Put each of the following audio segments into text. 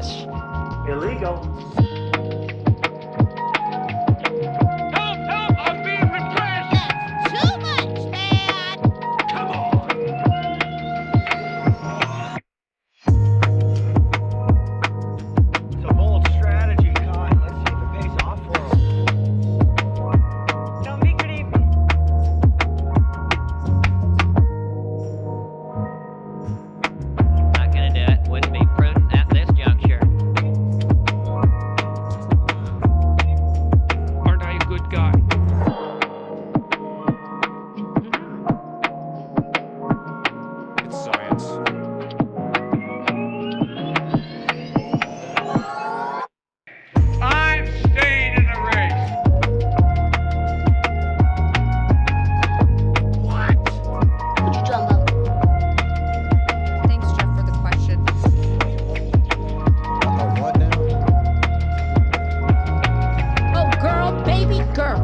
flesh. Illegal. Help! I'm being repressed! That's too much, man! Come on! It's a bold strategy, Kyle. Let's see if it pays off for him. Tell me good evening. Not gonna do it. Wouldn't be prudent at this juncture. Aren't I a good guy? It's science. I'm staying in the race. Would you jump up? Thanks, Jeff, for the question. What now? Oh, girl, baby girl.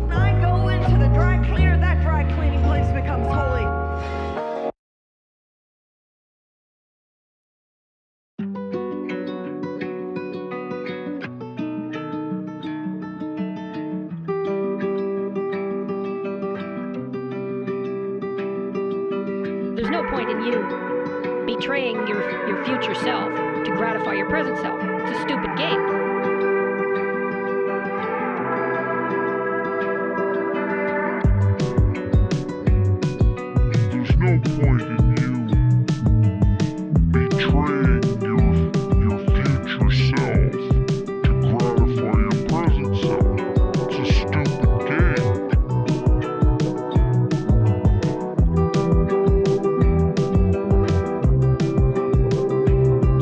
When I go into the dry cleaner, that dry cleaning place becomes holy. There's no point in you betraying your future self to gratify your present self. It's a stupid game. There's no point in you betraying your future self to gratify your present self. It's a stupid game.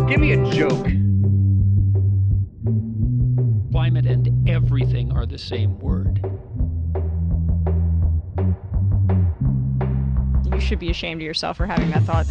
Give me a joke. Climate and everything are the same word. You should be ashamed of yourself for having that thought.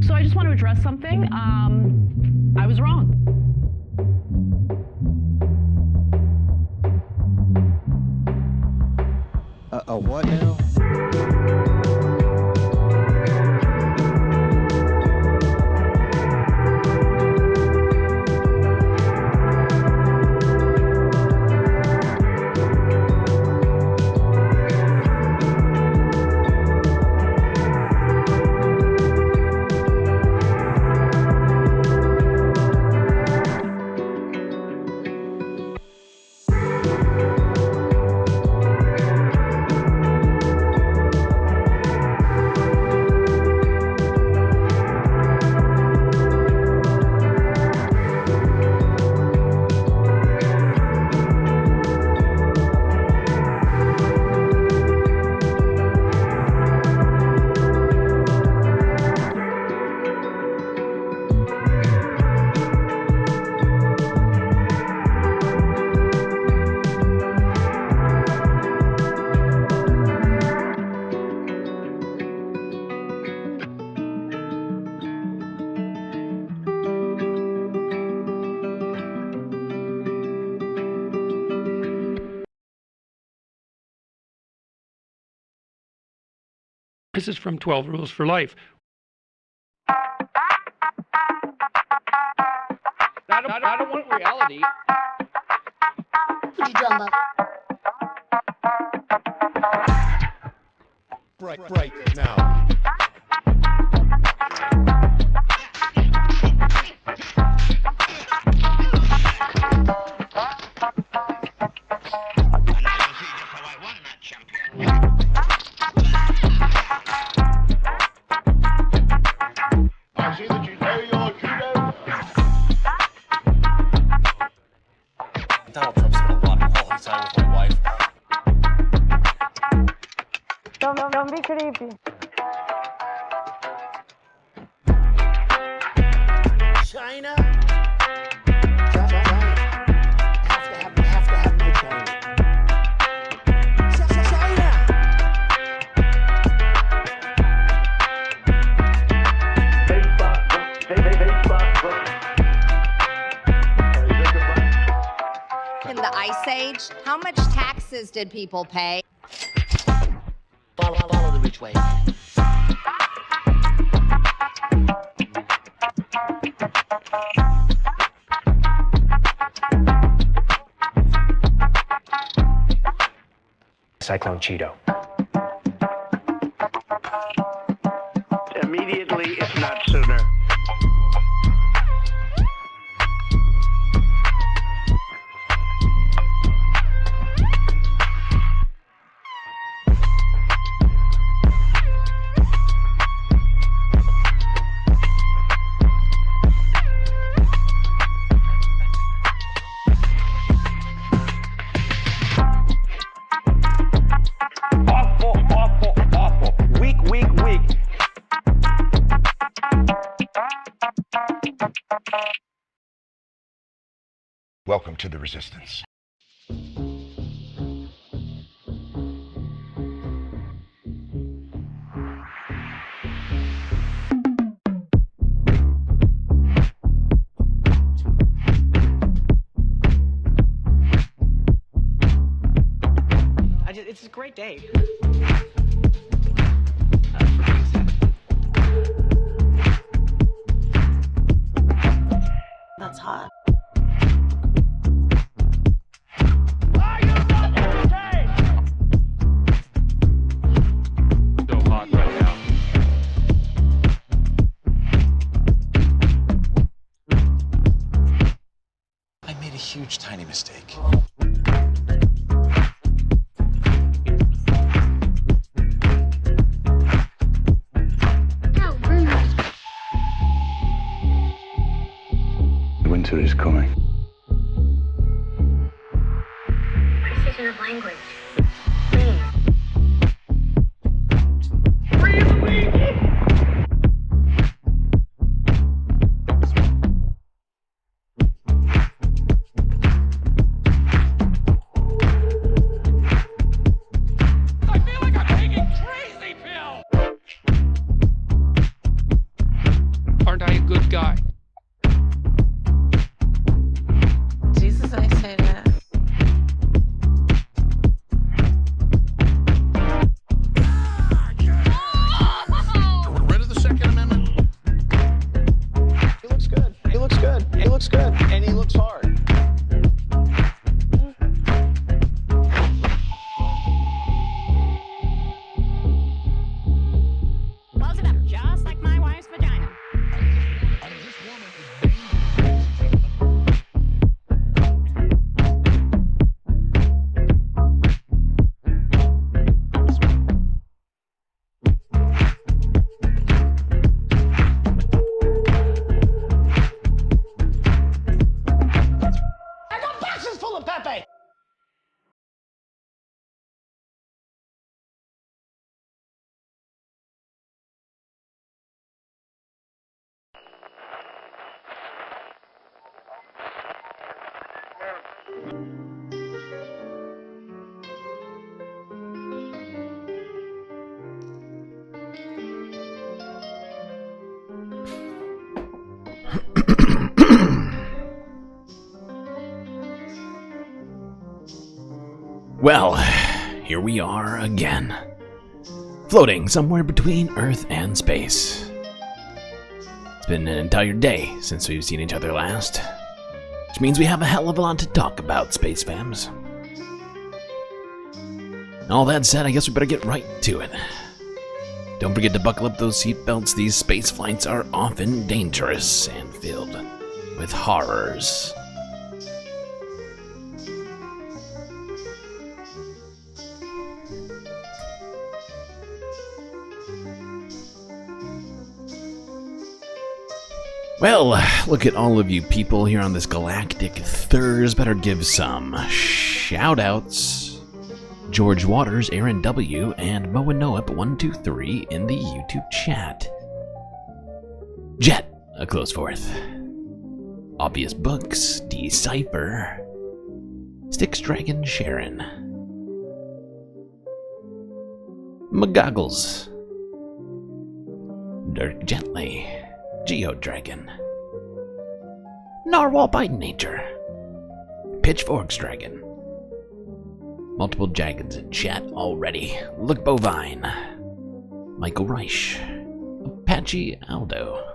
So I just want to address something. I was wrong. What now? This is from 12 Rules for Life. I don't want reality. What you talking about? Break now. I see that you know your judo. Donald Trump spent a lot of quality time with my wife. Don't be creepy. China? Have to have no China. In the Ice Age, how much taxes did people pay? Follow the rich way. Cyclone Cheeto. Immediately, if not sooner. Awful. Weak. Welcome to the Resistance. It's a great day. That's hot. So hot right now. I made a huge, tiny mistake. Winter is coming. Precision of language. I feel like I'm taking crazy pills! Aren't I a good guy? Jesus, I say that. Rid of the Second Amendment. He looks good. And he looks hard. Close it up, just like my wife's vagina. I got boxes full of Pepe. Well, here we are again. floating somewhere between Earth and space. It's been an entire day since we've seen each other last, which means we have a hell of a lot to talk about, space fams. All that said, I guess we better get right to it. Don't forget to buckle up those seatbelts. These space flights are often dangerous and filled with horrors. Well, look at all of you people here on this galactic Thurs. Better give some shout-outs. George Waters, Aaron W., and Moanoep123 in the YouTube chat. Jet, a close fourth. Obvious Books, Decipher. Styx Dragon Sharon. Magoggles. Dirk Gently. Geodragon. Narwhal by Nature. Pitchforks Dragon. Multiple dragons in chat already. Look Bovine. Michael Reich. Apache Aldo.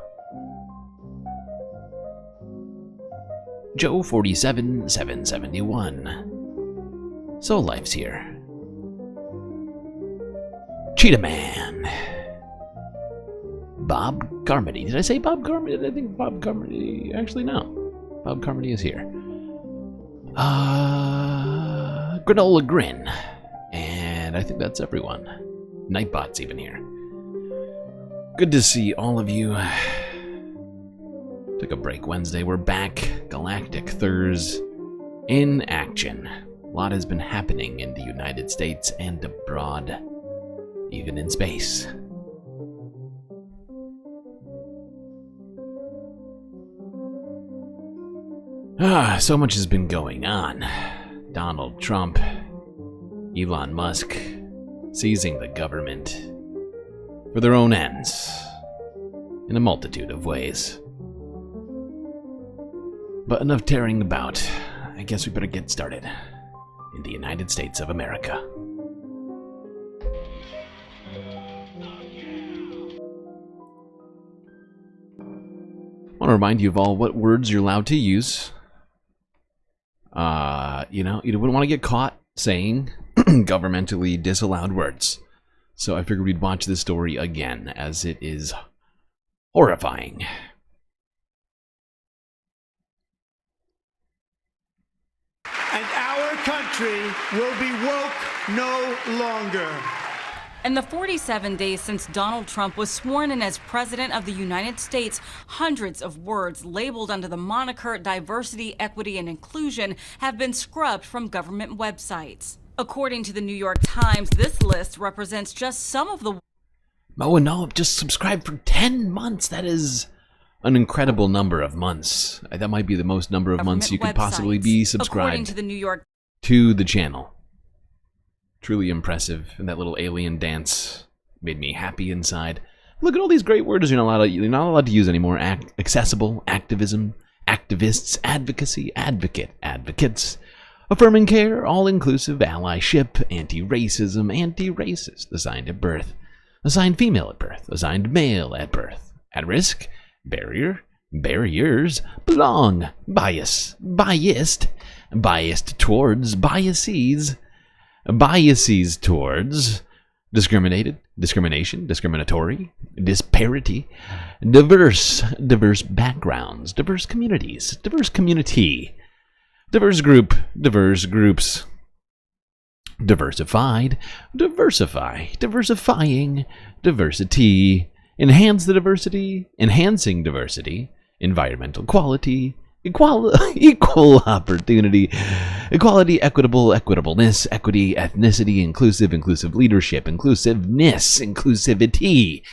Joe 47771. Soul Life's here. Cheetah Man. Bob Carmody. Did I say Bob Carmody? I think Bob Carmody. Actually, no. Bob Carmody is here. Granola Grin. And I think that's everyone. Nightbot's even here. Good to see all of you. Took a break Wednesday. We're back. Galactic Thurs in action. A lot has been happening in the United States and abroad. Even in space. So much has been going on. Donald Trump, Elon Musk, seizing the government for their own ends in a multitude of ways. But enough tearing about. I guess we better get started in the United States of America. I want to remind you of all what words you're allowed to use. You wouldn't want to get caught saying governmentally disallowed words. So I figured we'd watch this story again, as it is horrifying. And our country will be woke no longer. In the 47 days since Donald Trump was sworn in as President of the United States, hundreds of words labeled under the moniker diversity, equity, and inclusion have been scrubbed from government websites. According to the New York Times, this list represents just some of the... Moanoep just subscribed for 10 months. That is an incredible number of months. That might be the most number of months you could possibly be subscribed according to the New York to the channel. Truly impressive, and that little alien dance made me happy inside. Look at all these great words you're not allowed to use anymore. Accessible, activism, activists, advocacy, advocate, advocates, affirming care, all-inclusive, allyship, anti-racism, anti-racist, assigned at birth, assigned female at birth, assigned male at birth, at risk, barrier, barriers, belong, bias, biased, biased towards, biases, biases towards, discriminated, discrimination, discriminatory, disparity, diverse, diverse backgrounds, diverse communities, diverse community, diverse group, diverse groups, diversified, diversify, diversifying, diversity, enhance the diversity, enhancing diversity, environmental quality, equal opportunity, equality, equitable, equitableness, equity, ethnicity, inclusive, inclusive leadership, inclusiveness, inclusivity,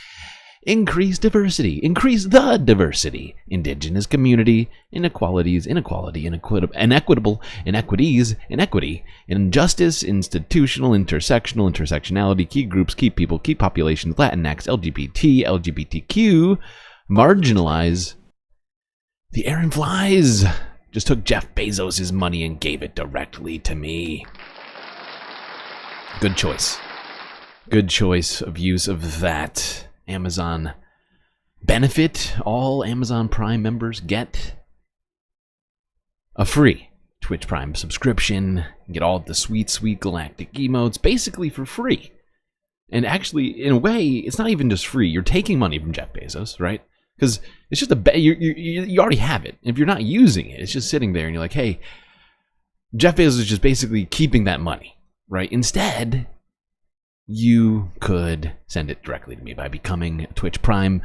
increase diversity, increase the diversity, indigenous community, inequalities, inequality, inequitable, inequities, inequity, injustice, institutional, intersectional, intersectionality, key groups, key people, key populations, Latinx, LGBT, LGBTQ, marginalize. The Aaron Flies just took Jeff Bezos' money and gave it directly to me. Good choice. Good choice of use of that. Amazon benefit. All Amazon Prime members get a free Twitch Prime subscription. Get all the sweet, sweet galactic emotes basically for free. And actually, in a way, it's not even just free. You're taking money from Jeff Bezos, right? Because it's just you already have it. If you're not using it, it's just sitting there and you're like, hey, Jeff Bezos is just basically keeping that money, right? Instead, you could send it directly to me by becoming a Twitch Prime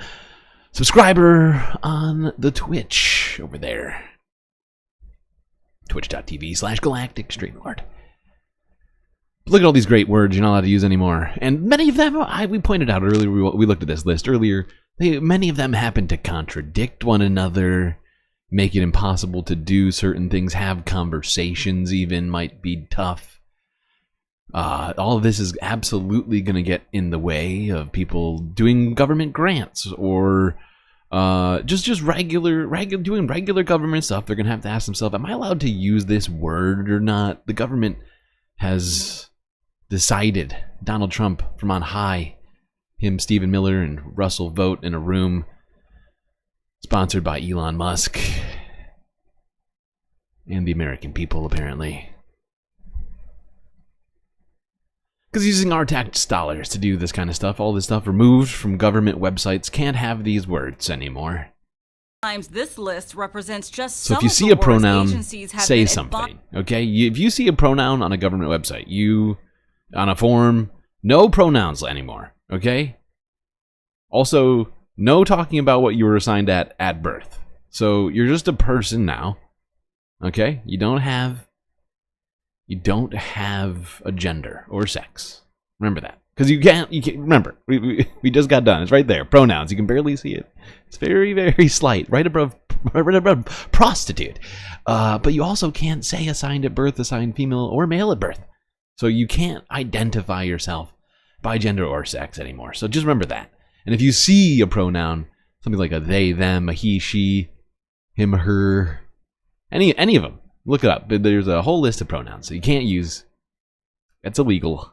subscriber on the Twitch over there. Twitch.tv/GalacticStreamLord. Look at all these great words you're not allowed to use anymore. And many of them, we pointed out earlier, we looked at this list earlier, many of them happen to contradict one another, make it impossible to do certain things, have conversations even, might be tough. All of this is absolutely going to get in the way of people doing government grants or just doing regular government stuff. They're going to have to ask themselves, am I allowed to use this word or not? The government has decided, Donald Trump from on high, him, Stephen Miller, and Russell Vogt in a room sponsored by Elon Musk and the American people, apparently. Because using our tax dollars to do this kind of stuff, all this stuff removed from government websites, can't have these words anymore. This list represents just so some if you of see the a pronoun, words agencies have say been something, okay? If you see a pronoun on a government website, on a form, no pronouns anymore, okay? Also, no talking about what you were assigned at birth. So you're just a person now, okay? You don't have a gender or sex. Remember that. Because you can't remember, we just got done. It's right there. Pronouns. You can barely see it. It's very, very slight. Right above prostitute. But you also can't say assigned at birth, assigned female or male at birth. So you can't identify yourself by gender or sex anymore. So just remember that. And if you see a pronoun, something like a they, them, a he, she, him, her, any of them, look it up. There's a whole list of pronouns. So you can't use. That's illegal.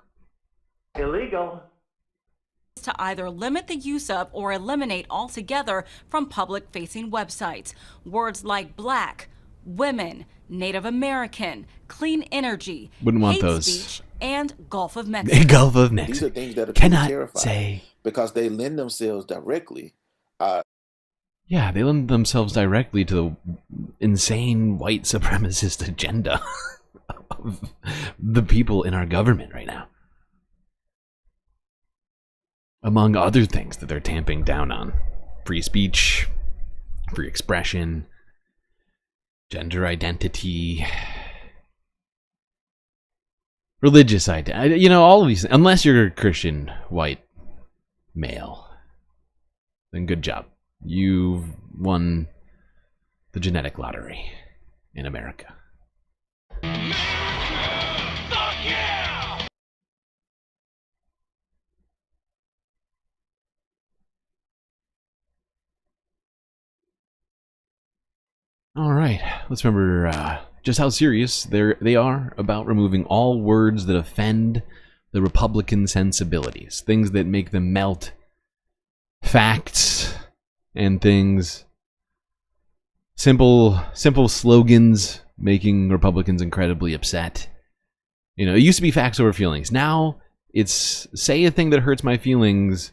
Illegal. To either limit the use of or eliminate altogether from public-facing websites. Words like black, women, Native American, clean energy, wouldn't want hate those. speech, and Gulf of Mexico. Gulf of Mexico. These are things that are cannot terrifying say because they lend themselves directly. Yeah, they lend themselves directly to the insane white supremacist agenda of the people in our government right now. Among other things that they're tamping down on. Free speech, free expression, gender identity, religious identity. You know, all of these things. Unless you're a Christian white male, then good job. You've won the genetic lottery in America. All right, let's remember just how serious they are about removing all words that offend the Republican sensibilities, things that make them melt, facts and things, simple slogans making Republicans incredibly upset. You know, it used to be facts over feelings. Now it's say a thing that hurts my feelings.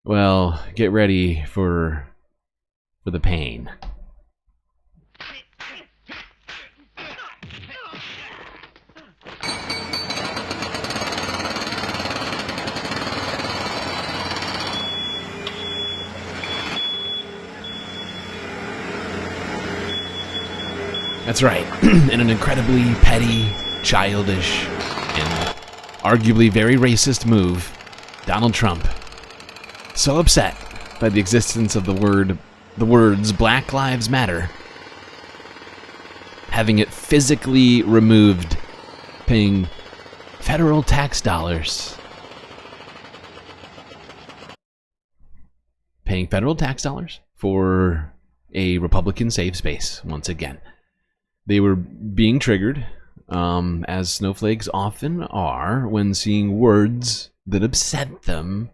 Well, get ready for the pain. That's right. In an incredibly petty, childish, and arguably very racist move, Donald Trump, so upset by the existence of the words Black Lives Matter, having it physically removed, paying federal tax dollars. Paying federal tax dollars for a Republican safe space once again. They were being triggered as snowflakes often are when seeing words that upset them,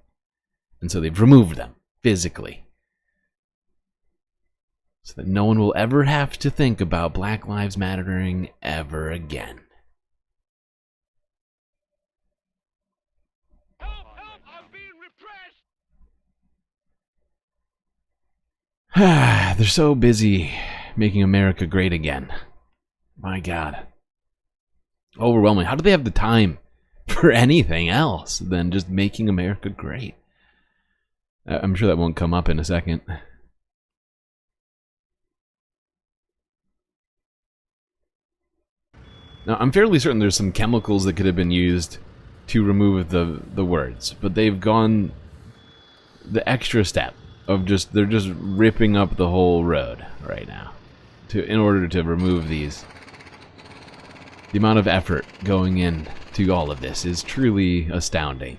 and so they've removed them physically, so that no one will ever have to think about Black Lives Mattering ever again. They're so busy making America great again. My God. Overwhelming. How do they have the time for anything else than just making America great? I'm sure that won't come up in a second. Now, I'm fairly certain there's some chemicals that could have been used to remove the words, but they've gone the extra step of they're just ripping up the whole road right now in order to remove these. The amount of effort going in to all of this is truly astounding.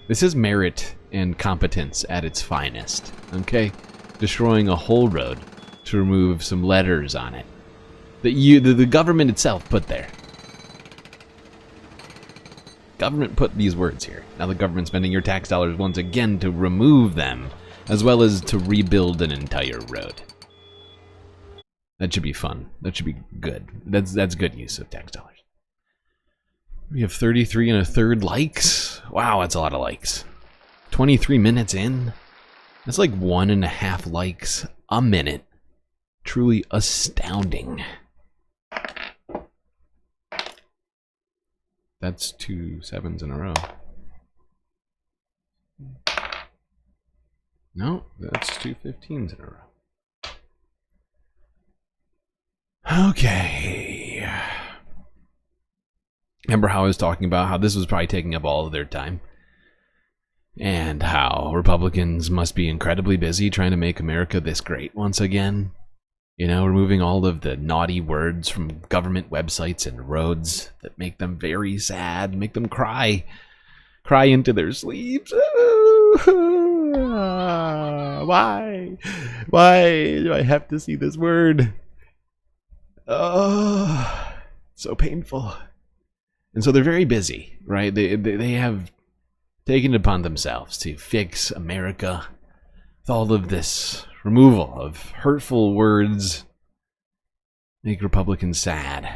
This is merit and competence at its finest, okay? Destroying a whole road to remove some letters on it that the government itself put there. Government put these words here. Now the government's spending your tax dollars once again to remove them, as well as to rebuild an entire road. That should be fun. That should be good. That's good use of tax dollars. We have 33 1/3 likes. Wow, that's a lot of likes. 23 minutes in. That's like 1.5 likes a minute. Truly astounding. That's 2 7s in a row. No, that's 2 15s in a row. Okay. Remember how I was talking about how this was probably taking up all of their time? And how Republicans must be incredibly busy trying to make America this great once again? You know, removing all of the naughty words from government websites and roads that make them very sad, make them cry into their sleeves. Why? Why do I have to see this word? Oh, so painful. And so they're very busy, right? They have taken it upon themselves to fix America with all of this removal of hurtful words, make Republicans sad.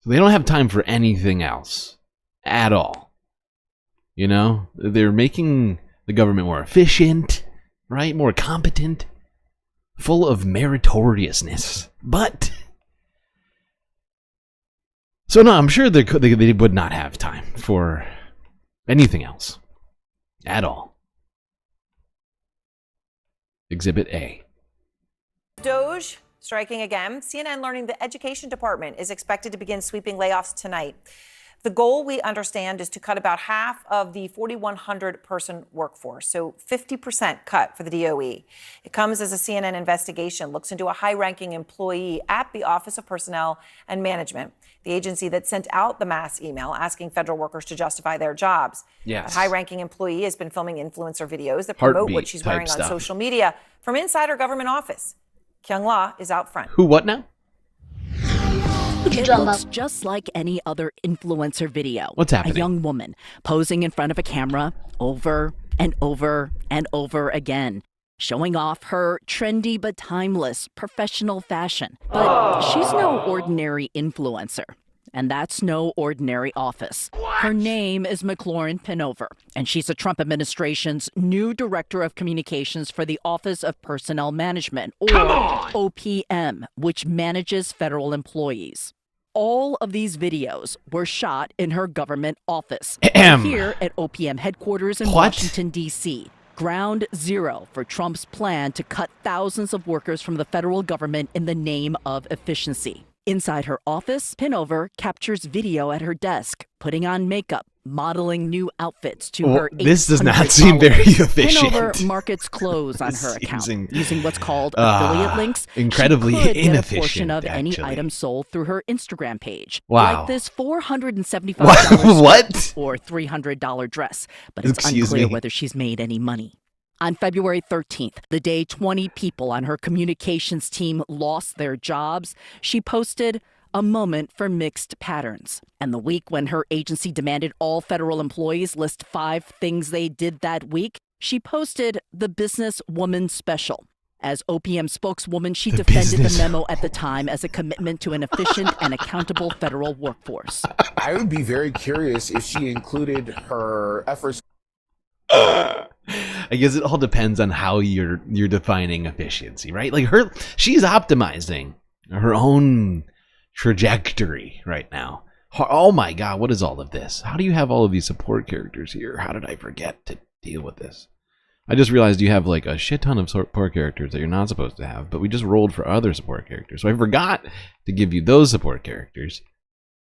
So they don't have time for anything else at all. You know, they're making the government more efficient, right? More competent, full of meritoriousness. But so no, I'm sure they would not have time for anything else at all. Exhibit A. DOGE striking again. CNN learning the education department is expected to begin sweeping layoffs tonight. The goal, we understand, is to cut about half of the 4,100 person workforce, so 50% cut for the DOE. It comes as a CNN investigation looks into a high-ranking employee at the Office of Personnel and Management, the agency that sent out the mass email asking federal workers to justify their jobs. Yes. A high-ranking employee has been filming influencer videos that promote what she's wearing on social media from inside her government office. Kyung La is out front. Who, what now? It looks just like any other influencer video. What's happening? A young woman posing in front of a camera over and over and over again, showing off her trendy but timeless professional fashion. But she's no ordinary influencer. And that's no ordinary office. Her name is McLaurin Pinover, and she's the Trump administration's new director of communications for the Office of Personnel Management, or OPM, which manages federal employees. All of these videos were shot in her government office here at OPM headquarters in Washington, D.C., ground zero for Trump's plan to cut thousands of workers from the federal government in the name of efficiency. Inside her office, Pinover captures video at her desk, putting on makeup, modeling new outfits to her 800 This does not seem very efficient. Pinover markets clothes on her account, using what's called affiliate links. Incredibly she could inefficient, get a portion of any actually. item sold through her Instagram page. Wow. Like this $475 What? skirt or $300 dress. But it's Excuse unclear me. whether she's made any money. On February 13th, the day 20 people on her communications team lost their jobs, she posted a moment for mixed patterns. And the week when her agency demanded all federal employees list 5 things they did that week, she posted the Businesswoman Special. As OPM spokeswoman, she defended the memo at the time as a commitment to an efficient and accountable federal workforce. I would be very curious if she included her efforts. I guess it all depends on how you're defining efficiency, right? Like she's optimizing her own trajectory right now. Oh my God, what is all of this? How do you have all of these support characters here? How did I forget to deal with this? I just realized you have like a shit ton of support characters that you're not supposed to have, but we just rolled for other support characters. So I forgot to give you those support characters.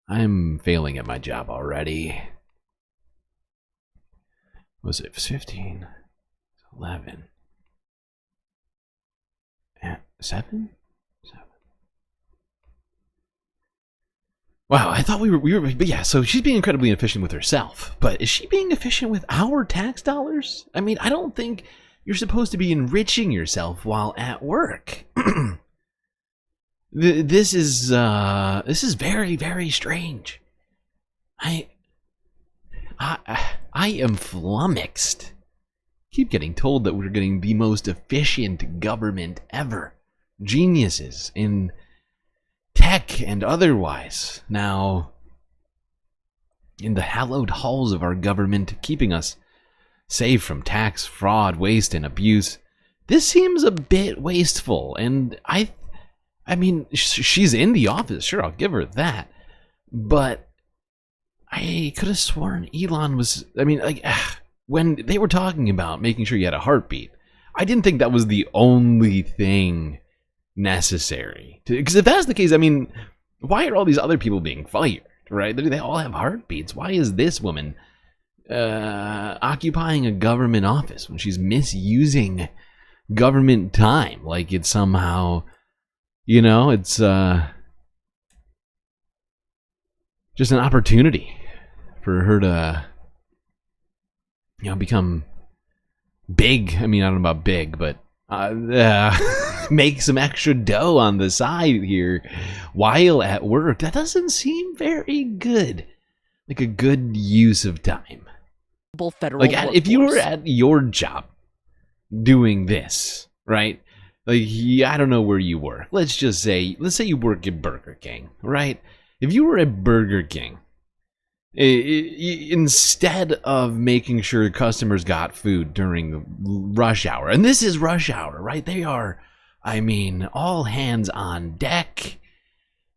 I'm failing at my job already. Was it 15, 11, 7? Wow, I thought we were, but yeah, so she's being incredibly efficient with herself, but is she being efficient with our tax dollars? I mean, I don't think you're supposed to be enriching yourself while at work. This is very, very strange. I am flummoxed. Keep getting told that we're getting the most efficient government ever. Geniuses in tech and otherwise, now in the hallowed halls of our government, keeping us safe from tax, fraud, waste, and abuse. This seems a bit wasteful, and I mean, she's in the office, sure, I'll give her that, but I could have sworn Elon was, I mean, like, when they were talking about making sure you had a heartbeat, I didn't think that was the only thing necessary. Because if that's the case, I mean, why are all these other people being fired, right? They all have heartbeats. Why is this woman occupying a government office when she's misusing government time? Like it's somehow, you know, it's just an opportunity for her to, you know, become big. I mean, I don't know about big, but make some extra dough on the side here while at work. That doesn't seem very good. Like a good use of time. Like if you were at your job doing this, right? Like, I don't know where you work. Let's say you work at Burger King, right? If you were at Burger King, instead of making sure customers got food during rush hour, and this is rush hour, right? They are, I mean, all hands on deck.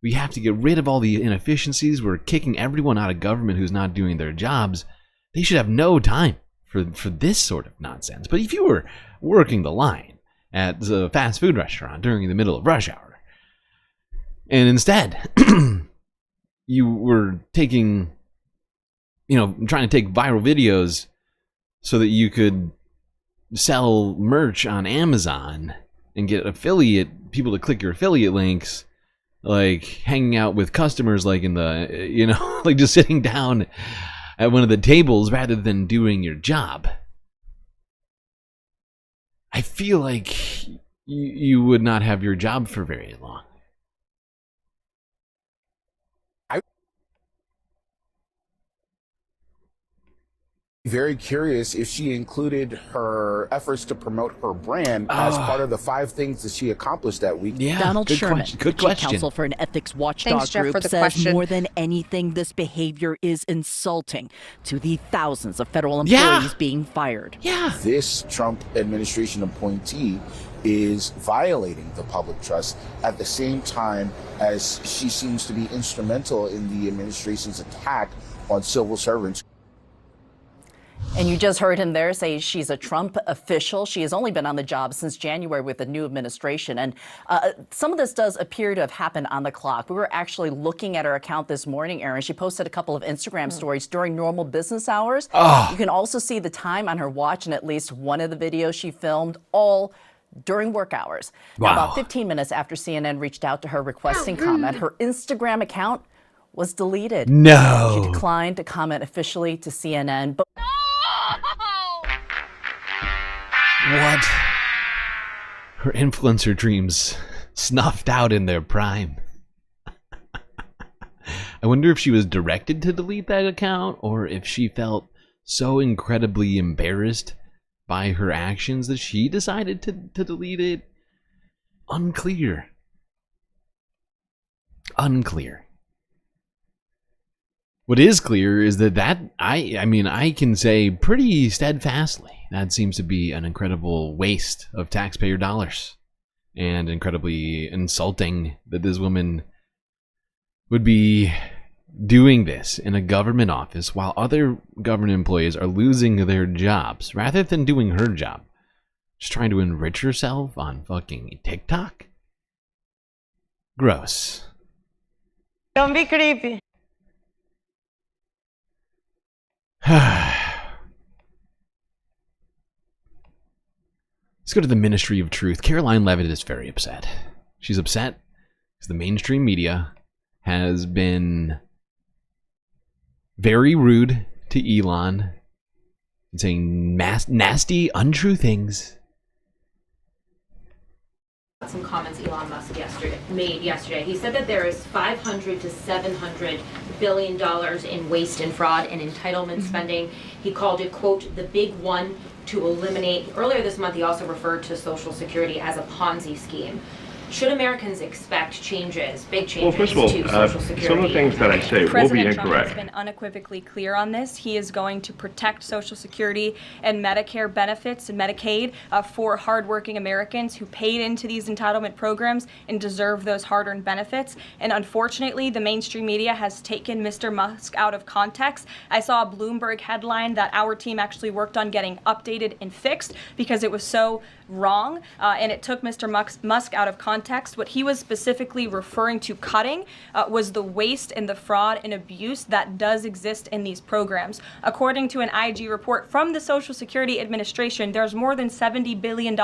We have to get rid of all the inefficiencies. We're kicking everyone out of government who's not doing their jobs. They should have no time for this sort of nonsense. But if you were working the line at the fast food restaurant during the middle of rush hour, and instead you were taking, you know, trying to take viral videos so that you could sell merch on Amazon and get affiliate people to click your affiliate links, like hanging out with customers, like in the, you know, like just sitting down at one of the tables rather than doing your job. I feel like you would not have your job for very long. Very curious if she included her efforts to promote her brand as part of the 5 things that she accomplished that week. Yeah, Donald Sherman, good Chief Counsel for an ethics watchdog Thanks, Jeff, group, for the says question. more than anything, this behavior is insulting to the thousands of federal employees being fired. Yeah. This Trump administration appointee is violating the public trust at the same time as she seems to be instrumental in the administration's attack on civil servants. And you just heard him there say she's a Trump official. She has only been on the job since January with the new administration. And some of this does appear to have happened on the clock. We were actually looking at her account this morning, Aaron. She posted a couple of Instagram stories during normal business hours. You can also see the time on her watch in at least one of the videos she filmed, all during work hours. Now, about 15 minutes after CNN reached out to her requesting comment, her Instagram account was deleted. No. She declined to comment officially to CNN. But what? Her influencer dreams snuffed out in their prime. I wonder if she was directed to delete that account or if she felt so incredibly embarrassed by her actions that she decided to delete it. Unclear. Unclear. What is clear is that I mean, I can say pretty steadfastly that seems to be an incredible waste of taxpayer dollars, and incredibly insulting that this woman would be doing this in a government office while other government employees are losing their jobs rather than doing her job. Just trying to enrich herself on fucking TikTok? Gross. Don't be creepy. Let's go to the Ministry of Truth. Caroline Levitt is very upset. She's upset because the mainstream media has been very rude to Elon and saying nasty, untrue things. Some comments Elon Musk made yesterday. He said that there is $500 to $700 billion in waste and fraud and entitlement spending. He called it, quote, the big one to eliminate. Earlier this month, he also referred to Social Security as a Ponzi scheme. Should Americans expect changes, big changes to Social Security? Some of the things that I say will be incorrect. President Trump has been unequivocally clear on this. He is going to protect Social Security and Medicare benefits and Medicaid for hardworking Americans who paid into these entitlement programs and deserve those hard-earned benefits. And unfortunately, the mainstream media has taken Mr. Musk out of context. I saw a Bloomberg headline that our team actually worked on getting updated and fixed because it was so wrong, and it took Mr. Musk out of context. What he was specifically referring to cutting was the waste and the fraud and abuse that does exist in these programs. According to an IG report from the Social Security Administration, there's more than $70 billion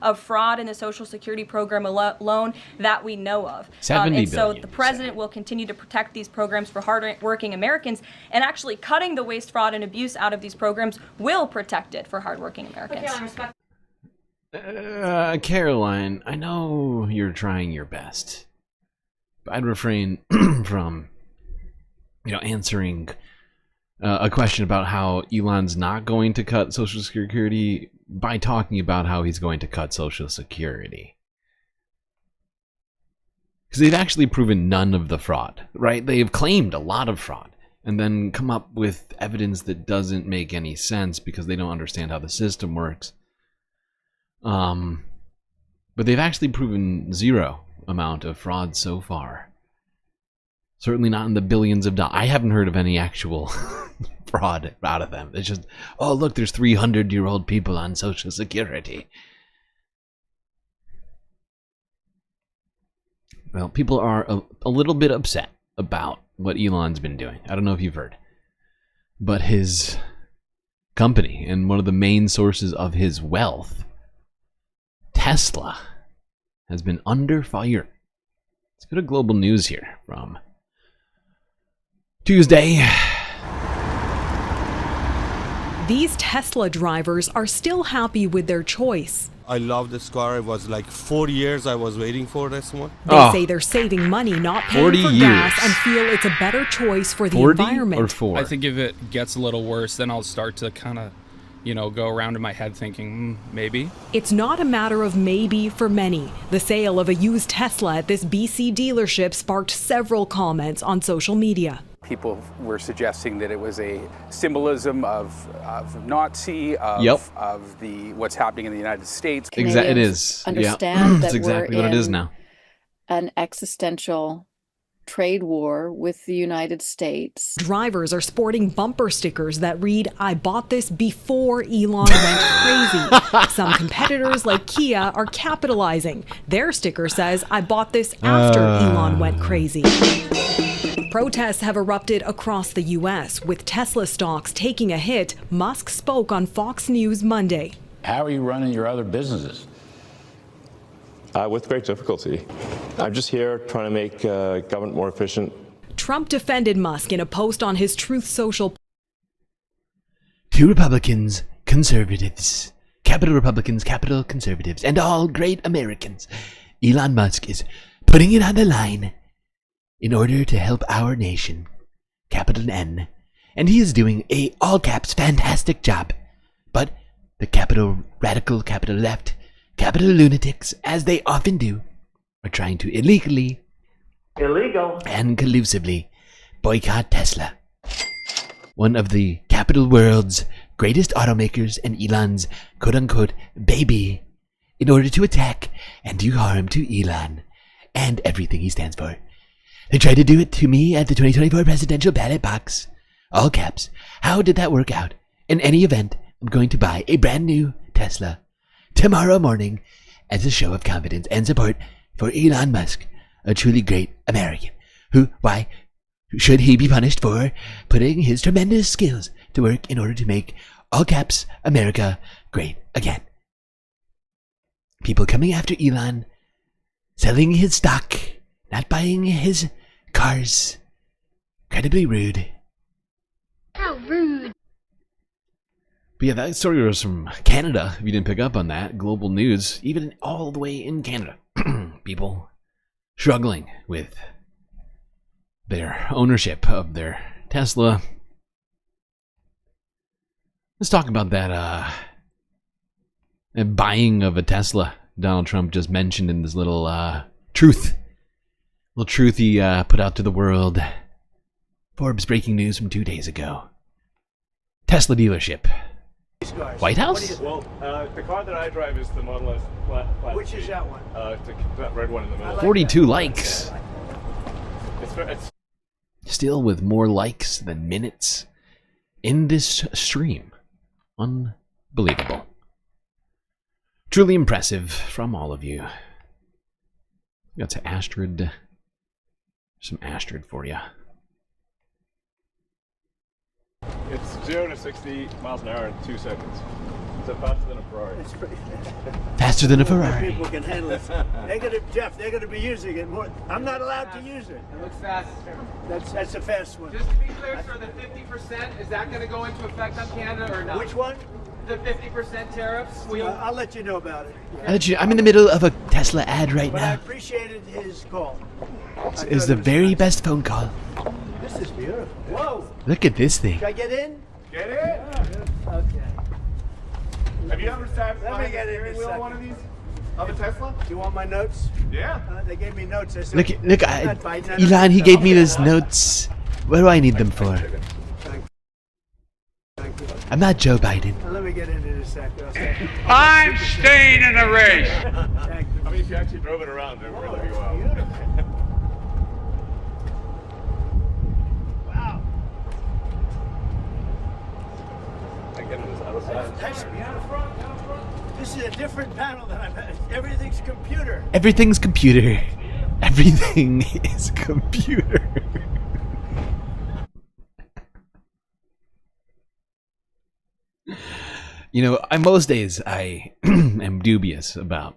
of fraud in the Social Security program alone that we know of. And so the president will continue to protect these programs for hard-working Americans, and actually cutting the waste, fraud, and abuse out of these programs will protect it for hardworking Americans. Caroline, I know you're trying your best, but I'd refrain from, answering a question about how Elon's not going to cut Social Security by talking about how he's going to cut Social Security. Because they've actually proven none of the fraud, right? They've claimed a lot of fraud and then come up with evidence that doesn't make any sense because they don't understand how the system works. But they've actually proven zero amount of fraud so far. Certainly not in the billions of dollars. I haven't heard of any actual fraud out of them. It's just, oh, look, there's 300-year-old people on Social Security. Well, people are a little bit upset about what Elon's been doing. I don't know if you've heard. But his company and one of the main sources of his wealth, Tesla, has been under fire. Let's go to global news here from Tuesday. These Tesla drivers are still happy with their choice. I love this car. It was like 4 years I was waiting for this one. They say they're saving money, not paying for gas, and feel it's a better choice for the environment. Or 4? I think if it gets a little worse, then I'll start to kind of, go around in my head thinking, maybe. It's not a matter of maybe for many. The sale of a used Tesla at this BC dealership sparked several comments on social media. People were suggesting that it was a symbolism of Nazi, of what's happening in the United States. Exactly, it is. Understand that's exactly what it is now. An existential trade war with the United States. Drivers are sporting bumper stickers that read, "I bought this before Elon went crazy." Some competitors like Kia are capitalizing. Their sticker says, "I bought this after Elon went crazy." Protests have erupted across the U.S., with Tesla stocks taking a hit. Musk spoke on Fox News Monday. How are you running your other businesses? With great difficulty. I'm just here trying to make government more efficient. Trump defended Musk in a post on his Truth Social. 2 Republicans, conservatives, capital Republicans, capital conservatives, and all great Americans. Elon Musk is putting it on the line in order to help our nation, capital N, and he is doing a all caps fantastic job. But the capital radical, capital left, capital lunatics, as they often do, are trying to illegally and collusively boycott Tesla, one of the capital world's greatest automakers and Elon's quote-unquote baby, in order to attack and do harm to Elon and everything he stands for. They tried to do it to me at the 2024 presidential ballot box. All caps. How did that work out? In any event, I'm going to buy a brand new Tesla tomorrow morning as a show of confidence and support for Elon Musk, a truly great American, who, why should he be punished for putting his tremendous skills to work in order to make, all caps, America great again? People coming after Elon, selling his stock, not buying his cars. Incredibly rude. How rude. But yeah, that story was from Canada, if you didn't pick up on that. Global news, even all the way in Canada. People struggling with their ownership of their Tesla. Let's talk about that buying of a Tesla Donald Trump just mentioned in this little truth he put out to the world. Forbes breaking news from 2 days ago. Tesla dealership. White House? Well, the car that I drive is the Model S Plaid. Which is that one? That red one in the middle. 42 likes. It's Still with more likes than minutes in this stream. Unbelievable. Truly impressive from all of you. Got some Astrid for you. It's 0 to 60 miles an hour in 2 seconds. It's faster than a Ferrari. It's pretty Faster than a Ferrari. People can handle it. They're gonna be using it more. I'm not allowed to use it. It looks fast. That's a fast one. Just to be clear, sir, the 50%, is that going to go into effect on Canada or not? Which one? The 50% tariffs? I'll let you know about it. I'm in the middle of a Tesla ad right But I now. appreciated his call. It's the very best phone call. This is beautiful. Whoa! Look at this thing. Can I get in? Get in! Okay. Have you ever sat Let me get in steering a wheel on second. one of these? Of a Tesla? Do you want my notes? Yeah. They gave me notes. I said, Look, Elon, he gave me those notes. What do I need them for? I'm not Joe Biden. Let me get in a second. I'm staying in the race! I mean, if you actually drove it around, it would really be wild. Wow. I get it as other side. That's beautiful. This is a different panel than I've had. Everything's computer. Everything's computer. Everything is computer. You know, on most days I am dubious about,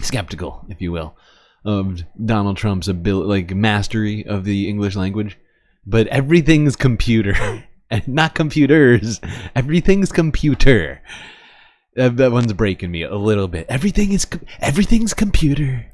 skeptical, if you will, of Donald Trump's mastery of the English language. But everything's computer. And not computers. Everything's computer. That one's breaking me a little bit. Everything's computer.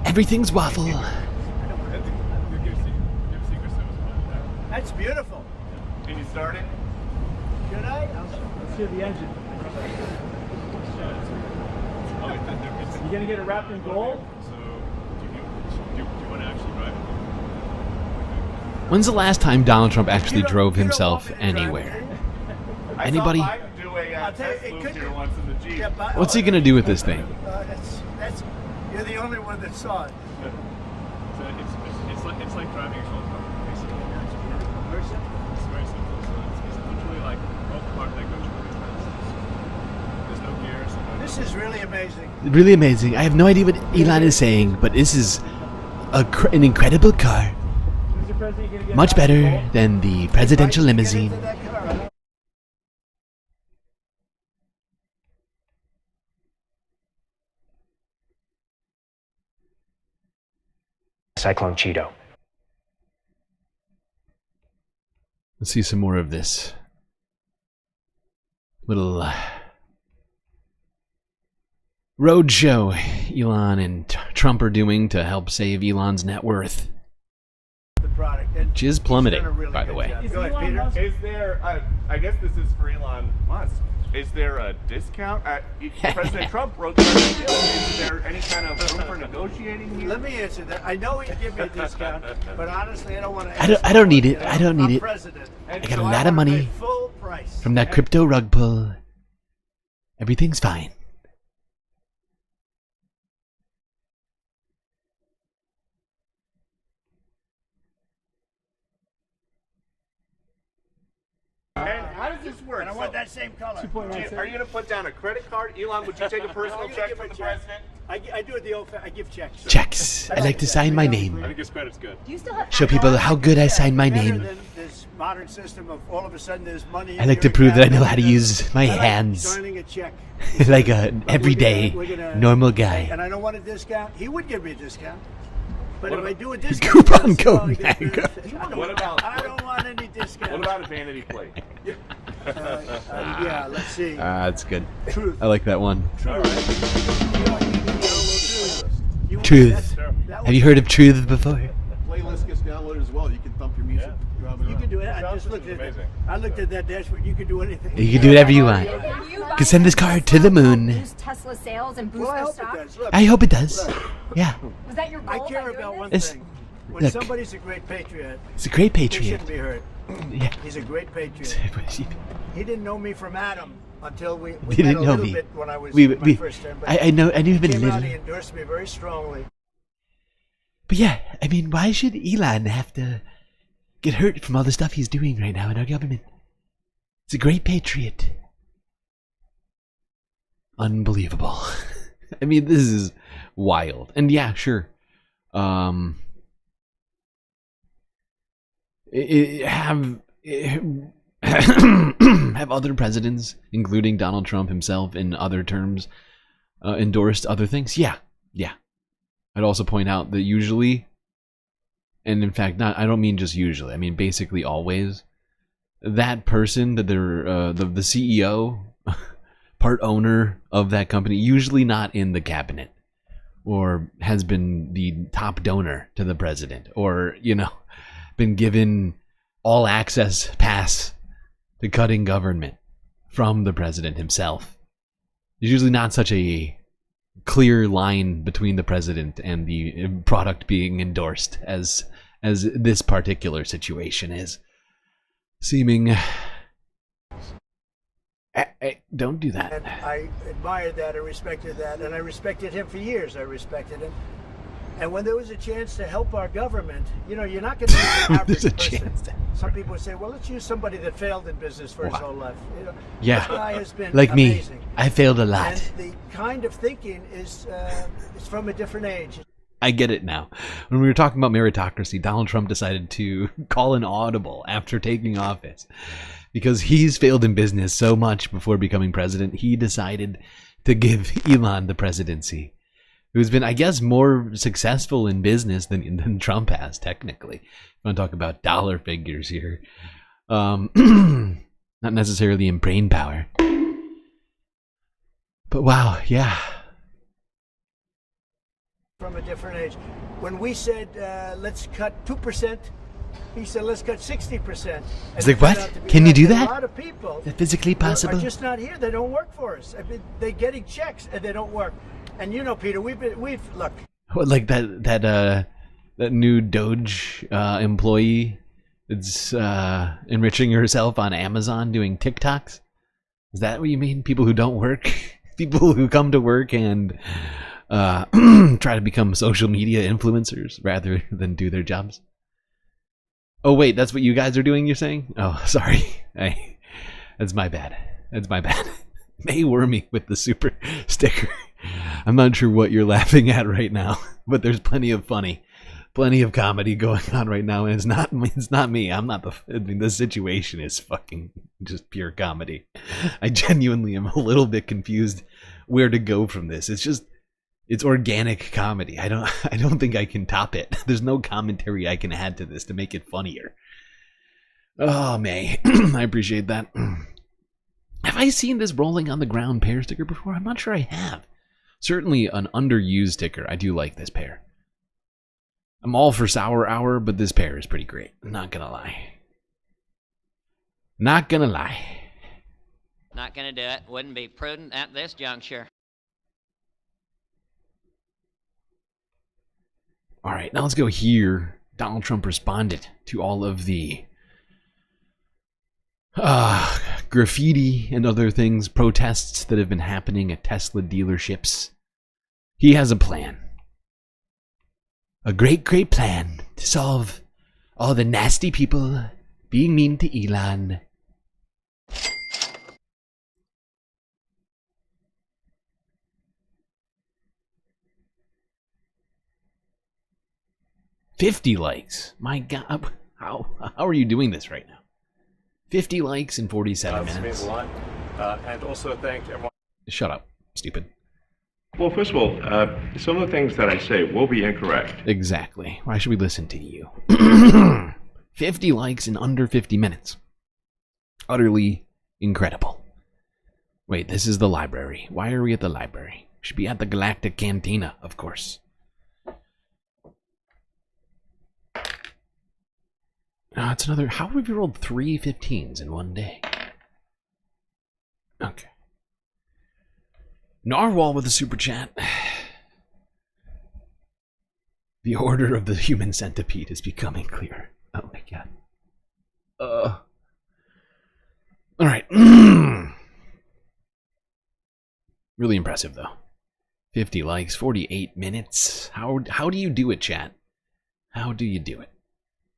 Everything's waffle. That's beautiful. Can you start it? Should I? Let's see the engine. You gonna get it wrapped in gold? So, do you want to actually drive it? When's the last time Donald Trump actually drove himself anywhere? Anybody? What's he gonna do with this thing? You're the only one that saw it. So it's like driving a gold car, basically. It's very simple. So it's literally like both cars that go really fast. There's no gears. This is really amazing. Really amazing. I have no idea what Elon is saying, but this is an incredible car. Much better than the presidential limousine. Cyclone Cheeto. Let's see some more of this little roadshow Elon and Trump are doing to help save Elon's net worth. Which is plummeting, by the way. Is there, I guess this is for Elon Musk, is there a discount? President Trump wrote the deal. Is there any kind of room for negotiating here? Let me answer that. I know he'd give me a discount, but honestly, I don't want to. I don't need it. I don't need it. President. I got a lot of money Full price. from that crypto rug pull. Everything's fine. And how does this work? And I want that same color. Are you going to put down a credit card? Elon, would you take a personal check from the president? I do it the old. I give checks. Checks. I like to sign my name. I think his credit's good. Show people how good I sign my name. This modern system of all of a sudden there's money. I like to prove that I know how to use my hands. Signing a check. Like an everyday normal guy. And I don't want a discount. He would give me a discount. But if I do a discount, coupon code Maga. What about? I don't want any discount. What about a vanity plate? Yeah, let's see. That's good. Truth. I like that one. Truth. Have you heard of Truth before? The playlist gets downloaded as well. You can thump your music. You can do it. I just looked at it. I looked at that dashboard. You can do anything. You can do whatever you want. You can send this car to the moon. Boost Tesla sales and boost their stock. I hope it does. Yeah. Was that your goal? I care about one It's- thing. When look, somebody's a great patriot, it's a great he patriot. shouldn't be hurt. Yeah. He's a great patriot. He didn't know me from Adam until we He met didn't a know little me. bit when I was We- in my we- first term. But I knew him a came out, little. he endorsed me very strongly. But yeah, I mean, why should Elon have to get hurt from all the stuff he's doing right now in our government? He's a great patriot. Unbelievable. I mean, this is wild. And yeah, sure. Have other presidents, including Donald Trump himself in other terms, endorsed other things? Yeah. I'd also point out that usually, and in fact, I don't mean just usually, I mean basically always, that person that they're the CEO, part owner of that company, usually not in the cabinet, or has been the top donor to the president, or been given all access pass to cutting government from the president himself. There's usually not such a clear line between the president and the product being endorsed as this particular situation is seeming. Don't do that. And I admired that, I respected that, and I respected him for years. I respected him. And when there was a chance to help our government, you're not going to use an average person. Some people would say, well, let's use somebody that failed in business for his whole life. Yeah, this guy has been like amazing. me. I failed a lot. And the kind of thinking is from a different age. I get it now. When we were talking about meritocracy, Donald Trump decided to call an audible after taking office. Because he's failed in business so much before becoming president, he decided to give Elon the presidency, who's been, I guess, more successful in business than Trump has, technically. I want to talk about dollar figures here. Not necessarily in brain power. But wow, yeah. From a different age. When we said, let's cut 2%, he said, let's cut 60%. It's like, what? Can you do that? A lot of people is that physically possible? Are just not here. They don't work for us. I mean, they're getting checks and they don't work. And Peter, we've look. What, like that new DOGE employee that's enriching herself on Amazon doing TikToks? Is that what you mean? People who don't work? People who come to work and try to become social media influencers rather than do their jobs? Oh wait, that's what you guys are doing, you're saying? Oh, sorry. That's my bad. May Wormy with the super sticker. I'm not sure what you're laughing at right now, but there's plenty of comedy going on right now, and it's not me. I'm not the situation is fucking just pure comedy. I genuinely am a little bit confused where to go from this. It's just It's organic comedy. I don't think I can top it. There's no commentary I can add to this to make it funnier. Oh, May. I appreciate that. Have I seen this rolling on the ground pair sticker before? I'm not sure I have. Certainly an underused sticker. I do like this pair. I'm all for Sour Hour, but this pair is pretty great. Not gonna lie. Not gonna lie. Not gonna do it. Wouldn't be prudent at this juncture. All right, now let's go here. Donald Trump responded to all of the graffiti and other things, protests that have been happening at Tesla dealerships. He has a plan. A great, great plan to solve all the nasty people being mean to Elon. $50 likes. My God, how are you doing this right now? 50 likes in 47 minutes. This means a lot. And also thank everyone. Shut up, stupid. Well, first of all, some of the things that I say will be incorrect. Exactly. Why should we listen to you? 50 likes in under 50 minutes. Utterly incredible. Wait, this is the library. Why are we at the library? We should be at the Galactic Cantina, of course. It's another. How have we rolled 3 15s in one day? Okay. Narwhal with a super chat. The order of the human centipede is becoming clear. Oh my God. All right. Really impressive though. 50 likes, 48 minutes. How do you do it, chat? How do you do it?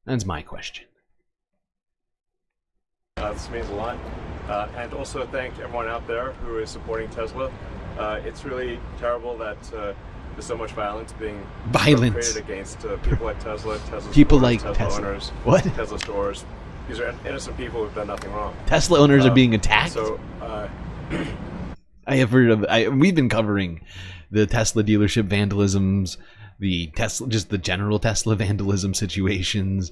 That's my question. This means a lot. And also thank everyone out there who is supporting Tesla. It's really terrible that there's so much violence being created against people like Tesla, people stores, like Tesla Tesla owners, what? Tesla stores. These are innocent people who've done nothing wrong. Tesla owners are being attacked? So, I have heard of. We've been covering the Tesla dealership vandalisms, the Tesla, just the general Tesla vandalism situations,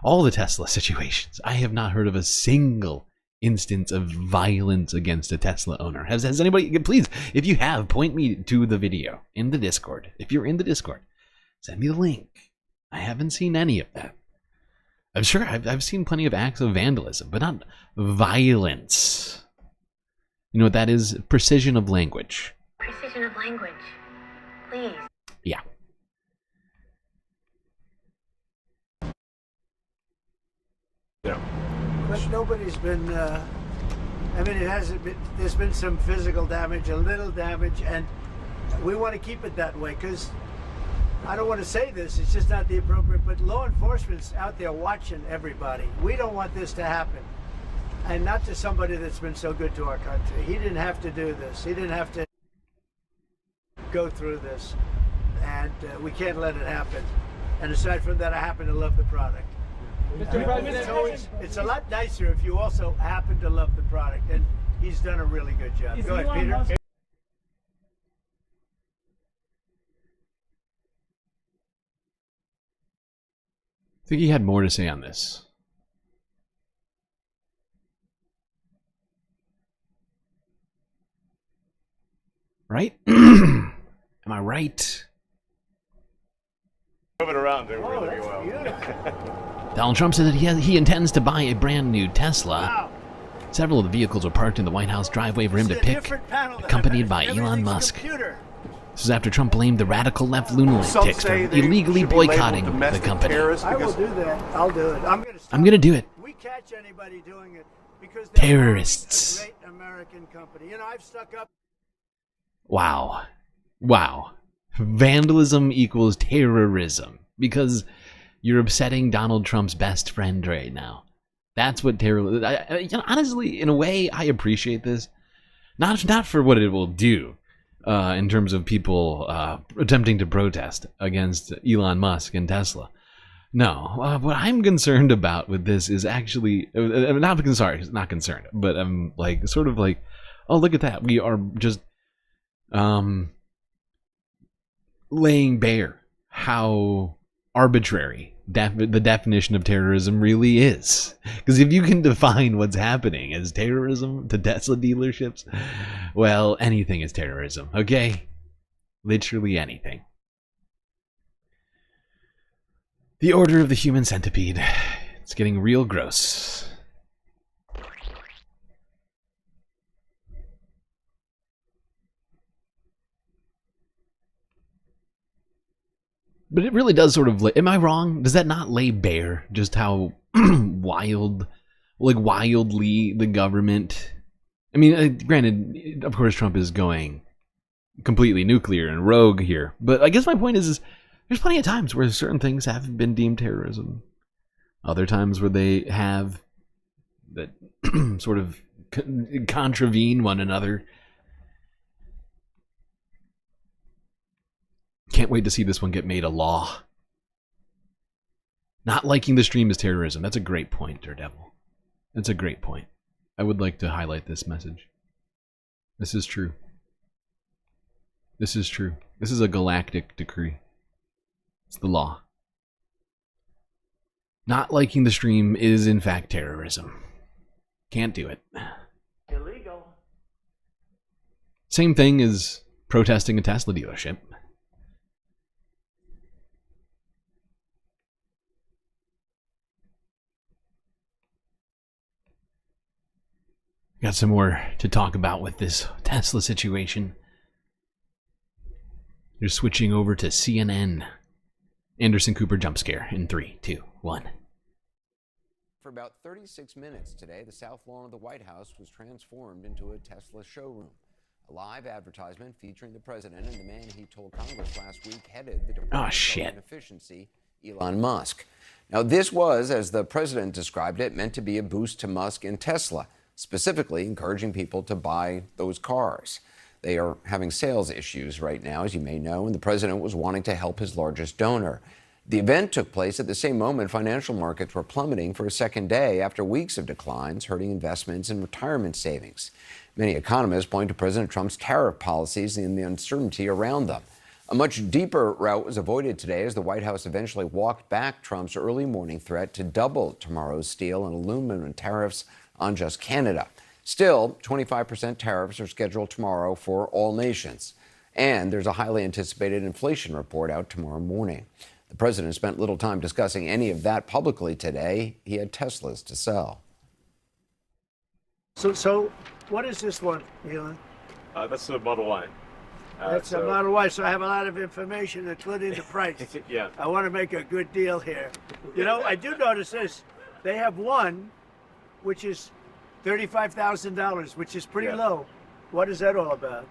all the Tesla situations. I have not heard of a single instance of violence against a Tesla owner. Has anybody? Please, if you have, point me to the video in the Discord. If you're in the Discord, send me the link. I haven't seen any of that. I'm sure I've seen plenty of acts of vandalism, but not violence. You know what that is? Precision of language. Precision of language. Please. Yeah. Yeah. But nobody's been, I mean, it hasn't been, there's been some physical damage, a little damage, and we want to keep it that way because I don't want to say this, it's just not the appropriate, but law enforcement's out there watching everybody. We don't want this to happen. And not to somebody that's been so good to our country. He didn't have to do this. He didn't have to go through this. And we can't let it happen. And aside from that, I happen to love the product. Mr. President, it's a lot nicer if you also happen to love the product. And he's done a really good job. Go ahead, Peter. I think he had more to say on this. Right? Am I right? Moving around doing really well. Donald Trump said that he intends to buy a brand new Tesla. Wow. Several of the vehicles were parked in the White House driveway for him to pick, accompanied by Elon Musk. This is after Trump blamed the radical left lunatics for illegally boycotting the company. I will do that. I'll do it. I'm gonna do it. We catch anybody doing it because they're terrorists. A great American company. You know, I've stuck up. Wow. Wow. Vandalism equals terrorism because you're upsetting Donald Trump's best friend right now. That's what terrorism. Honestly, in a way, I appreciate this. Not for what it will do in terms of people attempting to protest against Elon Musk and Tesla. No, what I'm concerned about with this is actually not concerned, but I'm like sort of like, oh, look at that. We are just laying bare how arbitrary the definition of terrorism really is. Because if you can define what's happening as terrorism to Tesla dealerships, well, anything is terrorism, okay? Literally anything. The order of the human centipede. It's getting real gross. But it really does sort of, am I wrong? Does that not lay bare just how wildly the government, I mean, granted, of course Trump is going completely nuclear and rogue here, but I guess my point is there's plenty of times where certain things have been deemed terrorism. Other times where they have that sort of contravene one another. Can't wait to see this one get made a law. Not liking the stream is terrorism. That's a great point, Daredevil. That's a great point. I would like to highlight this message. This is true. This is true. This is a galactic decree. It's the law. Not liking the stream is in fact terrorism. Can't do it. Illegal. Same thing as protesting a Tesla dealership. Got some more to talk about with this Tesla situation. You're switching over to CNN. Anderson Cooper jump scare in 3, 2, 1. For about 36 minutes today, the South Lawn of the White House was transformed into a Tesla showroom. A live advertisement featuring the president and the man he told Congress last week headed the Department of Government Efficiency, Elon Musk. Now, this was, as the president described it, meant to be a boost to Musk and Tesla, specifically encouraging people to buy those cars. They are having sales issues right now, as you may know, and the president was wanting to help his largest donor. The event took place at the same moment financial markets were plummeting for a second day after weeks of declines, hurting investments and retirement savings. Many economists point to President Trump's tariff policies and the uncertainty around them. A much deeper route was avoided today as the White House eventually walked back Trump's early morning threat to double tomorrow's steel and aluminum tariffs on just Canada. Still, 25% tariffs are scheduled tomorrow for all nations. And there's a highly anticipated inflation report out tomorrow morning. The president spent little time discussing any of that publicly today. He had Teslas to sell. So what is this one, Elon? That's the Model Y. That's a Model Y, so I have a lot of information, including the price. Yeah. I want to make a good deal here. You know, I do notice this. They have one, which is $35,000, which is pretty low. What is that all about?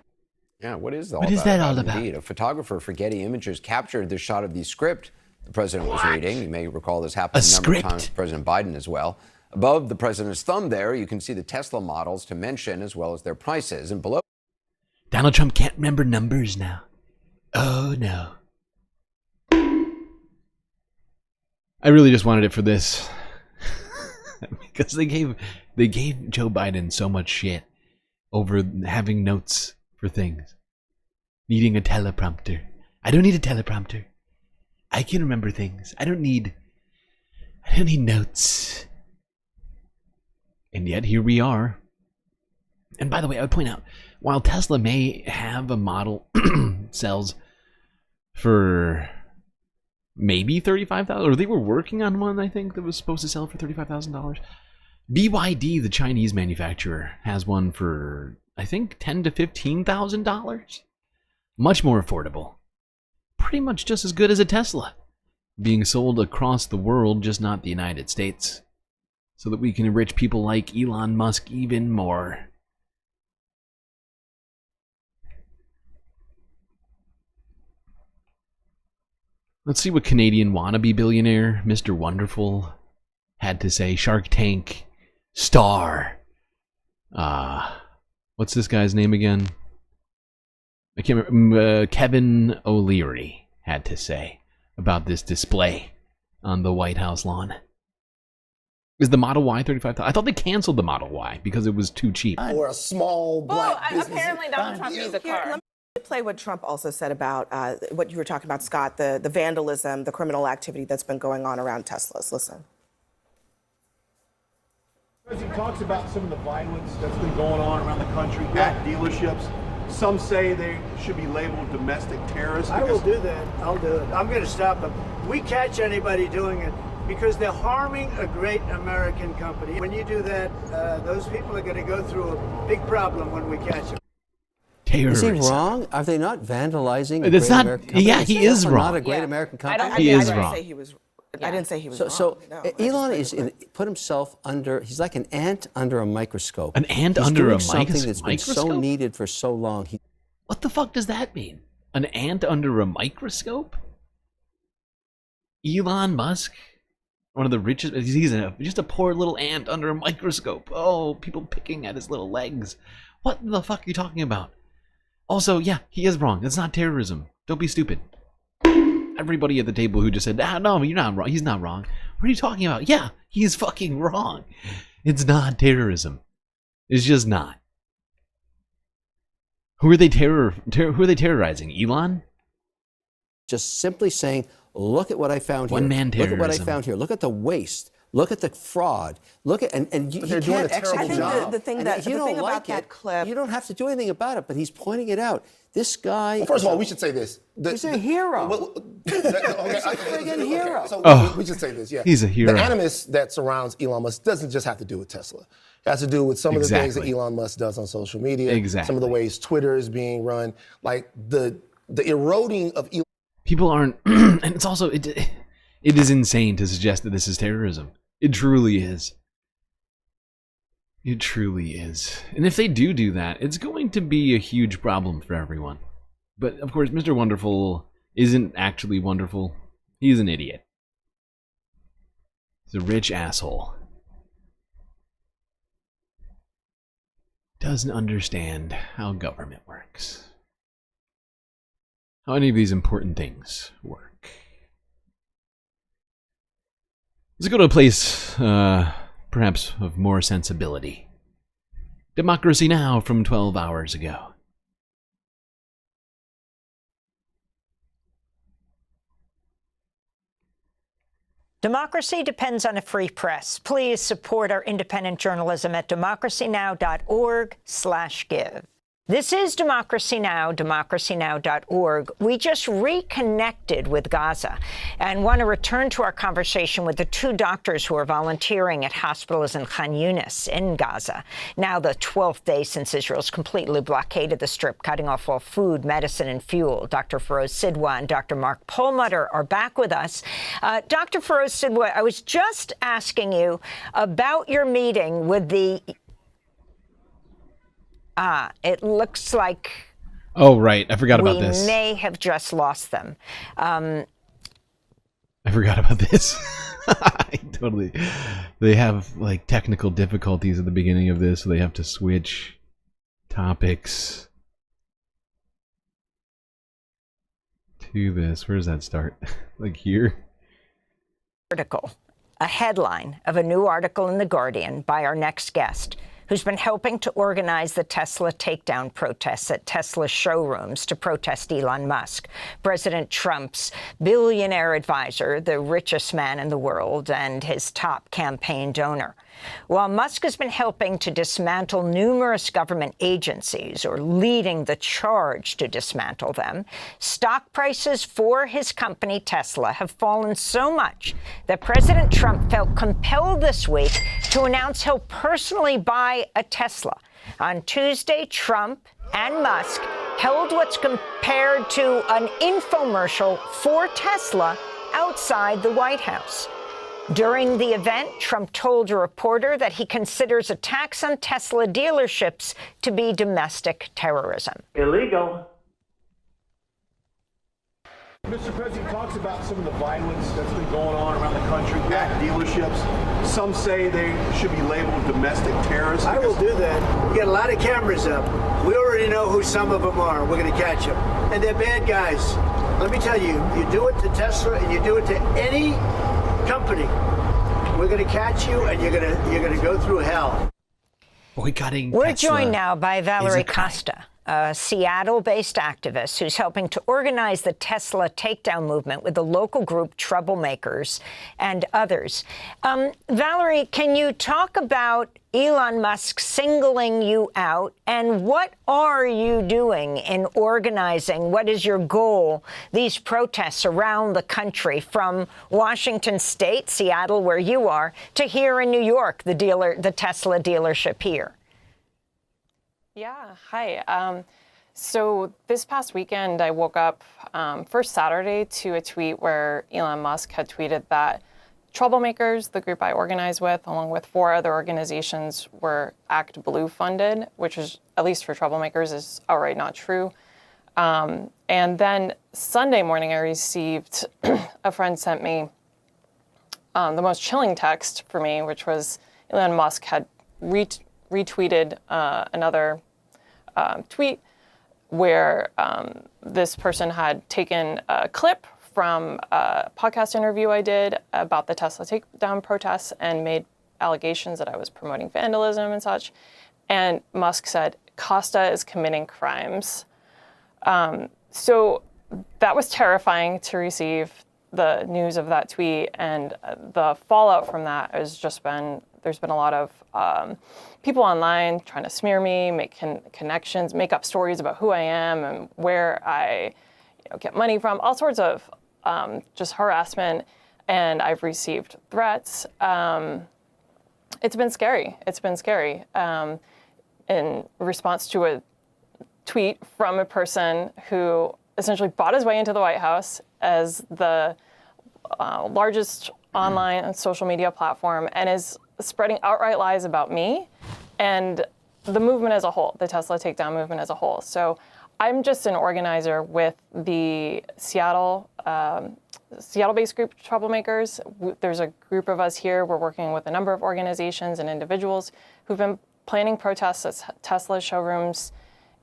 Yeah, what is all about? Indeed, a photographer for Getty Images captured the shot of the script the president was reading. You may recall this happened a number of times with President Biden as well. Above the president's thumb there, you can see the Tesla models to mention as well as their prices. And below... Donald Trump can't remember numbers now. Oh, no. I really just wanted it for this. Because they gave Joe Biden so much shit over having notes for things. Needing a teleprompter. I don't need a teleprompter. I can remember things. I don't need notes. And yet here we are. And by the way, I would point out, while Tesla may have a model sells for maybe $35,000, or they were working on one, I think, that was supposed to sell for $35,000. BYD, the Chinese manufacturer, has one for, I think, $10,000 to $15,000. Much more affordable. Pretty much just as good as a Tesla. Being sold across the world, just not the United States. So that we can enrich people like Elon Musk even more. Let's see what Canadian wannabe billionaire Mr. Wonderful had to say. Shark Tank star. What's this guy's name again? I can't remember. Kevin O'Leary had to say about this display on the White House lawn. Is the Model Y $35,000? I thought they canceled the Model Y because it was too cheap. Or a small black business. Apparently Donald Trump needs a car. Let me play what Trump also said about what you were talking about, Scott, the vandalism, the criminal activity that's been going on around Teslas. Listen. As he talks about some of the violence that's been going on around the country at dealerships, some say they should be labeled domestic terrorists. I will do that. I'll do it. I'm going to stop them. We catch anybody doing it because they're harming a great American company. When you do that, those people are going to go through a big problem when we catch them. Terrorism. Is he wrong? Are they not vandalizing? It's not. Yeah, he is wrong. Not a great American company. He is wrong. I didn't say he was so, wrong. So Elon is put himself under. He's like an ant under a microscope. An ant he's under doing a something that's been microscope? so needed for so long. What the fuck does that mean? An ant under a microscope? Elon Musk, one of the richest. He's just a poor little ant under a microscope. Oh, people picking at his little legs. What the fuck are you talking about? Also, yeah, he is wrong. It's not terrorism. Don't be stupid. Everybody at the table who just said, no, you're not wrong. He's not wrong. What are you talking about? Yeah, he's fucking wrong. It's not terrorism. It's just not. Who are they who are they terrorizing? Elon? Just simply saying, look at what I found here. One-man terrorism. Look at what I found here. Look at the waste. Look at the fraud. Look at and you can't execute job. The thing about that clip, you don't have to do anything about it. But he's pointing it out. This guy. Well, first of all, we should say this. He's a hero. He's a friggin' hero. So we should say this. Yeah, he's a hero. The animus that surrounds Elon Musk doesn't just have to do with Tesla. It has to do with some of the things that Elon Musk does on social media. Exactly. Some of the ways Twitter is being run, like the eroding of Elon. People aren't, and it's also it is insane to suggest that this is terrorism. It truly is. It truly is. And if they do that, it's going to be a huge problem for everyone. But of course, Mr. Wonderful isn't actually wonderful. He's an idiot. He's a rich asshole. Doesn't understand how government works. How any of these important things work. Let's go to a place, perhaps of more sensibility. Democracy Now! From 12 hours ago. Democracy depends on a free press. Please support our independent journalism at democracynow.org/give. This is Democracy Now!, democracynow.org. We just reconnected with Gaza and want to return to our conversation with the two doctors who are volunteering at hospitals in Khan Yunis in Gaza. Now the 12th day since Israel's completely blockaded the Strip, cutting off all food, medicine, and fuel. Dr. Feroz Sidwa and Dr. Mark Perlmutter are back with us. Dr. Feroz Sidwa, I was just asking you about your meeting with the... it looks like... Oh, right. I forgot about this. We may have just lost them. I forgot about this. Totally. They have, like, technical difficulties at the beginning of this, so they have to switch topics to this. Where does that start? Like here? Article. A headline of a new article in The Guardian by our next guest, who's been helping to organize the Tesla takedown protests at Tesla showrooms to protest Elon Musk, President Trump's billionaire advisor, the richest man in the world, and his top campaign donor. While Musk has been helping to dismantle numerous government agencies, or leading the charge to dismantle them, stock prices for his company Tesla have fallen so much that President Trump felt compelled this week to announce he'll personally buy a Tesla. On Tuesday, Trump and Musk held what's compared to an infomercial for Tesla outside the White House. During the event, Trump told a reporter that he considers attacks on Tesla dealerships to be domestic terrorism. Illegal. Mr. President talks about some of the violence that's been going on around the country at dealerships. Some say they should be labeled domestic terrorists. I will do that. We got a lot of cameras up. We already know who some of them are. We're going to catch them. And they're bad guys. Let me tell you, you do it to Tesla and you do it to any company, we're going to catch you and you're going to go through hell. Boycotting We're Tesla joined now by Valerie Costa, a Seattle-based activist who's helping to organize the Tesla takedown movement with the local group Troublemakers and others. Valerie, can you talk about Elon Musk singling you out, and what are you doing in organizing, what is your goal, these protests around the country, from Washington State, Seattle, where you are, to here in New York, the Tesla dealership here? Yeah, hi. So this past weekend, I woke up first Saturday to a tweet where Elon Musk had tweeted that Troublemakers, the group I organize with, along with 4 other organizations, were Act Blue funded, which is, at least for Troublemakers, is outright not true. And then Sunday morning, I received, a friend sent me the most chilling text for me, which was Elon Musk had retweeted another tweet where this person had taken a clip from a podcast interview I did about the Tesla takedown protests and made allegations that I was promoting vandalism and such. And Musk said, Costa is committing crimes. So that was terrifying to receive the news of that tweet. And the fallout from that has just been, there's been a lot of people online trying to smear me, make connections, make up stories about who I am and where I get money from, all sorts of just harassment, and I've received threats. It's been scary. It's been scary. In response to a tweet from a person who essentially bought his way into the White House as the largest online and social media platform and is spreading outright lies about me and the movement as a whole, the Tesla takedown movement as a whole. So I'm just an organizer with the Seattle-based group Troublemakers. There's a group of us here. We're working with a number of organizations and individuals who've been planning protests at Tesla showrooms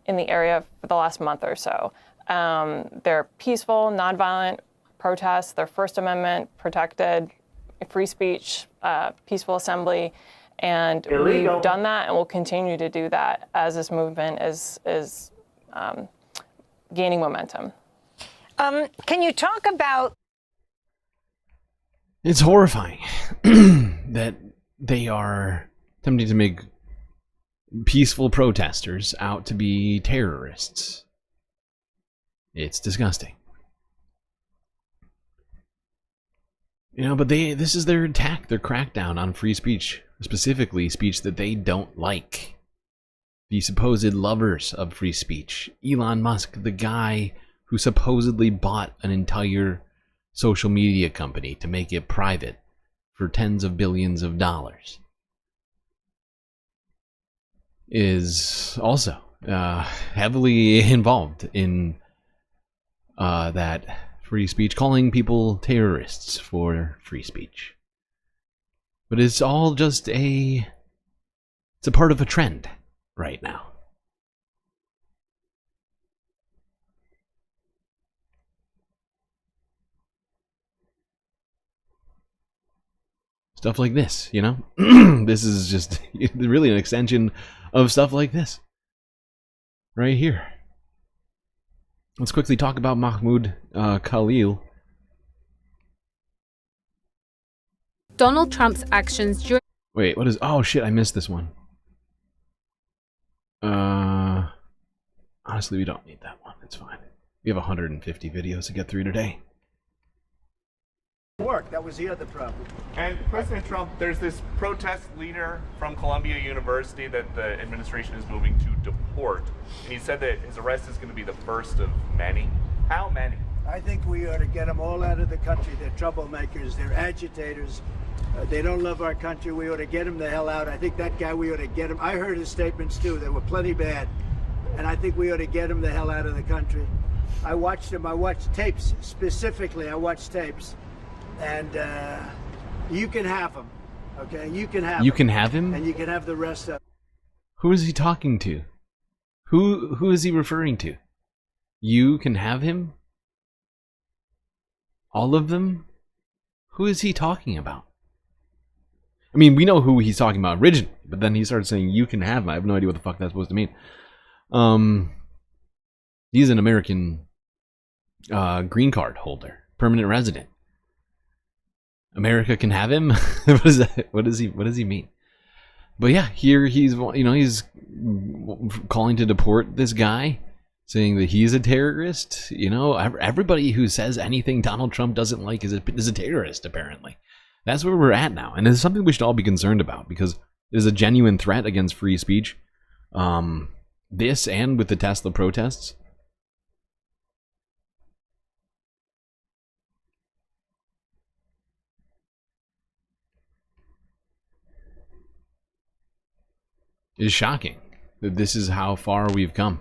in the area for the last month or so. They're peaceful, nonviolent protests. They're First Amendment protected, free speech, peaceful assembly. And we've done that and we'll continue to do that as this movement is gaining momentum. Can you talk about... It's horrifying that they are attempting to make peaceful protesters out to be terrorists. It's disgusting. You know, but this is their attack, their crackdown on free speech, specifically speech that they don't like. The supposed lovers of free speech. Elon Musk, the guy who supposedly bought an entire social media company to make it private for tens of billions of dollars, is also heavily involved in that free speech, calling people terrorists for free speech. But it's all just it's a part of a trend right now. Stuff like this, you know? This is just really an extension of stuff like this. Right here. Let's quickly talk about Mahmoud Khalil. Donald Trump's actions during... Wait, what is... Oh, shit, I missed this one. Honestly, we don't need that one. It's fine. We have 150 videos to get through today. That was the other problem. And President Trump, there's this protest leader from Columbia University that the administration is moving to deport. And he said that his arrest is going to be the first of many. How many? I think we ought to get them all out of the country. They're troublemakers. They're agitators. They don't love our country. We ought to get him the hell out. I think that guy, we ought to get him. I heard his statements too. They were plenty bad. And I think we ought to get him the hell out of the country. I watched him. I watched tapes. Specifically, I watched tapes. And you can have him. Okay? You can have him. You can have him? And you can have the rest of... Who is he talking to? Who is he referring to? You can have him? All of them? Who is he talking about? I mean, we know who he's talking about originally, but then he started saying you can have him. I have no idea what the fuck that's supposed to mean. He's an American green card holder, permanent resident. America can have him. What is that? What does he mean? But yeah, here he's calling to deport this guy, saying that he's a terrorist. Everybody who says anything Donald Trump doesn't like is a terrorist, apparently. That's where we're at now. And it's something we should all be concerned about, because it is a genuine threat against free speech. This and with the Tesla protests. It is shocking that this is how far we've come.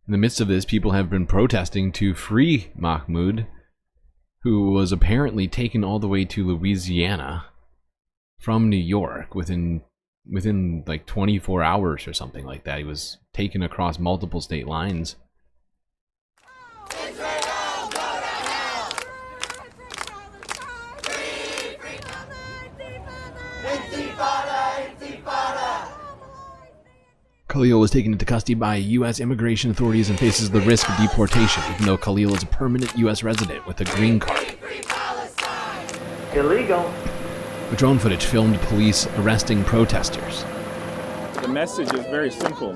In the midst of this, people have been protesting to free Mahmoud, who was apparently taken all the way to Louisiana from New York within like 24 hours or something like that. He was taken across multiple state lines. Khalil was taken into custody by U.S. immigration authorities and faces the risk of deportation, even though Khalil is a permanent U.S. resident with a green card. Illegal. The drone footage filmed police arresting protesters. The message is very simple.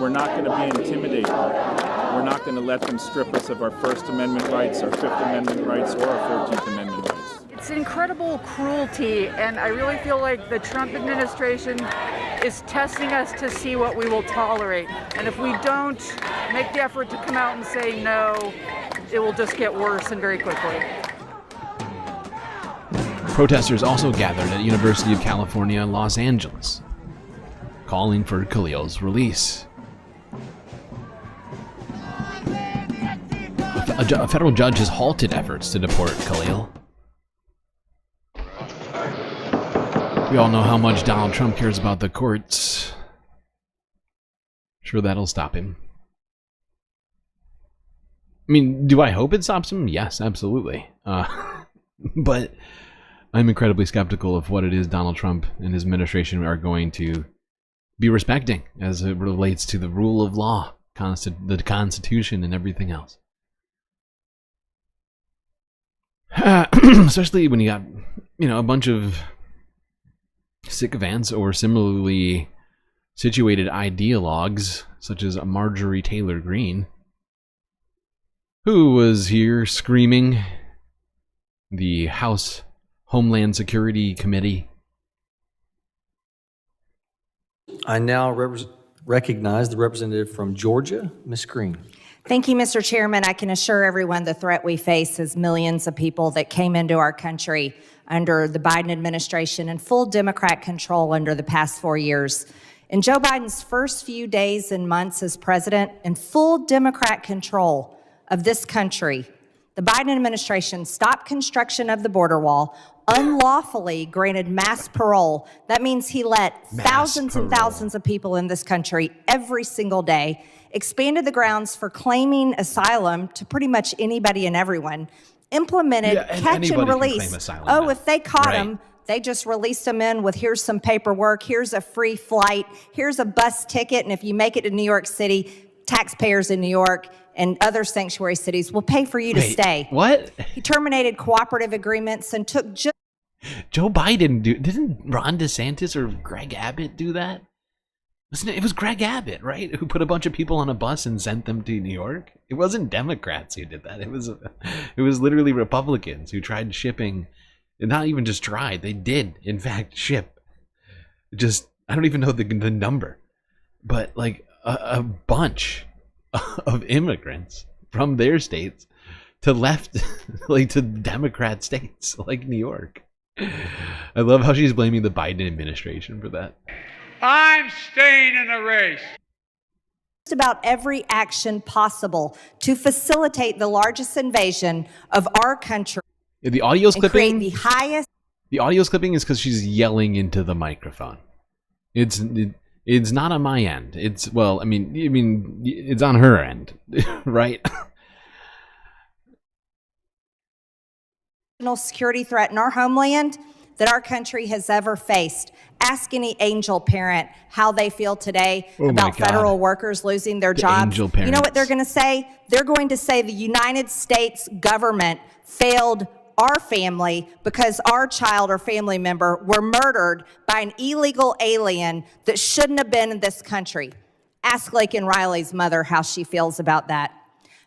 We're not going to be intimidated. We're not going to let them strip us of our First Amendment rights, our Fifth Amendment rights, or our 14th Amendment rights. It's incredible cruelty, and I really feel like the Trump administration is testing us to see what we will tolerate. And if we don't make the effort to come out and say no, it will just get worse and very quickly. Protesters also gathered at University of California, Los Angeles, calling for Khalil's release. A federal judge has halted efforts to deport Khalil. We all know how much Donald Trump cares about the courts. Sure, that'll stop him. I mean, do I hope it stops him? Yes, absolutely. But I'm incredibly skeptical of what it is Donald Trump and his administration are going to be respecting as it relates to the rule of law, the Constitution, and everything else. Especially when you got, a bunch of sycophants or similarly situated ideologues, such as Marjorie Taylor Greene, who was here screaming the House Homeland Security Committee. I now recognize the representative from Georgia, Ms. Greene. Thank you, Mr. Chairman. I can assure everyone the threat we face is millions of people that came into our country under the Biden administration and full Democrat control under the past 4 years. In Joe Biden's first few days and months as president and full Democrat control of this country, the Biden administration stopped construction of the border wall, unlawfully granted mass parole. That means he let thousands and thousands of people in this country every single day, expanded the grounds for claiming asylum to pretty much anybody and everyone, implemented catch and release. Oh, if they caught him, they just released him in with here's some paperwork, here's a free flight, here's a bus ticket, and if you make it to New York City, taxpayers in New York and other sanctuary cities will pay for you to stay. What? He terminated cooperative agreements and took just... Joe Biden didn't Ron DeSantis or Greg Abbott do that? It was Greg Abbott, right? Who put a bunch of people on a bus and sent them to New York? It wasn't Democrats who did that. It was literally Republicans who tried shipping, not even just tried, they did, in fact, ship. Just, I don't even know the number, but like a bunch of immigrants from their states to to Democrat states like New York. I love how she's blaming the Biden administration for that. I'm staying in the race. Just about every action possible to facilitate the largest invasion of our country. Yeah, the audio's clipping. The highest. The audio's clipping is because she's yelling into the microphone. It's not on my end. It's it's on her end, right? Security threat in our homeland that our country has ever faced. Ask any angel parent how they feel today Oh my about God. federal workers losing their jobs. angel You know what parents. they're going to say? They're going to say the United States government failed our family because our child or family member were murdered by an illegal alien that shouldn't have been in this country. Ask Laken Riley's mother how she feels about that.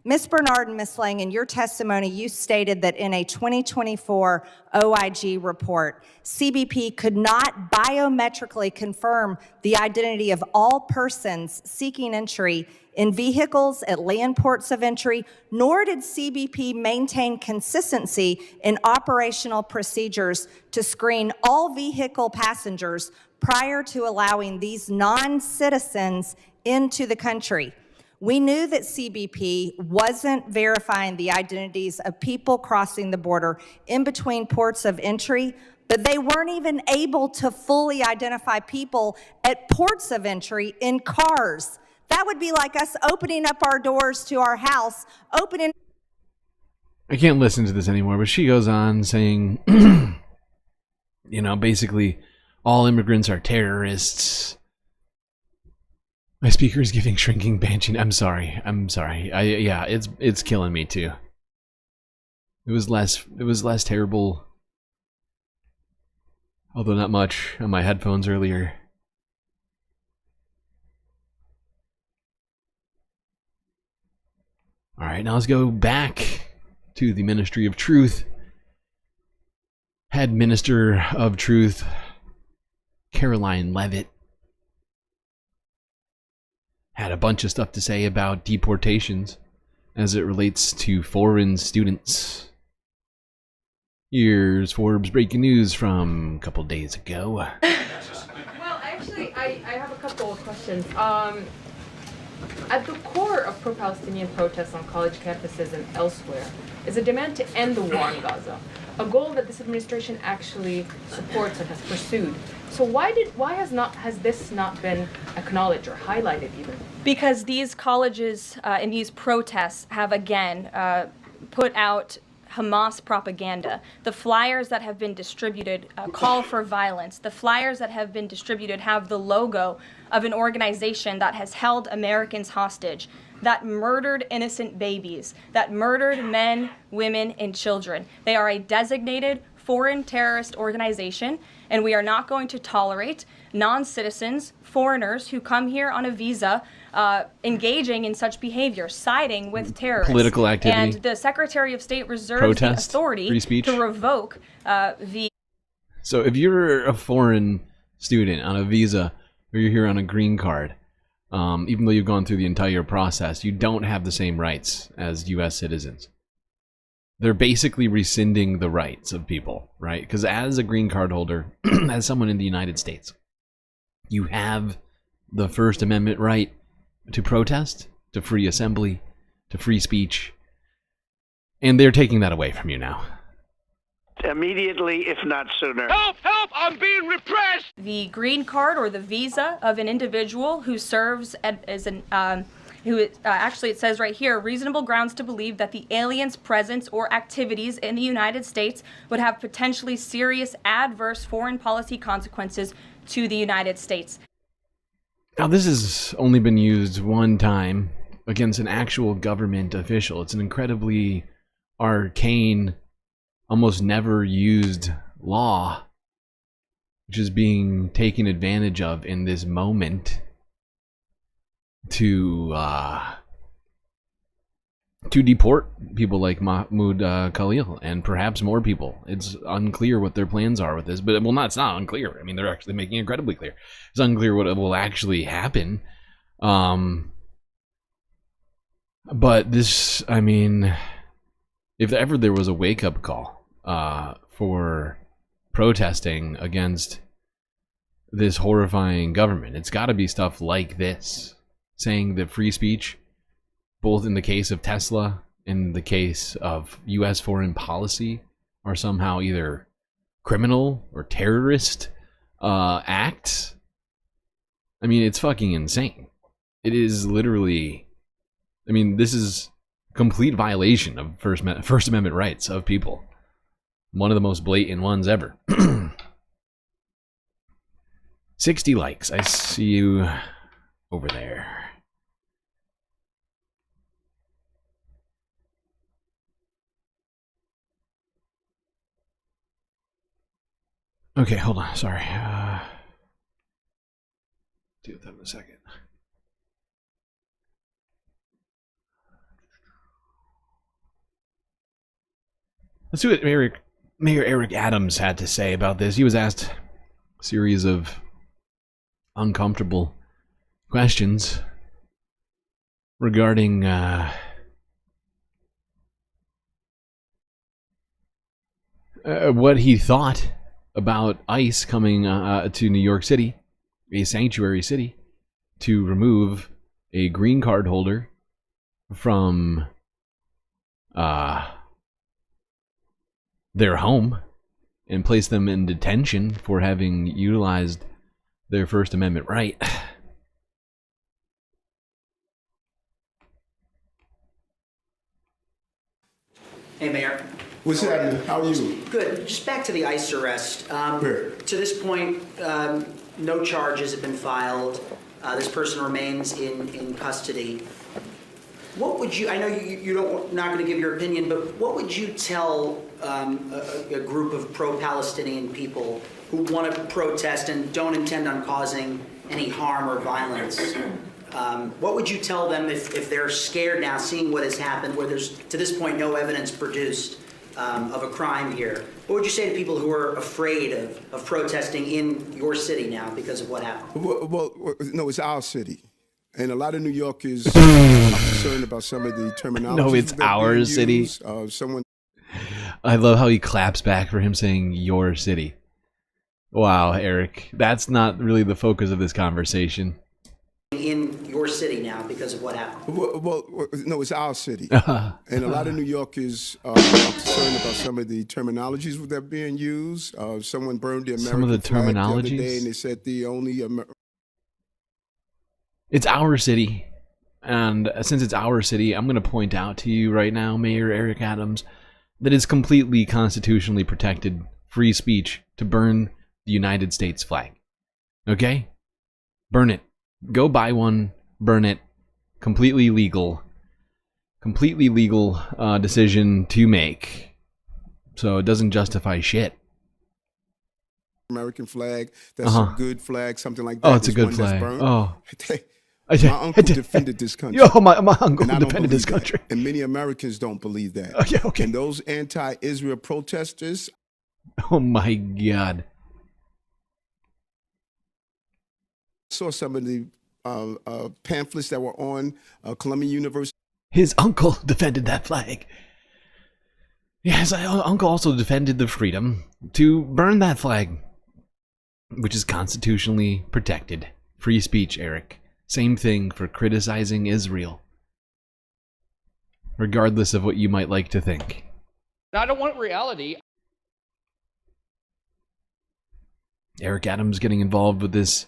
Ms. Bernard and Ms. Lang, in your testimony, you stated that in a 2024 OIG report, CBP could not biometrically confirm the identity of all persons seeking entry in vehicles at land ports of entry, nor did CBP maintain consistency in operational procedures to screen all vehicle passengers prior to allowing these non-citizens into the country. We knew that CBP wasn't verifying the identities of people crossing the border in between ports of entry, but they weren't even able to fully identify people at ports of entry in cars. That would be like us opening up our doors to our house, opening... I can't listen to this anymore, but she goes on saying, you know, basically, all immigrants are terrorists. My speaker is giving shrinking banshee. I'm sorry. Yeah, it's killing me too. It was less terrible, although not much, on my headphones earlier. All right, now let's go back to the Ministry of Truth. Head Minister of Truth, Caroline Leavitt, had a bunch of stuff to say about deportations as it relates to foreign students. Here's Forbes breaking news from a couple days ago. Well, actually, I have a couple of questions. At the core of pro-Palestinian protests on college campuses and elsewhere is a demand to end the war in Gaza, a goal that this administration actually supports and has pursued. So why has this not been acknowledged or highlighted even? Because these colleges and these protests have again put out Hamas propaganda. The flyers that have been distributed call for violence. The flyers that have been distributed have the logo of an organization that has held Americans hostage, that murdered innocent babies, that murdered men, women, and children. They are a designated foreign terrorist organization, and we are not going to tolerate non-citizens, foreigners who come here on a visa engaging in such behavior, siding with terrorists. Political activity. And the Secretary of State reserves Protest, the authority free speech. to revoke the... So if you're a foreign student on a visa, or you're here on a green card, even though you've gone through the entire process, you don't have the same rights as U.S. citizens. They're basically rescinding the rights of people, right? Because as a green card holder, as someone in the United States, you have the First Amendment right to protest, to free assembly, to free speech, and they're taking that away from you now. Immediately, if not sooner. Help! Help! I'm being repressed! The green card or the visa of an individual who serves as an... actually, it says right here, reasonable grounds to believe that the alien's presence or activities in the United States would have potentially serious adverse foreign policy consequences to the United States. Now, this has only been used one time against an actual government official. It's an incredibly arcane, almost never used law, which is being taken advantage of in this moment to deport people like Mahmoud Khalil and perhaps more people. It's unclear what their plans are with this, but well, it's not unclear. I mean, they're actually making it incredibly clear. It's unclear what will actually happen. But this, I mean, if ever there was a wake-up call for protesting against this horrifying government, it's got to be stuff like this, saying that free speech, both in the case of Tesla and in the case of U.S. foreign policy, are somehow either criminal or terrorist acts. I mean, it's fucking insane. It is literally, I mean, this is complete violation of First Amendment rights of people. One of the most blatant ones ever. 60 likes. I see you over there. Okay, hold on. Sorry. Deal with that in a second. Let's see what Mayor Eric Adams had to say about this. He was asked a series of uncomfortable questions regarding what he thought about ICE coming to New York City, a sanctuary city, to remove a green card holder from their home and place them in detention for having utilized their First Amendment right. Hey, Mayor. What's happening? How are you? Good. Just back to the ICE arrest. To this point, no charges have been filed. This person remains in custody. What would you, I know you're not going to give your opinion, but what would you tell a group of pro-Palestinian people who want to protest and don't intend on causing any harm or violence? What would you tell them if they're scared now, seeing what has happened, where there's, to this point, no evidence produced of a crime here? What would you say to people who are afraid of protesting in your city now because of what happened? Well, no, it's our city. And a lot of New Yorkers are concerned about some of the terminology. No, it's our city. I love how he claps back for him saying your city. Wow, Eric. That's not really the focus of this conversation. In your city now because of what happened? Well, no, it's our city. And a lot of New Yorkers are concerned about some of the terminologies that are being used. Someone burned the American some of the flag the other terminologies? day, and they said the only It's our city. And since it's our city, I'm going to point out to you right now, Mayor Eric Adams, that it's completely constitutionally protected free speech to burn the United States flag. Okay? Burn it. Go buy one, burn it. Completely legal. Completely legal decision to make. So it doesn't justify shit. American flag, that's a good flag, something like that. Oh, it's a good flag. Oh. My uncle defended this country. Yo, my uncle defended this country. And many Americans don't believe that. Oh, yeah, okay. And those anti-Israel protesters. Oh my God. Saw some of the pamphlets that were on Columbia University. His uncle defended that flag. Yes, uncle also defended the freedom to burn that flag, which is constitutionally protected. Free speech, Eric. Same thing for criticizing Israel, regardless of what you might like to think. I don't want reality. Eric Adams getting involved with this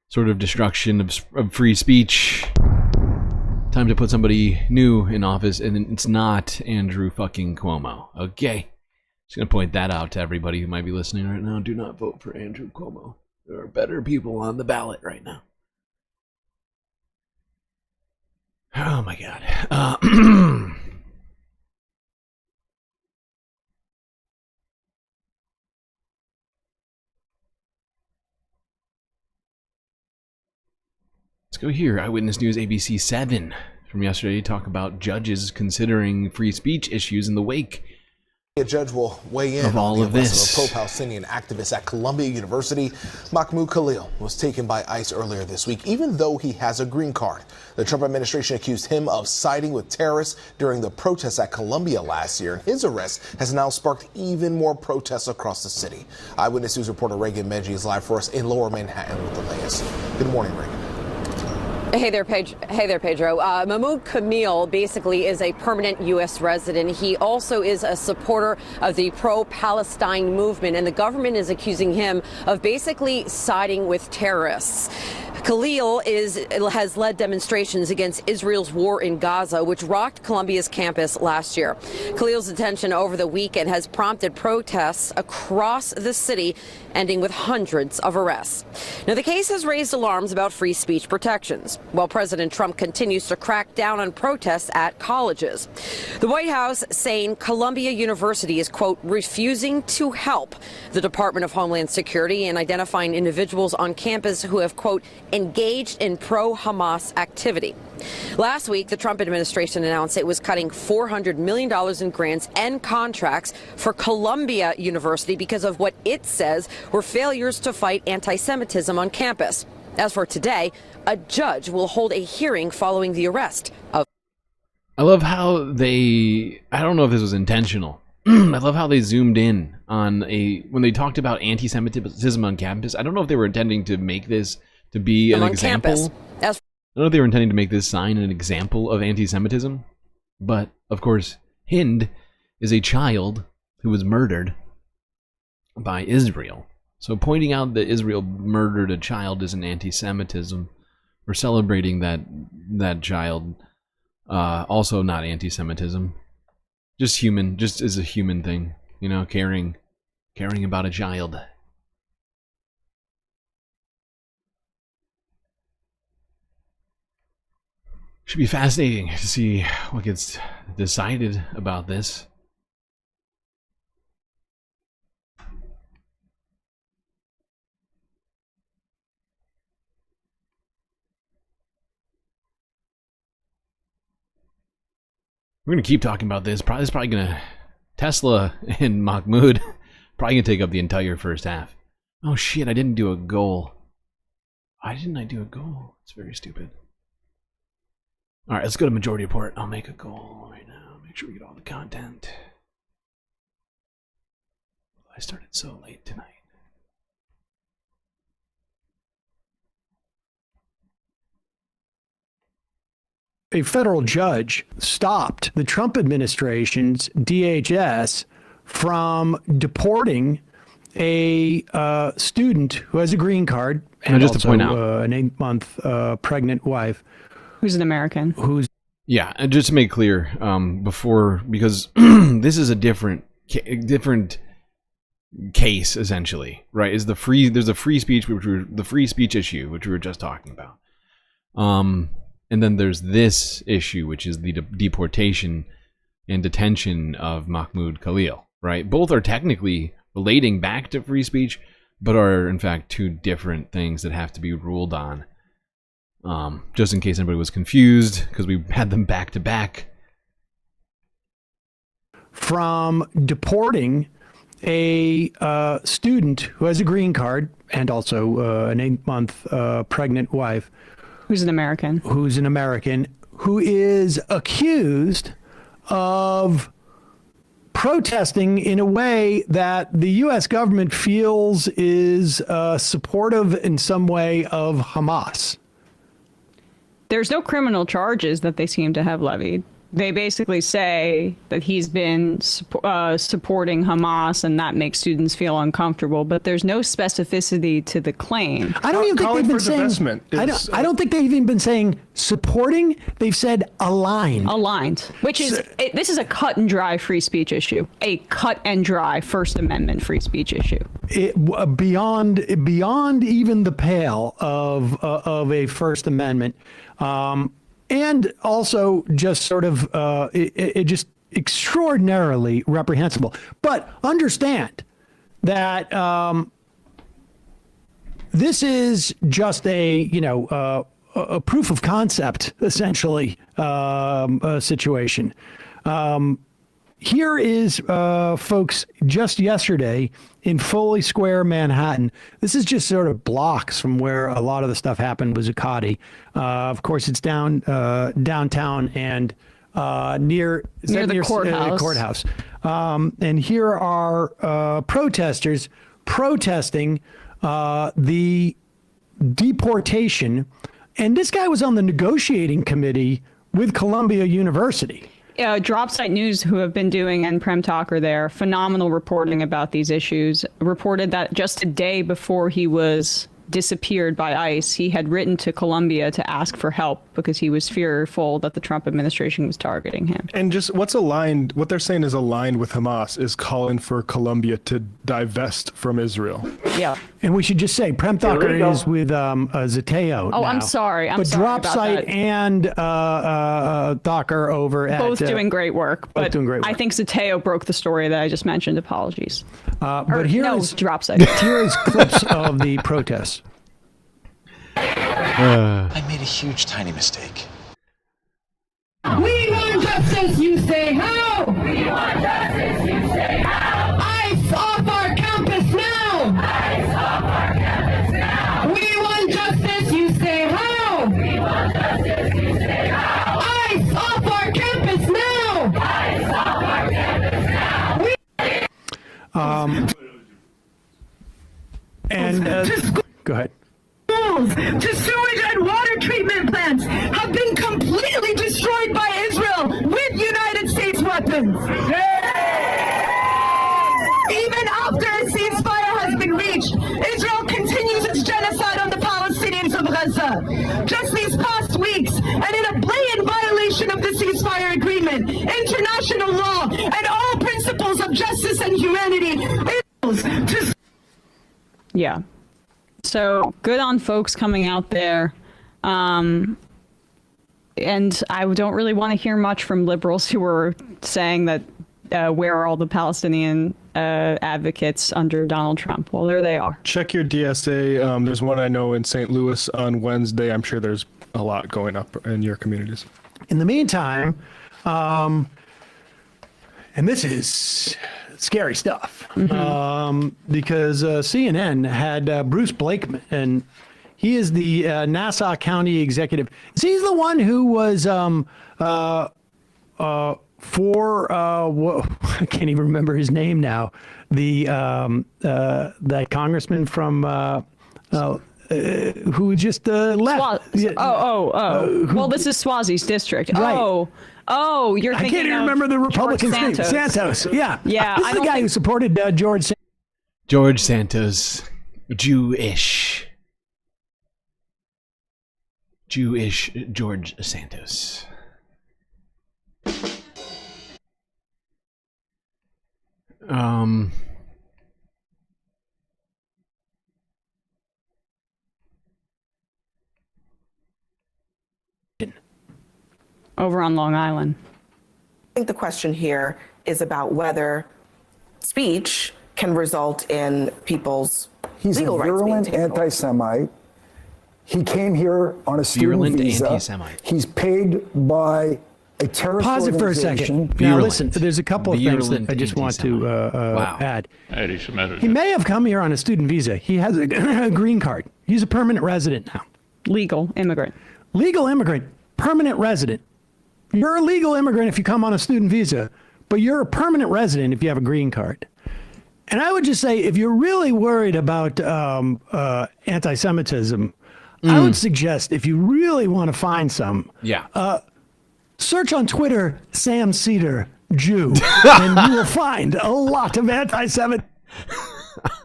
sort of destruction of free speech. Time to put somebody new in office, and it's not Andrew fucking Cuomo. Okay? Just gonna point that out to everybody who might be listening right now. Do not vote for Andrew Cuomo. There are better people on the ballot right now. Oh my God. Let's go here. Eyewitness News ABC 7 from yesterday. Talk about judges considering free speech issues in the wake A judge will weigh in of all on the of arrest this. of a pro-Palestinian activist at Columbia University. Mahmoud Khalil was taken by ICE earlier this week, even though he has a green card. The Trump administration accused him of siding with terrorists during the protests at Columbia last year, and his arrest has now sparked even more protests across the city. Eyewitness News reporter Reagan Menji is live for us in Lower Manhattan with the latest. Good morning, Reagan. Hey there, Pedro. Mahmoud Khalil basically is a permanent U.S. resident. He also is a supporter of the pro-Palestine movement, and the government is accusing him of basically siding with terrorists. Khalil has led demonstrations against Israel's war in Gaza, which rocked Columbia's campus last year. Khalil's detention over the weekend has prompted protests across the city, ending with hundreds of arrests. Now, the case has raised alarms about free speech protections, while President Trump continues to crack down on protests at colleges. The White House saying Columbia University is, quote, refusing to help the Department of Homeland Security in identifying individuals on campus who have, quote, engaged in pro-Hamas activity. Last week, the Trump administration announced it was cutting $400 million in grants and contracts for Columbia University because of what it says were failures to fight anti-Semitism on campus. As for today, a judge will hold a hearing following the arrest of... I love how I don't know if this was intentional. I love how they zoomed in on when they talked about anti-Semitism on campus. I don't know if they were intending to make this to be an example. I don't know if they were intending to make this sign an example of anti-Semitism. But, of course, Hind is a child who was murdered by Israel. So pointing out that Israel murdered a child isn't anti-Semitism. We're celebrating that child. Also not anti-Semitism. Just human. Just as a human thing. You know, caring about a child. Should be fascinating to see what gets decided about this. We're going to keep talking about this. It's probably going to... Tesla and Mahmoud probably going to take up the entire first half. Oh shit, I didn't do a goal. Why didn't I do a goal? It's very stupid. Alright, let's go to Majority Report. I'll make a goal right now. Make sure we get all the content. I started so late tonight. A federal judge stopped the Trump administration's DHS from deporting a student who has a green card and just also to point out, an 8-month pregnant wife. Who's an American? Yeah, and just to make clear, because this is a different case essentially, right? There's a free speech issue which we were just talking about, and then there's this issue which is the deportation and detention of Mahmoud Khalil, right? Both are technically relating back to free speech, but are in fact two different things that have to be ruled on. Just in case anybody was confused, because we had them back to back. From deporting a student who has a green card and also an 8-month pregnant wife. Who's an American. Who is accused of protesting in a way that the U.S. government feels is supportive in some way of Hamas. There's no criminal charges that they seem to have levied. They basically say that he's been supporting Hamas and that makes students feel uncomfortable, but there's no specificity to the claim. I don't even think they've been saying. I don't think they've even been saying supporting. They've said aligned. Aligned, which is this is a cut and dry free speech issue, a cut and dry First Amendment free speech issue. Beyond even the pale of a First Amendment. And also just sort of it just extraordinarily reprehensible. But understand that this is just a proof of concept, essentially, situation. Here is, folks, just yesterday in Foley Square, Manhattan. This is just sort of blocks from where a lot of the stuff happened was Zuccotti. Of course, it's downtown and near the courthouse. And here are protesters protesting the deportation. And this guy was on the negotiating committee with Columbia University. Dropsite News, who have been doing, and Prem Talker there, phenomenal reporting about these issues, reported that just a day before he was disappeared by ICE, he had written to Colombia to ask for help because he was fearful that the Trump administration was targeting him. And just what they're saying is aligned with Hamas is calling for Colombia to divest from Israel. Yeah. And we should just say, Prem Thakur is with Zateo. Oh, now. I'm sorry. But sorry about Dropsite that. and Thakur over at... Both doing great work. But doing great work. I think Zateo broke the story that I just mentioned. Apologies. But here no, is Dropsite. Here is clips of the protests. I made a huge, tiny mistake. We want justice, you say how? We want justice, you say how? ICE off our campus now! ICE off our campus now! We want justice, you say how? We want justice, you say how? ICE off our campus now! ICE off our campus now! Go ahead. Schools to sewage and water treatment plants have been completely destroyed by Israel with United States weapons. Even after a ceasefire has been reached, Israel continues its genocide on the Palestinians of Gaza. Just these past weeks, and in a blatant violation of the ceasefire agreement, international law, and all principles of justice and humanity, Yeah. So good on folks coming out there. And I don't really want to hear much from liberals who are saying that where are all the Palestinian advocates under Donald Trump? Well, there they are. Check your DSA. There's one I know in St. Louis on Wednesday. I'm sure there's a lot going up in your communities. In the meantime, and this is scary stuff, because CNN had Bruce Blakeman, and he is the Nassau County executive. He's the one who was I can't even remember his name now. That congressman from who just left. Well, this is Swazi's district. Right. Oh, you're thinking I can't even remember the Republican's name. Santos. Yeah. Yeah. This is the guy who supported George Santos. Jewish George Santos. Over on Long Island. I think the question here is about whether speech can result in people's He's legal a rights being virulent taken away. anti-Semite. He came here on a student Virulent visa. anti-Semite. He's paid by a terrorist Pause it for a organization. second. Now listen, there's a couple of things that I just want to add. He may have come here on a student visa. He has a green card. He's a permanent resident now. Legal immigrant. Legal immigrant. Permanent resident. You're a legal immigrant if you come on a student visa, but you're a permanent resident if you have a green card. And I would just say, if you're really worried about anti-Semitism, I would suggest, if you really want to find some, search on Twitter, Sam Cedar, Jew, and you will find a lot of anti-Semitism.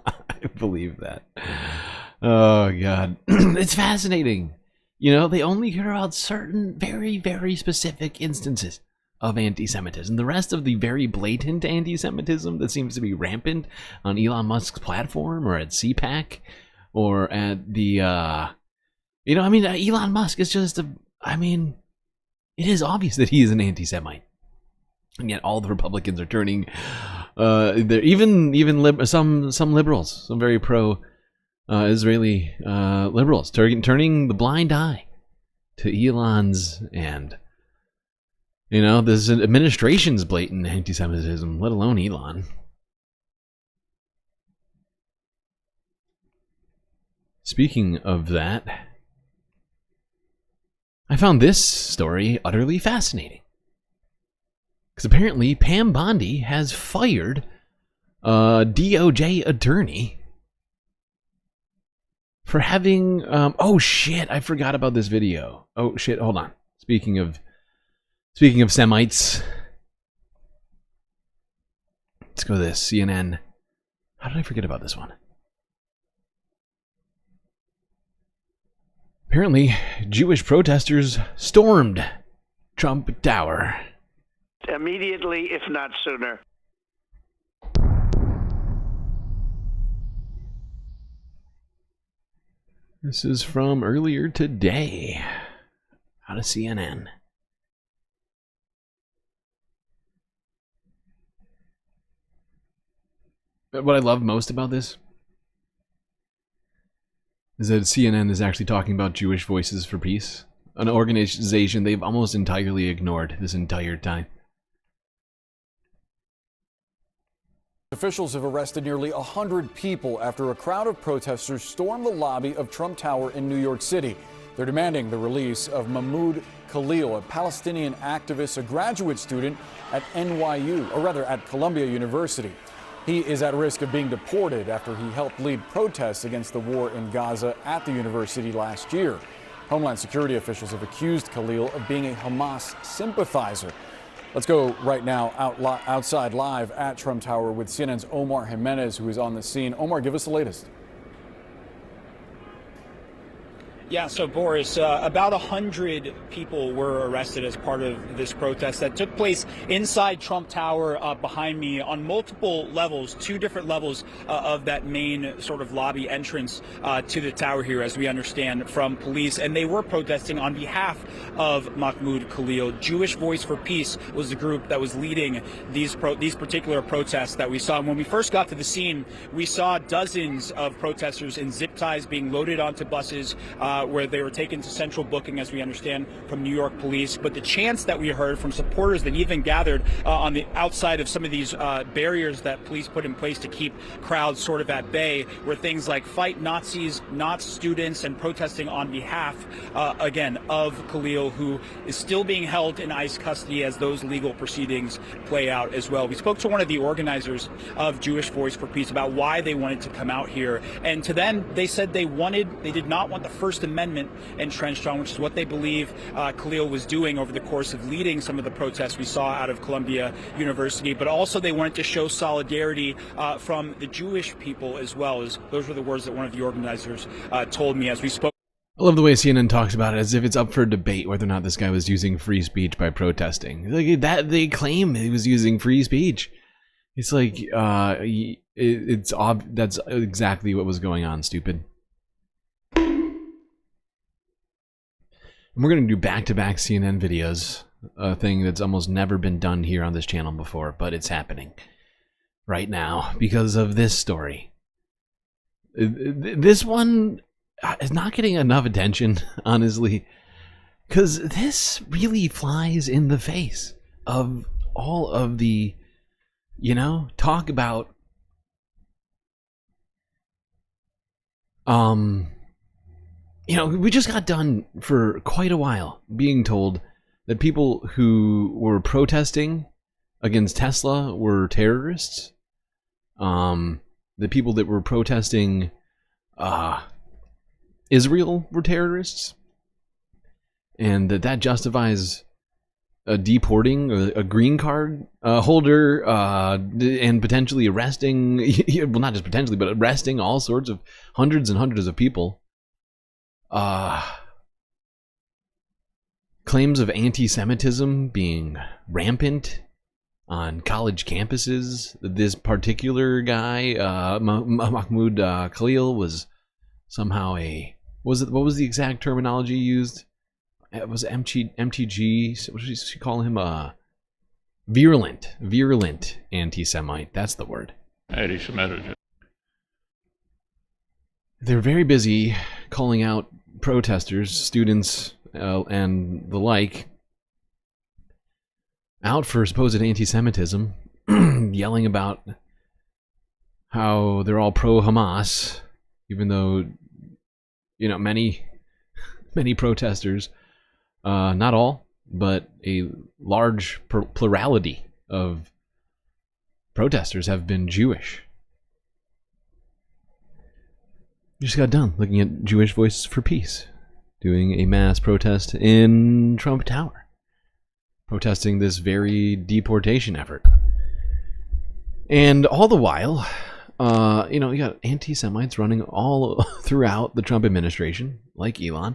I believe that. Oh, God. It's fascinating. You know, they only hear about certain very, very specific instances of anti-Semitism. The rest of the very blatant anti-Semitism that seems to be rampant on Elon Musk's platform or at CPAC or at the, Elon Musk is just it is obvious that he is an anti-Semite. And yet all the Republicans are turning, some liberals, some very pro-Israeli liberals, turning the blind eye to Elon's and, this administration's blatant anti-Semitism, let alone Elon. Speaking of that, I found this story utterly fascinating. Because apparently Pam Bondi has fired a DOJ attorney for having... oh shit, I forgot about this video. Oh shit, hold on. Speaking of Semites. Let's go to this, CNN. How did I forget about this one? Apparently, Jewish protesters stormed Trump Tower. Immediately, if not sooner. This is from earlier today, out of CNN. But what I love most about this is that CNN is actually talking about Jewish Voices for Peace, an organization they've almost entirely ignored this entire time. Officials have arrested nearly 100 people after a crowd of protesters stormed the lobby of Trump Tower in New York City. They're demanding the release of Mahmoud Khalil, a Palestinian activist, a graduate student at NYU, or rather at Columbia University. He is at risk of being deported after he helped lead protests against the war in Gaza at the university last year. Homeland Security officials have accused Khalil of being a Hamas sympathizer. Let's go right now outside live at Trump Tower with CNN's Omar Jimenez, who is on the scene. Omar, give us the latest. Yeah, so Boris, about 100 people were arrested as part of this protest that took place inside Trump Tower behind me on multiple levels, 2 different levels of that main sort of lobby entrance to the tower here, as we understand from police. And they were protesting on behalf of Mahmoud Khalil. Jewish Voice for Peace was the group that was leading these particular protests that we saw. And when we first got to the scene, we saw dozens of protesters in zip ties being loaded onto buses, where they were taken to central booking, as we understand from New York police. But the chants that we heard from supporters that even gathered on the outside of some of these barriers that police put in place to keep crowds sort of at bay were things like "Fight Nazis, not students," and protesting on behalf, again, of Khalil, who is still being held in ICE custody as those legal proceedings play out as well. We spoke to one of the organizers of Jewish Voice for Peace about why they wanted to come out here. And to them, they said they did not want the First Amendment entrenched on, which is what they believe Khalil was doing over the course of leading some of the protests we saw out of Columbia University. But also they wanted to show solidarity from the Jewish people as well. Those were the words that one of the organizers told me as we spoke. I love the way CNN talks about it as if it's up for debate whether or not this guy was using free speech by protesting. Like that, they claim he was using free speech. It's like that's exactly what was going on, stupid. And we're going to do back-to-back CNN videos, a thing that's almost never been done here on this channel before, but it's happening right now because of this story. This one is not getting enough attention, honestly, because this really flies in the face of all of the, talk about we just got done for quite a while being told that people who were protesting against Tesla were terrorists. The people that were protesting Israel were terrorists. And that justifies deporting a green card holder and potentially arresting, well, not just potentially, but arresting all sorts of hundreds and hundreds of people. Claims of anti-Semitism being rampant on college campuses. This particular guy, Mahmoud Khalil, was somehow what was the exact terminology used? It was MTG. What did she call him? Virulent anti-Semite. That's the word. Anti-Semitic. They're very busy calling out protesters, students, and the like, out for supposed anti-Semitism, yelling about how they're all pro-Hamas, even though, many protesters, not all, but a large plurality of protesters have been Jewish. We just got done looking at Jewish Voices for Peace doing a mass protest in Trump Tower, protesting this very deportation effort. And all the while, you got anti-Semites running all throughout the Trump administration, like Elon,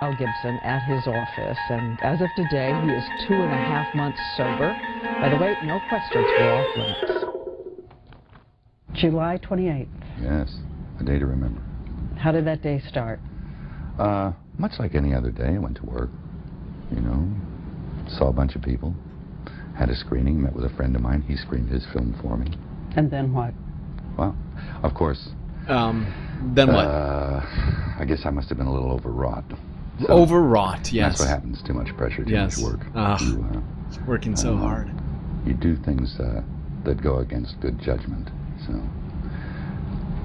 Al Gibson at his office, and as of today, he is 2.5 months sober. By the way, no questions were off limits. July 28th. Yes, a day to remember. How did that day start? Much like any other day, I went to work, you know, saw a bunch of people, had a screening, met with a friend of mine, he screened his film for me. And then what? Well, of course. Then what? I guess I must have been a little overwrought. Overwrought, yes. That's what happens, too much pressure, too Yes. much work. Working so hard. You do things that go against good judgment, so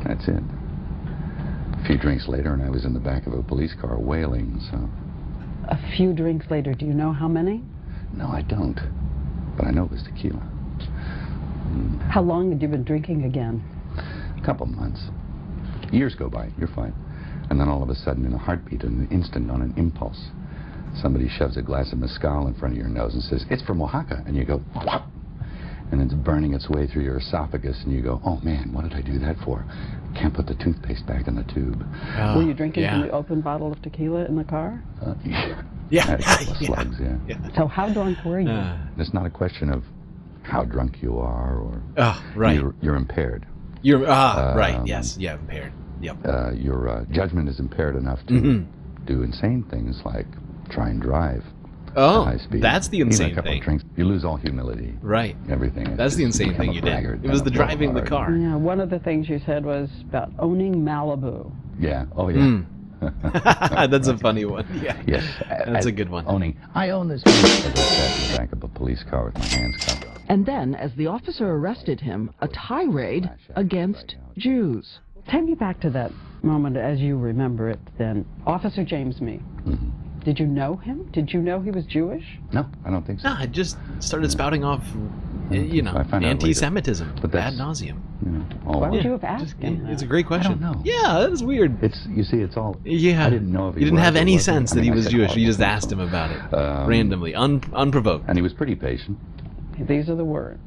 that's it. A few drinks later, and I was in the back of a police car wailing, so... A few drinks later, do you know how many? No, I don't. But I know it was tequila. How long had you been drinking again? A couple months. Years go by, you're fine. And then all of a sudden, in a heartbeat, in an instant, on an impulse, somebody shoves a glass of mezcal in front of your nose and says, "It's from Oaxaca." And you go, "What?" And it's burning its way through your esophagus, and you go, "Oh man, what did I do that for? Can't put the toothpaste back in the tube." Were you drinking from the open bottle of tequila in the car? Yeah. Had a couple of slugs, yeah. So how drunk were you? It's not a question of how drunk you are, or right. You're impaired. You're right. Yes. Yeah. Impaired. Yep. Your judgment is impaired enough to do insane things like try and drive. Oh, high speed. that's the Even insane a couple thing. of drinks, you lose all humility. Right. Everything. That's the insane thing you did. It was the driving the car. Yeah, one of the things you said was about owning Malibu. Yeah. Oh, yeah. That's a funny one. Yeah. Yes. That's a good one. I own this. As I sat in the back of a police car with my hands cupped. And then, as the officer arrested him, a tirade against Jews. Take me back to that moment as you remember it then. Officer James Mee. Did you know him? Did you know he was Jewish? No, I don't think so. No, I just started spouting off, you know, anti-Semitism ad nauseum. Why would you have asked him? It's a great question. I don't know. Yeah, that is weird. You see, it's all. Yeah. I didn't know if he You didn't was have or any wasn't. sense I that mean, he I was said Jewish. You horrible just things. asked him about it randomly, unprovoked. And he was pretty patient. These are the words.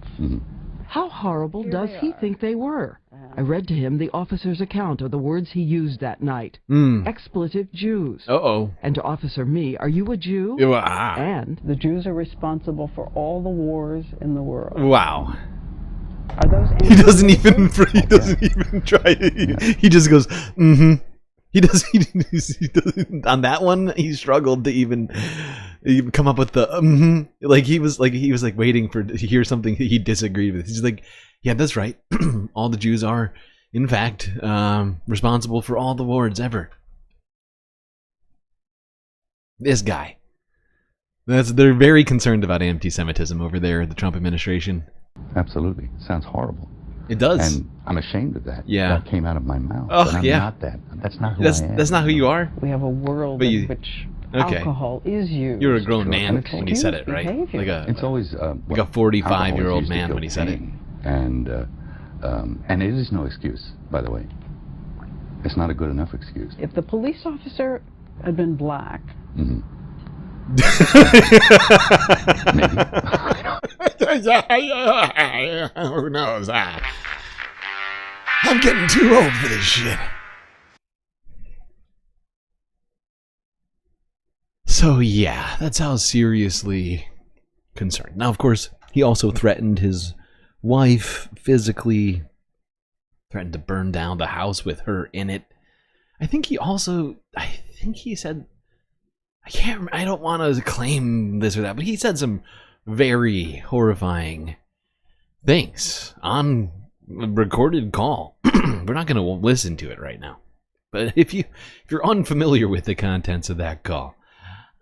How horrible does he think they were? I read to him the officer's account of the words he used that night. Expletive Jews. Uh-oh. And to Officer Mee, are you a Jew? And the Jews are responsible for all the wars in the world. Wow. Are those He doesn't even try. He just goes, He doesn't, on that one, he struggled to even come up with the like he was waiting to hear something he disagreed with. He's like, yeah, that's right. All the Jews are, in fact, responsible for all the wars ever. This guy. They're very concerned about anti-Semitism over there at the Trump administration. Absolutely. It sounds horrible. It does. And I'm ashamed of that. Yeah. That came out of my mouth. Oh, but I'm yeah. not that. That's not who I am. That's not who you are? We have a world in which alcohol is used. You were a grown man when you said it, right? It's always like a 45-year-old man when he said it. And it is no excuse, by the way. It's not a good enough excuse. If the police officer had been black. Who knows? I'm getting too old for this shit. So yeah, that's how seriously concerned. Now, of course, he also threatened his wife physically, threatened to burn down the house with her in it. I think he said, I don't want to claim this or that, but he said some very horrifying things on a recorded call. We're not going to listen to it right now. But if you're unfamiliar with the contents of that call,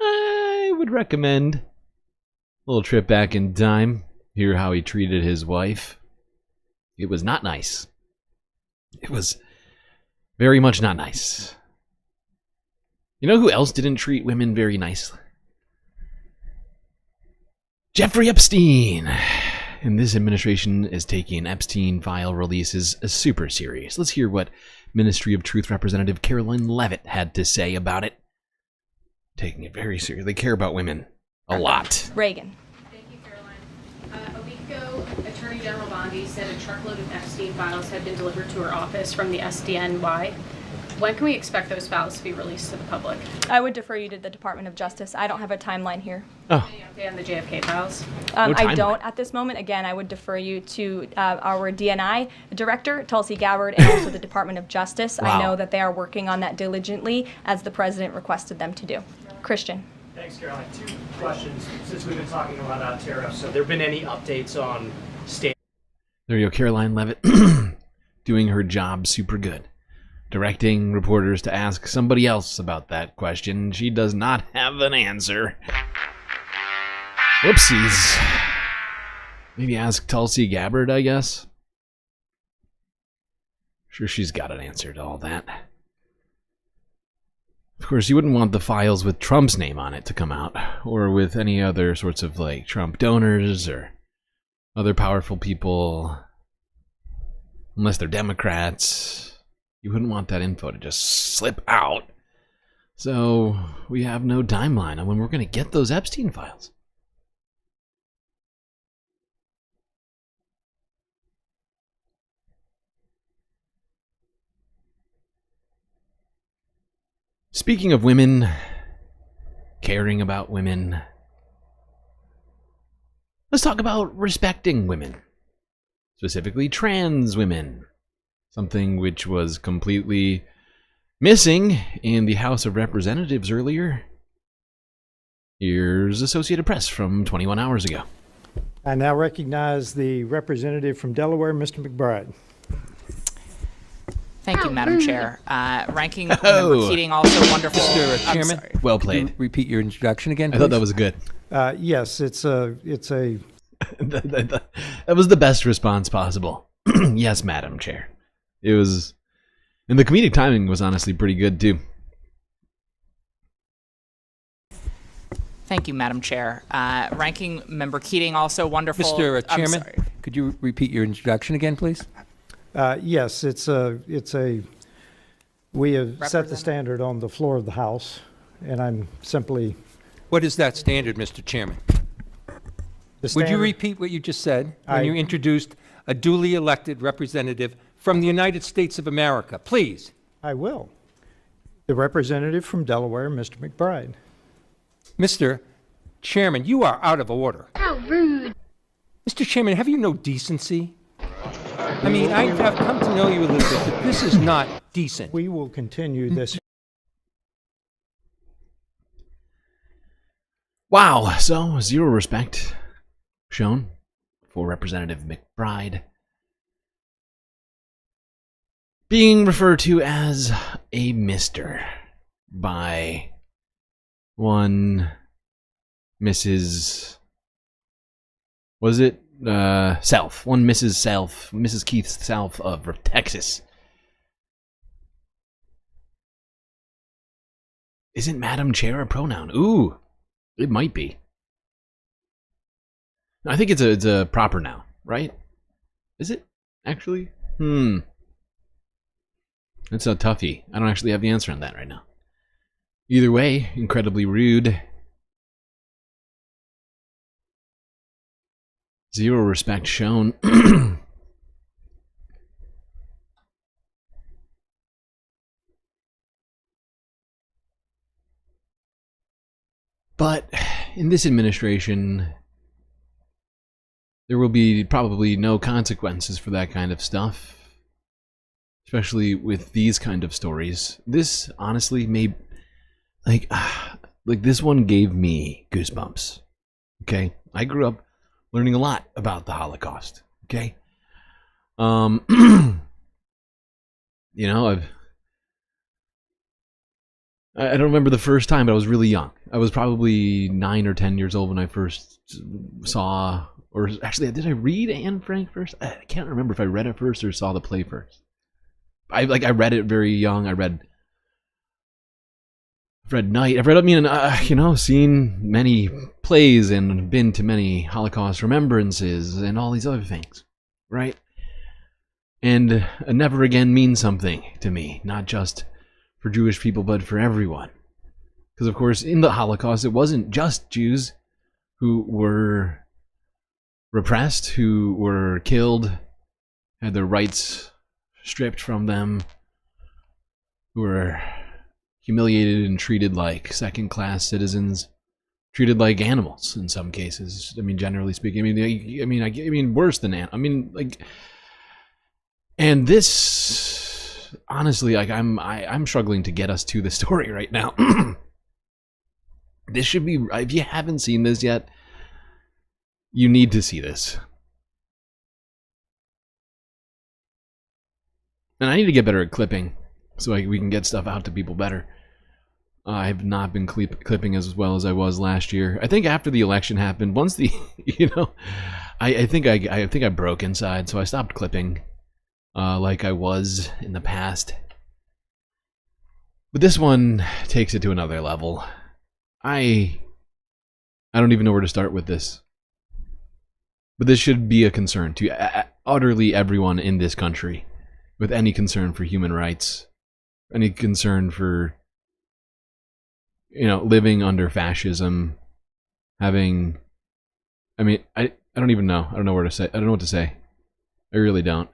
I would recommend a little trip back in time, hear how he treated his wife. It was not nice. It was very much not nice. You know who else didn't treat women very nicely? Jeffrey Epstein. And this administration is taking Epstein file releases super serious. Let's hear what Ministry of Truth Representative Caroline Leavitt had to say about it. Taking it very seriously. They care about women a lot. Reagan. Thank you, Caroline. A week ago, Attorney General Bondi said a truckload of Epstein files had been delivered to her office from the SDNY. When can we expect those files to be released to the public? I would defer you to the Department of Justice. I don't have a timeline here. Oh. And the JFK files? I don't at this moment. Again, I would defer you to our DNI director, Tulsi Gabbard, and also the Department of Justice. Wow. I know that they are working on that diligently, as the president requested them to do. Christian. Thanks, Caroline. 2 questions since we've been talking about tariffs. Have there been any updates on state? There you go, Caroline Levitt, doing her job super good. Directing reporters to ask somebody else about that question. She does not have an answer. Whoopsies. Maybe ask Tulsi Gabbard, I guess. Sure, she's got an answer to all that. Of course, you wouldn't want the files with Trump's name on it to come out, or with any other sorts of, like, Trump donors or other powerful people, unless they're Democrats. You wouldn't want that info to just slip out. So we have no timeline on when we're going to get those Epstein files. Speaking of women, caring about women, let's talk about respecting women, specifically trans women. Something which was completely missing in the House of Representatives earlier. Here's Associated Press from 21 hours ago. I now recognize the representative from Delaware, Mr. McBride. Thank you, Madam Chair. Ranking Member Keating, also wonderful. Mr. Chairman, well played. Repeat your introduction again, please? I thought that was good. Yes, it's a. That was the best response possible. Yes, Madam Chair. It was, and the comedic timing was honestly pretty good too. Thank you, Madam Chair. Ranking Member Keating, also wonderful. Mr. Chairman, could you repeat your introduction again, please? Yes, it's a. We have set the standard on the floor of the House, and I'm simply. What is that standard, Mr. Chairman? Would you repeat what you just said when you introduced a duly elected representative from the United States of America, please? I will. The representative from Delaware, Mr. McBride. Mr. Chairman, you are out of order. How rude. Mr. Chairman, have you no decency? I mean, I have come to know you a little bit, but this is not decent. We will continue this. Wow, so zero respect shown for Representative McBride. Being referred to as a Mr. by one Mrs. Was it? Self. One Mrs. Self. Mrs. Keith Self of Texas. Isn't Madam Chair a pronoun? Ooh, it might be. I think it's a proper noun, right? Is it actually? That's a toughie. I don't actually have the answer on that right now. Either way, incredibly rude. Zero respect shown. But in this administration, there will be probably no consequences for that kind of stuff. Especially with these kind of stories. This, honestly, may... Like this one gave me goosebumps. Okay? I grew up learning a lot about the Holocaust. Okay? You know, I don't remember the first time, but I was really young. I was probably 9 or 10 years old when I first saw... Or actually, did I read Anne Frank first? I can't remember if I read it first or saw the play first. I read it very young. I've read Night. I've read, seen many plays and been to many Holocaust remembrances and all these other things, right? And never again means something to me, not just for Jewish people, but for everyone. Because, of course, in the Holocaust, it wasn't just Jews who were repressed, who were killed, had their rights stripped from them. who are humiliated and treated like second-class citizens, treated like animals in some cases. I mean, generally speaking. I mean, worse than animals. I mean, like, and this, honestly, like, I'm struggling to get us to the story right now. This should be, if you haven't seen this yet, you need to see this. And I need to get better at clipping so we can get stuff out to people better. I've not been clipping as well as I was last year. I think after the election happened, once the, you know, I think I broke inside, so I stopped clipping like I was in the past. But this one takes it to another level. I don't even know where to start with this. But this should be a concern to utterly everyone in this country with any concern for human rights, any concern for, you know, living under fascism, having, I mean, I don't even know. I don't know where to say. I don't know what to say. I really don't.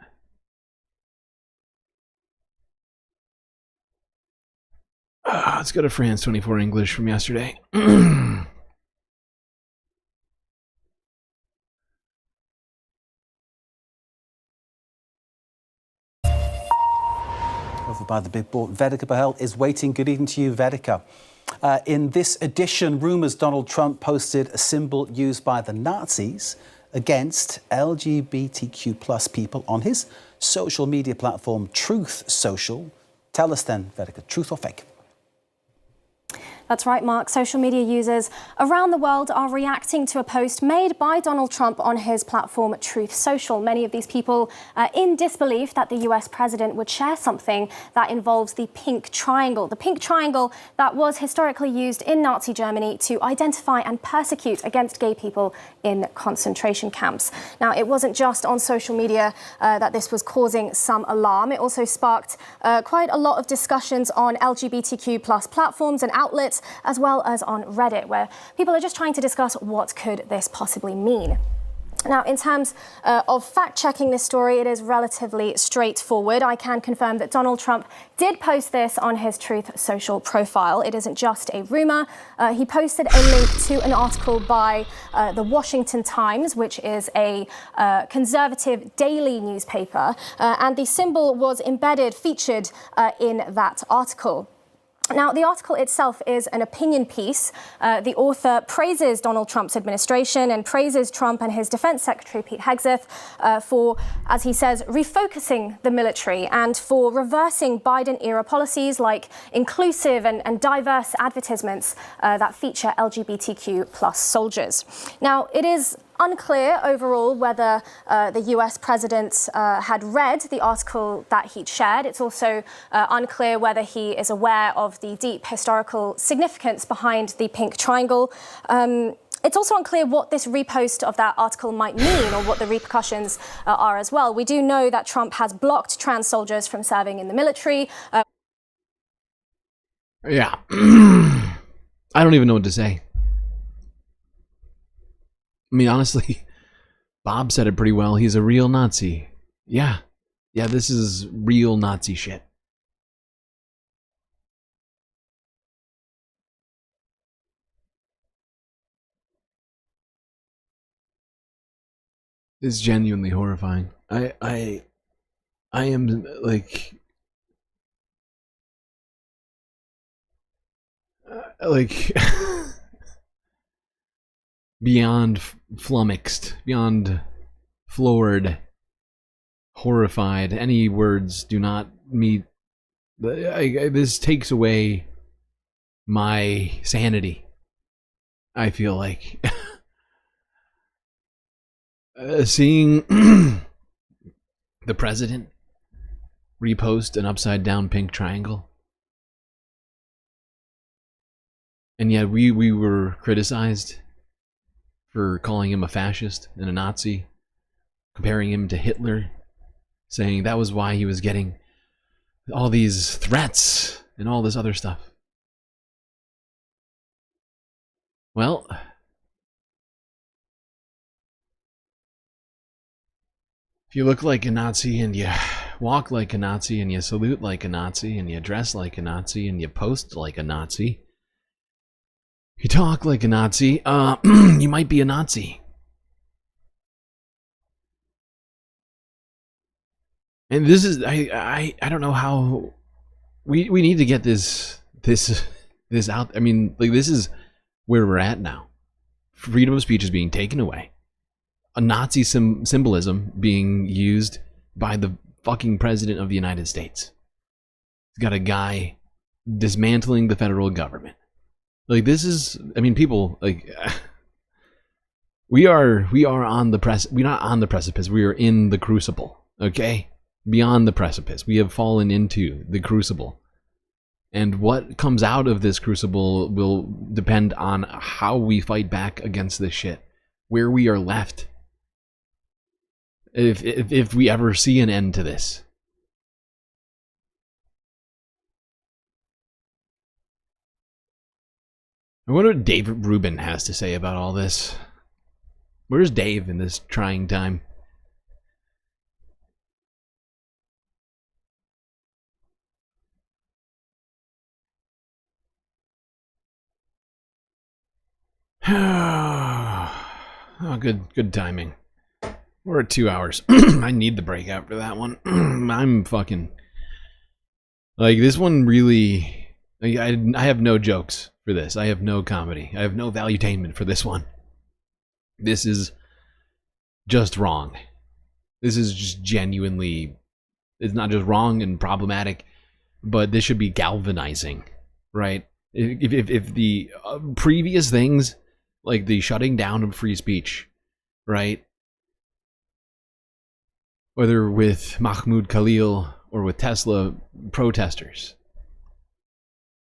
Let's go to France 24 English from yesterday. Over by the big board, Vedika Bahel is waiting. Good evening to you, Vedika. In this edition, rumours Donald Trump posted a symbol used by the Nazis against LGBTQ plus people on his social media platform, Truth Social. Tell us then, Vedika, truth or fake? That's right, Mark. Social media users around the world are reacting to a post made by Donald Trump on his platform Truth Social. Many of these people are in disbelief that the US president would share something that involves the pink triangle. The pink triangle that was historically used in Nazi Germany to identify and persecute against gay people in concentration camps. Now, it wasn't just on social media that this was causing some alarm. It also sparked quite a lot of discussions on LGBTQ plus platforms and outlets, as well as on Reddit, where people are just trying to discuss what could this possibly mean. Now, in terms of fact-checking this story, it is relatively straightforward. I can confirm that Donald Trump did post this on his Truth Social profile. It isn't just a rumor. He posted a link to an article by the Washington Times, which is a conservative daily newspaper, and the symbol was featured in that article. Now, the article itself is an opinion piece. The author praises Donald Trump's administration and praises Trump and his defense secretary, Pete Hegseth, for, as he says, refocusing the military and for reversing Biden-era policies like inclusive and diverse advertisements that feature LGBTQ plus soldiers. Now, it is unclear overall whether the US president had read the article that he'd shared. It's also unclear whether he is aware of the deep historical significance behind the pink triangle. It's also unclear what this repost of that article might mean or what the repercussions are as well. We do know that Trump has blocked trans soldiers from serving in the military. Yeah. I don't even know what to say. I mean, honestly, Bob said it pretty well. He's a real Nazi. Yeah. Yeah, this is real Nazi shit. It's genuinely horrifying. I am like beyond flummoxed, beyond floored, horrified. Any words do not meet. This takes away my sanity, I feel like. Seeing the president repost an upside down pink triangle, and yet we were criticized for calling him a fascist and a Nazi, comparing him to Hitler, saying that was why he was getting all these threats and all this other stuff. Well, if you look like a Nazi and you walk like a Nazi, and you salute like a Nazi, and you dress like a Nazi, and you post like a Nazi, you talk like a Nazi, you might be a Nazi. And this is, I don't know how, we need to get this out. I mean, like, this is where we're at now. Freedom of speech is being taken away. A Nazi symbolism being used by the fucking president of the United States. He's got a guy dismantling the federal government. Like, this is, I mean, people, like, we are on the we're not on the precipice, we are in the crucible, okay? Beyond the precipice. We have fallen into the crucible. And what comes out of this crucible will depend on how we fight back against this shit. Where we are left. If we ever see an end to this. I wonder what Dave Rubin has to say about all this. Where's Dave in this trying time? Oh, good timing. We're at 2 hours. I need the break after that one. I'm fucking... Like, this one really... Like, I have no jokes for this. I have no comedy. I have no valuetainment for this one. This is just wrong. This is just genuinely... It's not just wrong and problematic, but this should be galvanizing, right? If the previous things, like the shutting down of free speech, right? Whether with Mahmoud Khalil or with Tesla protesters,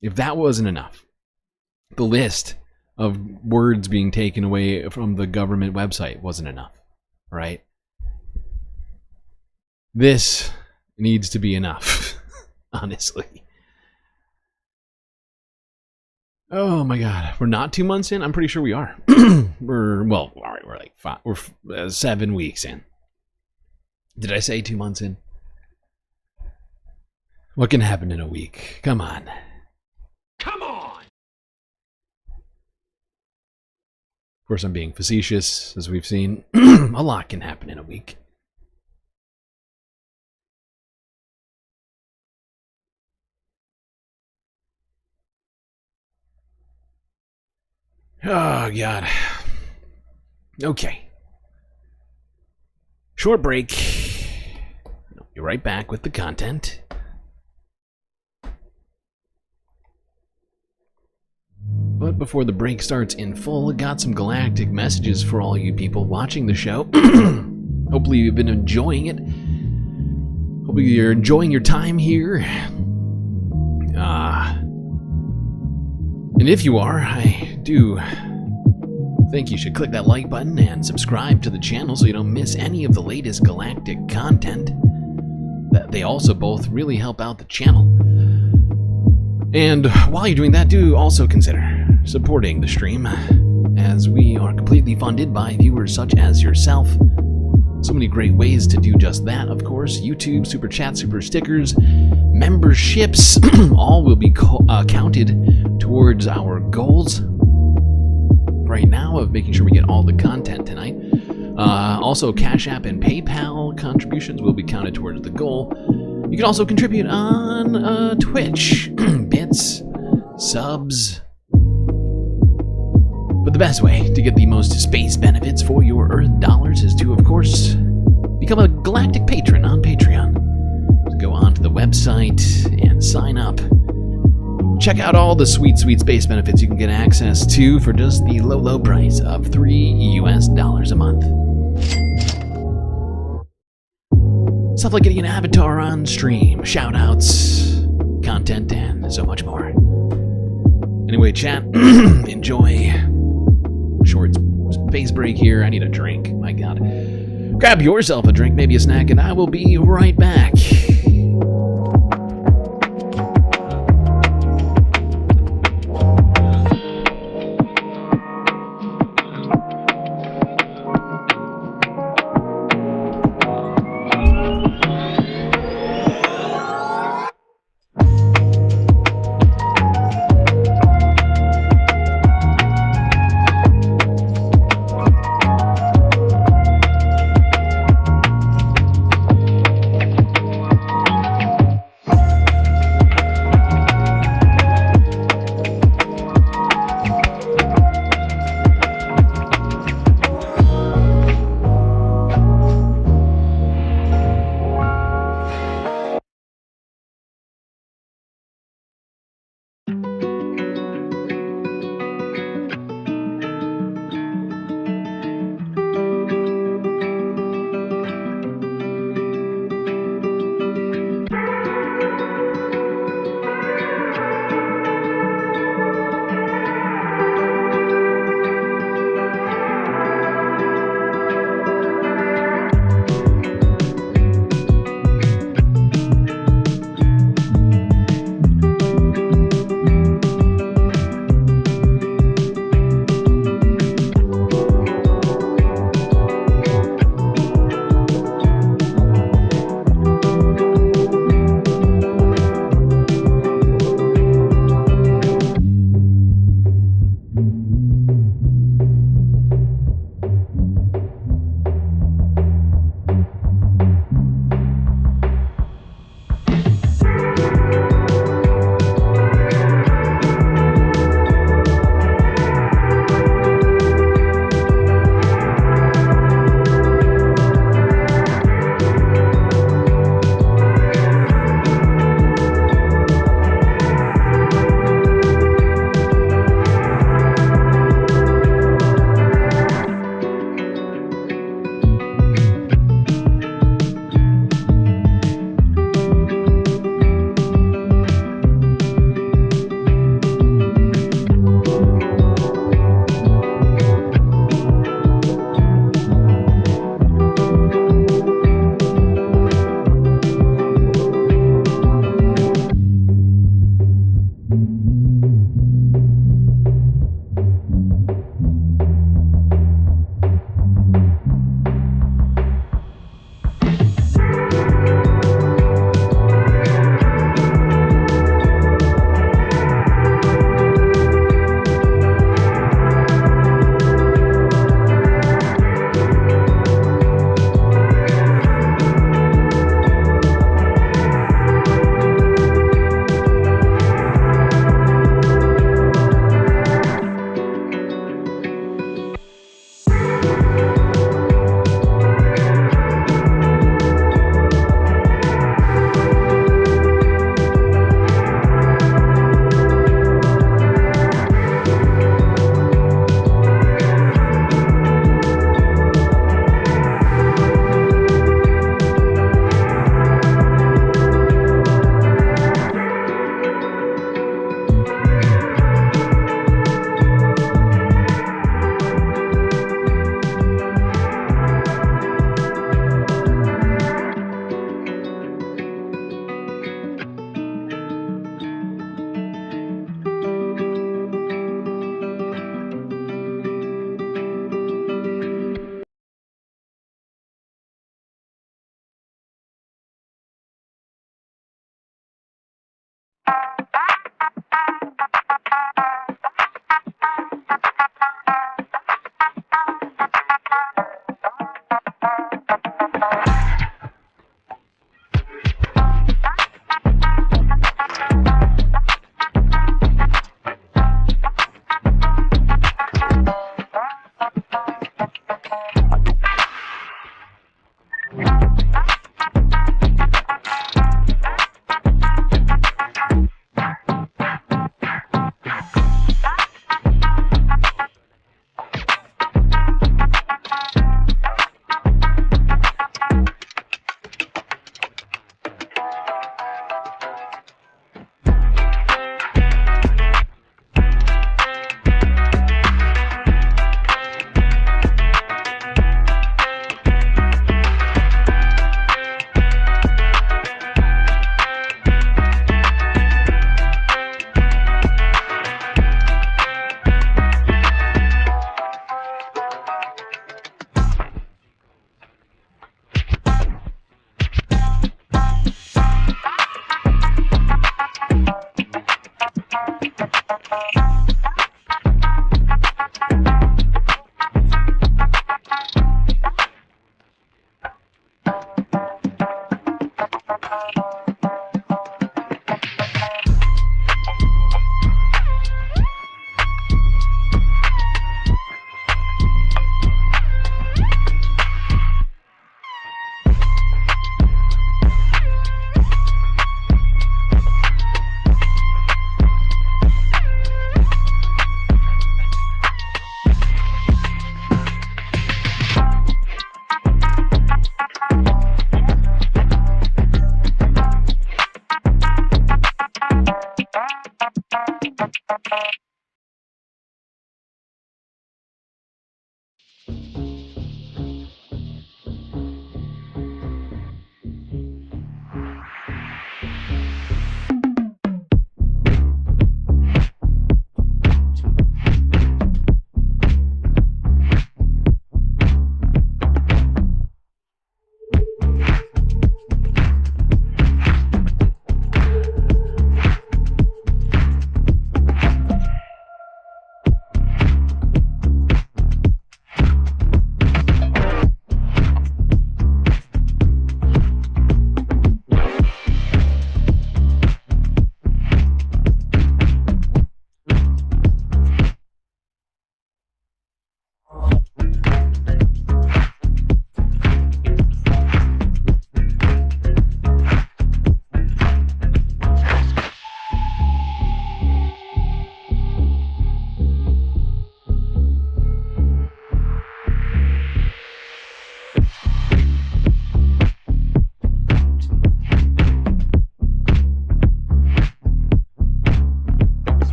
if that wasn't enough, the list of words being taken away from the government website wasn't enough, right? This needs to be enough, honestly. Oh my god, we're not 2 months in? I'm pretty sure we are. We're like 5, we're 7 weeks in. Did I say 2 months in? What can happen in a week? Come on. Come on! Of course, I'm being facetious, as we've seen. A lot can happen in a week. Oh, God. Okay. Short break. I'll be right back with the content. But before the break starts in full, I got some galactic messages for all you people watching the show. Hopefully you've been enjoying it. Hopefully you're enjoying your time here. And if you are, I do think you should click that like button and subscribe to the channel so you don't miss any of the latest galactic content. They also both really help out the channel. And while you're doing that, do also consider supporting the stream, as we are completely funded by viewers such as yourself. So many great ways to do just that, of course. YouTube, Super Chat, Super Stickers, memberships, all will be counted towards our goals right now of making sure we get all the content tonight. Also, Cash App and PayPal contributions will be counted towards the goal. You can also contribute on Twitch, bits, subs. But the best way to get the most space benefits for your Earth dollars is to, of course, become a galactic patron on Patreon. So go onto the website and sign up. Check out all the sweet, sweet space benefits you can get access to for just the low, low price of $3 US a month. Stuff like getting an avatar on stream, shoutouts, content, and so much more. Anyway, chat, enjoy. Short space break here. I need a drink. My god. Grab yourself a drink, maybe a snack, and I will be right back.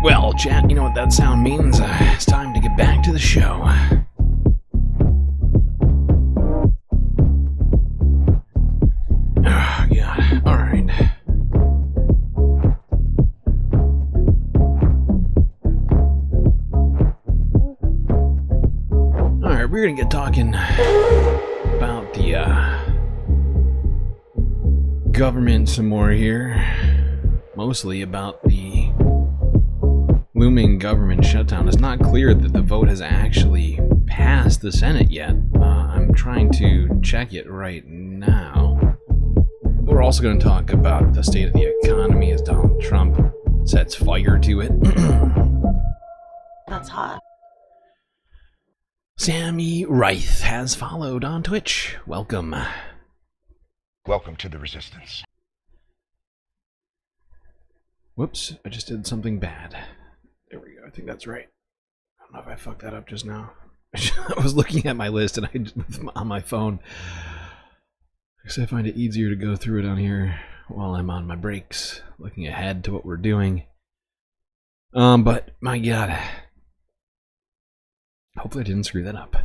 Well, chat, you know what that sound means. It's time to get back to the show. Oh, God. All right. All right, we're going to get talking about the government some more here. Mostly about the looming government shutdown. It's not clear that the vote has actually passed the Senate yet. I'm trying to check it right now. We're also going to talk about the state of the economy as Donald Trump sets fire to it. That's hot. Sammy Reith has followed on Twitch. Welcome. Welcome to the Resistance. Whoops, I just did something bad. There we go, I think that's right. I don't know if I fucked that up just now. I was looking at my list and on my phone. Because I find it easier to go through it on here while I'm on my breaks, looking ahead to what we're doing. But my God. Hopefully I didn't screw that up.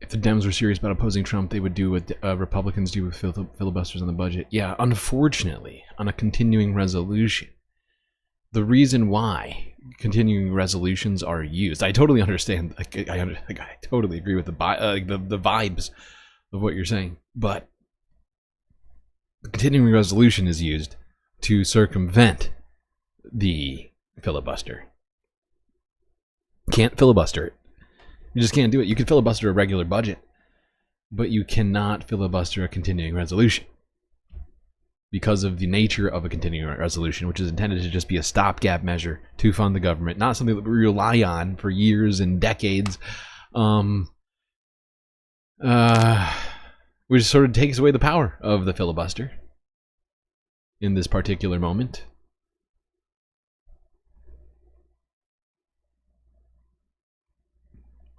If the Dems were serious about opposing Trump, they would do what Republicans do with filibusters on the budget. Yeah, unfortunately, on a continuing resolution, the reason why continuing resolutions are used. I totally understand. I totally agree with the vibes of what you're saying, but the continuing resolution is used to circumvent the filibuster. Can't filibuster it. You just can't do it. You can filibuster a regular budget, but you cannot filibuster a continuing resolution because of the nature of a continuing resolution, which is intended to just be a stopgap measure to fund the government, not something that we rely on for years and decades, which sort of takes away the power of the filibuster in this particular moment.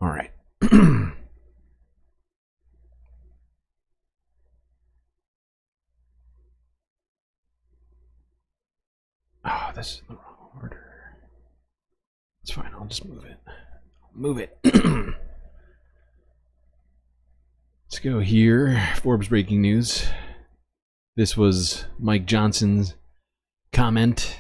All right. Oh, this is the wrong order. It's fine. I'll just move it. Move it. Let's go here. Forbes breaking news. This was Mike Johnson's comment.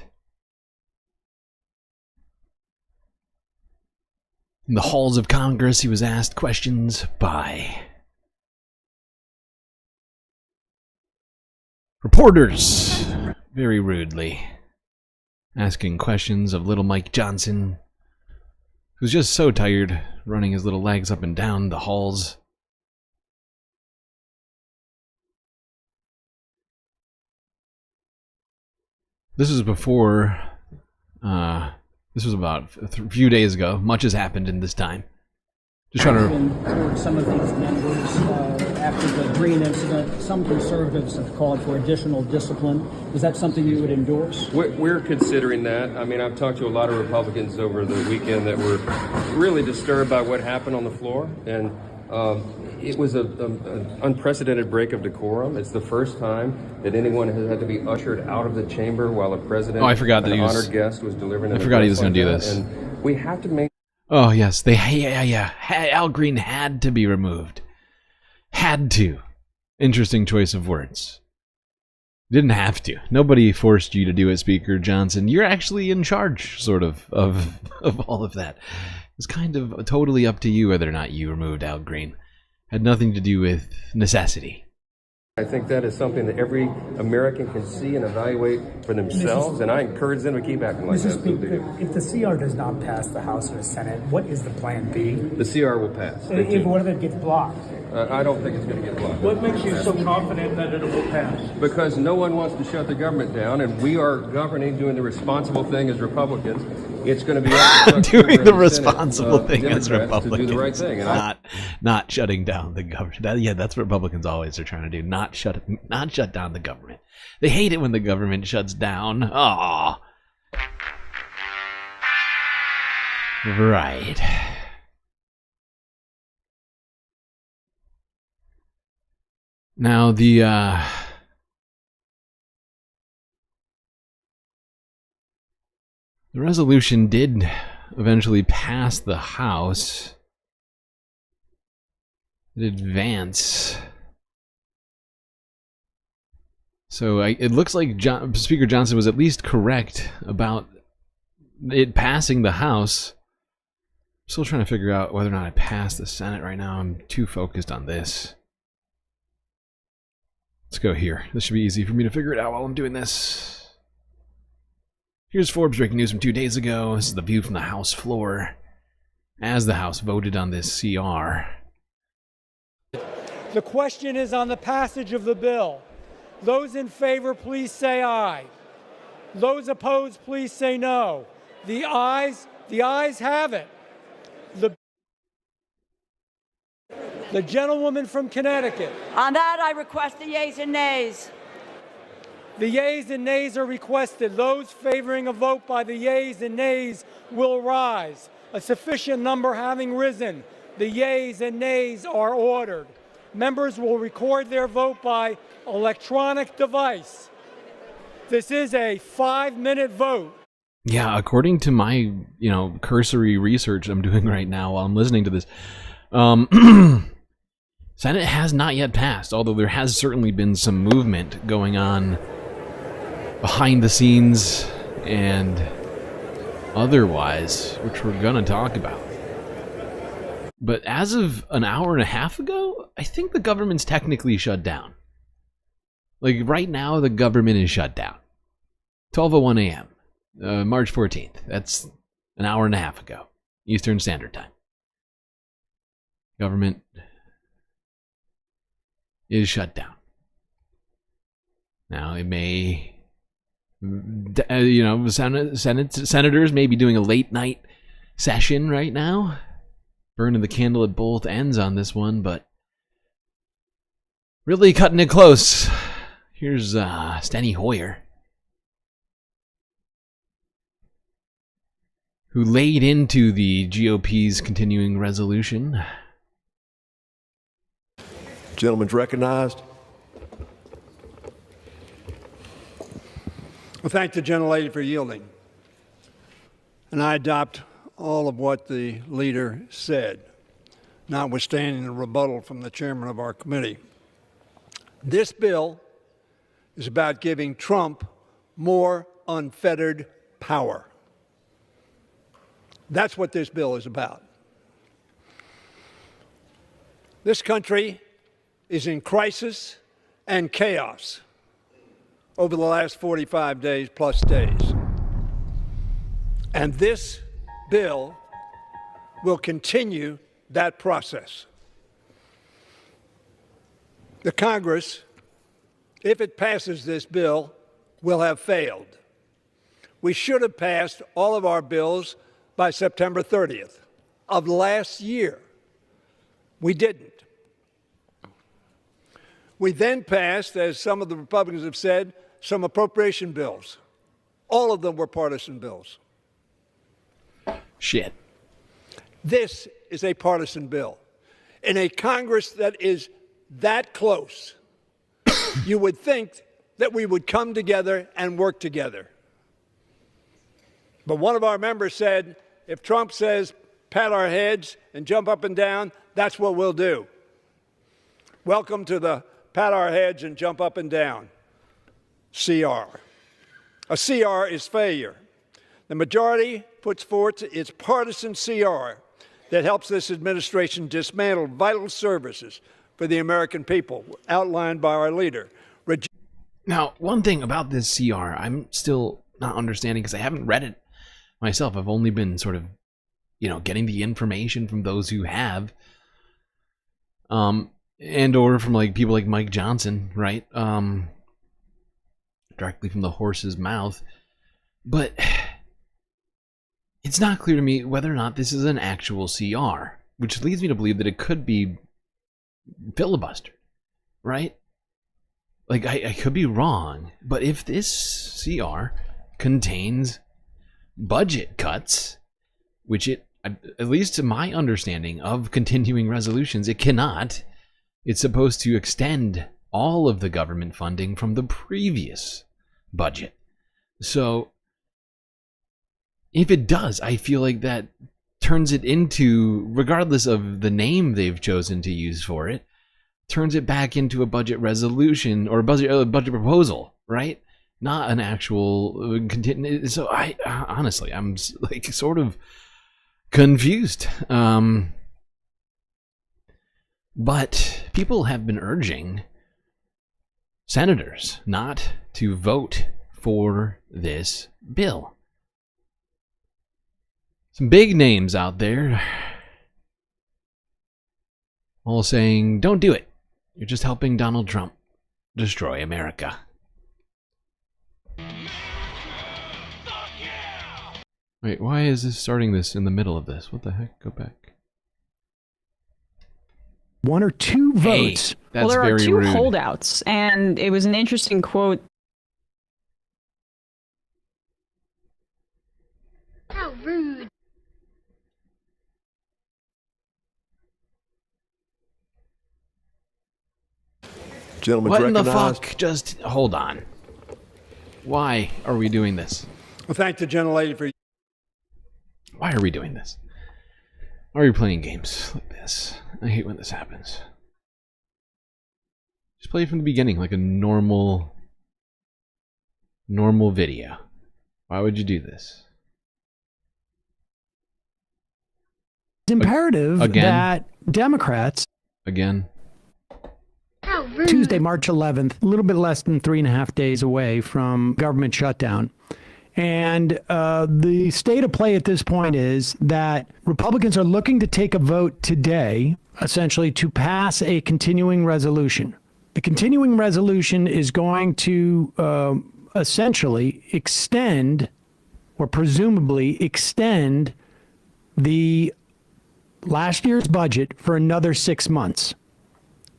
In the halls of Congress, he was asked questions by reporters, very rudely, asking questions of little Mike Johnson, who's just so tired, running his little legs up and down the halls. This was before, this was about a few days ago. Much has happened in this time. Just trying to... Some of these members, after the Green incident, some conservatives have called for additional discipline. Is that something you would endorse? We're considering that. I mean, I've talked to a lot of Republicans over the weekend that were really disturbed by what happened on the floor, and it was an unprecedented break of decorum. It's the first time that anyone has had to be ushered out of the chamber while a president, I forgot that an he was, honored guest, was delivering an I forgot he was address going to do like this. that. And we have to make... Oh, yes. Al Green had to be removed. Had to. Interesting choice of words. Didn't have to. Nobody forced you to do it, Speaker Johnson. You're actually in charge, sort of all of that. It's kind of totally up to you whether or not you removed Al Green. Had nothing to do with necessity. I think that is something that every American can see and evaluate for themselves, and I encourage them to keep acting like that. Mr. Speaker, if the CR does not pass the House or the Senate, what is the plan B? The CR will pass. What if it gets blocked? I don't think it's going to get blocked. What makes you so confident that it will pass? Because no one wants to shut the government down, and we are governing, doing the responsible thing as Republicans. It's going to be doing the responsible thing as Republicans. To do the right thing, and not shutting down the government. That's what Republicans always are trying to do. Not shut down the government. They hate it when the government shuts down. Aww. Right. Now the resolution did eventually pass the House. It advanced. So it looks like Speaker Johnson was at least correct about it passing the House. I'm still trying to figure out whether or not it passed the Senate right now. I'm too focused on this. Let's go here. This should be easy for me to figure it out while I'm doing this. Here's Forbes breaking news from 2 days ago. This is the view from the House floor as the House voted on this CR. The question is on the passage of the bill. Those in favor, please say aye. Those opposed, please say no. The ayes have it. The gentlewoman from Connecticut. On that, I request the yeas and nays. The yeas and nays are requested. Those favoring a vote by the yeas and nays will rise. A sufficient number having risen, the yeas and nays are ordered. Members will record their vote by electronic device. This is a 5-minute vote. Yeah, according to my, cursory research I'm doing right now while I'm listening to this, Senate has not yet passed, although there has certainly been some movement going on behind the scenes, and otherwise, which we're gonna talk about. But as of an hour and a half ago, I think the government's technically shut down. Like right now, the government is shut down. 12:01 a.m., March 14th. That's an hour and a half ago, Eastern Standard Time. Government is shut down. Now, it may, you know, senators may be doing a late night session right now, burning the candle at both ends on this one, but really cutting it close. Here's Steny Hoyer, who laid into the GOP's continuing resolution. Gentleman's recognized. Well, thank the gentlelady for yielding. And I adopt all of what the leader said, notwithstanding the rebuttal from the chairman of our committee. This bill is about giving Trump more unfettered power. That's what this bill is about. This country is in crisis and chaos over the last 45 days plus days. And this bill will continue that process. The Congress, if it passes this bill, will have failed. We should have passed all of our bills by September 30th of last year. We didn't. We then passed, as some of the Republicans have said, some appropriation bills. All of them were partisan bills. Shit. This is a partisan bill. In a Congress that is that close, you would think that we would come together and work together. But one of our members said, if Trump says, pat our heads and jump up and down, that's what we'll do. Welcome to the pat our heads and jump up and down. CR. A CR is failure. The majority puts forth its partisan CR that helps this administration dismantle vital services for the American people, outlined by our leader. Now, one thing about this CR, I'm still not understanding because I haven't read it myself. I've only been sort of, you know, getting the information from those who have, and or from like people like Mike Johnson, right? Directly from the horse's mouth. But it's not clear to me whether or not this is an actual CR, which leads me to believe that it could be filibustered, right? Like, I could be wrong, but if this CR contains budget cuts, which it, at least to my understanding of continuing resolutions, it cannot. It's supposed to extend all of the government funding from the previous budget. So if it does, I feel like that turns it into, regardless of the name they've chosen to use for it, turns it back into a budget resolution or a budget proposal, right? Not an actual so I honestly, I'm like sort of confused. But people have been urging senators not to vote for this bill. Some big names out there all saying, don't do it. You're just helping Donald Trump destroy America. Wait, why is this starting this in the middle of this? What the heck? Go back. One or two votes. Hey, that's well, there are very two rude. holdouts, and it was an interesting quote. How rude. Gentleman's What in the recognized. fuck? Just hold on. Why are we doing this? Well, thank the gentlelady for. Why are we doing this? Why are we playing games like this? I hate when this happens. Just play it from the beginning like a normal video. Why would you do this? imperative that Democrats Tuesday, March 11th, a little bit less than 3.5 days away from government shutdown. And the state of play at this point is that Republicans are looking to take a vote today, essentially, to pass a continuing resolution. The continuing resolution is going to essentially extend, or presumably extend, the last year's budget for another 6 months,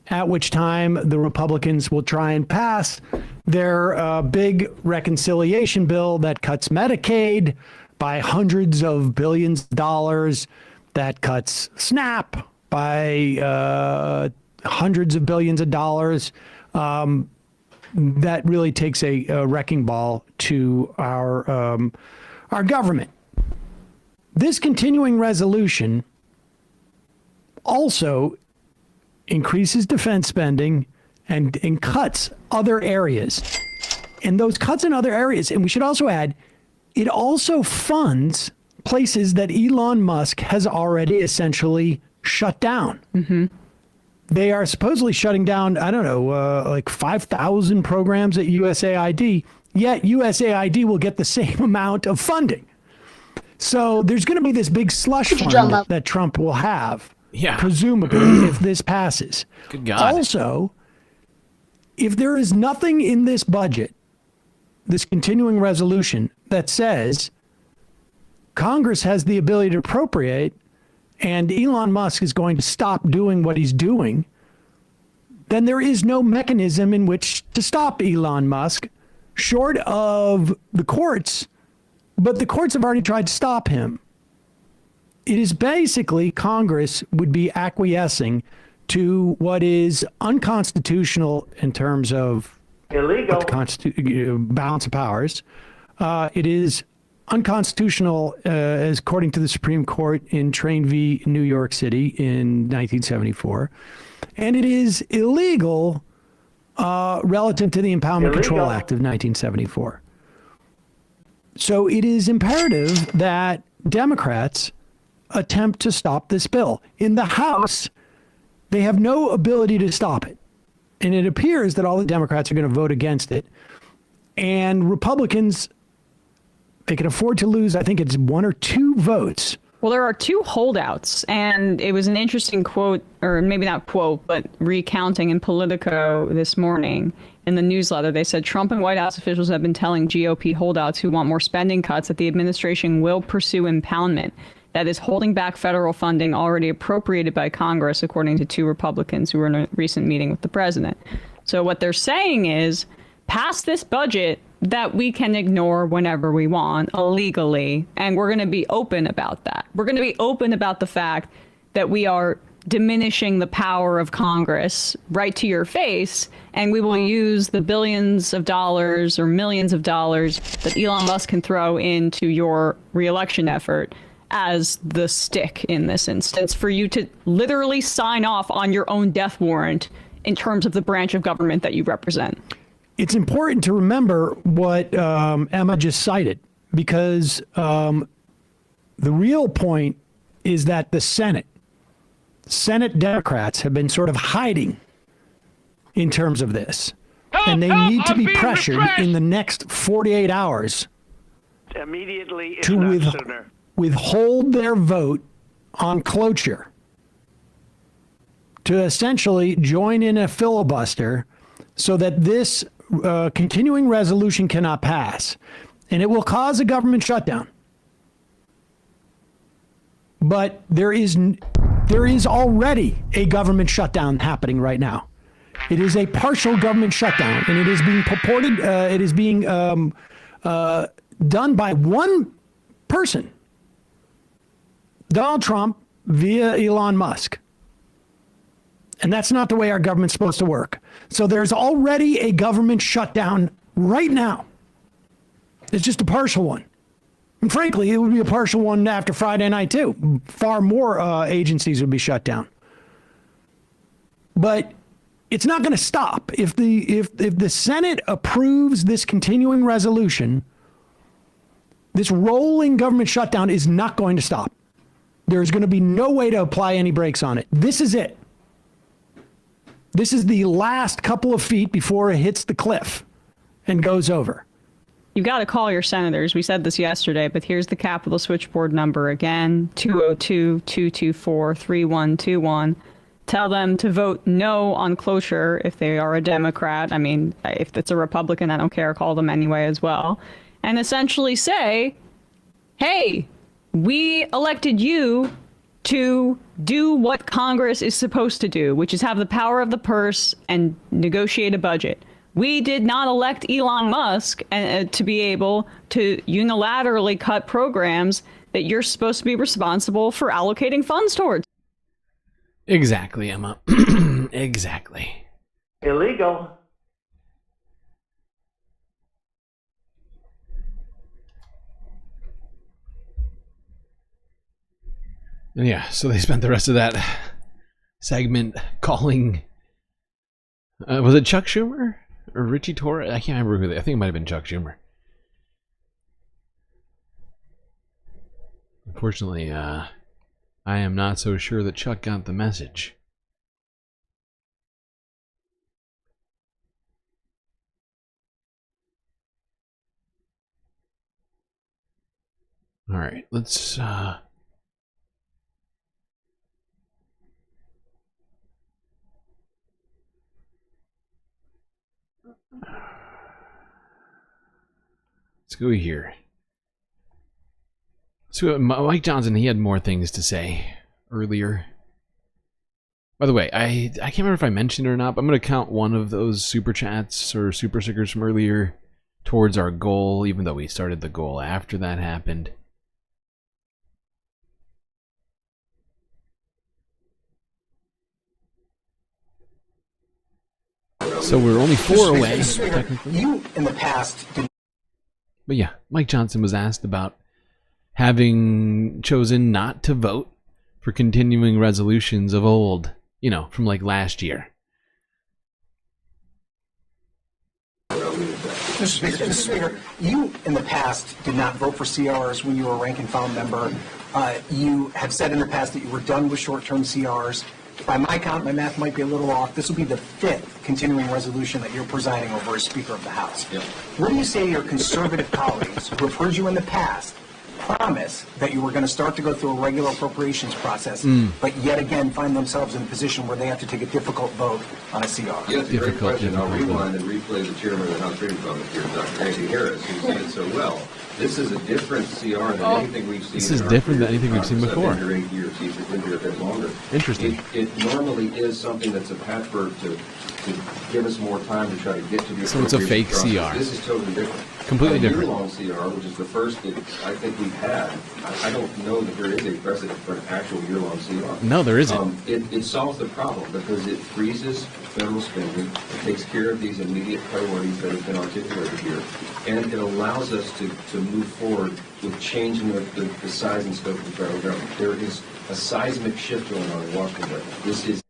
at which time the Republicans will try and pass their big reconciliation bill that cuts Medicaid by hundreds of billions of dollars, that cuts SNAP by hundreds of billions of dollars. That really takes a wrecking ball to our government. This continuing resolution also increases defense spending and cuts other areas. And those cuts in other areas, and we should also add, it also funds places that Elon Musk has already essentially shut down. Mm-hmm. They are supposedly shutting down, I don't know, like 5,000 programs at USAID, yet USAID will get the same amount of funding. So there's going to be this big slush fund that Trump will have, presumably, if this passes. Good God. Also, if there is nothing in this budget, this continuing resolution, that says Congress has the ability to appropriate and Elon Musk is going to stop doing what he's doing, then there is no mechanism in which to stop Elon Musk, short of the courts, but the courts have already tried to stop him. It is basically Congress would be acquiescing to what is unconstitutional in terms of illegal balance of powers. It is unconstitutional, as according to the Supreme Court in Train v. New York City in 1974, and it is illegal relative to the Impoundment Control Act of 1974. So it is imperative that Democrats attempt to stop this bill. In the House, they have no ability to stop it. And it appears that all the Democrats are going to vote against it. And Republicans, they can afford to lose, I think it's 1 or 2 votes. Well, there are 2 holdouts, and it was an interesting quote, or maybe not quote, but recounting in Politico this morning in the newsletter. They said Trump and White House officials have been telling GOP holdouts who want more spending cuts that the administration will pursue impoundment, that is holding back federal funding already appropriated by Congress, according to 2 Republicans who were in a recent meeting with the president. So what they're saying is, pass this budget that we can ignore whenever we want illegally, and we're going to be open about that. We're going to be open about the fact that we are diminishing the power of Congress right to your face, and we will use the billions of dollars or millions of dollars that Elon Musk can throw into your reelection effort as the stick in this instance for you to literally sign off on your own death warrant in terms of the branch of government that you represent. It's important to remember what Emma just cited, because the real point is that the Senate Democrats have been sort of hiding in terms of this. And they need to be pressured in the next 48 hours immediately to withhold their vote on cloture, to essentially join in a filibuster so that this continuing resolution cannot pass. And it will cause a government shutdown. But there is already a government shutdown happening right now. It is a partial government shutdown, and it is being purported, it is being done by one person, Donald Trump, via Elon Musk. And that's not the way our government's supposed to work. So there's already a government shutdown right now. It's just a partial one. And frankly, it would be a partial one after Friday night, too. Far more agencies would be shut down. But it's not going to stop. If the Senate approves this continuing resolution, this rolling government shutdown is not going to stop. There's going to be no way to apply any brakes on it. This is it. This is the last couple of feet before it hits the cliff and goes over. You've got to call your senators. We said this yesterday, but here's the Capitol switchboard number again, 202-224-3121. Tell them to vote no on cloture if they are a Democrat. I mean, if it's a Republican, I don't care. Call them anyway as well. And essentially say, hey, we elected you to do what Congress is supposed to do, which is have the power of the purse and negotiate a budget. We did not elect Elon Musk to be able to unilaterally cut programs that you're supposed to be responsible for allocating funds towards. Exactly, Emma. Exactly. Illegal. Yeah, so they spent the rest of that segment calling... was it Chuck Schumer? Or Richie Torres? I can't remember who they... I think it might have been Chuck Schumer. Unfortunately, I am not so sure that Chuck got the message. Alright, let's... Let's go here. So Mike Johnson, he had more things to say earlier. By the way, I can't remember if I mentioned it or not, but I'm going to count one of those super chats or super stickers from earlier towards our goal, even though we started the goal after that happened. So we're only 4 away, technically. You, in the past... But yeah, Mike Johnson was asked about having chosen not to vote for continuing resolutions of old, you know, from like last year. Mr. Speaker, you in the past did not vote for CRs when you were a rank and file member. You have said in the past that you were done with short-term CRs. By my count, my math might be a little off. This will be the 5th continuing resolution that you're presiding over as Speaker of the House. Yep. What do you say to your conservative colleagues who have heard you in the past promise that you were going to start to go through a regular appropriations process, but yet again find themselves in a position where they have to take a difficult vote on a CR? Yes, a great question. I'll rewind and replay the chairman of the House Freedom Caucus here, Dr. Andy Harris, who said it so well. This is a different CR than anything we've seen. This is different than anything we've seen before. Under 8 years, he's been here a bit longer. Interesting. It normally is something that's a patchwork to give us more time to try to get to the. So it's a fake process. CR. This is totally different. Completely different. Year-long CR, which is the first that I think we've had. I don't know that there is a precedent for an actual year-long CR. No, there isn't. It solves the problem because it freezes federal spending, it takes care of these immediate priorities that have been articulated here, and it allows us to move forward with changing the size and scope of the federal government. There is a seismic shift going on in Washington. This is.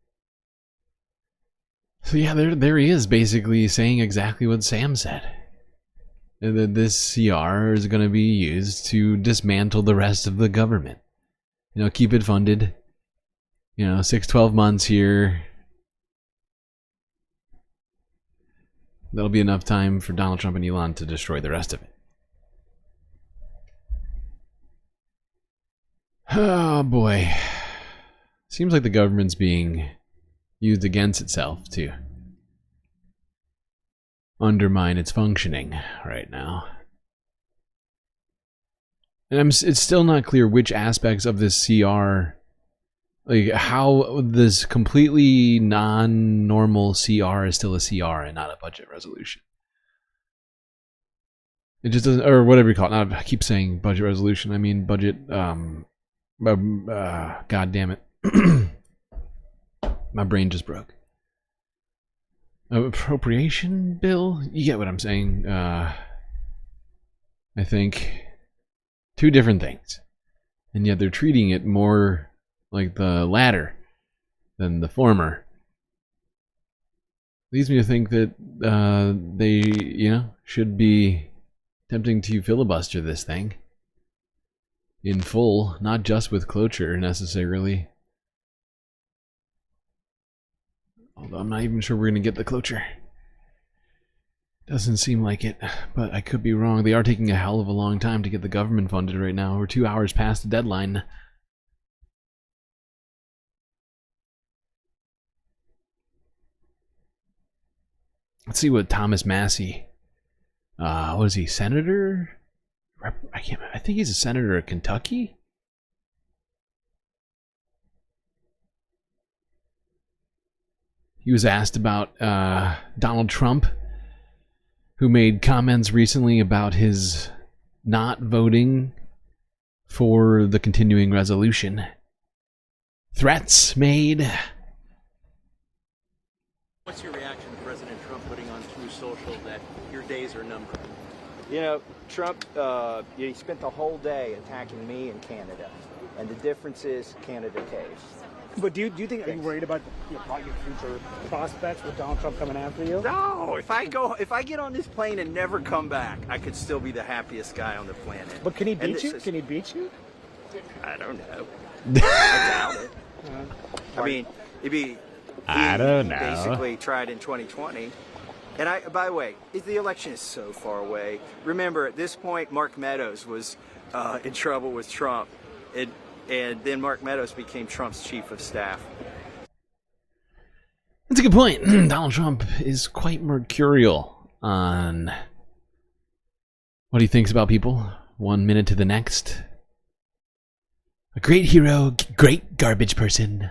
So yeah, there he is basically saying exactly what Sam said. That this CR is going to be used to dismantle the rest of the government. You know, keep it funded. You know, 6-12 months here. That'll be enough time for Donald Trump and Elon to destroy the rest of it. Oh boy. Seems like the government's being used against itself to undermine its functioning right now. And it's still not clear which aspects of this CR, like how this completely non-normal CR is still a CR and not a budget resolution. It just doesn't, or whatever you call it. I keep saying budget resolution. I mean budget. God damn it. My brain just broke. Appropriation bill? You get what I'm saying. I think 2 different things. And yet they're treating it more like the latter than the former. Leads me to think that they, you know, should be attempting to filibuster this thing. in full, not just with cloture necessarily. Although I'm not even sure we're going to get the cloture. Doesn't seem like it, but I could be wrong. They are taking a hell of a long time to get the government funded right now. We're 2 hours past the deadline. Let's see what Thomas Massey, what is he, senator? I think he's a senator of Kentucky? He was asked about Donald Trump, who made comments recently about his not voting for the continuing resolution. Threats made. What's your reaction to President Trump putting on Truth Social that your days are numbered? You know, Trump, he spent the whole day attacking me and Canada. And the difference is Canada caves. But do you think, are you worried about your future prospects with Donald Trump coming after you? No, if I get on this plane and never come back, I could still be the happiest guy on the planet. But can he beat you? Can he beat you? I don't know. I doubt it. I mean, I don't know. Basically tried in 2020. And by the way, the election is so far away. Remember, at this point, Mark Meadows was in trouble with Trump. And then Mark Meadows became Trump's chief of staff. That's a good point. Donald Trump is quite mercurial on what he thinks about people 1 minute to the next. A great hero, great garbage person.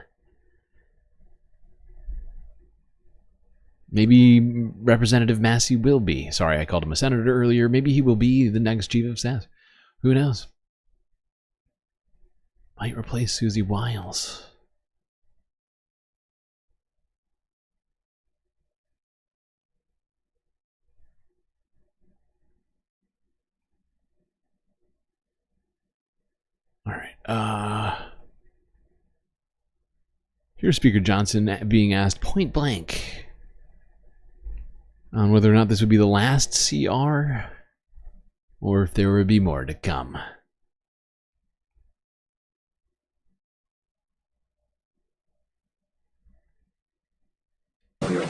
Maybe Representative Massey will be. Sorry, I called him a senator earlier. Maybe he will be the next chief of staff. Who knows? Might replace Susie Wiles. All right. Here's Speaker Johnson being asked point blank on whether or not this would be the last CR or if there would be more to come.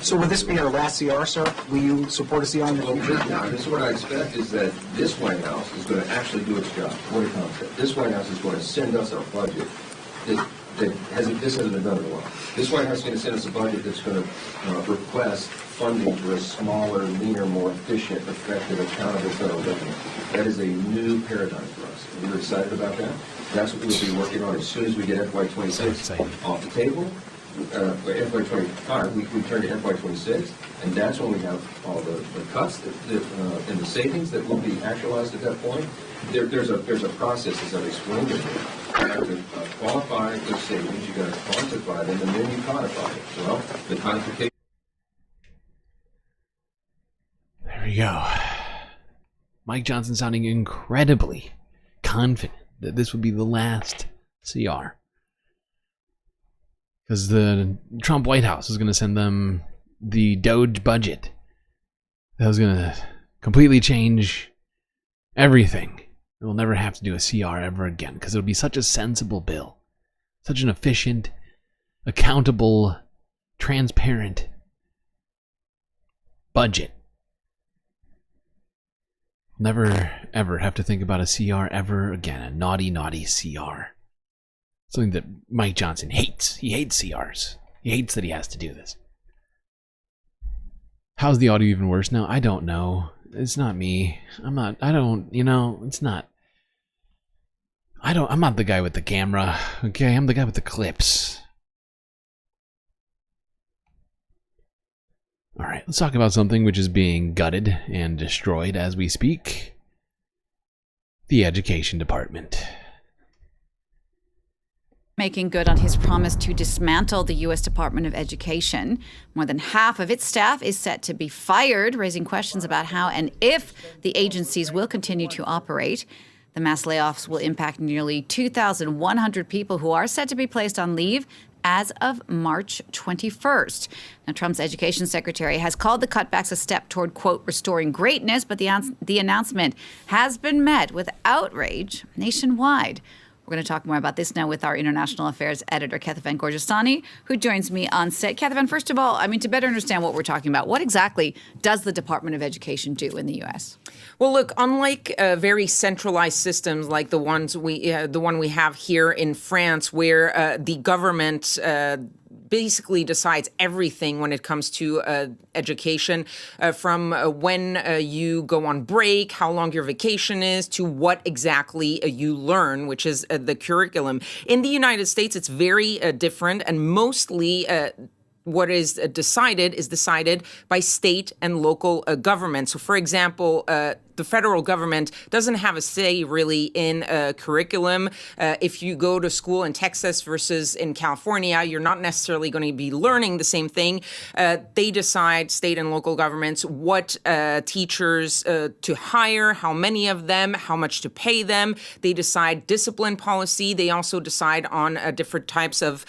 So would this be our last CR, sir? Will you support a CR in the future? Now, this is what I expect is that this White House is going to actually do its job. What a concept. This White House is going to send us a budget that hasn't been done in a while. This White House is going to send us a budget that's going to request funding for a smaller, leaner, more efficient, effective, accountable federal government. That is a new paradigm for us. We're excited about that. That's what we'll be working on as soon as we get FY26 off the table. FY25, we turn to FY26, and that's when we have all the cuts and the savings that will be actualized at that point. There's a process, as I've explained it. You have to qualify the savings, you got to quantify them, and then you codify it. Well, the codification. There we go. Mike Johnson sounding incredibly confident that this would be the last CR. Because the Trump White House is going to send them the DOGE budget. That was going to completely change everything. We'll never have to do a CR ever again because it'll be such a sensible bill. Such an efficient, accountable, transparent budget. Never, ever have to think about a CR ever again. A naughty, naughty CR. Something that Mike Johnson hates. He hates CRs. He hates that he has to do this. How's the audio even worse now? I don't know. It's not me. I'm not the guy with the camera. Okay, I'm the guy with the clips. Alright, let's talk about something which is being gutted and destroyed as we speak. The Education Department. Making good on his promise to dismantle the U.S. Department of Education. More than half of its staff is set to be fired, raising questions about how and if the agencies will continue to operate. The mass layoffs will impact nearly 2,100 people who are set to be placed on leave as of March 21st. Now, Trump's education secretary has called the cutbacks a step toward, quote, restoring greatness, but the announcement has been met with outrage nationwide. We're going to talk more about this now with our international affairs editor, Kethavan Gorjestani, who joins me on set. Kethavan, first of all, I mean, to better understand what we're talking about, what exactly does the Department of Education do in the U.S.? Well, look, unlike very centralized systems like the one we have here in France, where the government basically decides everything when it comes to education, from when you go on break, how long your vacation is, to what exactly you learn, which is the curriculum. In the United States, it's very different, and mostly what is decided by state and local government. So, for example, the federal government doesn't have a say really in curriculum. If you go to school in Texas versus in California, you're not necessarily going to be learning the same thing. They decide, state and local governments, what teachers to hire, how many of them, how much to pay them. They decide discipline policy. They also decide on different types of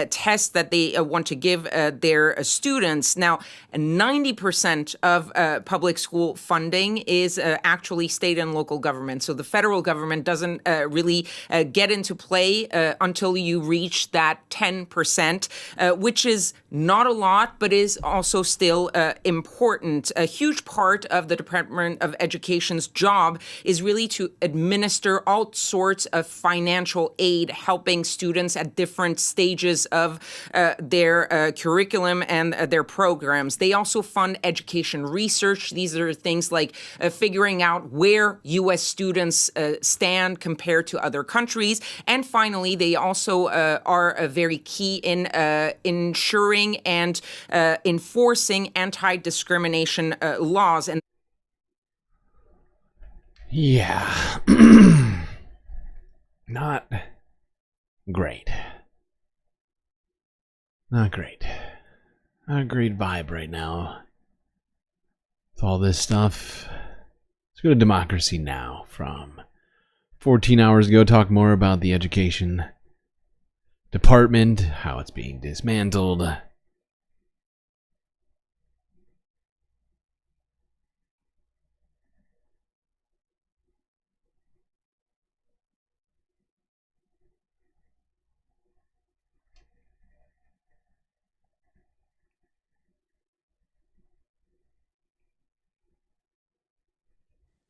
tests that they want to give their students. Now, 90% of public school funding is actually state and local government. So the federal government doesn't really get into play until you reach that 10%, which is not a lot, but is also still important. A huge part of the Department of Education's job is really to administer all sorts of financial aid, helping students at different stages of their curriculum and their programs. They also fund education research. These are things like figuring out where U.S. students stand compared to other countries. And finally, they also are very key in ensuring and enforcing anti-discrimination laws. And yeah, not great. Not great. Not a great vibe right now with all this stuff. Let's go to Democracy Now! From 14 hours ago. Talk more about the education department, how it's being dismantled.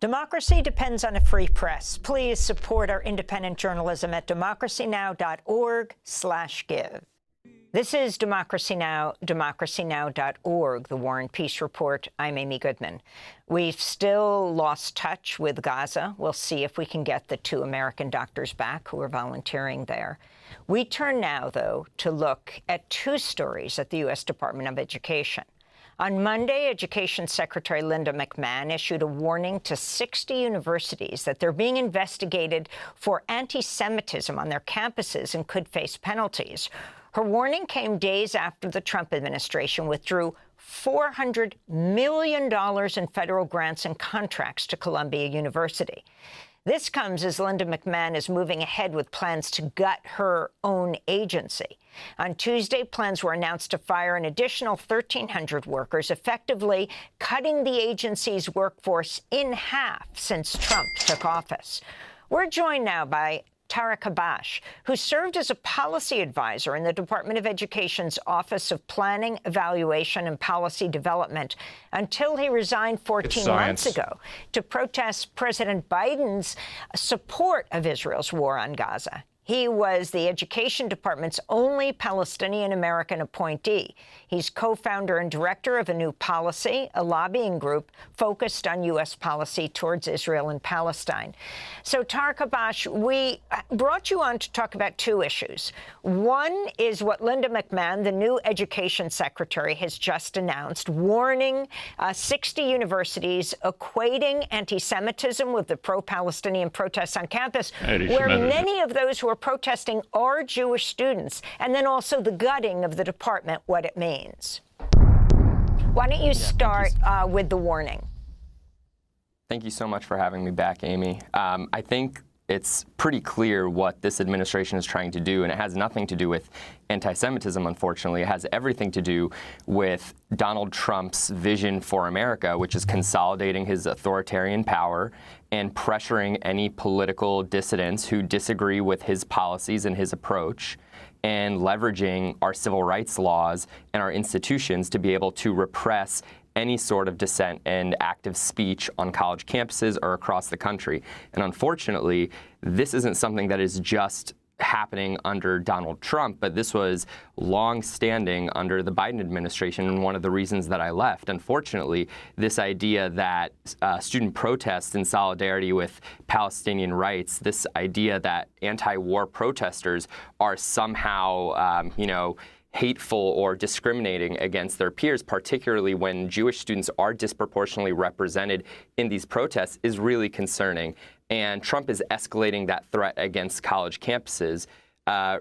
Democracy depends on a free press. Please support our independent journalism at democracynow.org/give. This is Democracy Now!, democracynow.org, the War and Peace Report. I'm Amy Goodman. We've still lost touch with Gaza. We'll see if we can get the 2 American doctors back who are volunteering there. We turn now, though, to look at 2 stories at the U.S. Department of Education. On Monday, Education Secretary Linda McMahon issued a warning to 60 universities that they're being investigated for anti-Semitism on their campuses and could face penalties. Her warning came days after the Trump administration withdrew $400 million in federal grants and contracts to Columbia University. This comes as Linda McMahon is moving ahead with plans to gut her own agency. On Tuesday, plans were announced to fire an additional 1,300 workers, effectively cutting the agency's workforce in half since Trump took office. We're joined now by Tariff, who served as a policy advisor in the Department of Education's Office of Planning, Evaluation, and Policy Development until he resigned 14 months ago to protest President Biden's support of Israel's war on Gaza. He was the Education Department's only Palestinian-American appointee. He's co-founder and director of A New Policy, a lobbying group focused on U.S. policy towards Israel and Palestine. So, Tariff, we brought you on to talk about 2 issues. One is what Linda McMahon, the new education secretary, has just announced, warning 60 universities equating anti-Semitism with the pro-Palestinian protests on campus, where many of those who are protesting are Jewish students, and then also the gutting of the department, what it means. Why don't you start with the warning? Thank you so much for having me back, Amy. I think it's pretty clear what this administration is trying to do, and it has nothing to do with anti-Semitism, unfortunately. It has everything to do with Donald Trump's vision for America, which is consolidating his authoritarian power and pressuring any political dissidents who disagree with his policies and his approach, and leveraging our civil rights laws and our institutions to be able to repress any sort of dissent and active speech on college campuses or across the country. And unfortunately, this isn't something that is just happening under Donald Trump, but this was long-standing under the Biden administration, and one of the reasons that I left. Unfortunately, this idea that student protests in solidarity with Palestinian rights, this idea that anti-war protesters are somehow, hateful or discriminating against their peers, particularly when Jewish students are disproportionately represented in these protests, is really concerning. And Trump is escalating that threat against college campuses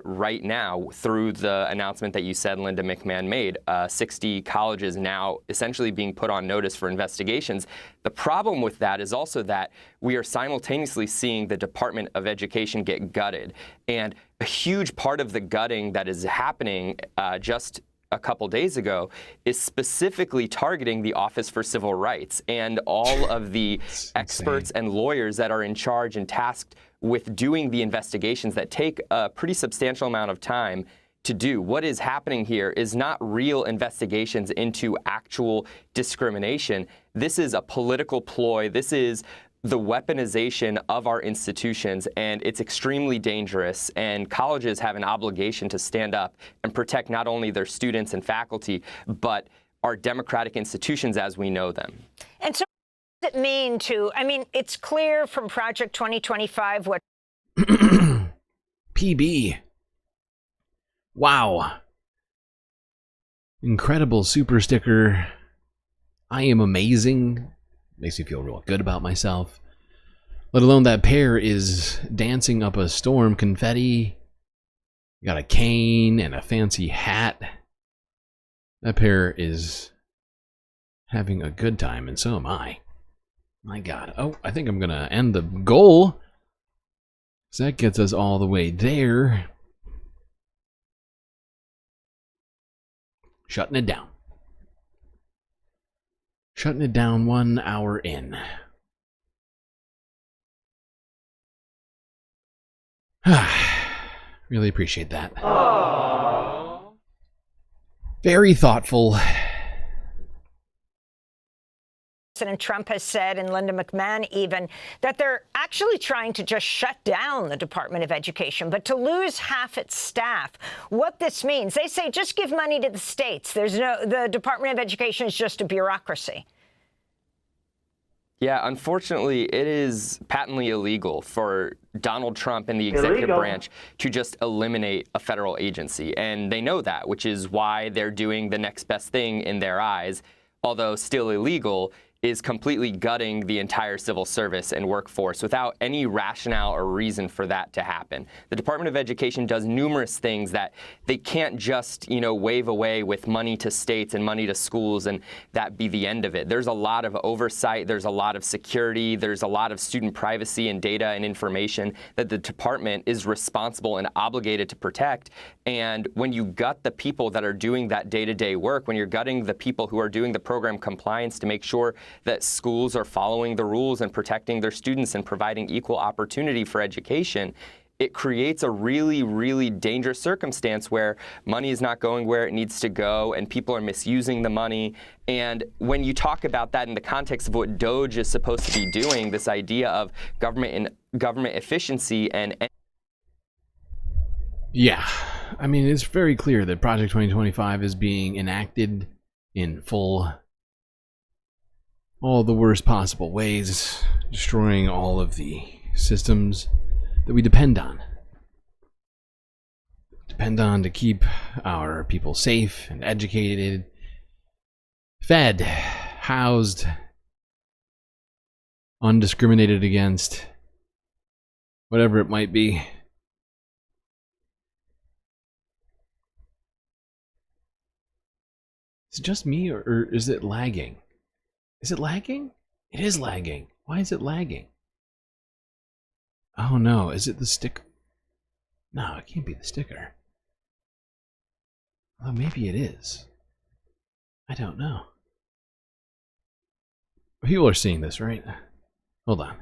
right now through the announcement that you said Linda McMahon made, 60 colleges now essentially being put on notice for investigations. The problem with that is also that we are simultaneously seeing the Department of Education get gutted. And a huge part of the gutting that is happening just a couple days ago is specifically targeting the Office for Civil Rights and all of the experts and lawyers that are in charge and tasked with doing the investigations that take a pretty substantial amount of time to do. What is happening here is not real investigations into actual discrimination. This is a political ploy. This is the weaponization of our institutions, and it's extremely dangerous. And colleges have an obligation to stand up and protect not only their students and faculty, but our democratic institutions as we know them. And so what does it mean to, it's clear from Project 2025 what... PB. Wow. Incredible super sticker. I am amazing. Makes me feel real good about myself. Let alone that pair is dancing up a storm. Confetti. Got a cane and a fancy hat. That pair is having a good time, and so am I. My God. Oh, I think I'm going to end the goal. So that gets us all the way there. Shutting it down. Shutting it down 1 hour in. Really appreciate that. Aww. Very thoughtful. President Trump has said, and Linda McMahon even, that they're actually trying to just shut down the Department of Education, but to lose half its staff. What this means, they say just give money to the states. The Department of Education is just a bureaucracy. Yeah, unfortunately, it is patently illegal for Donald Trump and the executive branch to just eliminate a federal agency. And they know that, which is why they're doing the next best thing in their eyes, although still illegal, is completely gutting the entire civil service and workforce without any rationale or reason for that to happen. The Department of Education does numerous things that they can't just, wave away with money to states and money to schools and that be the end of it. There's a lot of oversight, there's a lot of security, there's a lot of student privacy and data and information that the department is responsible and obligated to protect. And when you gut the people that are doing that day-to-day work, when you're gutting the people who are doing the program compliance to make sure that schools are following the rules and protecting their students and providing equal opportunity for education, it creates a really, really dangerous circumstance where money is not going where it needs to go and people are misusing the money. And when you talk about that in the context of what DOGE is supposed to be doing, this idea of government efficiency and... Yeah, it's very clear that Project 2025 is being enacted in full, all the worst possible ways, destroying all of the systems that we depend on to keep our people safe and educated, fed, housed, undiscriminated against, whatever it might be. Is it just me, or is it lagging? Is it lagging? It is lagging. Why is it lagging? Oh no, is it the sticker? No, it can't be the sticker. Well, maybe it is. I don't know. People are seeing this, right? Hold on.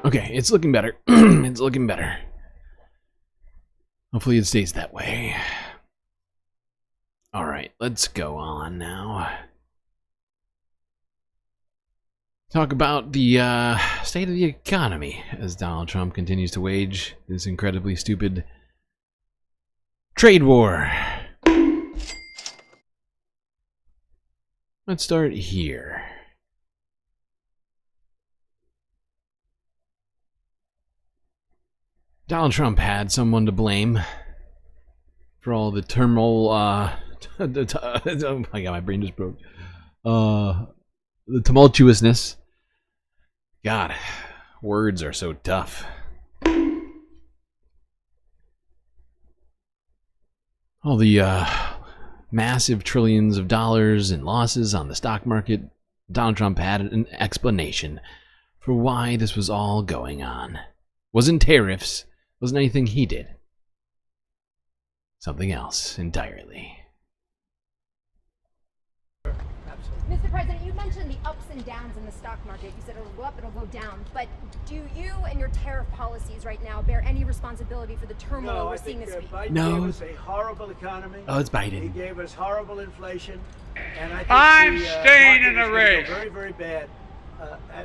Okay, it's looking better. It's looking better. Hopefully it stays that way. Alright, let's go on now. Talk about the state of the economy as Donald Trump continues to wage this incredibly stupid trade war. Let's start here. Donald Trump had someone to blame for all the turmoil, oh my god, my brain just broke. The tumultuousness. God, words are so tough. All the massive trillions of dollars in losses on the stock market. Donald Trump had an explanation for why this was all going on. Wasn't tariffs. Wasn't anything he did. Something else entirely. Mr. President, you mentioned the ups and downs in the stock market. You said it'll go up, it'll go down. But do you and your tariff policies right now bear any responsibility for the turmoil we're seeing this week? Biden gave us a horrible economy. Oh, it's Biden. He gave us horrible inflation. And I think I'm the, staying in the market is race. gonna go very, very bad.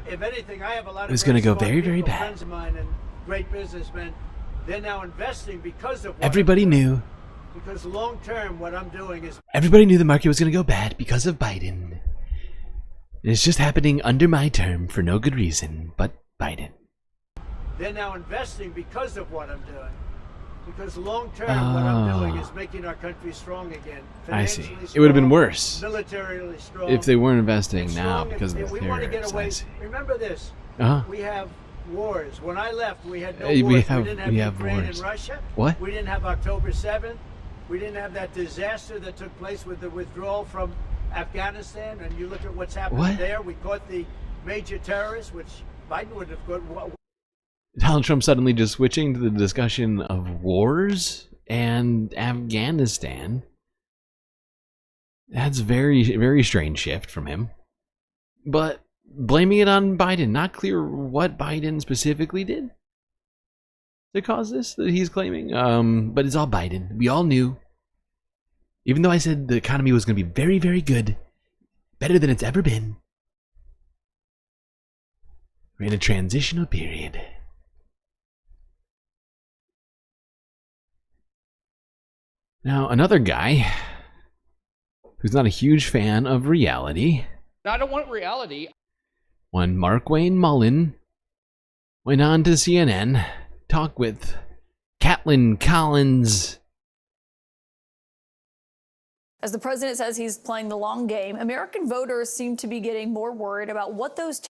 If anything, I have a lot of It's going to go smart very, very people, bad. friends of mine and great businessmen. They're now investing because of what Everybody knew. Because long term, what I'm doing is Everybody knew the market was going to go bad because of Biden. And it's just happening under my term for no good reason, but Biden. they're now investing because of what I'm doing. Because long term, what I'm doing is making our country strong again. I see. Financially It would have been strong, worse militarily strong. if they weren't investing And now strong because of if the we want to get tariffs. away. I see. Remember this. Uh-huh. We have wars. When I left, we had no We wars. have- we didn't have we have Ukraine wars. and Russia. What? We didn't have October 7th. We didn't have that disaster that took place with the withdrawal from Afghanistan. And you look at what's happened What? there. We caught the major terrorists, which Biden would have caught. Donald Trump suddenly just switching to the discussion of wars and Afghanistan. That's very, very strange shift from him. But blaming it on Biden, not clear what Biden specifically did to cause this that he's claiming. But it's all Biden. We all knew. Even though I said the economy was going to be very, very good, better than it's ever been. We're in a transitional period. Now, another guy who's not a huge fan of reality. I don't want reality. One Mark Wayne Mullen went on to CNN, talk with Caitlin Collins. As the president says he's playing the long game, American voters seem to be getting more worried about what those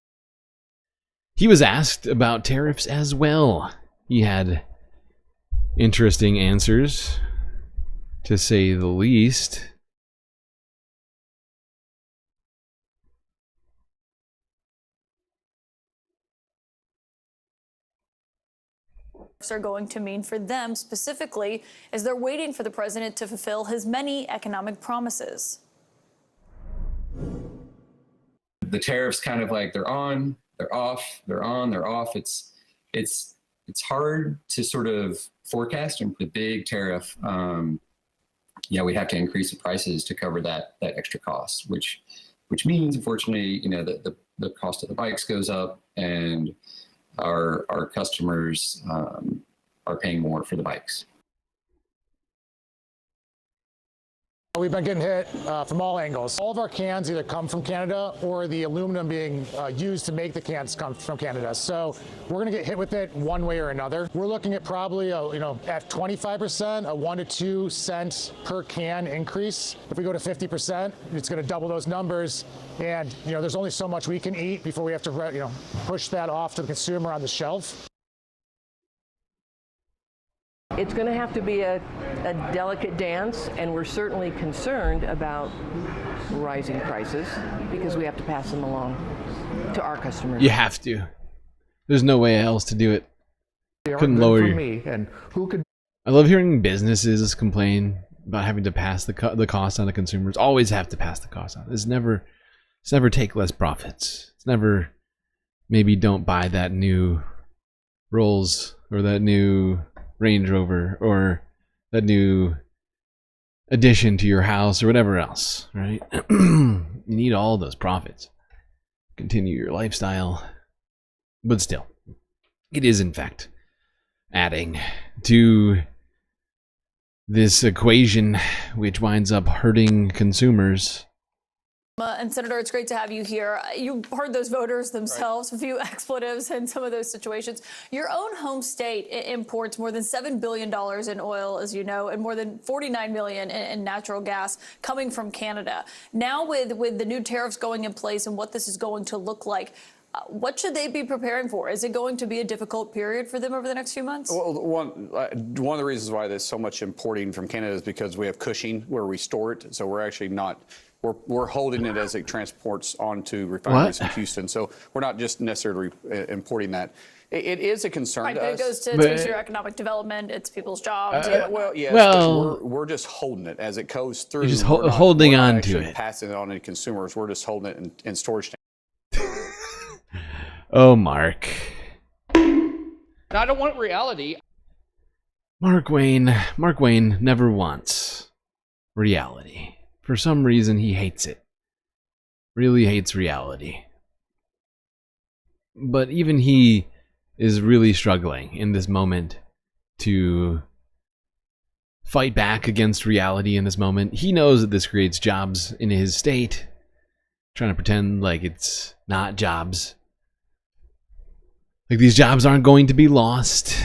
He was asked about tariffs as well. He had interesting answers, to say the least. are going to mean for them specifically as they're waiting for the president to fulfill his many economic promises. The tariffs kind of like they're on, they're off, they're on, they're off. It's hard to sort of forecast, and with the big tariff, we have to increase the prices to cover that extra cost, which means, unfortunately, the cost of the bikes goes up, and our customers are paying more for the bikes. We've been getting hit from all angles. All of our cans either come from Canada or the aluminum being used to make the cans come from Canada. So we're going to get hit with it one way or another. We're looking at probably, at 25%, a 1 to 2 cent per can increase. If we go to 50%, it's going to double those numbers. And, there's only so much we can eat before we have to, push that off to the consumer on the shelf. It's going to have to be a delicate dance, and we're certainly concerned about rising prices because we have to pass them along to our customers. You have to. There's no way else to do it. Couldn't lower your... And who could... I love hearing businesses complain about having to pass the cost on to consumers. Always have to pass the cost on. It's never take less profits. It's never maybe don't buy that new Rolls or that new Range Rover or that new addition to your house or whatever else, right? You need all those profits. Continue your lifestyle. But still, it is in fact adding to this equation, which winds up hurting consumers. And Senator, it's great to have you here. You heard those voters themselves, a few expletives in some of those situations. Your own home state imports more than $7 billion in oil, as you know, and more than $49 million in natural gas coming from Canada. Now with the new tariffs going in place and what this is going to look like, what should they be preparing for? Is it going to be a difficult period for them over the next few months? Well, one of the reasons why there's so much importing from Canada is because we have Cushing where we store it. So we're actually not... We're holding it as it transports onto refineries in Houston. So we're not just necessarily importing that. It is a concern to us. It goes to your economic development. It's people's jobs. We're just holding it as it goes through. You're just holding on to it. Passing it on to consumers. We're just holding it in storage tanks. Oh, Mark. I don't want reality. Mark Wayne never wants reality. For some reason, he hates it. Really hates reality. But even he is really struggling in this moment to fight back against reality in this moment. He knows that this creates jobs in his state. Trying to pretend like it's not jobs. Like these jobs aren't going to be lost.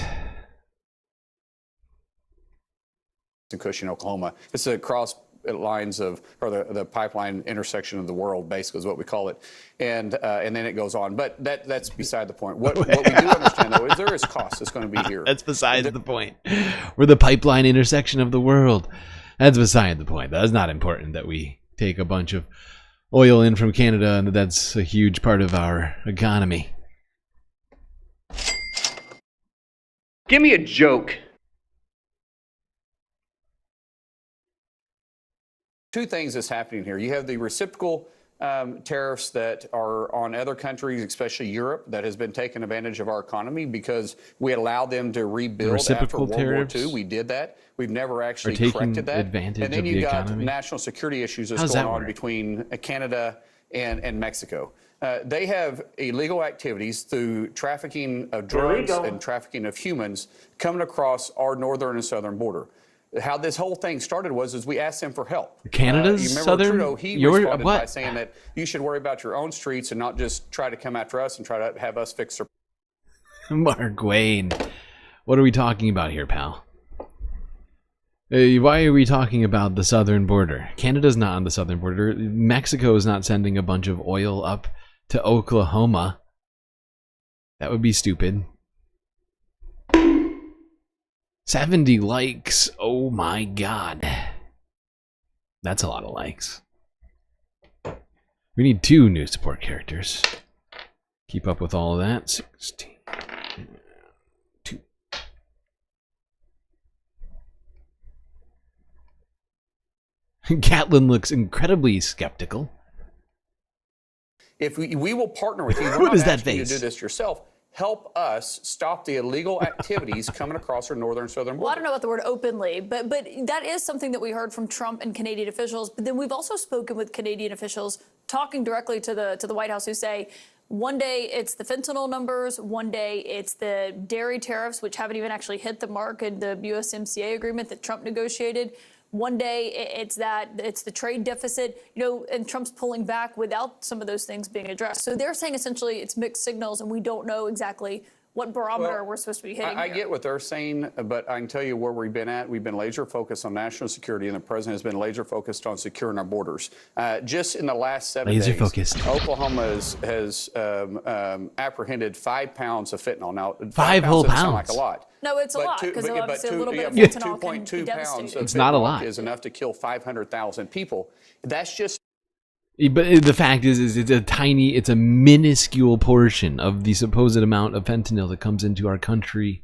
In Cushing, Oklahoma. It's across lines of, or the pipeline intersection of the world, basically is what we call it, and then it goes on. But that's beside the point. What we do understand though is there is cost that's going to be here. That's besides the point. We're the pipeline intersection of the world. That's beside the point. That's not important that we take a bunch of oil in from Canada and that's a huge part of our economy. Give me a joke. Two things that's happening here. You have the reciprocal tariffs that are on other countries, especially Europe, that has been taking advantage of our economy because we allowed them to rebuild after World War II. We did that. We've never actually corrected that. And then you got national security issues that's going on between Canada and Mexico. They have illegal activities through trafficking of drugs and trafficking of humans coming across our northern and southern border. How this whole thing started was we asked them for help. Canada's you remember southern. Trudeau, he responded by saying that you should worry about your own streets and not just try to come after us and try to have us fix their. Mark Wayne, what are we talking about here, pal? Why are we talking about the southern border? Canada's not on the southern border. Mexico is not sending a bunch of oil up to Oklahoma. That would be stupid. 70 likes. Oh my god. That's a lot of likes. We need 2 new support characters. Keep up with all of that. 16. 2. Gatlin looks incredibly skeptical. If we will partner with you, we're What not is that asking you to face? do this yourself. Help us stop the illegal activities coming across our northern and southern border. Well, I don't know about the word openly, but that is something that we heard from Trump and Canadian officials. But then we've also spoken with Canadian officials talking directly to the White House who say one day it's the fentanyl numbers, one day it's the dairy tariffs, which haven't even actually hit the mark in the USMCA agreement that Trump negotiated. One day it's the trade deficit, and Trump's pulling back without some of those things being addressed. So they're saying essentially it's mixed signals, and we don't know exactly what barometer we're supposed to be hitting. I here. get what they're saying, but I can tell you where we've been at. We've been laser focused on national security, and the president has been laser focused on securing our borders. Just in the last 7 days, Oklahoma has apprehended 5 pounds of fentanyl. Now, 5 whole doesn't sound pounds. like a lot. No, it's a lot because obviously a little bit of Yeah, fentanyl can be 2.2 pounds devastating. of It's not a fentanyl lot. is enough to kill 500,000 people. That's just. But the fact is it's a minuscule portion of the supposed amount of fentanyl that comes into our country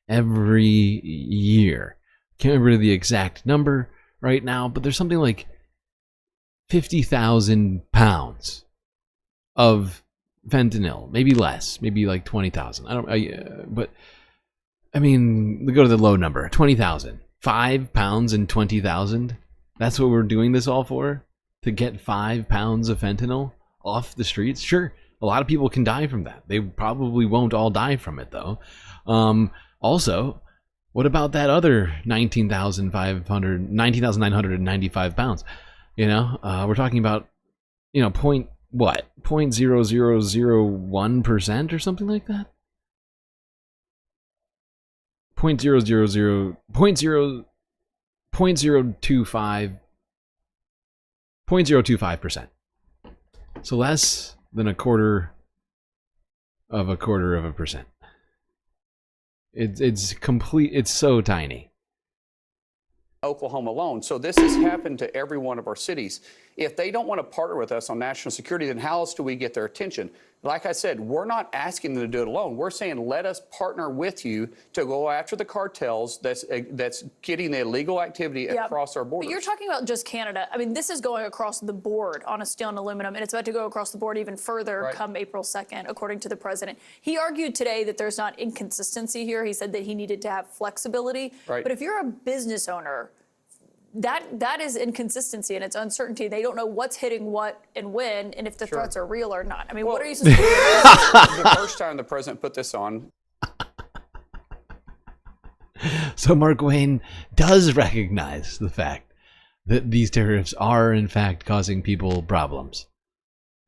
every year. Can't remember the exact number right now, but there's something like 50,000 pounds of fentanyl, maybe less, maybe like 20,000. But I mean, go to the low number, 20,000. 5 pounds and 20,000. That's what we're doing this all for? To get 5 pounds of fentanyl off the streets? Sure, a lot of people can die from that. They probably won't all die from it, though. Also, what about that other 19,995 pounds? We're talking about, 0.0001% or something like that? 0.025%. So less than a quarter of a percent. It's complete. It's so tiny. Oklahoma alone. So this has happened to every one of our cities. If they don't want to partner with us on national security, then how else do we get their attention? Like I said, we're not asking them to do it alone. We're saying let us partner with you to go after the cartels that's getting the illegal activity across our borders. But you're talking about just Canada. I mean, this is going across the board on steel and aluminum, and it's about to go across the board even further come April 2nd, according to the president. He argued today that there's not inconsistency here. He said that he needed to have flexibility. Right. But if you're a business owner, that is inconsistency and it's uncertainty. They don't know what's hitting what and when, and if the threats are real or not. I mean, what are you supposed to do? The first time the president put this on. So Mark Wayne does recognize the fact that these tariffs are in fact causing people problems.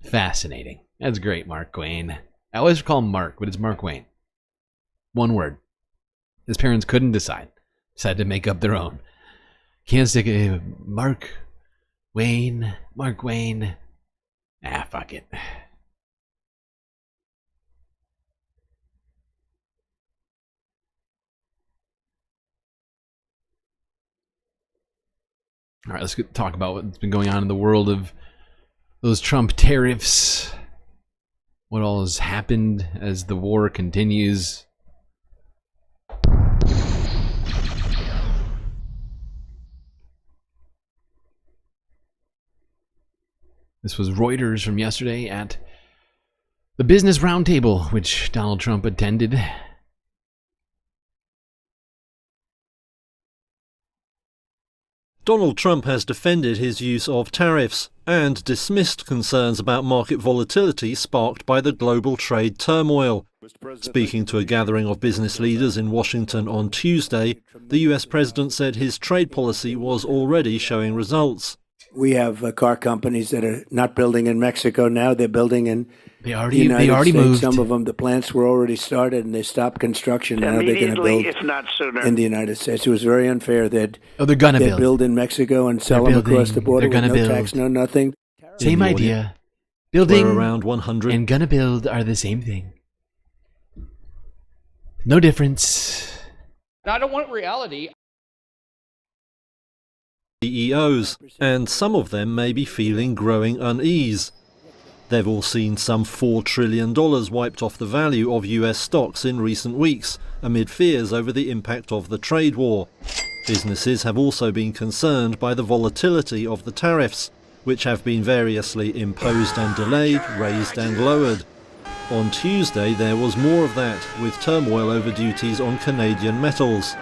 Fascinating. That's great, Mark Wayne. I always call him Mark, but it's Mark Wayne. One word. His parents couldn't decide. Decided to make up their own. Can't stick it. Mark Wayne. Fuck it. All right, let's talk about what's been going on in the world of those Trump tariffs. What all has happened as the war continues. This was Reuters from yesterday at the Business Roundtable, which Donald Trump attended. Donald Trump has defended his use of tariffs and dismissed concerns about market volatility sparked by the global trade turmoil. Speaking to a gathering of business leaders in Washington on Tuesday, the US president said his trade policy was already showing results. We have car companies that are not building in Mexico now. They're building in the United States. Moved. Some of them, the plants were already started and they stopped construction. Now they're going to build if not sooner. in the United States. It was very unfair that they're going to build in Mexico and sell them across the border with no tax, no nothing. Same idea. Building around 100 and gonna build are the same thing. No difference. I don't want reality. CEOs, and some of them may be feeling growing unease. They've all seen some $4 trillion wiped off the value of US stocks in recent weeks, amid fears over the impact of the trade war. Businesses have also been concerned by the volatility of the tariffs, which have been variously imposed and delayed, raised and lowered. On Tuesday there was more of that, with turmoil over duties on Canadian metals.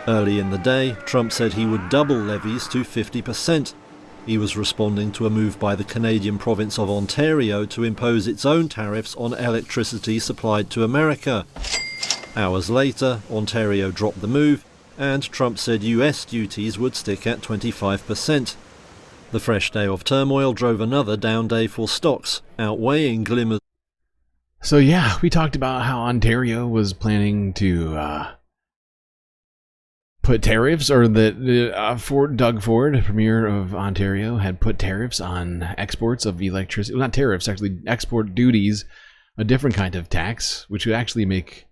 Early in the day, Trump said he would double levies to 50%. He was responding to a move by the Canadian province of Ontario to impose its own tariffs on electricity supplied to America. Hours later, Ontario dropped the move, and Trump said US duties would stick at 25%. The fresh day of turmoil drove another down day for stocks, outweighing glimmers. So yeah, we talked about how Ontario was planning to put tariffs, or that Doug Ford, Premier of Ontario, had put tariffs on exports of electricity. Well, not tariffs, actually export duties, a different kind of tax, which would actually make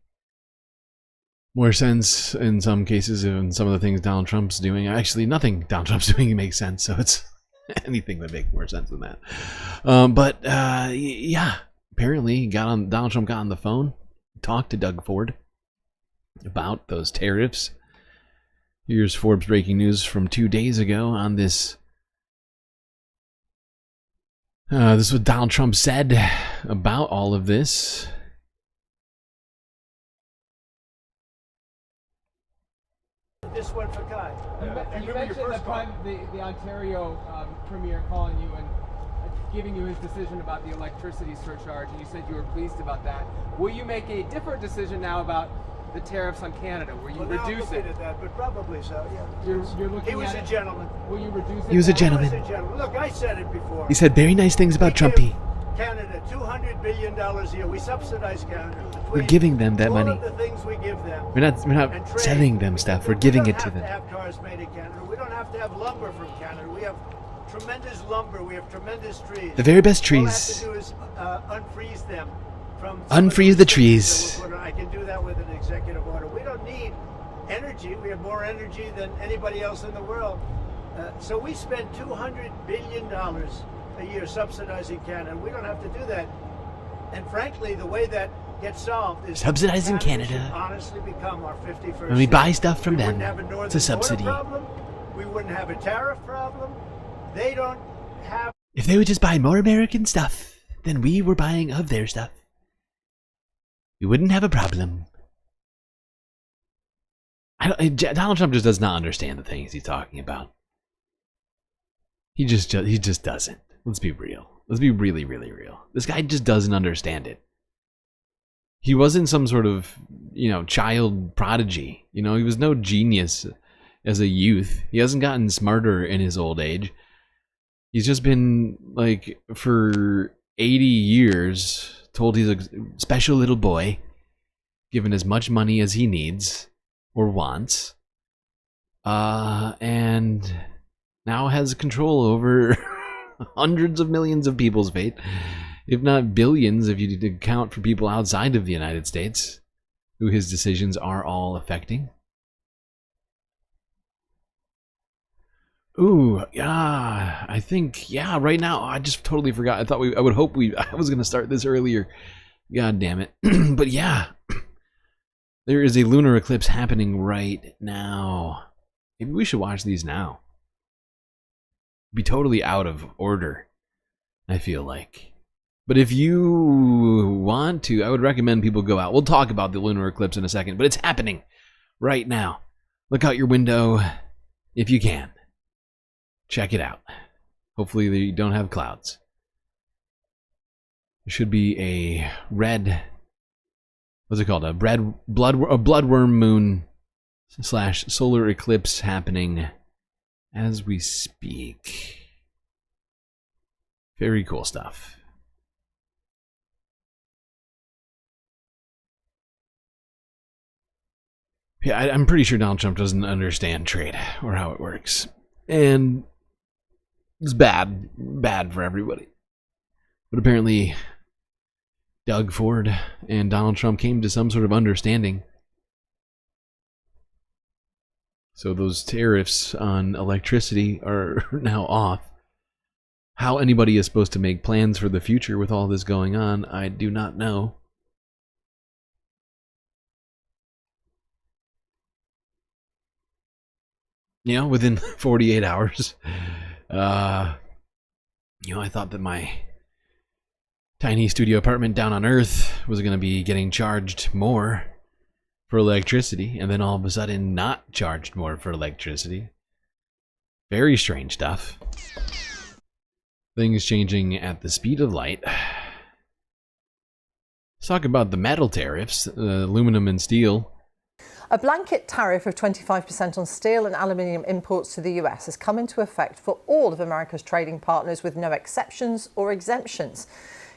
more sense in some cases, in some of the things Donald Trump's doing. Actually, nothing Donald Trump's doing makes sense, so it's anything would make more sense than that. Yeah, apparently Donald Trump got on the phone, talked to Doug Ford about those tariffs. Here's Forbes breaking news from 2 days ago on this. This is what Donald Trump said about all of this. This one for Kai. You mentioned the Ontario Premier calling you and giving you his decision about the electricity surcharge, and you said you were pleased about that. Will you make a different decision now about the tariffs on Canada? Will you reduce it? At that, but probably so. Yeah. You're looking he was at a it. gentleman. Will you reduce it? He was a gentleman. He was a gentleman. Look, I said it before. He said very nice things about Trumpy. Canada, $200 billion a year. We subsidize Canada. We're giving them that money. All of the things we give them. We're not selling them stuff. We're giving it to them. We don't have to have cars made in Canada. We don't have to have lumber from Canada. We have tremendous lumber. We have tremendous trees. The very best trees. All I have to do is unfreeze them. Unfreeze the trees. I can do that with an executive order. We don't need energy. We have more energy than anybody else in the world. So we spend $200 billion a year subsidizing Canada. We don't have to do that. And frankly, the way that gets solved is subsidizing Canada. Should honestly become our 51st. When we buy stuff from we them, wouldn't have a it's a subsidy. Problem. We wouldn't have a tariff problem. They don't have. If they would just buy more American stuff than we were buying of their stuff, we wouldn't have a problem. Donald Trump just does not understand the things he's talking about. He just doesn't. Let's be real. Let's be really, really real. This guy just doesn't understand it. He wasn't some sort of, child prodigy. He was no genius as a youth. He hasn't gotten smarter in his old age. He's just been, for 80 years, told he's a special little boy, given as much money as he needs or wants, and now has control over hundreds of millions of people's fate, if not billions if you account for people outside of the United States who his decisions are all affecting. Ooh, yeah, I think, right now, I just totally forgot. I was going to start this earlier. God damn it. But yeah, there is a lunar eclipse happening right now. Maybe we should watch these now. Be totally out of order, I feel like. But if you want to, I would recommend people go out. We'll talk about the lunar eclipse in a second, but it's happening right now. Look out your window if you can. Check it out. Hopefully they don't have clouds. There should be a red, what's it called? A bloodworm moon / solar eclipse happening as we speak. Very cool stuff. Yeah, I'm pretty sure Donald Trump doesn't understand trade or how it works. And it's bad for everybody. But apparently Doug Ford and Donald Trump came to some sort of understanding. So those tariffs on electricity are now off. How anybody is supposed to make plans for the future with all this going on, I do not know. you know, within 48 hours. You know, I thought that my tiny studio apartment down on Earth was going to be getting charged more for electricity, and then all of a sudden not charged more for electricity. Very strange stuff. Things changing at the speed of light. Let's talk about the metal tariffs, aluminum and steel. A blanket tariff of 25% on steel and aluminium imports to the US has come into effect for all of America's trading partners with no exceptions or exemptions.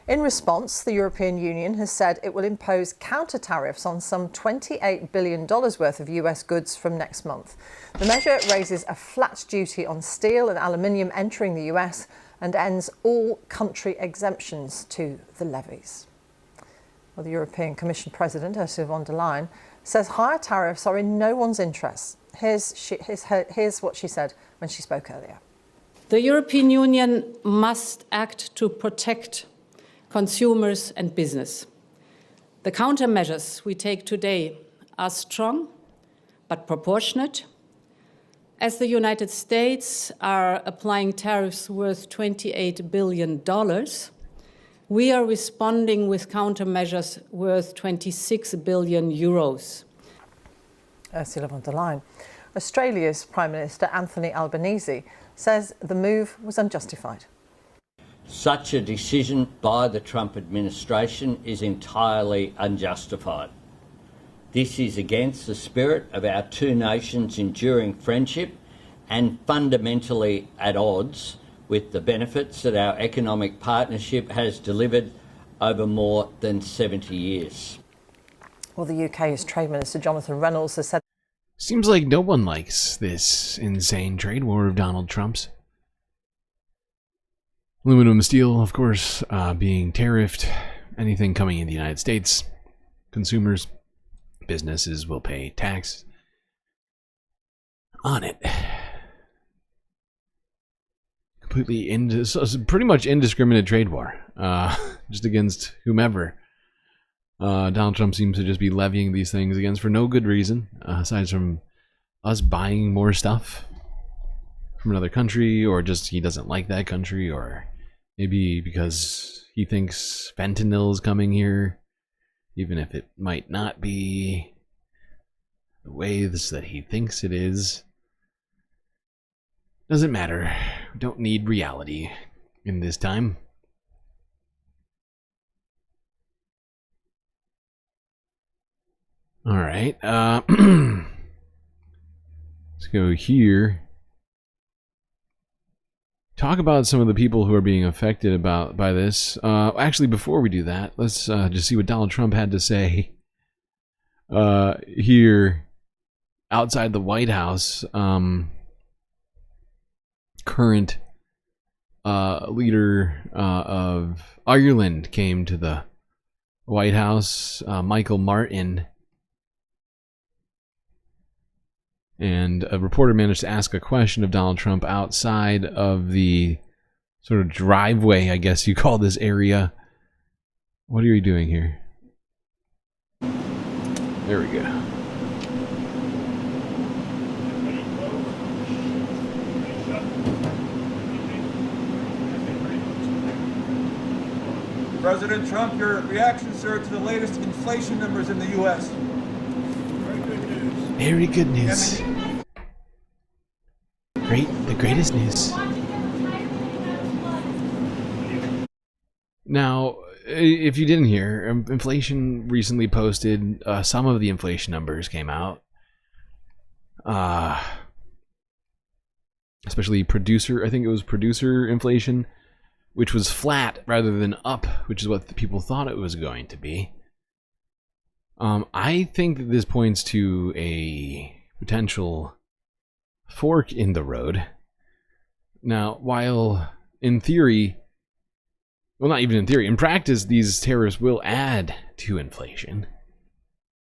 In response, the European Union has said it will impose counter tariffs on some $28 billion worth of US goods from next month. The measure raises a flat duty on steel and aluminium entering the US and ends all country exemptions to the levies. Well, the European Commission President, Ursula von der Leyen, says higher tariffs are in no one's interests. Here's what she said when she spoke earlier. The European Union must act to protect consumers and business. The countermeasures we take today are strong but proportionate. As the United States are applying tariffs worth $28 billion, we are responding with countermeasures worth 26 billion euros. Ursula von der Leyen. Australia's Prime Minister Anthony Albanese says the move was unjustified. Such a decision by the Trump administration is entirely unjustified. This is against the spirit of our two nations' enduring friendship and fundamentally at odds with the benefits that our economic partnership has delivered over more than 70 years. Well, the UK's Trade Minister Jonathan Reynolds has said... Seems like no one likes this insane trade war of Donald Trump's. Aluminum and steel, of course, being tariffed. Anything coming in the United States, consumers, businesses will pay tax on it. Completely pretty much indiscriminate trade war, just against whomever. Donald Trump seems to just be levying these things against for no good reason, aside from us buying more stuff from another country, or just he doesn't like that country, or maybe because he thinks fentanyl is coming here, even if it might not be the ways that he thinks it is. Doesn't matter. We don't need reality in this time. All right. Let's go here. Talk about some of the people who are being affected by this. Actually, before we do that, let's just see what Donald Trump had to say here outside the White House. Current leader of Ireland came to the White House, Michael Martin, and a reporter managed to ask a question of Donald Trump outside of the sort of driveway, I guess you call this area. What are you doing here? There we go. President Trump, your reaction, sir, to the latest inflation numbers in the U.S. Very good news. The greatest news. Now, if you didn't hear, inflation recently posted, some of the inflation numbers came out. Especially producer, I think it was producer inflation, which was flat rather than up, which is what the people thought it was going to be. I think that this points to a potential fork in the road. Now, while in theory, well, not even in theory, in practice, these tariffs will add to inflation,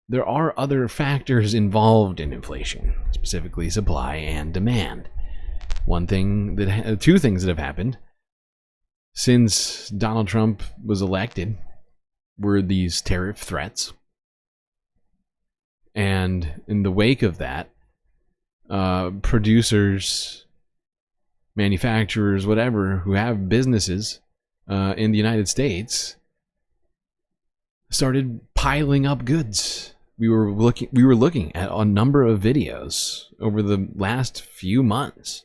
there are other factors involved in inflation, specifically supply and demand. Two things that have happened since Donald Trump was elected were these tariff threats. And in the wake of that, producers, manufacturers, whatever, who have businesses in the United States started piling up goods. We were looking at a number of videos over the last few months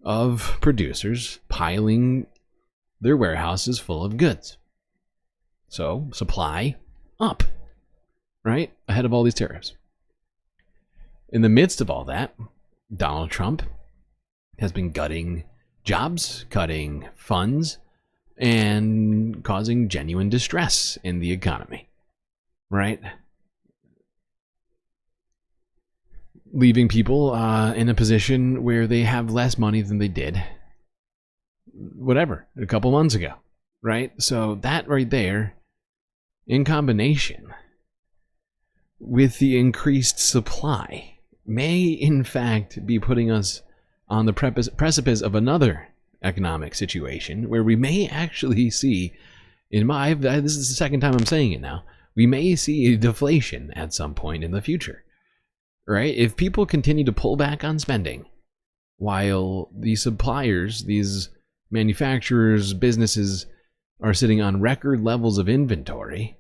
of producers piling their warehouses full of goods. So, supply up, right? Ahead of all these tariffs. In the midst of all that, Donald Trump has been gutting jobs, cutting funds, and causing genuine distress in the economy, right? Leaving people in a position where they have less money than they did, whatever, a couple months ago, right? So that right there, in combination with the increased supply, may in fact be putting us on the precipice of another economic situation where we may actually see, this is the second time I'm saying it now, we may see a deflation at some point in the future, right? If people continue to pull back on spending while these suppliers, these manufacturers, businesses are sitting on record levels of inventory,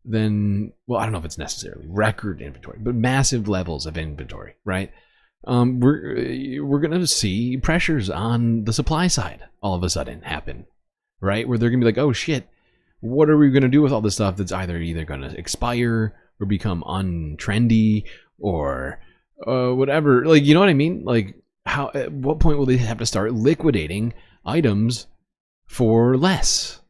then, well, I don't know if it's necessarily record inventory, but massive levels of inventory, right? We're going to see pressures on the supply side all of a sudden happen, right? Where they're going to be like, oh shit, what are we going to do with all this stuff that's either going to expire or become untrendy or whatever? Like, you know what I mean? Like, at what point will they have to start liquidating items for less?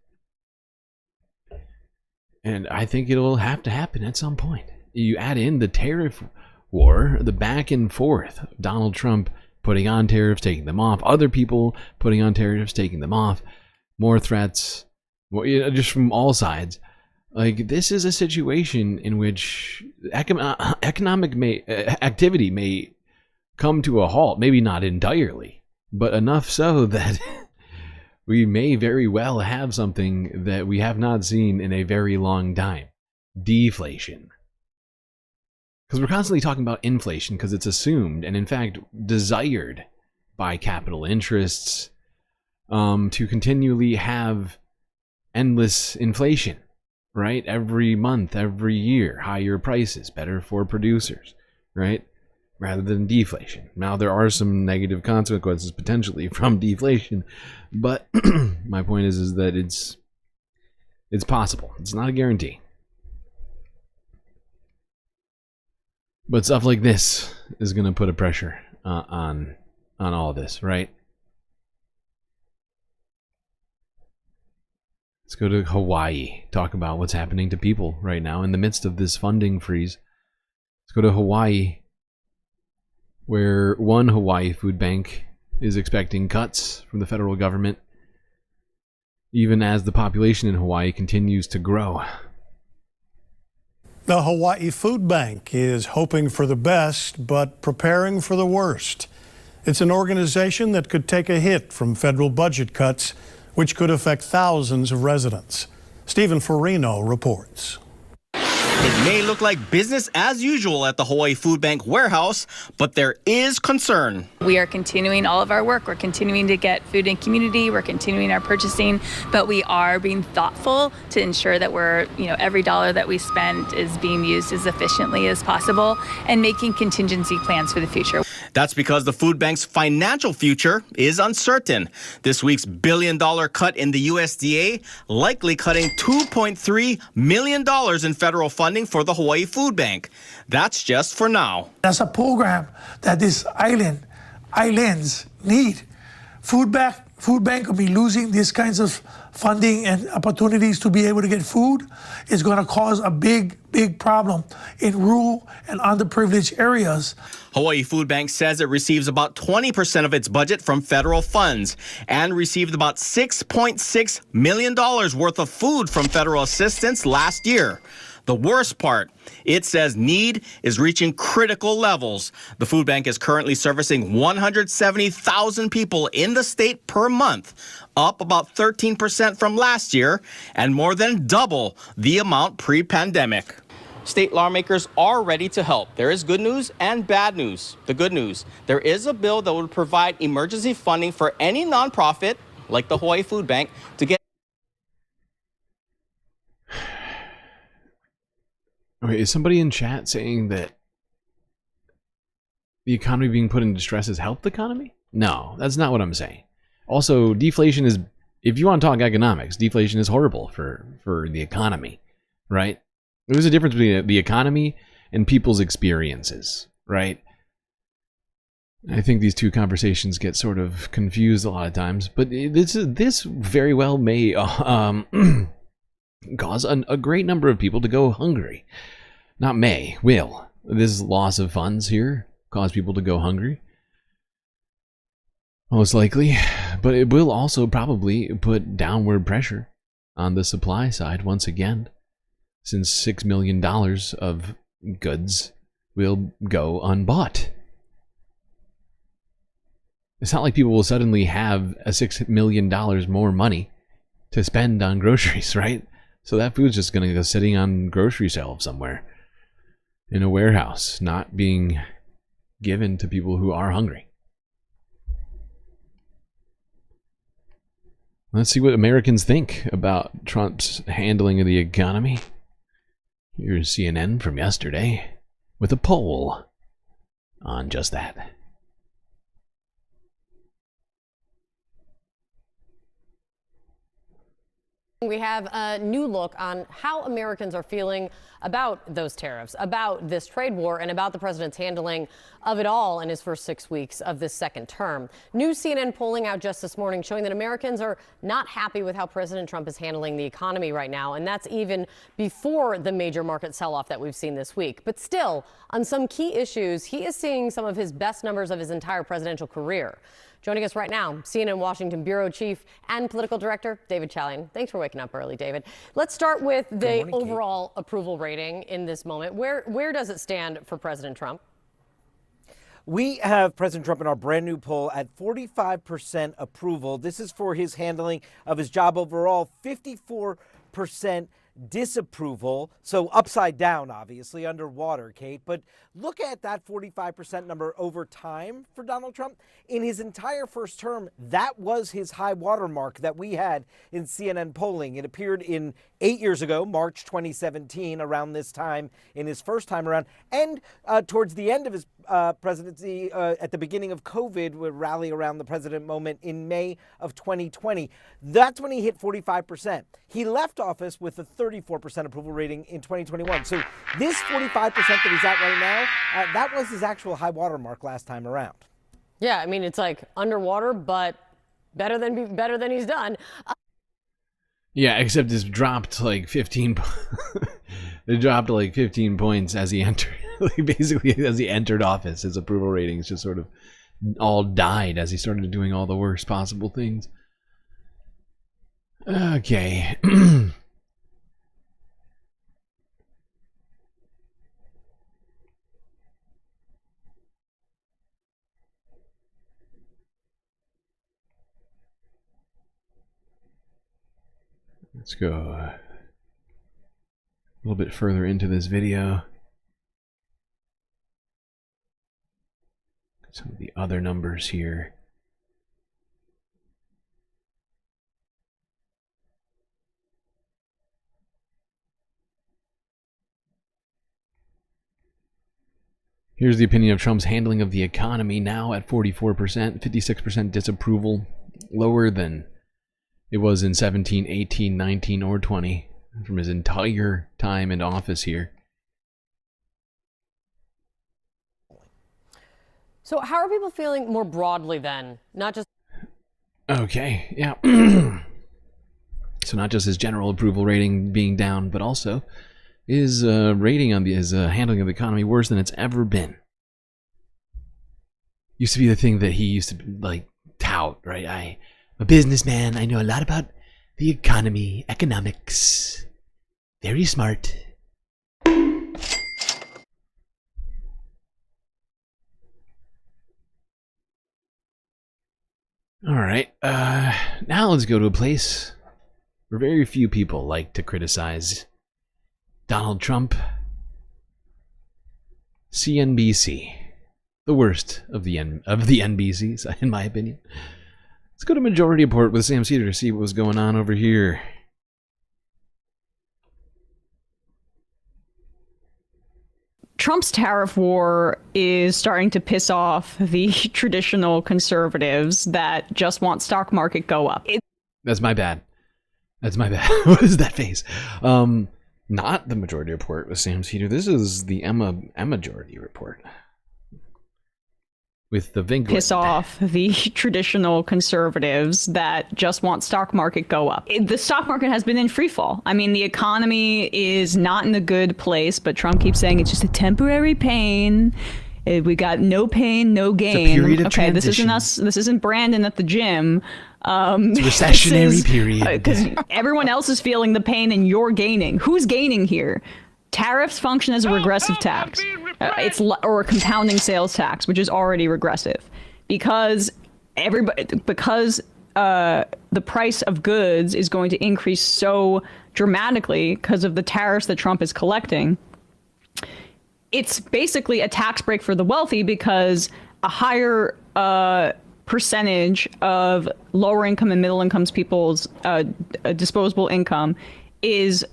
And I think it'll have to happen at some point. You add in the tariff war, the back and forth, Donald Trump putting on tariffs, taking them off, other people putting on tariffs, taking them off, more threats, just from all sides. Like, this is a situation in which economic activity may come to a halt, maybe not entirely, but enough so that we may very well have something that we have not seen in a very long time. Deflation. Because we're constantly talking about inflation because it's assumed and in fact desired by capital interests to continually have endless inflation, right? Every month, every year, higher prices, better for producers, right? Rather than deflation. Now, there are some negative consequences potentially from deflation, but my point is that it's possible. It's not a guarantee. But stuff like this is going to put a pressure on all of this, right? Let's go to Hawaii. Talk about what's happening to people right now in the midst of this funding freeze. Let's go to Hawaii, where one Hawaii food bank is expecting cuts from the federal government, even as the population in Hawaii continues to grow. The Hawaii Food Bank is hoping for the best, but preparing for the worst. It's an organization that could take a hit from federal budget cuts, which could affect thousands of residents. Stephen Farino reports. It may look like business as usual at the Hawaii Food Bank warehouse, but there is concern. We are continuing all of our work. We're continuing to get food in community. We're continuing our purchasing, but we are being thoughtful to ensure that every dollar that we spend is being used as efficiently as possible and making contingency plans for the future. That's because the food bank's financial future is uncertain. This week's $1 billion cut in the USDA likely cutting $2.3 million in federal funding for the Hawaii Food Bank. That's just for now. That's a program that this islands need. Food bank will be losing these kinds of funding and opportunities to be able to get food. Is going to cause a big problem in rural and underprivileged areas. Hawaii Food Bank says it receives about 20% of its budget from federal funds and received about $6.6 million worth of food from federal assistance last year. The worst part, it says need is reaching critical levels. The food bank is currently servicing 170,000 people in the state per month, up about 13% from last year and more than double the amount pre-pandemic. state lawmakers are ready to help. There is good news and bad news. The good news, there is a bill that would provide emergency funding for any nonprofit, like the Hawaii Food Bank, to get... Okay, is somebody in chat saying that the economy being put into distress has helped the economy? No, that's not what I'm saying. Also, deflation is, if you want to talk economics, deflation is horrible for the economy, right? There's a difference between the economy and people's experiences, right? I think these two conversations get sort of confused a lot of times, but this very well may cause a great number of people to go hungry. Not may, will. This loss of funds here cause people to go hungry. Most likely. But it will also probably put downward pressure on the supply side once again, since $6 million of goods will go unbought. It's not like people will suddenly have a $6 million more money to spend on groceries, right? So that food's just going to go sitting on grocery shelves somewhere in a warehouse, not being given to people who are hungry. Let's see what Americans think about Trump's handling of the economy. Here's CNN from yesterday with a poll on just that. We have a new look on how Americans are feeling about those tariffs, about this trade war, and about the president's handling of it all in his first 6 weeks of this second term. New CNN polling out just this morning showing that Americans are not happy with how President Trump is handling the economy right now, and that's even before the major market sell-off that we've seen this week. But still, on some key issues, he is seeing some of his best numbers of his entire presidential career. Joining us right now, CNN Washington Bureau Chief and Political Director, David Chalian. Thanks for waking up early, David. Let's start with the overall approval rating in this moment. Where does it stand for President Trump? We have President Trump in our brand new poll at 45% approval. This is for his handling of his job overall, 54% disapproval. So upside down, obviously, underwater, Kate. But look at that 45% number over time for Donald Trump. In his entire first term, that was his high watermark that we had in CNN polling. It appeared in 8 years ago, March 2017, around this time in his first time around, and towards the end of his presidency, at the beginning of COVID, would rally around the president moment in May of 2020. That's when he hit 45%. He left office with a 34% approval rating in 2021. So this 45% that he's at right now, that was his actual high watermark last time around. Yeah, I mean, it's like underwater, but better than he's done. Yeah, except it's dropped like 15. It dropped like 15 points as he entered. Like basically, as he entered office, his approval ratings just sort of all died as he started doing all the worst possible things. Okay. Let's go a little bit further into this video. Some of the other numbers here. Here's the opinion of Trump's handling of the economy, now at 44%, 56% disapproval, lower than it was in 17, 18, 19, or 20 from his entire time in office here. So how are people feeling more broadly then? Not just... Okay, yeah. So not just his general approval rating being down, but also his rating on his handling of the economy worse than it's ever been. Used to be the thing that he used to like tout, right? I'm a businessman. I know a lot about the economy, economics. Very smart. All right, now let's go to a place where very few people like to criticize Donald Trump CNBC. The worst of the NBCs, in my opinion. Let's go to Majority Report with Sam Cedar to see what was going on over here. Trump's tariff war is starting to piss off the traditional conservatives that just want stock market go up. That's my bad. That's my bad. What is that face? Not the Majority Report with Sam Cedar. This is the Majority Report. With the Vingland. Piss off the traditional conservatives that just want stock market go up. The stock market has been in free fall. I mean, the economy is not in a good place, but Trump keeps saying it's just a temporary pain. We got no pain, no gain. It's a period of okay, transition. this isn't us. This isn't Brandon at the gym. It's a recessionary period. Because everyone else is feeling the pain and you're gaining. Who's gaining here? Tariffs function as a regressive tax. Or a compounding sales tax, which is already regressive, because the price of goods is going to increase so dramatically because of the tariffs that Trump is collecting. It's basically a tax break for the wealthy because a higher percentage of lower income and middle income people's disposable income is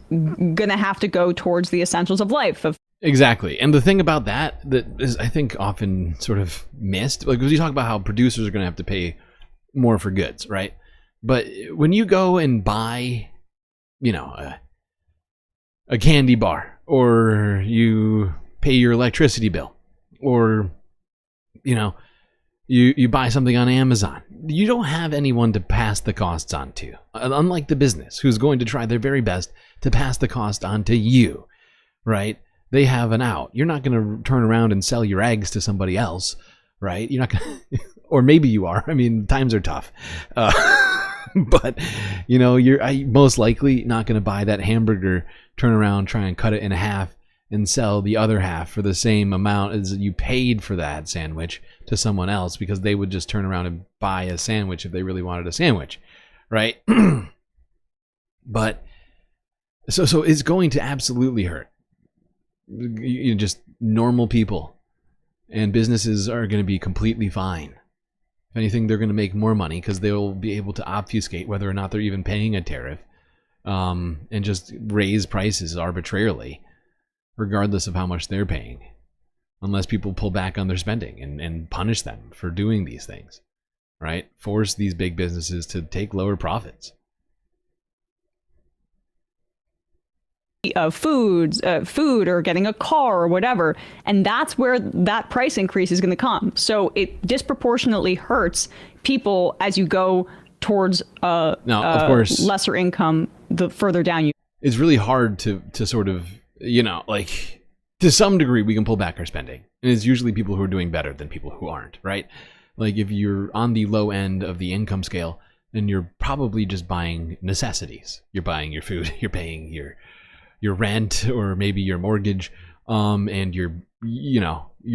gonna have to go towards the essentials of life. Exactly. And the thing about that is, I think, often sort of missed, like, because you talk about how producers are going to have to pay more for goods, right? But when you go and buy, you know, a candy bar, or you pay your electricity bill, or, you know, you buy something on Amazon, you don't have anyone to pass the costs on to. Unlike the business, who's going to try their very best to pass the cost on to you, right? They have an out. You're not going to turn around and sell your eggs to somebody else, right? You're not going to, or maybe you are. I mean, times are tough. But, you know, you're most likely not going to buy that hamburger, turn around, try and cut it in half, and sell the other half for the same amount as you paid for that sandwich to someone else, because they would just turn around and buy a sandwich if they really wanted a sandwich, right? But, so it's going to absolutely hurt. You just normal people, and businesses are going to be completely fine. If anything, they're going to make more money because they'll be able to obfuscate whether or not they're even paying a tariff, and just raise prices arbitrarily, regardless of how much they're paying, unless people pull back on their spending and punish them for doing these things, right? Force these big businesses to take lower profits. Food or getting a car or whatever, and that's where that price increase is going to come. So it disproportionately hurts people as you go towards of course, lesser income the further down you. It's really hard to sort of, you know, like, to some degree we can pull back our spending, and it's usually people who are doing better than people who aren't, right? Like, if you're on the low end of the income scale, then you're probably just buying necessities. You're buying your food, you're paying your rent, or maybe your mortgage, and your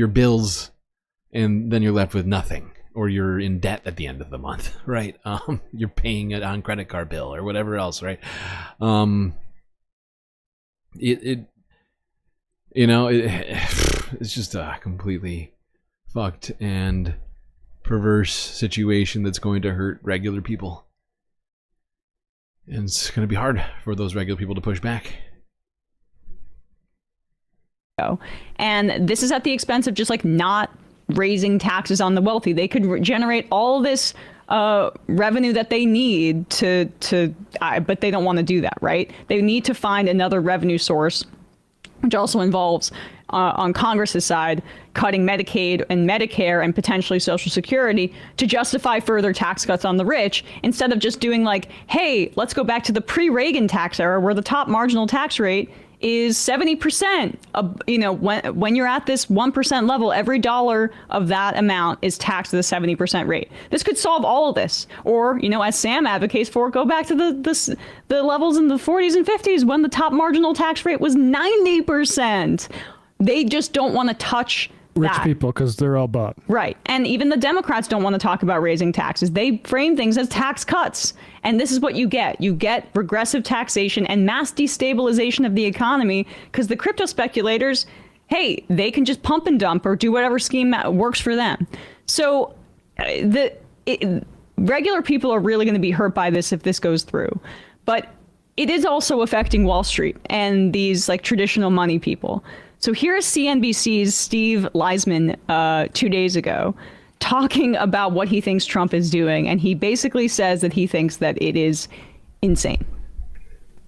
bills, and then you're left with nothing, or you're in debt at the end of the month, right? You're paying it on credit card bill or whatever else, right? It's just a completely fucked and perverse situation that's going to hurt regular people, and it's going to be hard for those regular people to push back. And this is at the expense of just like not raising taxes on the wealthy. They could generate all this revenue that they need but they don't want to do that, right? They need to find another revenue source, which also involves on Congress's side cutting Medicaid and Medicare and potentially Social Security to justify further tax cuts on the rich, instead of just doing like, hey, let's go back to the pre-Reagan tax era where the top marginal tax rate is 70%. When you're at this 1% level, every dollar of that amount is taxed at the 70% rate. This could solve all of this. Or, as Sam advocates for, go back to the levels in the 40s and 50s when the top marginal tax rate was 90%. They just don't want to touch rich that. People, because they're all bought. Right. And even the Democrats don't want to talk about raising taxes. They frame things as tax cuts. And this is what you get. You get regressive taxation and mass destabilization of the economy because the crypto speculators hey, they can just pump and dump or do whatever scheme works for them. So regular people are really going to be hurt by this if this goes through. But it is also affecting Wall Street and these like traditional money people. So here's CNBC's Steve Leisman 2 days ago talking about what he thinks Trump is doing. And he basically says that he thinks that it is insane.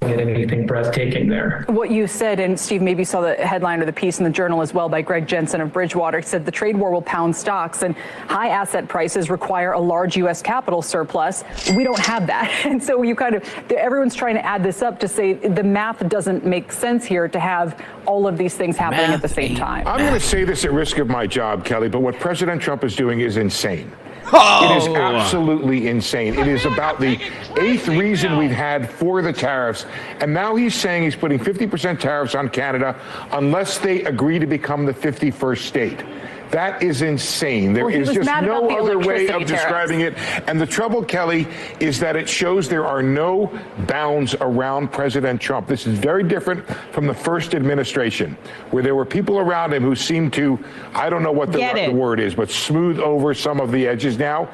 Anything breathtaking there. What you said, and Steve maybe saw the headline or the piece in the Journal as well by Greg Jensen of Bridgewater, said the trade war will pound stocks and high asset prices require a large U.S. capital surplus. We don't have that. And so everyone's trying to add this up to say the math doesn't make sense here to have all of these things happening at the same time. I'm going to say this at risk of my job, Kelly, but what President Trump is doing is insane. It is absolutely insane. It is about the 8th reason we've had for the tariffs. And now he's saying he's putting 50% tariffs on Canada unless they agree to become the 51st state. That is insane. There is just no other way of describing it. And the trouble, Kelly, is that it shows there are no bounds around President Trump. This is very different from the first administration, where there were people around him who seemed to, I don't know what the word is, but smooth over some of the edges now.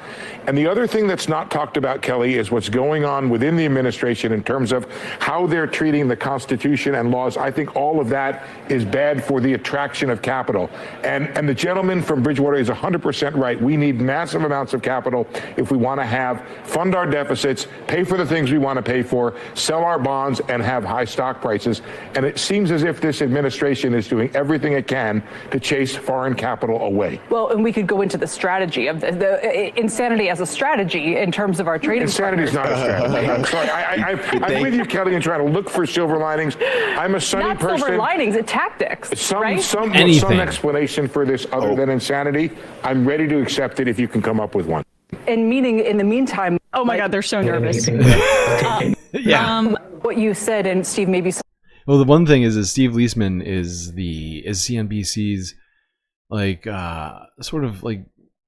And the other thing that's not talked about, Kelly, is what's going on within the administration in terms of how they're treating the Constitution and laws. I think all of that is bad for the attraction of capital. And the gentleman from Bridgewater is 100% right. We need massive amounts of capital if we want to fund our deficits, pay for the things we want to pay for, sell our bonds, and have high stock prices. And it seems as if this administration is doing everything it can to chase foreign capital away. Well, and we could go into the strategy of the insanity as a strategy in terms of our trading Insanity is not a strategy. I'm sorry. I'm with you, Kelly, in trying to look for silver linings. I'm a sunny person. Not silver linings, it's tactics, right? Some explanation for this other than insanity. I'm ready to accept it if you can come up with one. And meaning, in the meantime, oh my God, they're so nervous. What you said, and Steve, maybe. Well, the one thing is Steve Leisman is CNBC's sort of like,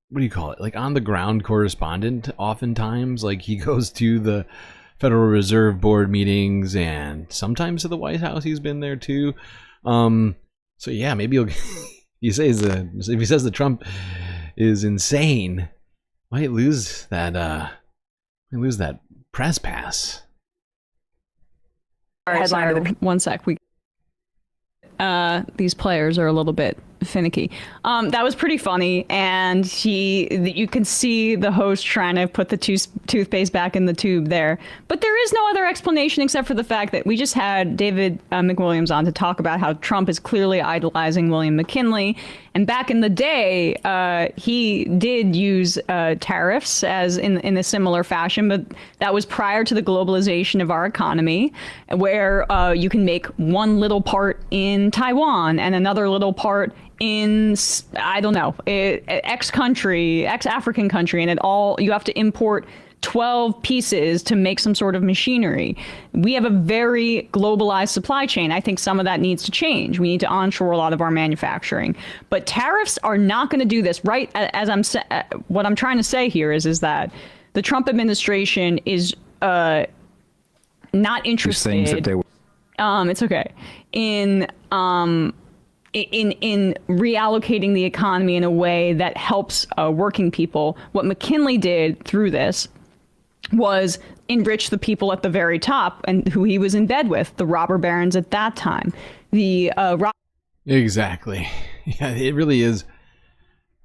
what do you call it? Like on the ground correspondent. Oftentimes, like he goes to the Federal Reserve Board meetings and sometimes to the White House. He's been there too. So yeah, maybe he'll. If he says that Trump is insane, might lose that press pass. Sorry. 1 sec. These players are a little bit finicky. That was pretty funny, and you can see the host trying to put the toothpaste back in the tube there. But there is no other explanation except for the fact that we just had David McWilliams on to talk about how Trump is clearly idolizing William McKinley. And back in the day, he did use tariffs as in a similar fashion, but that was prior to the globalization of our economy, where you can make one little part in Taiwan and another little part in, I don't know, X African country, and you have to import 12 pieces to make some sort of machinery. We have a very globalized supply chain. I think some of that needs to change. We need to onshore a lot of our manufacturing. But tariffs are not going to do this, right? What I'm trying to say here is that the Trump administration is not interested. It's okay. In reallocating the economy in a way that helps working people. What McKinley did through this was enrich the people at the very top and who he was in bed with, the robber barons at that time. Exactly. Yeah, it really is.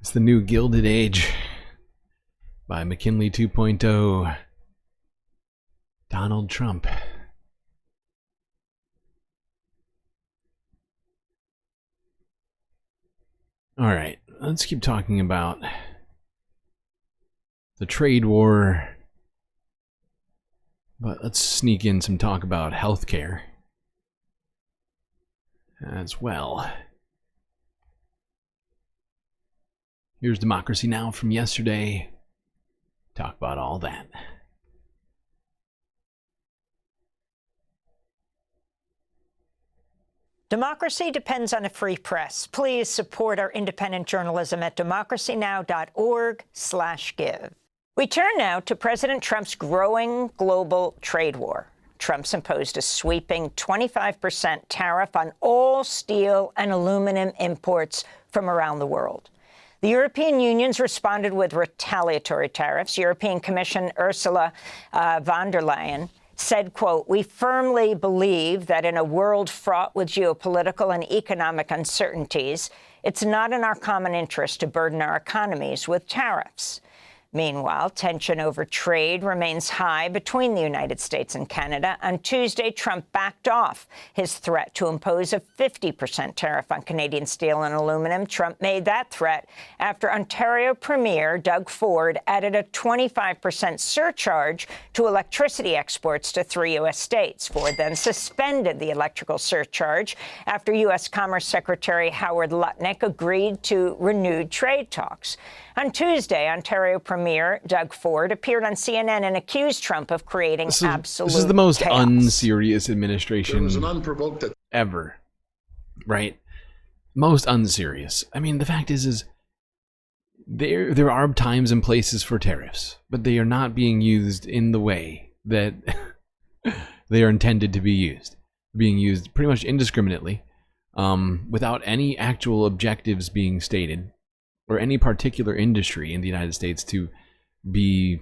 It's the new Gilded Age by McKinley 2.0. Donald Trump. All right, let's keep talking about the trade war, but let's sneak in some talk about healthcare as well. Here's Democracy Now! From yesterday. Talk about all that. Democracy depends on a free press. Please support our independent journalism at democracynow.org/give. We turn now to President Trump's growing global trade war. Trump's imposed a sweeping 25% tariff on all steel and aluminum imports from around the world. The European Union's responded with retaliatory tariffs. European Commission Ursula von der Leyen said, quote, "We firmly believe that in a world fraught with geopolitical and economic uncertainties, it's not in our common interest to burden our economies with tariffs." Meanwhile, tension over trade remains high between the United States and Canada. On Tuesday, Trump backed off his threat to impose a 50% tariff on Canadian steel and aluminum. Trump made that threat after Ontario Premier Doug Ford added a 25% surcharge to electricity exports to 3 U.S. states. Ford then suspended the electrical surcharge after U.S. Commerce Secretary Howard Lutnick agreed to renewed trade talks. On Tuesday, Ontario Premier Doug Ford appeared on CNN and accused Trump of creating absolute This is the most chaos. unserious administration ever, right? Most unserious. I mean, the fact is there are times and places for tariffs, but they are not being used in the way that they are intended to be used. Being used pretty much indiscriminately, without any actual objectives being stated, or any particular industry in the United States to be,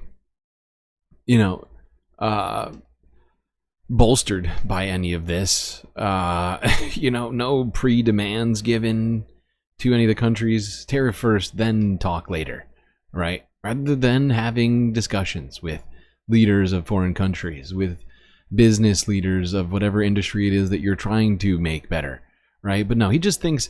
bolstered by any of this. No pre-demands given to any of the countries. Tariff first, then talk later, right? Rather than having discussions with leaders of foreign countries, with business leaders of whatever industry it is that you're trying to make better, right? But no, he just thinks,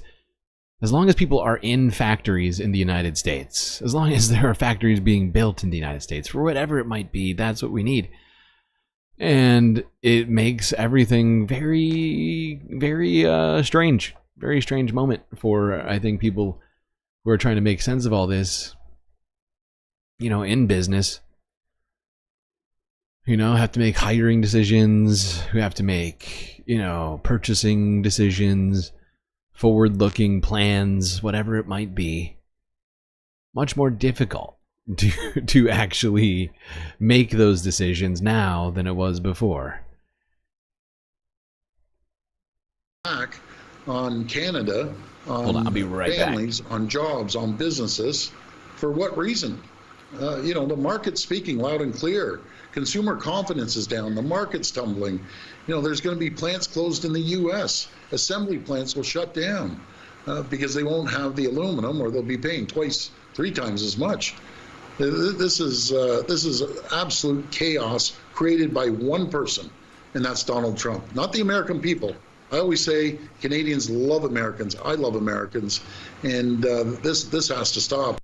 as long as people are in factories in the United States, as long as there are factories being built in the United States, for whatever it might be, that's what we need. And it makes everything very, very strange. Very strange moment for, I think, people who are trying to make sense of all this, in business. Have to make hiring decisions, who have to make, purchasing decisions, forward-looking plans, whatever it might be. Much more difficult to actually make those decisions now than it was before. Back on Canada, on Hold on, I'll be right families, on jobs, on businesses. For what reason? The market's speaking loud and clear. Consumer confidence is down. The market's tumbling. There's going to be plants closed in the U.S. Assembly plants will shut down because they won't have the aluminum, or they'll be paying 2x, 3x as much. This is absolute chaos created by one person, and that's Donald Trump, not the American people. I always say Canadians love Americans. I love Americans, and this has to stop.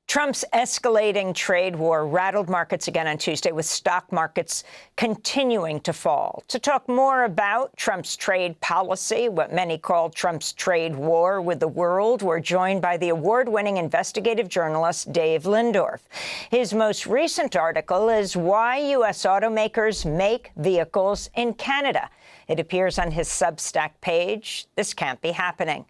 Trump's escalating trade war rattled markets again on Tuesday, with stock markets continuing to fall. To talk more about Trump's trade policy, what many call Trump's trade war with the world, we're joined by the award-winning investigative journalist Dave Lindorf. His most recent article is Why U.S. Automakers Make Vehicles in Canada. It appears on his Substack page. This can't be happening.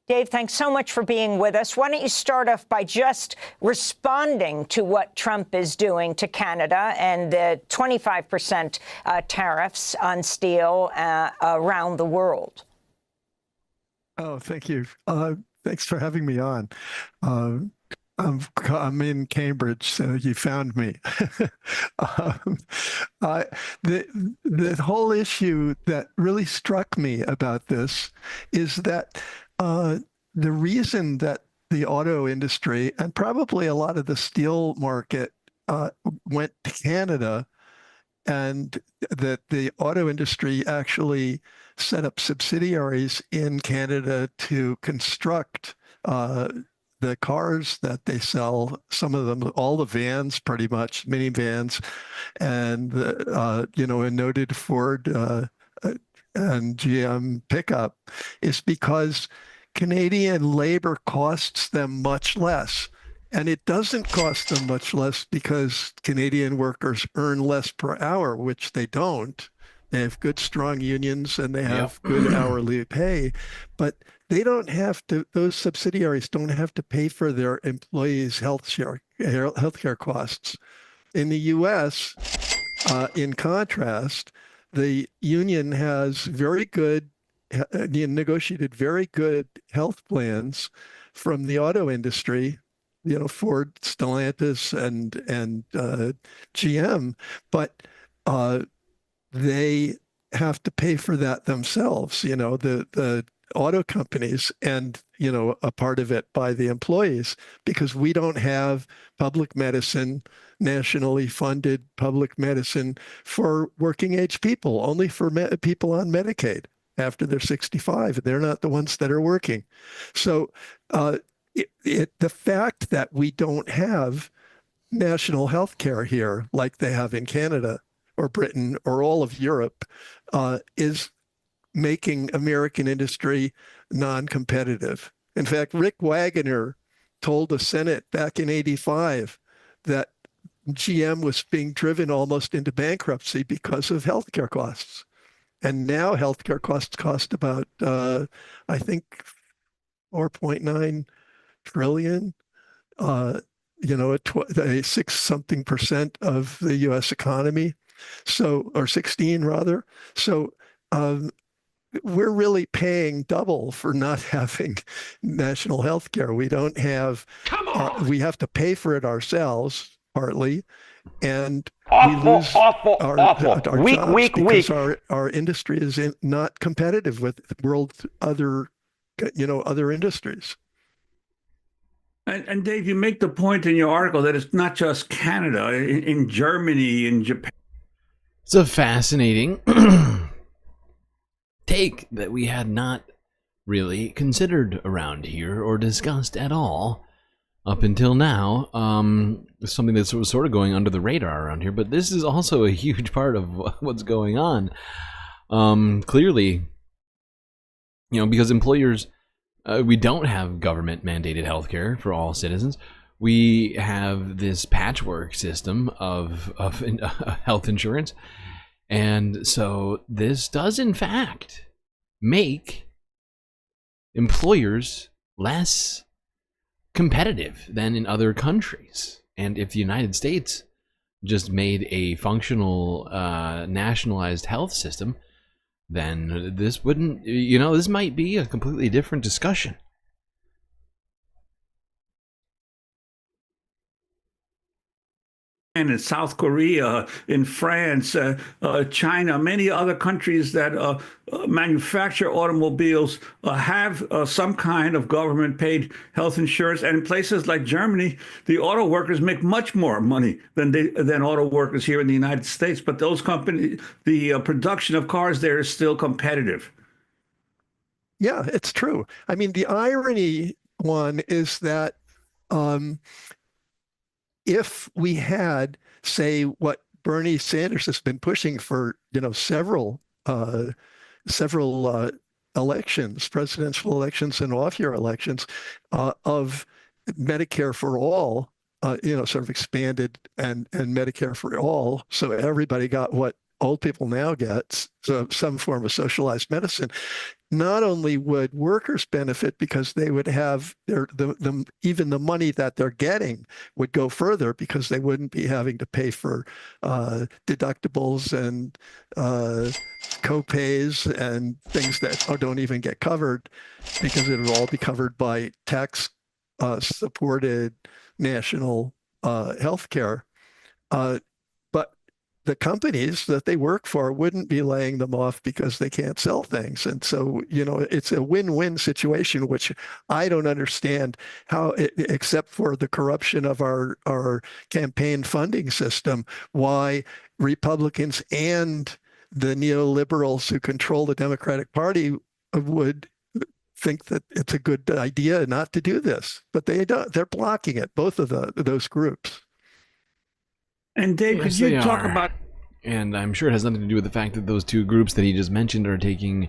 Dave, thanks so much for being with us. Why don't you start off by just responding to what Trump is doing to Canada and the 25% tariffs on steel around the world? Oh, thank you. Thanks for having me on. I'm in Cambridge, so you found me. The whole issue that really struck me about this is that the reason that the auto industry and probably a lot of the steel market went to Canada, and that the auto industry actually set up subsidiaries in Canada to construct the cars that they sell, some of them, all the vans, pretty much, minivans, and, a noted Ford and GM pickup, is because Canadian labor costs them much less. And it doesn't cost them much less because Canadian workers earn less per hour, which they don't. They have good, strong unions and they have good hourly pay, but they don't have to, those subsidiaries don't have to pay for their employees' healthcare costs. In the US, in contrast, the union has negotiated very good health plans from the auto industry, Ford, Stellantis, and GM, but they have to pay for that themselves, the auto companies, and, a part of it by the employees, because we don't have public medicine, nationally funded public medicine for working age people, only for people on Medicaid after they're 65. They're not the ones that are working. So the fact that we don't have national health care here like they have in Canada or Britain or all of Europe is making American industry non-competitive. In fact, Rick Wagoner told the Senate back in '85 that GM was being driven almost into bankruptcy because of healthcare costs. And now healthcare costs cost about, I think, 4.9 trillion, a 6-something% of the U.S. economy. So, or 16 rather. So we're really paying double for not having national health care. We don't have, we have to pay for it ourselves, partly, and we lose our jobs because our industry is not competitive with other industries. And Dave, you make the point in your article that it's not just Canada. In Germany, in Japan. It's a fascinating take that we had not really considered around here or discussed at all up until now. Something that's sort of going under the radar around here, but this is also a huge part of what's going on. Clearly, because employers, we don't have government mandated healthcare for all citizens. We have this patchwork system of health insurance. And so this does, in fact, make employers less competitive than in other countries. And if the United States just made a functional nationalized health system, then this wouldn't, this might be a completely different discussion. And in South Korea, in France, China, many other countries that manufacture automobiles have some kind of government-paid health insurance. And in places like Germany, the auto workers make much more money than auto workers here in the United States. But those companies, the production of cars there is still competitive. Yeah, it's true. I mean, the irony one is that if we had, say, what Bernie Sanders has been pushing for, several elections, presidential elections and off-year elections, of Medicare for all, sort of expanded and Medicare for all, so everybody got what old people now get, so some form of socialized medicine. Not only would workers benefit because they would have even the money that they're getting would go further because they wouldn't be having to pay for deductibles and co-pays and things that don't even get covered, because it would all be covered by tax supported national health care. But the companies that they work for wouldn't be laying them off because they can't sell things. And so, it's a win-win situation, which I don't understand how, except for the corruption of our campaign funding system, why Republicans and the neoliberals who control the Democratic Party would think that it's a good idea not to do this. But they don't. They're blocking it, both of those groups. And Dave, could you talk about? And I'm sure it has nothing to do with the fact that those two groups that he just mentioned are taking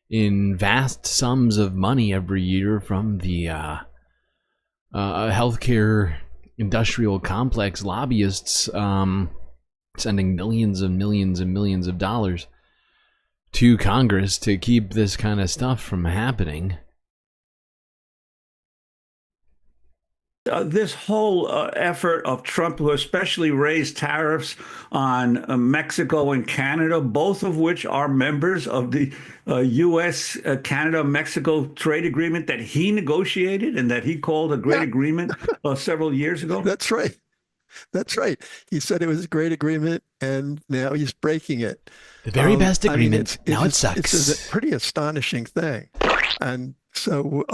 in vast sums of money every year from the healthcare industrial complex lobbyists, sending millions and millions and millions of dollars to Congress to keep this kind of stuff from happening. this whole effort of Trump to especially raise tariffs on Mexico and Canada, both of which are members of the U.S. Canada-Mexico trade agreement that he negotiated and that he called a great agreement several years ago? That's right. That's right. He said it was a great agreement, and now he's breaking it. The very best agreement. Now it sucks. It's a pretty astonishing thing. And so,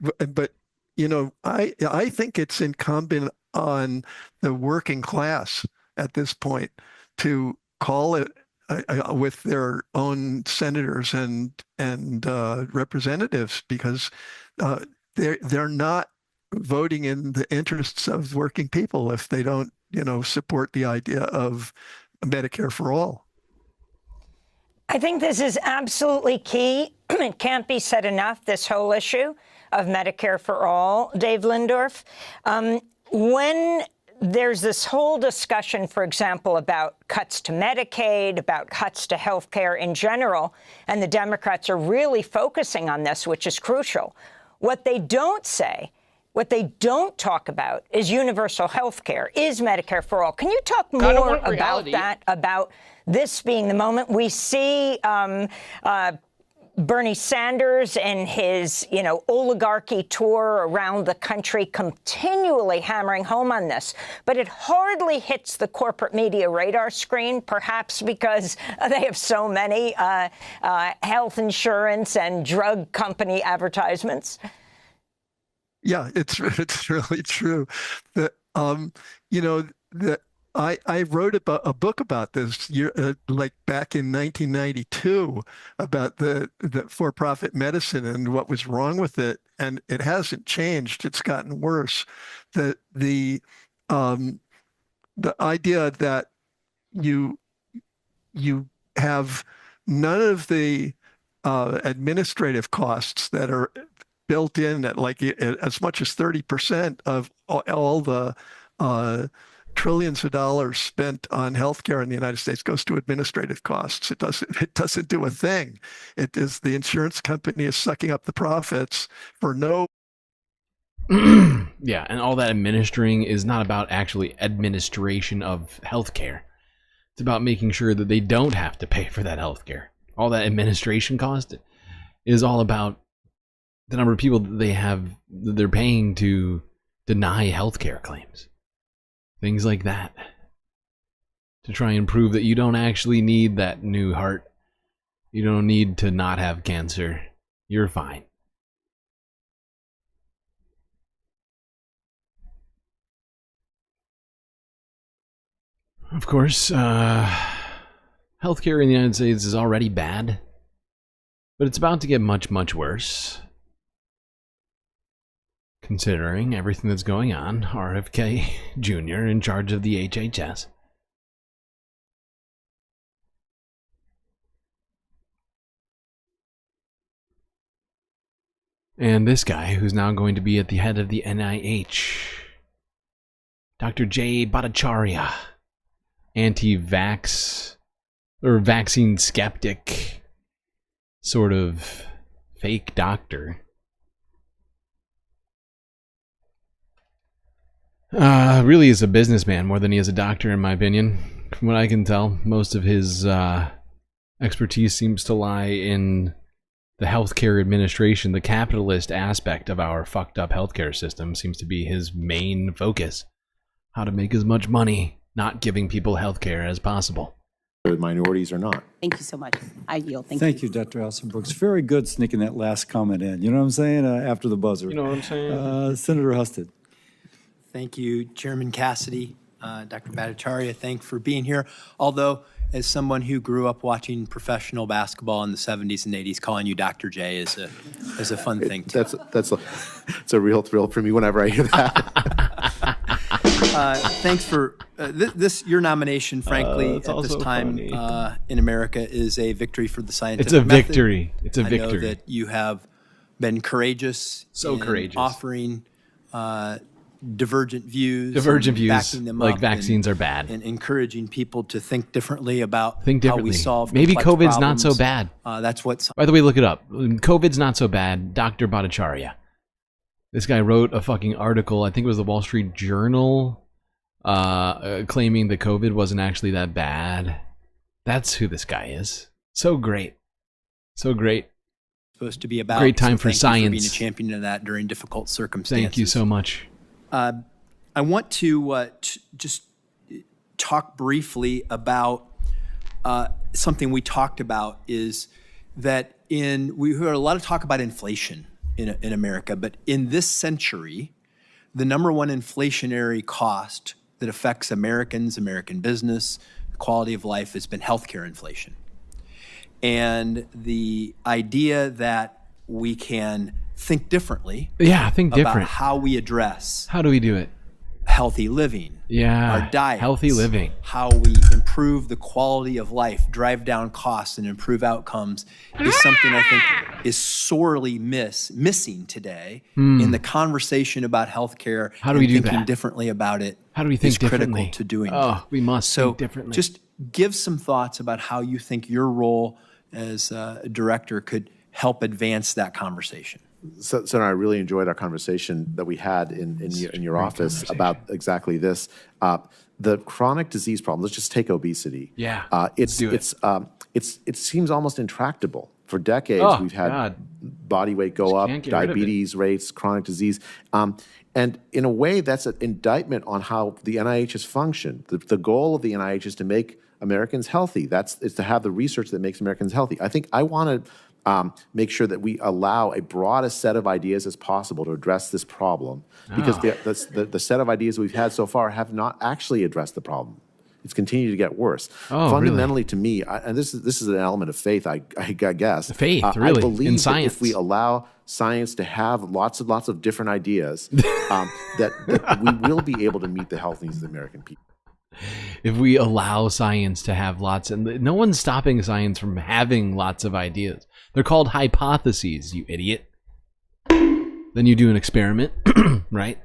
but, you know, I think it's incumbent on the working class at this point to call it with their own senators and representatives, because they're not voting in the interests of working people if they don't, you know, support the idea of Medicare for all. I think this is absolutely key. It can't be said enough, this whole issue of Medicare for all, Dave Lindorf. When there's this whole discussion, for example, about cuts to Medicaid, about cuts to health care in general, and the Democrats are really focusing on this, which is crucial. What they don't say, what they don't talk about is universal health care, is Medicare for all. Can you talk more about that, about this being the moment? We see Bernie Sanders and his, you know, oligarchy tour around the country continually hammering home on this. But it hardly hits the corporate media radar screen, perhaps because they have so many health insurance and drug company advertisements. Yeah, it's really true. That you know, that I wrote about a book about this like back in 1992 about the for-profit medicine and what was wrong with it, and it hasn't changed. It's gotten worse. The idea that you have none of the administrative costs that are built in at like as much as 30% of all the trillions of dollars spent on healthcare in the United States goes to administrative costs. It doesn't do a thing. It is the insurance company is sucking up the profits for no. Yeah, and all that administering is not about actually administration of healthcare. It's about making sure that they don't have to pay for that healthcare. All that administration cost is all about the number of people that they're paying to deny healthcare claims. Things like that. To try and prove that you don't actually need that new heart. You don't need to not have cancer. You're fine. Of course, healthcare in the United States is already bad. But it's about to get much, much worse. Considering everything that's going on, RFK Jr. in charge of the HHS. And this guy who's now going to be at the head of the NIH. Dr. J. Bhattacharya. Anti-vax, or vaccine skeptic, sort of fake doctor. Really is a businessman more than he is a doctor, in my opinion. From what I can tell, most of his expertise seems to lie in the healthcare administration. The capitalist aspect of our fucked up healthcare system seems to be his main focus. How to make as much money not giving people healthcare as possible. Minorities or not. Thank you so much. I yield. Thank you, Dr. Alison Brooks. Very good sneaking that last comment in. You know what I'm saying? After the buzzer. You know what I'm saying? Senator Husted. Thank you, Chairman Cassidy, Dr. Bhattacharya. Thanks for being here. Although, as someone who grew up watching professional basketball in the 70s and 80s, calling you Dr. J is a fun thing. It's a real thrill for me whenever I hear that. Thanks for your nomination, frankly, at this time in America is a victory for the scientific method. It's a victory. It's a victory. I know that you have been courageous. So courageous. Offering divergent views. Backing them like vaccines are bad. And encouraging people to think differently about how we solve Maybe complex COVID's problems. not so bad. That's what. By the way, look it up. COVID's not so bad. Dr. Bhattacharya. This guy wrote a fucking article, I think it was the Wall Street Journal, claiming that COVID wasn't actually that bad. That's who this guy is. So great. So great. Supposed to be about. Great time so for thank science. You for being a champion of that during difficult circumstances. Thank you so much. I want to just talk briefly about something we talked about is that we heard a lot of talk about inflation in America, but in this century, the number one inflationary cost that affects Americans, American business, the quality of life has been healthcare inflation. And the idea that we can think differently about how we address How do we do it? healthy living, our diet, healthy living, how we improve the quality of life, drive down costs, and improve outcomes is something I think is sorely missing today in the conversation about healthcare. How do we do thinking that? differently about it? How do we think is critical differently? to doing Oh, that. we must So think differently. just give some thoughts about how you think your role as a director could help advance that conversation. Senator, I really enjoyed our conversation that we had in your office about exactly this. The chronic disease problem. Let's just take obesity. Yeah, it seems almost intractable. For decades, we've had body weight go up, can't get rid of it. diabetes rates, chronic disease, and in a way, that's an indictment on how the NIH has functioned. The goal of the NIH is to make Americans healthy. It's to have the research that makes Americans healthy. I think I want to make sure that we allow a broadest set of ideas as possible to address this problem, because the set of ideas we've had so far have not actually addressed the problem. It's continued to get worse. Fundamentally, to me, and this is an element of faith, I guess. Faith, I really, believe in that science. if we allow science to have lots of different ideas, that we will be able to meet the health needs of the American people. If we allow science to have lots, and no one's stopping science from having lots of ideas. They're called hypotheses, you idiot. Then you do an experiment, right?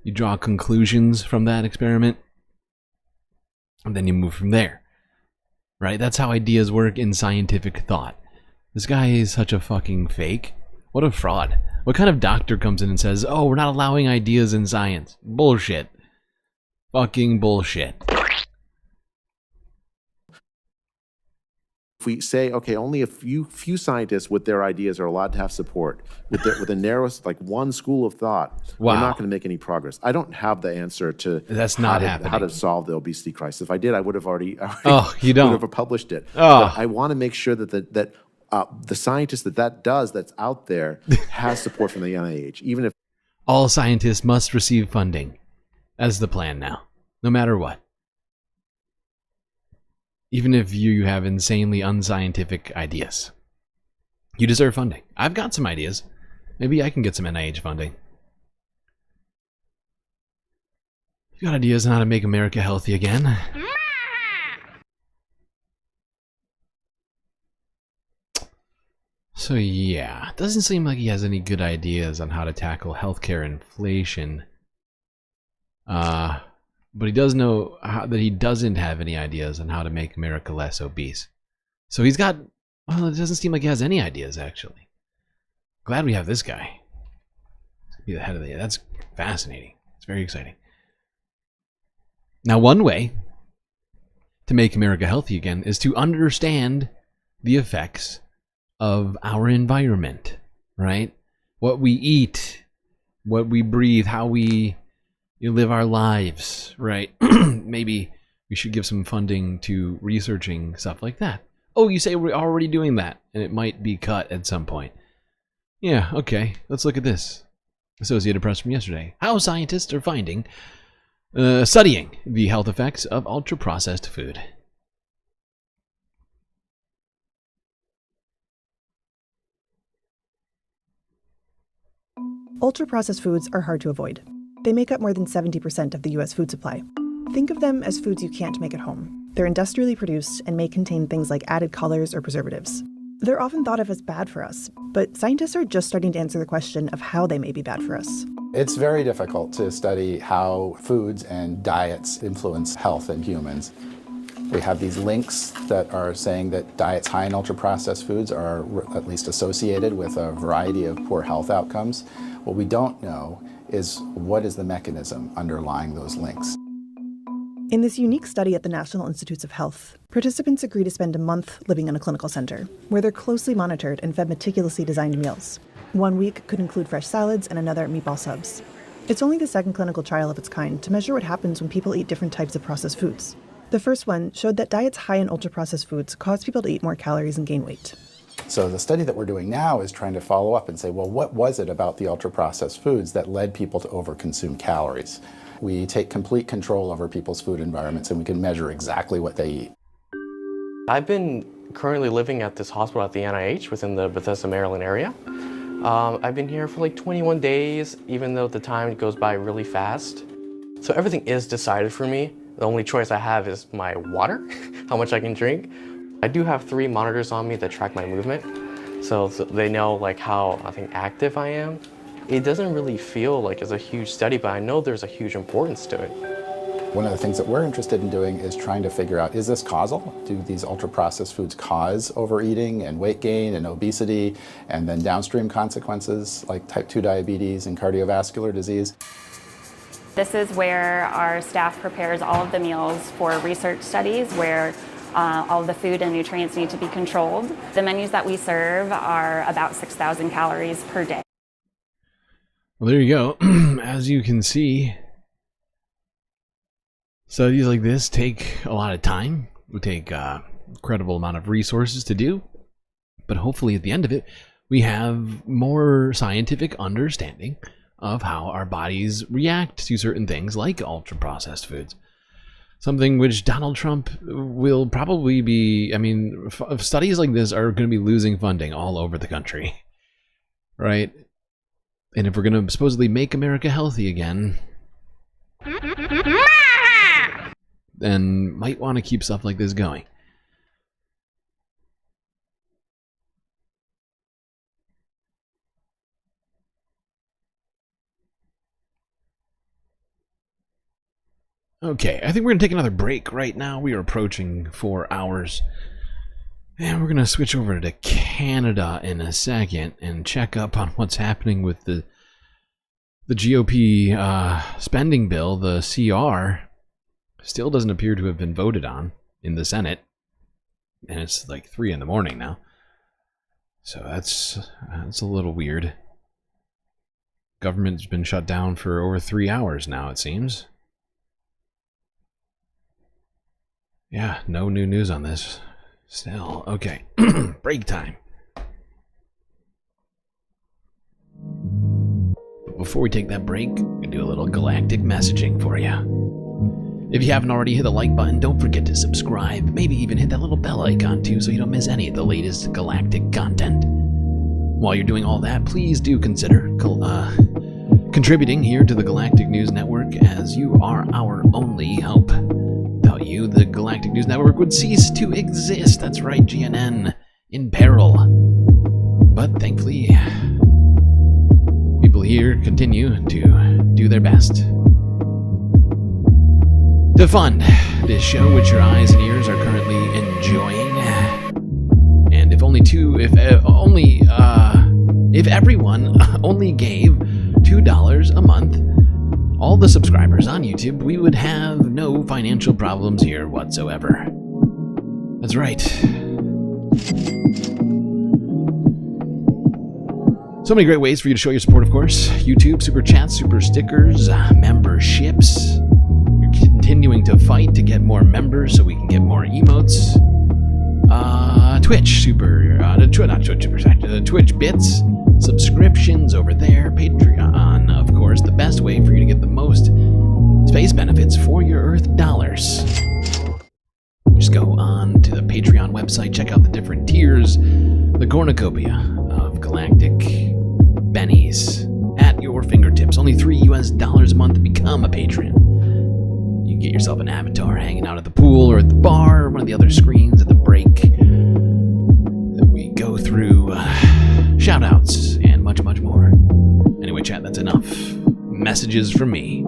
You draw conclusions from that experiment, and then you move from there, right? That's how ideas work in scientific thought. This guy is such a fucking fake. What a fraud. What kind of doctor comes in and says, oh, we're not allowing ideas in science? Bullshit. Fucking bullshit. If we say, okay, only a few scientists with their ideas are allowed to have support, with a narrowest, like one school of thought, we're not going to make any progress. I don't have the answer to how to solve the obesity crisis. If I did, I would have already you don't. would have published it. But I want to make sure that the scientist that's out there has support from the NIH, even if all scientists must receive funding. That's the plan now, no matter what. Even if you have insanely unscientific ideas, you deserve funding. I've got some ideas. Maybe I can get some NIH funding. You got ideas on how to make America healthy again? So yeah, it doesn't seem like he has any good ideas on how to tackle healthcare inflation. But he does know that he doesn't have any ideas on how to make America less obese. So he's got, well, it doesn't seem like he has any ideas, actually. Glad we have this guy. Be the head of the, that's fascinating. It's very exciting. Now, one way to make America healthy again is to understand the effects of our environment, right? What we eat, what we breathe, how we live our lives, right? Maybe we should give some funding to researching stuff like that. Oh, you say we're already doing that, and it might be cut at some point. Yeah, okay, let's look at this. Associated Press from yesterday. How scientists are studying the health effects of ultra-processed food. Ultra-processed foods are hard to avoid. They make up more than 70% of the U.S. food supply. Think of them as foods you can't make at home. They're industrially produced and may contain things like added colors or preservatives. They're often thought of as bad for us, but scientists are just starting to answer the question of how they may be bad for us. It's very difficult to study how foods and diets influence health in humans. We have these links that are saying that diets high in ultra-processed foods are at least associated with a variety of poor health outcomes. What we don't know is what is the mechanism underlying those links. In this unique study at the National Institutes of Health, participants agree to spend a month living in a clinical center, where they're closely monitored and fed meticulously designed meals. 1 week could include fresh salads and another meatball subs. It's only the second clinical trial of its kind to measure what happens when people eat different types of processed foods. The first one showed that diets high in ultra-processed foods cause people to eat more calories and gain weight. So the study that we're doing now is trying to follow up and say, well, what was it about the ultra-processed foods that led people to overconsume calories? We take complete control over people's food environments, and we can measure exactly what they eat. I've been currently living at this hospital at the NIH within the Bethesda, Maryland area. I've been here for like 21 days, even though the time goes by really fast. So everything is decided for me. The only choice I have is my water, how much I can drink. I do have 3 monitors on me that track my movement, so they know like how I think active I am. It doesn't really feel like it's a huge study, but I know there's a huge importance to it. One of the things that we're interested in doing is trying to figure out, is this causal? Do these ultra-processed foods cause overeating and weight gain and obesity, and then downstream consequences like type 2 diabetes and cardiovascular disease? This is where our staff prepares all of the meals for research studies where all of the food and nutrients need to be controlled. The menus that we serve are about 6,000 calories per day. Well, there you go. As you can see, studies like this take a lot of time. It would take an incredible amount of resources to do. But hopefully at the end of it, we have more scientific understanding of how our bodies react to certain things like ultra-processed foods. Something which Donald Trump will probably be, I mean, studies like this are going to be losing funding all over the country, right? And if we're going to supposedly make America healthy again, then might want to keep stuff like this going. Okay, I think we're going to take another break right now. We are approaching 4 hours. And we're going to switch over to Canada in a second and check up on what's happening with the GOP spending bill. The CR still doesn't appear to have been voted on in the Senate. And it's like 3 in the morning now. So that's a little weird. Government's been shut down for over 3 hours now, it seems. Yeah, no new news on this. Still, okay. Break time. But before we take that break, I'm going to do a little galactic messaging for you. If you haven't already, hit the like button. Don't forget to subscribe. Maybe even hit that little bell icon too so you don't miss any of the latest galactic content. While you're doing all that, please do consider contributing here to the Galactic News Network, as you are our only hope. Without you, the Galactic News Network would cease to exist. That's right, GNN, in peril. But thankfully, people here continue to do their best to fund this show, which your eyes and ears are currently enjoying. And if everyone only gave $2 a month, all the subscribers on YouTube, we would have no financial problems here whatsoever. That's right. So many great ways for you to show your support, of course. YouTube, super chats, super stickers, memberships. You're continuing to fight to get more members so we can get more emotes. Twitch, Twitch bits, subscriptions over there, Patreon, of course, the best way for you to get the most space benefits for your Earth dollars. Just go on to the Patreon website, check out the different tiers, the cornucopia of galactic bennies at your fingertips. Only $3 a month to become a patron. You can get yourself an avatar hanging out at the pool or at the bar or one of the other screens at the break. Then we go through shoutouts and much, much more. Anyway, chat, that's enough messages from me.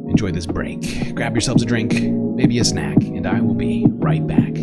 Enjoy this break. Grab yourselves a drink, maybe a snack, and I will be right back.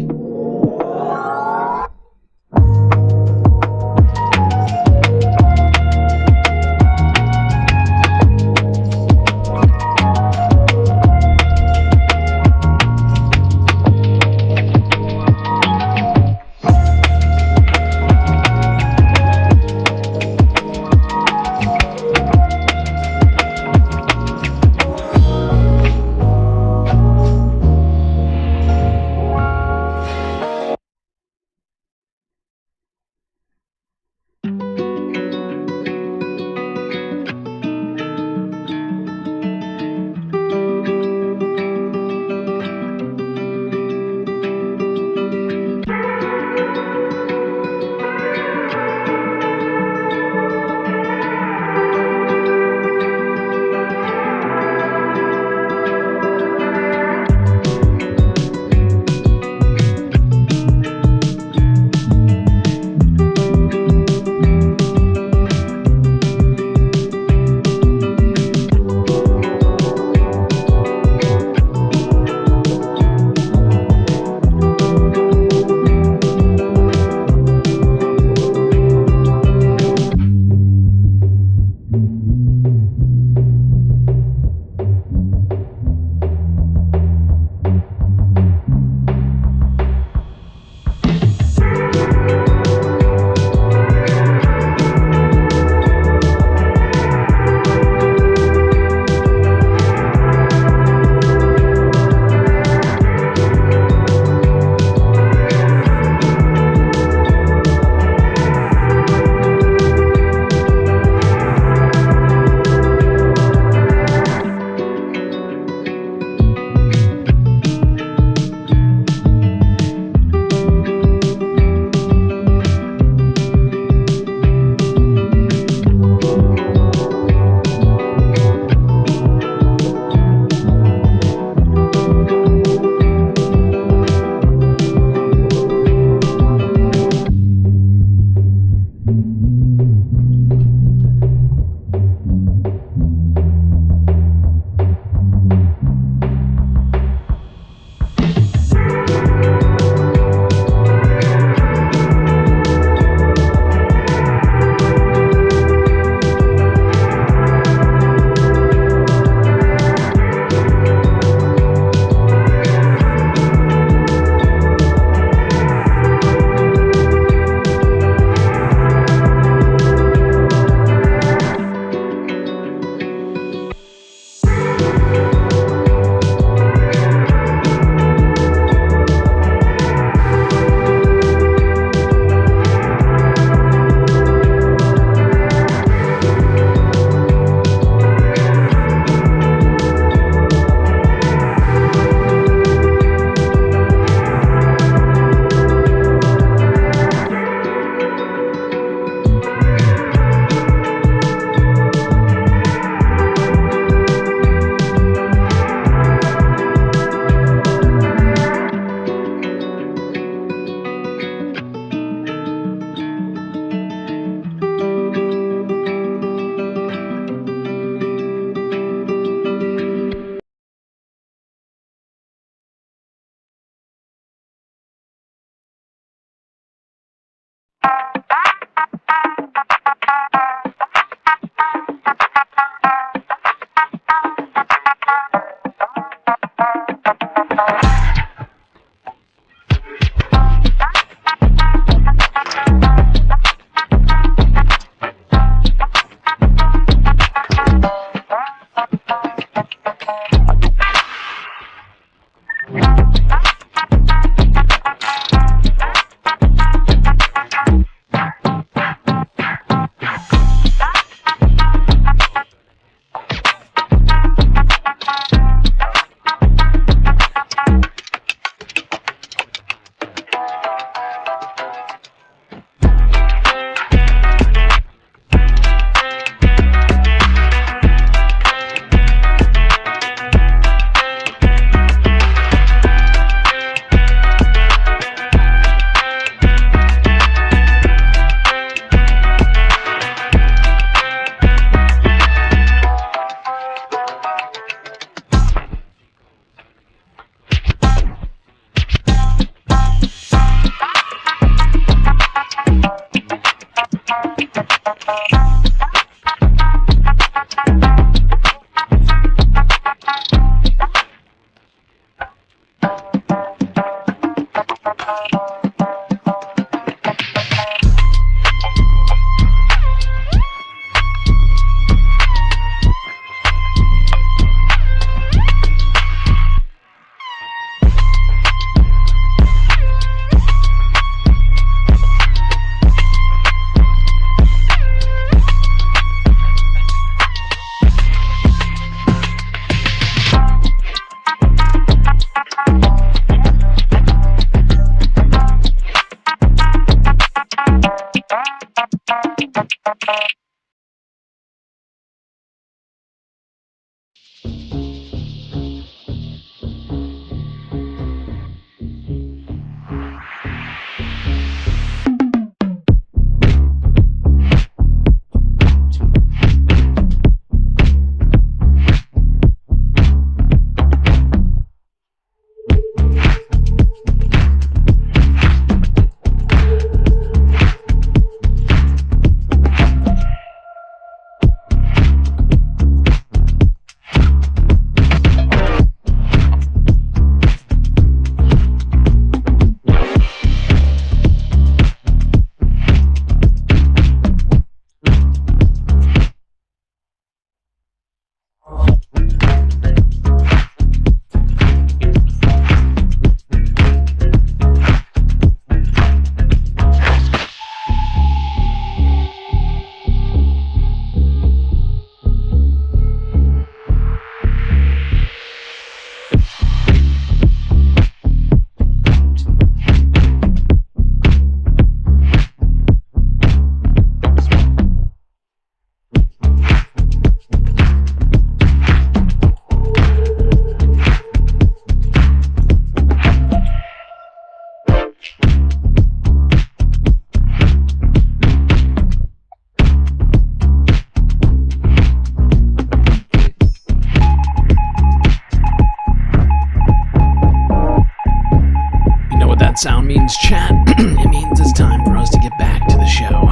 that sound means, chat. It means it's time for us to get back to the show.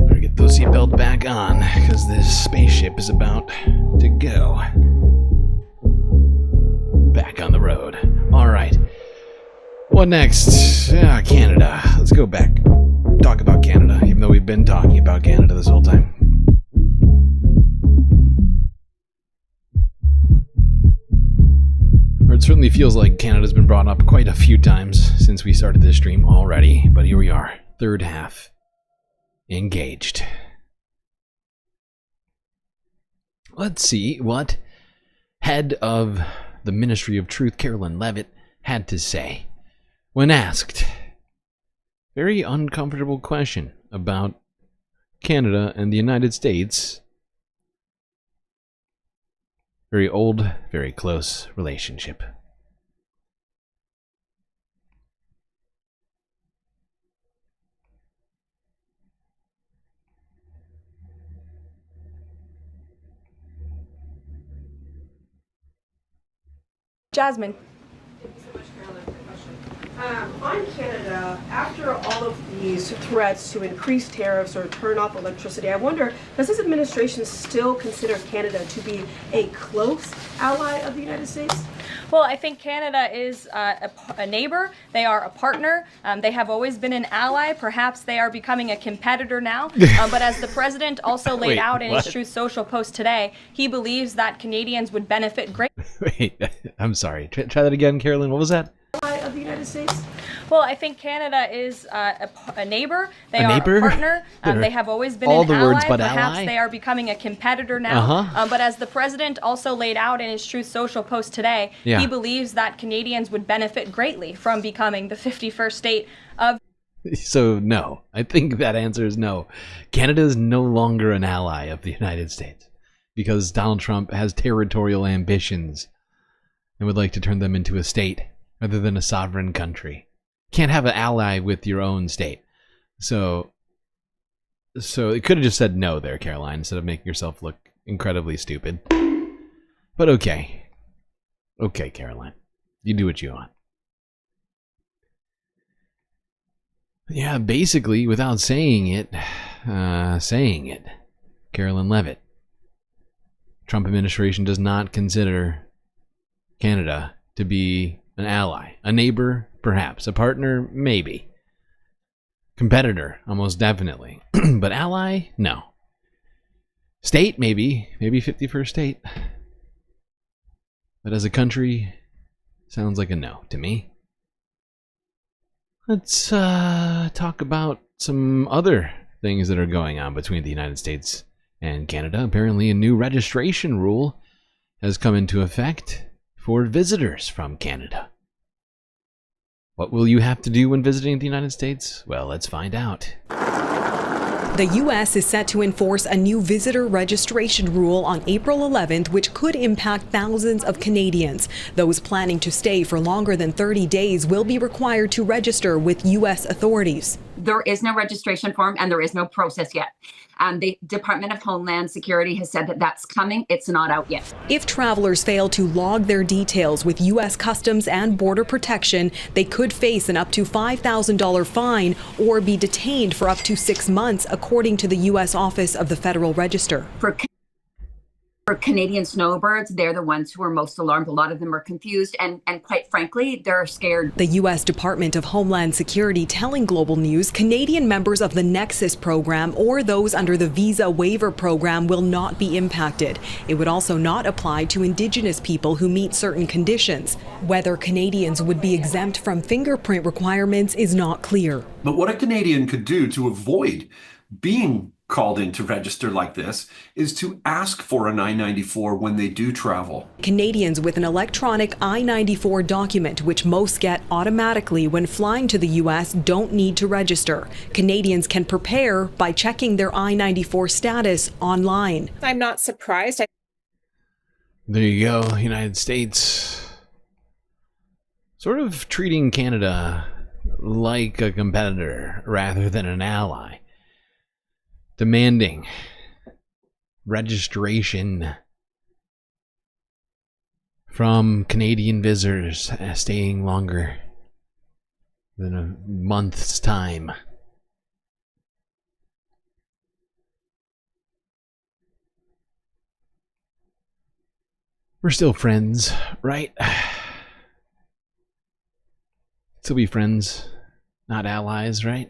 Better get those seatbelts back on, because this spaceship is about to go back on the road. Alright. What next? Canada. Let's go back. Talk about Canada, even though we've been talking about Canada this whole time. Or it certainly feels like Canada's been brought up quite a few times since we started this stream already, but here we are, third half, engaged. Let's see what head of the Ministry of Truth, Caroline Leavitt, had to say when asked very uncomfortable question about Canada and the United States. Very old, very close relationship. Jasmine. On Canada, after all of these threats to increase tariffs or turn off electricity, I wonder, does this administration still consider Canada to be a close ally of the United States? Well, I think Canada is a neighbor. They are a partner. They have always been an ally. Perhaps they are becoming a competitor now. But as the president also laid out in his Truth Social post today, he believes that Canadians would benefit greatly. Wait, I'm sorry. Try that again, Carolyn. What was that? Of the United States? Well, I think Canada is a neighbor. They A are neighbor? a partner. They have always been all an the ally. words but Perhaps ally? they are becoming a competitor now. But as the president also laid out in his Truth Social post today, Yeah. he believes that Canadians would benefit greatly from becoming the 51st state of. So, no. I think that answer is no. Canada is no longer an ally of the United States because Donald Trump has territorial ambitions and would like to turn them into a state rather than a sovereign country. Can't have an ally with your own state. So it could have just said no there, Caroline, instead of making yourself look incredibly stupid. But okay. Okay, Caroline. You do what you want. Yeah, basically, without saying it, Caroline Leavitt. Trump administration does not consider Canada to be an ally. A neighbor, perhaps. A partner, maybe. Competitor, almost definitely. But ally, no. State, maybe. Maybe 51st state. But as a country, sounds like a no to me. Let's talk about some other things that are going on between the United States and Canada. Apparently a new registration rule has come into effect for visitors from Canada. What will you have to do when visiting the United States? Well, let's find out. The U.S. is set to enforce a new visitor registration rule on April 11th, which could impact thousands of Canadians. Those planning to stay for longer than 30 days will be required to register with U.S. authorities. There is no registration form and there is no process yet. The Department of Homeland Security has said that that's coming. It's not out yet. If travelers fail to log their details with U.S. Customs and Border Protection, they could face an up to $5,000 fine or be detained for up to 6 months, according to the U.S. Office of the Federal Register. For Canadian snowbirds, they're the ones who are most alarmed. A lot of them are confused and quite frankly, they're scared. The U.S. Department of Homeland Security telling Global News Canadian members of the Nexus program or those under the Visa Waiver program will not be impacted. It would also not apply to Indigenous people who meet certain conditions. Whether Canadians would be exempt from fingerprint requirements is not clear. But what a Canadian could do to avoid being called in to register like this is to ask for an I-94 when they do travel. Canadians with an electronic I-94 document, which most get automatically when flying to the U.S., don't need to register. Canadians can prepare by checking their I-94 status online. I'm not surprised. There you go, United States. Sort of treating Canada like a competitor rather than an ally. Demanding registration from Canadian visitors staying longer than a month's time. We're still friends, right? Still be friends, not allies, right?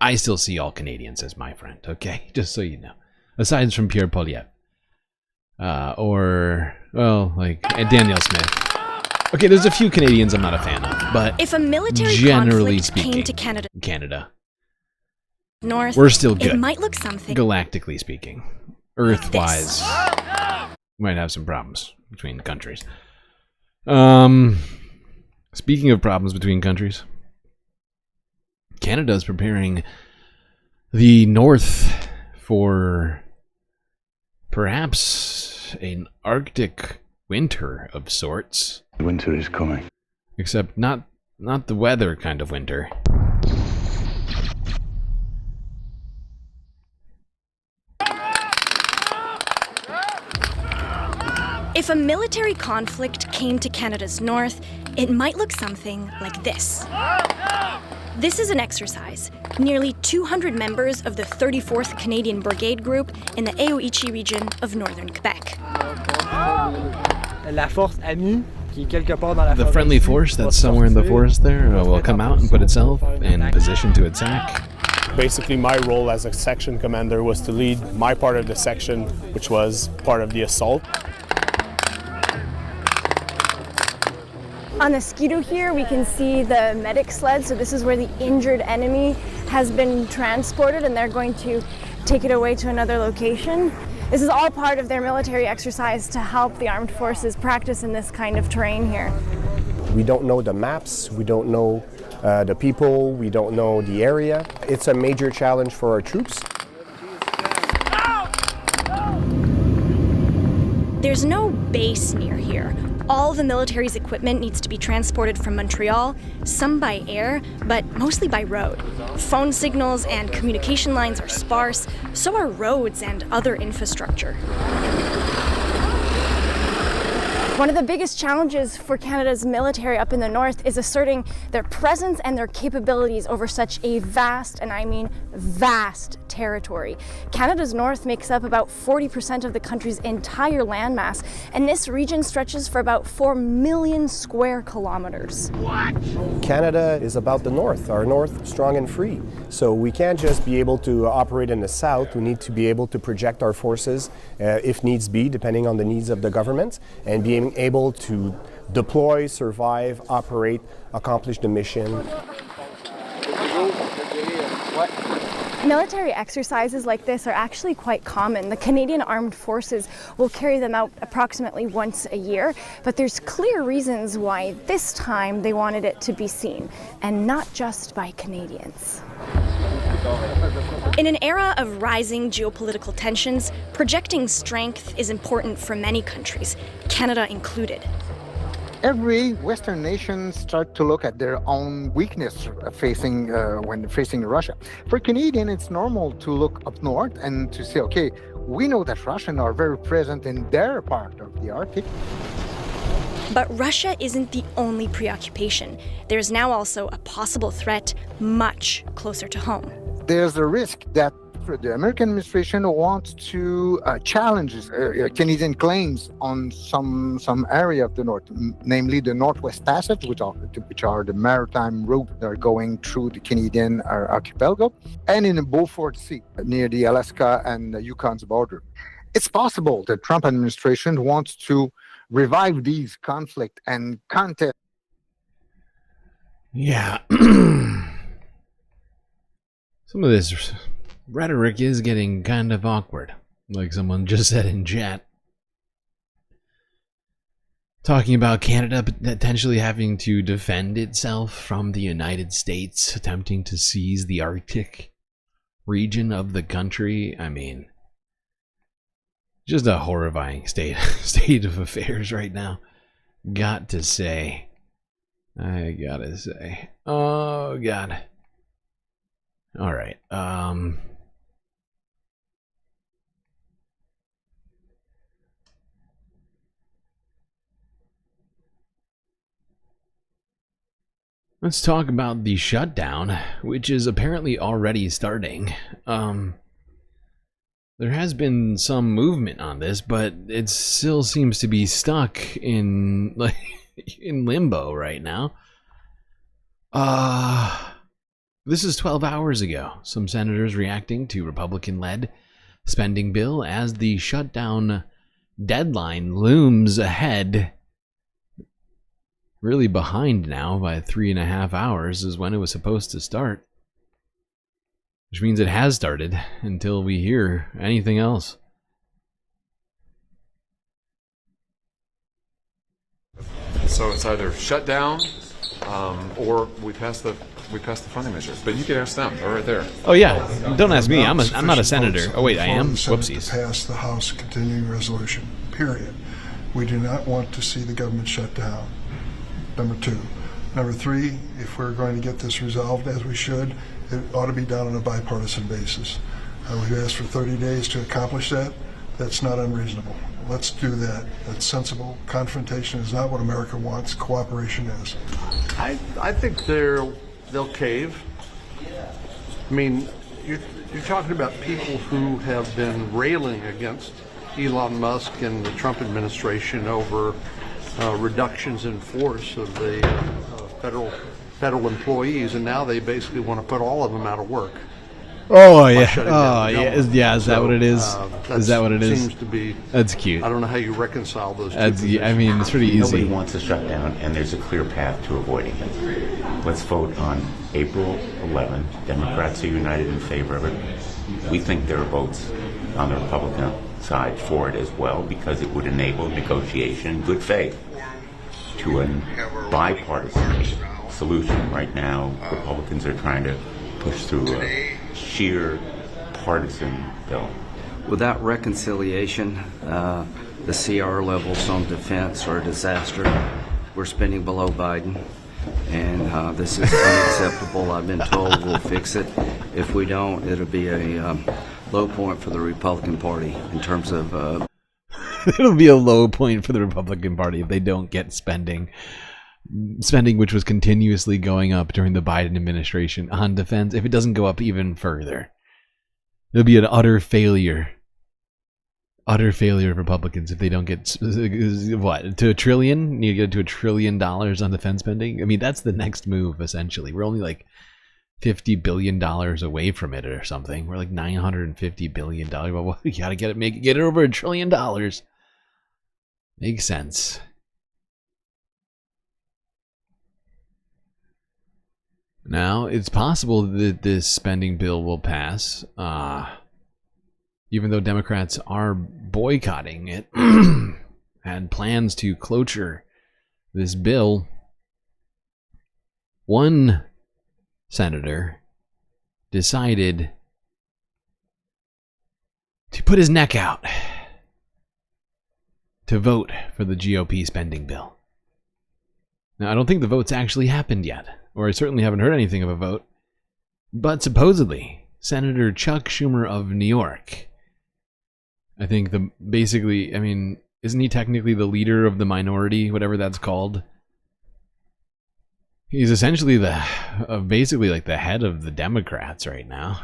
I still see all Canadians as my friend, okay? Just so you know. Aside from Pierre Poliev. Or, well, like Daniel Smith. Okay, there's a few Canadians I'm not a fan of, but if a military generally conflict speaking, came to Canada North, we're still good. It might look something. Galactically speaking. Earth-wise, might have some problems between countries. Speaking of problems between countries, Canada's preparing the North for perhaps an Arctic winter of sorts. Winter is coming. Except not the weather kind of winter. If a military conflict came to Canada's north, it might look something like this. This is an exercise. Nearly 200 members of the 34th Canadian Brigade Group in the Aoichi region of northern Quebec. The friendly force that's somewhere in the forest there will come out and put itself in position to attack. Basically, my role as a section commander was to lead my part of the section, which was part of the assault. On the Ski-Doo here, we can see the medic sled. So this is where the injured enemy has been transported, and they're going to take it away to another location. This is all part of their military exercise to help the armed forces practice in this kind of terrain here. We don't know the maps, we don't know the people, we don't know the area. It's a major challenge for our troops. There's no base near here. All the military's equipment needs to be transported from Montreal, some by air, but mostly by road. Phone signals and communication lines are sparse, so are roads and other infrastructure. One of the biggest challenges for Canada's military up in the north is asserting their presence and their capabilities over such a vast, and I mean vast, territory. Canada's north makes up about 40% of the country's entire landmass, and this region stretches for about 4 million square kilometers. What? Canada is about the north, our north strong and free. So we can't just be able to operate in the south, we need to be able to project our forces if needs be, depending on the needs of the government, and being able to deploy, survive, operate, accomplish the mission. Military exercises like this are actually quite common. The Canadian Armed Forces will carry them out approximately once a year, but there's clear reasons why this time they wanted it to be seen, and not just by Canadians. In an era of rising geopolitical tensions, projecting strength is important for many countries, Canada included. Every Western nation start to look at their own weakness when facing Russia. For Canadian, it's normal to look up north and to say, okay, we know that Russians are very present in their part of the Arctic. But Russia isn't the only preoccupation. There's now also a possible threat much closer to home. There's a risk that the American administration wants to challenge Canadian claims on some area of the north, namely the Northwest Passage, which are the maritime route that are going through the Canadian archipelago, and in the Beaufort Sea, near the Alaska and Yukon's border. It's possible the Trump administration wants to revive these conflict and contest. Yeah. Some of this rhetoric is getting kind of awkward, like someone just said in chat. Talking about Canada potentially having to defend itself from the United States attempting to seize the Arctic region of the country. I mean, just a horrifying state of affairs right now. Got to say. I gotta say. Oh, God. All right. Let's talk about the shutdown, which is apparently already starting. There has been some movement on this, but it still seems to be stuck in in limbo right now. This is 12 hours ago. Some senators reacting to Republican-led spending bill as the shutdown deadline looms ahead. Really behind now by 3.5 hours is when it was supposed to start. Which means it has started until we hear anything else. So it's either shut down or we pass the funding measures. But you can ask them. They're right there. Oh yeah, don't ask me. I'm not a senator. Oh wait, I am. Whoopsies. To pass the House continuing resolution. Period. We do not want to see the government shut down. Number two. Number three, if we're going to get this resolved as we should, it ought to be done on a bipartisan basis. We've asked for 30 days to accomplish that. That's not unreasonable. Let's do that. That's sensible. Confrontation is not what America wants. Cooperation is. I think they'll cave. I mean, you're talking about people who have been railing against Elon Musk and the Trump administration over reductions in force of the federal employees, and now they basically want to put all of them out of work. Oh yeah. Oh yeah. Is that what it is? Is that what it is? Seems to be. That's cute. I don't know how you reconcile those two. I mean, it's pretty easy. Nobody wants a shutdown, and there's a clear path to avoiding it. Let's vote on April 11th. Democrats are united in favor of it. We think there are votes on the Republican side for it as well, because it would enable negotiation in good faith to a bipartisan solution. Right now, Republicans are trying to push through a sheer partisan bill. Without reconciliation, the CR levels on defense are a disaster. We're spending below Biden, and this is unacceptable. I've been told we'll fix it. If we don't, it'll be a low point for the Republican Party in terms of... It'll be a low point for the Republican Party if they don't get spending which was continuously going up during the Biden administration on defense. If it doesn't go up even further, it'll be an utter failure of Republicans if they don't get what, to $1 trillion. Need to get to $1 trillion on defense spending. I mean, that's the next move. Essentially, we're only like $50 billion away from it or something. We're like $950 billion. Well, we gotta get it over $1 trillion. Makes sense. Now, it's possible that this spending bill will pass, even though Democrats are boycotting it, had plans to cloture this bill. One senator decided to put his neck out to vote for the GOP spending bill. Now, I don't think the vote's actually happened yet, or I certainly haven't heard anything of a vote, but supposedly Senator Chuck Schumer of New York, I think isn't he technically the leader of the minority, whatever that's called? He's essentially basically like the head of the Democrats right now,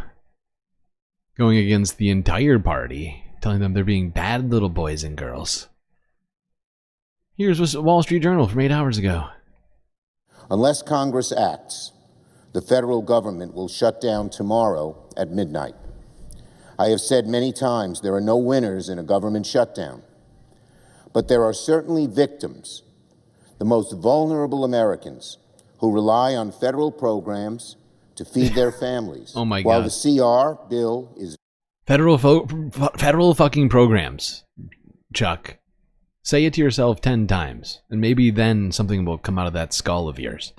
going against the entire party, telling them they're being bad little boys and girls. Here's Wall Street Journal from 8 hours ago. Unless Congress acts, the federal government will shut down tomorrow at midnight. I have said many times there are no winners in a government shutdown, but there are certainly victims, the most vulnerable Americans who rely on federal programs to feed their families. Oh my While God. the CR bill is federal fucking programs, Chuck. Say it to yourself 10 times, and maybe then something will come out of that skull of yours.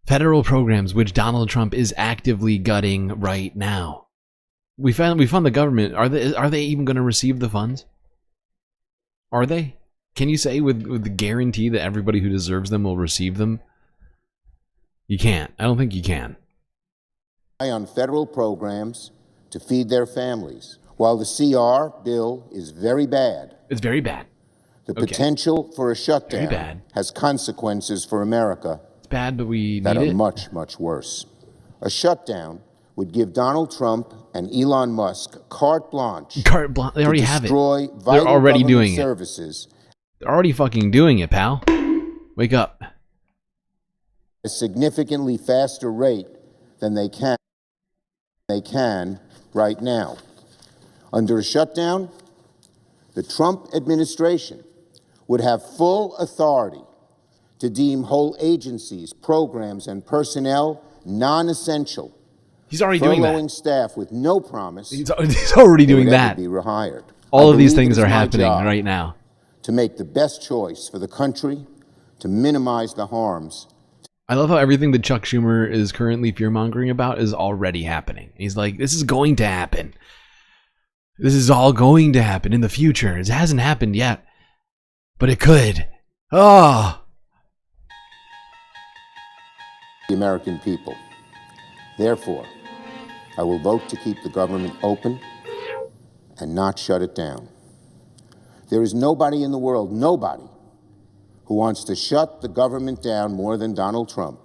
Federal programs which Donald Trump is actively gutting right now. We fund the government. Are they even going to receive the funds? Are they? Can you say with the guarantee that everybody who deserves them will receive them? You can't. I don't think you can. on federal programs to feed their families. While the CR bill is very bad, it's very bad. The potential for a shutdown has consequences for America bad, but we that need are it. much, much worse. A shutdown would give Donald Trump and Elon Musk carte blanche. They already have it. Destroy They're vital already government doing services. They're already fucking doing it, pal. Wake up. At a significantly faster rate than they can right now. Under a shutdown, the Trump administration would have full authority to deem whole agencies, programs, and personnel non-essential. He's already doing that. Furloughing staff with no promise. He's already doing they would ever that. Be rehired. All I of these believe things it is are my happening job right now. to make the best choice for the country, to minimize the harms. I love how everything that Chuck Schumer is currently fear-mongering about is already happening. He's like, this is going to happen. This is all going to happen in the future. It hasn't happened yet, but it could. Oh. The American people. Therefore, I will vote to keep the government open and not shut it down. There is nobody in the world, nobody, who wants to shut the government down more than Donald Trump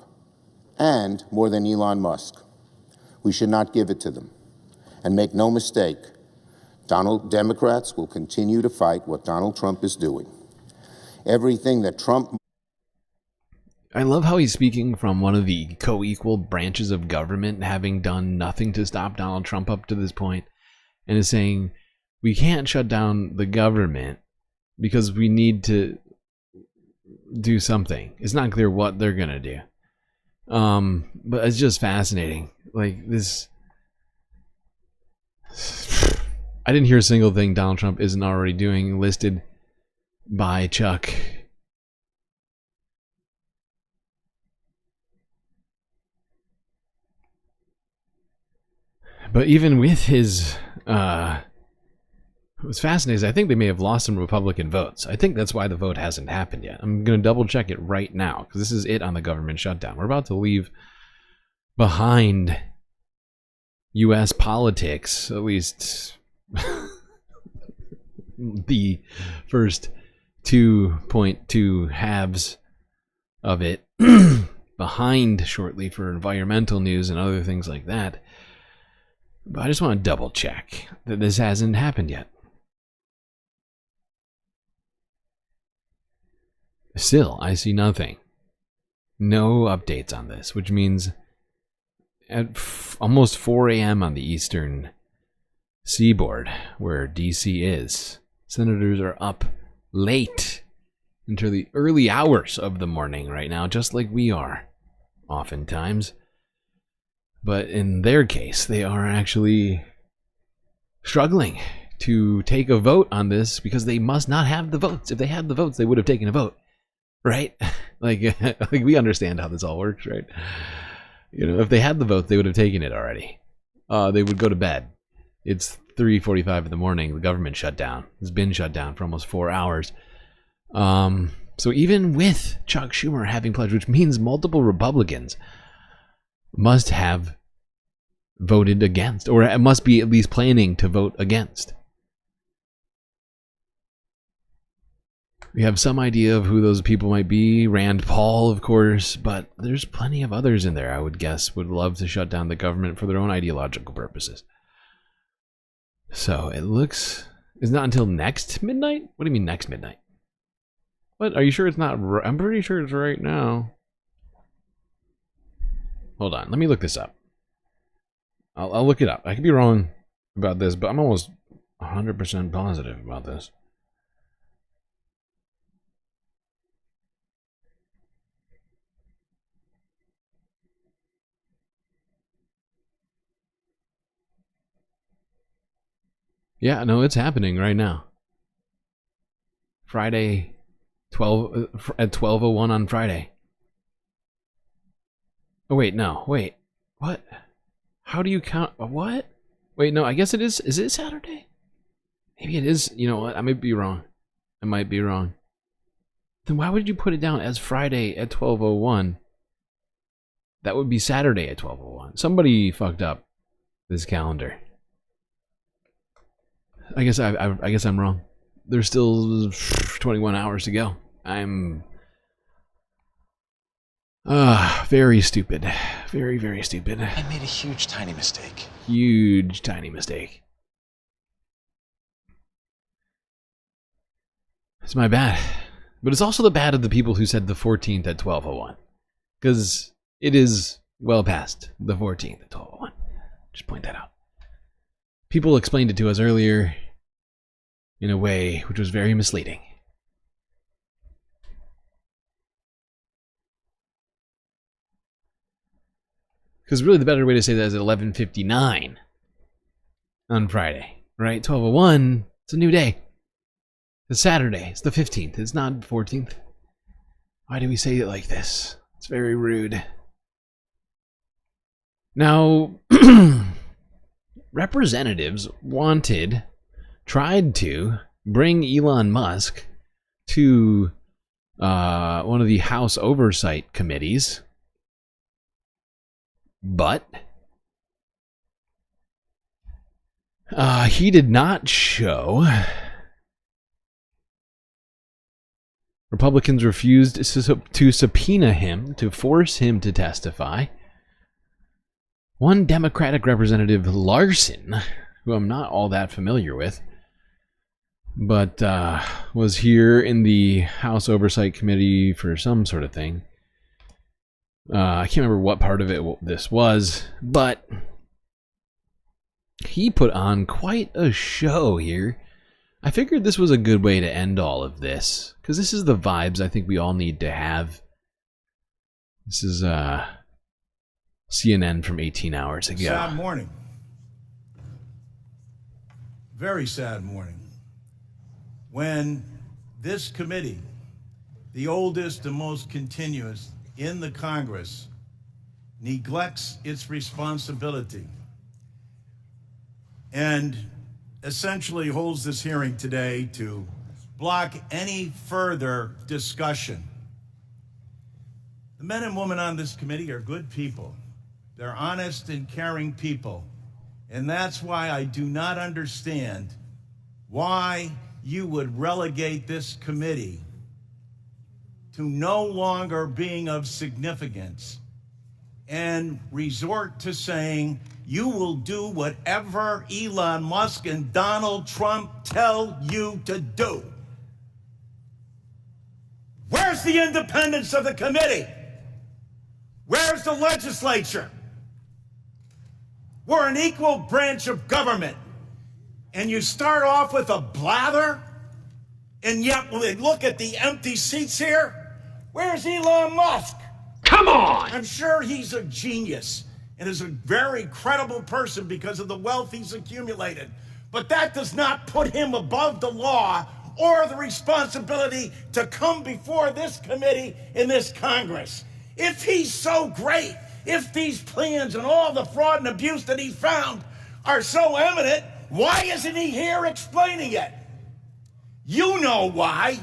and more than Elon Musk. We should not give it to them. And make no mistake, Democrats will continue to fight what Donald Trump is doing. Everything that Trump... I love how he's speaking from one of the co-equal branches of government, having done nothing to stop Donald Trump up to this point, and is saying, we can't shut down the government because we need to do something. It's not clear what they're gonna do. But it's just fascinating. Like this, I didn't hear a single thing Donald Trump isn't already doing listed by Chuck. But even with his, what's fascinating is I think they may have lost some Republican votes. I think that's why the vote hasn't happened yet. I'm going to double check it right now, because this is it on the government shutdown. We're about to leave behind U.S. politics, at least the first 2.2 halves of it, behind shortly for environmental news and other things like that. But I just want to double check that this hasn't happened yet. Still, I see nothing. No updates on this, which means at almost 4 a.m. on the eastern seaboard, where D.C. is, senators are up late into the early hours of the morning right now, just like we are, oftentimes. But in their case, they are actually struggling to take a vote on this because they must not have the votes. If they had the votes, they would have taken a vote, right? like we understand how this all works, right? You know, if they had the vote, they would have taken it already. They would go to bed. It's 3:45 in the morning. The government shut down. It's been shut down for almost 4 hours. So even with Chuck Schumer having pledged, which means multiple Republicans must have voted against, or must be at least planning to vote against. We have some idea of who those people might be. Rand Paul, of course, but there's plenty of others in there, I would guess, would love to shut down the government for their own ideological purposes. So it looks... It's not until next midnight? What do you mean next midnight? What? Are you sure it's not... I'm pretty sure it's right now. Hold on, let me look this up. I'll look it up. I could be wrong about this, but I'm almost 100% positive about this. Yeah, no, it's happening right now. Friday, at 12:01 on Friday. Oh wait, no, wait, what? How do you count? What? Wait, no, I guess it is. Is it Saturday? Maybe it is. You know what? I might be wrong. I might be wrong. Then why would you put it down as Friday at 12:01? That would be Saturday at 12:01. Somebody fucked up this calendar. I guess I'm wrong. There's still 21 hours to go. I'm Very stupid. Very, very stupid. I made a huge, tiny mistake. Huge, tiny mistake. It's my bad. But it's also the bad of the people who said the 14th at 12:01. Because it is well past the 14th at 12:01. Just point that out. People explained it to us earlier in a way which was very misleading. Because really the better way to say that is at 11:59 on Friday, right? 12:01, it's a new day. It's Saturday, it's the 15th, it's not 14th. Why do we say it like this? It's very rude. Now, representatives tried to bring Elon Musk to one of the House Oversight Committees, but he did not show. Republicans refused to subpoena him, to force him to testify. One Democratic representative, Larson, who I'm not all that familiar with, but was here in the House Oversight Committee for some sort of thing. I can't remember what part of it this was, but he put on quite a show here. I figured this was a good way to end all of this, because this is the vibes I think we all need to have. This is CNN from 18 hours ago. Sad morning. Very sad morning. When this committee, the oldest and most continuous in the Congress, neglects its responsibility and essentially holds this hearing today to block any further discussion. The men and women on this committee are good people. They're honest and caring people. And that's why I do not understand why you would relegate this committee to no longer being of significance and resort to saying you will do whatever Elon Musk and Donald Trump tell you to do. Where's the independence of the committee? Where's the legislature? We're an equal branch of government. And you start off with a blather, and yet when we look at the empty seats here, where's Elon Musk? Come on! I'm sure he's a genius and is a very credible person because of the wealth he's accumulated. But that does not put him above the law or the responsibility to come before this committee in this Congress. If he's so great, if these plans and all the fraud and abuse that he found are so evident, why isn't he here explaining it? You know why.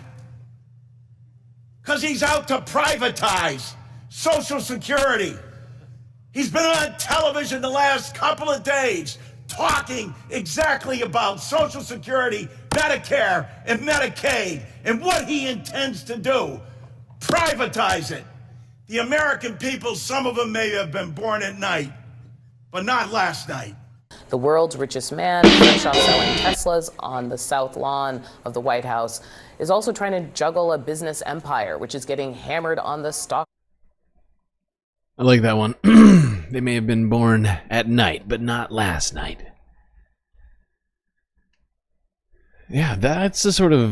Because he's out to privatize Social Security. He's been on television the last couple of days talking exactly about Social Security, Medicare, and Medicaid, and what he intends to do. Privatize it. The American people, some of them may have been born at night, but not last night. The world's richest man, fresh off selling Teslas on the south lawn of the White House, is also trying to juggle a business empire, which is getting hammered on the stock. I like that one. They may have been born at night, but not last night. Yeah, that's the sort of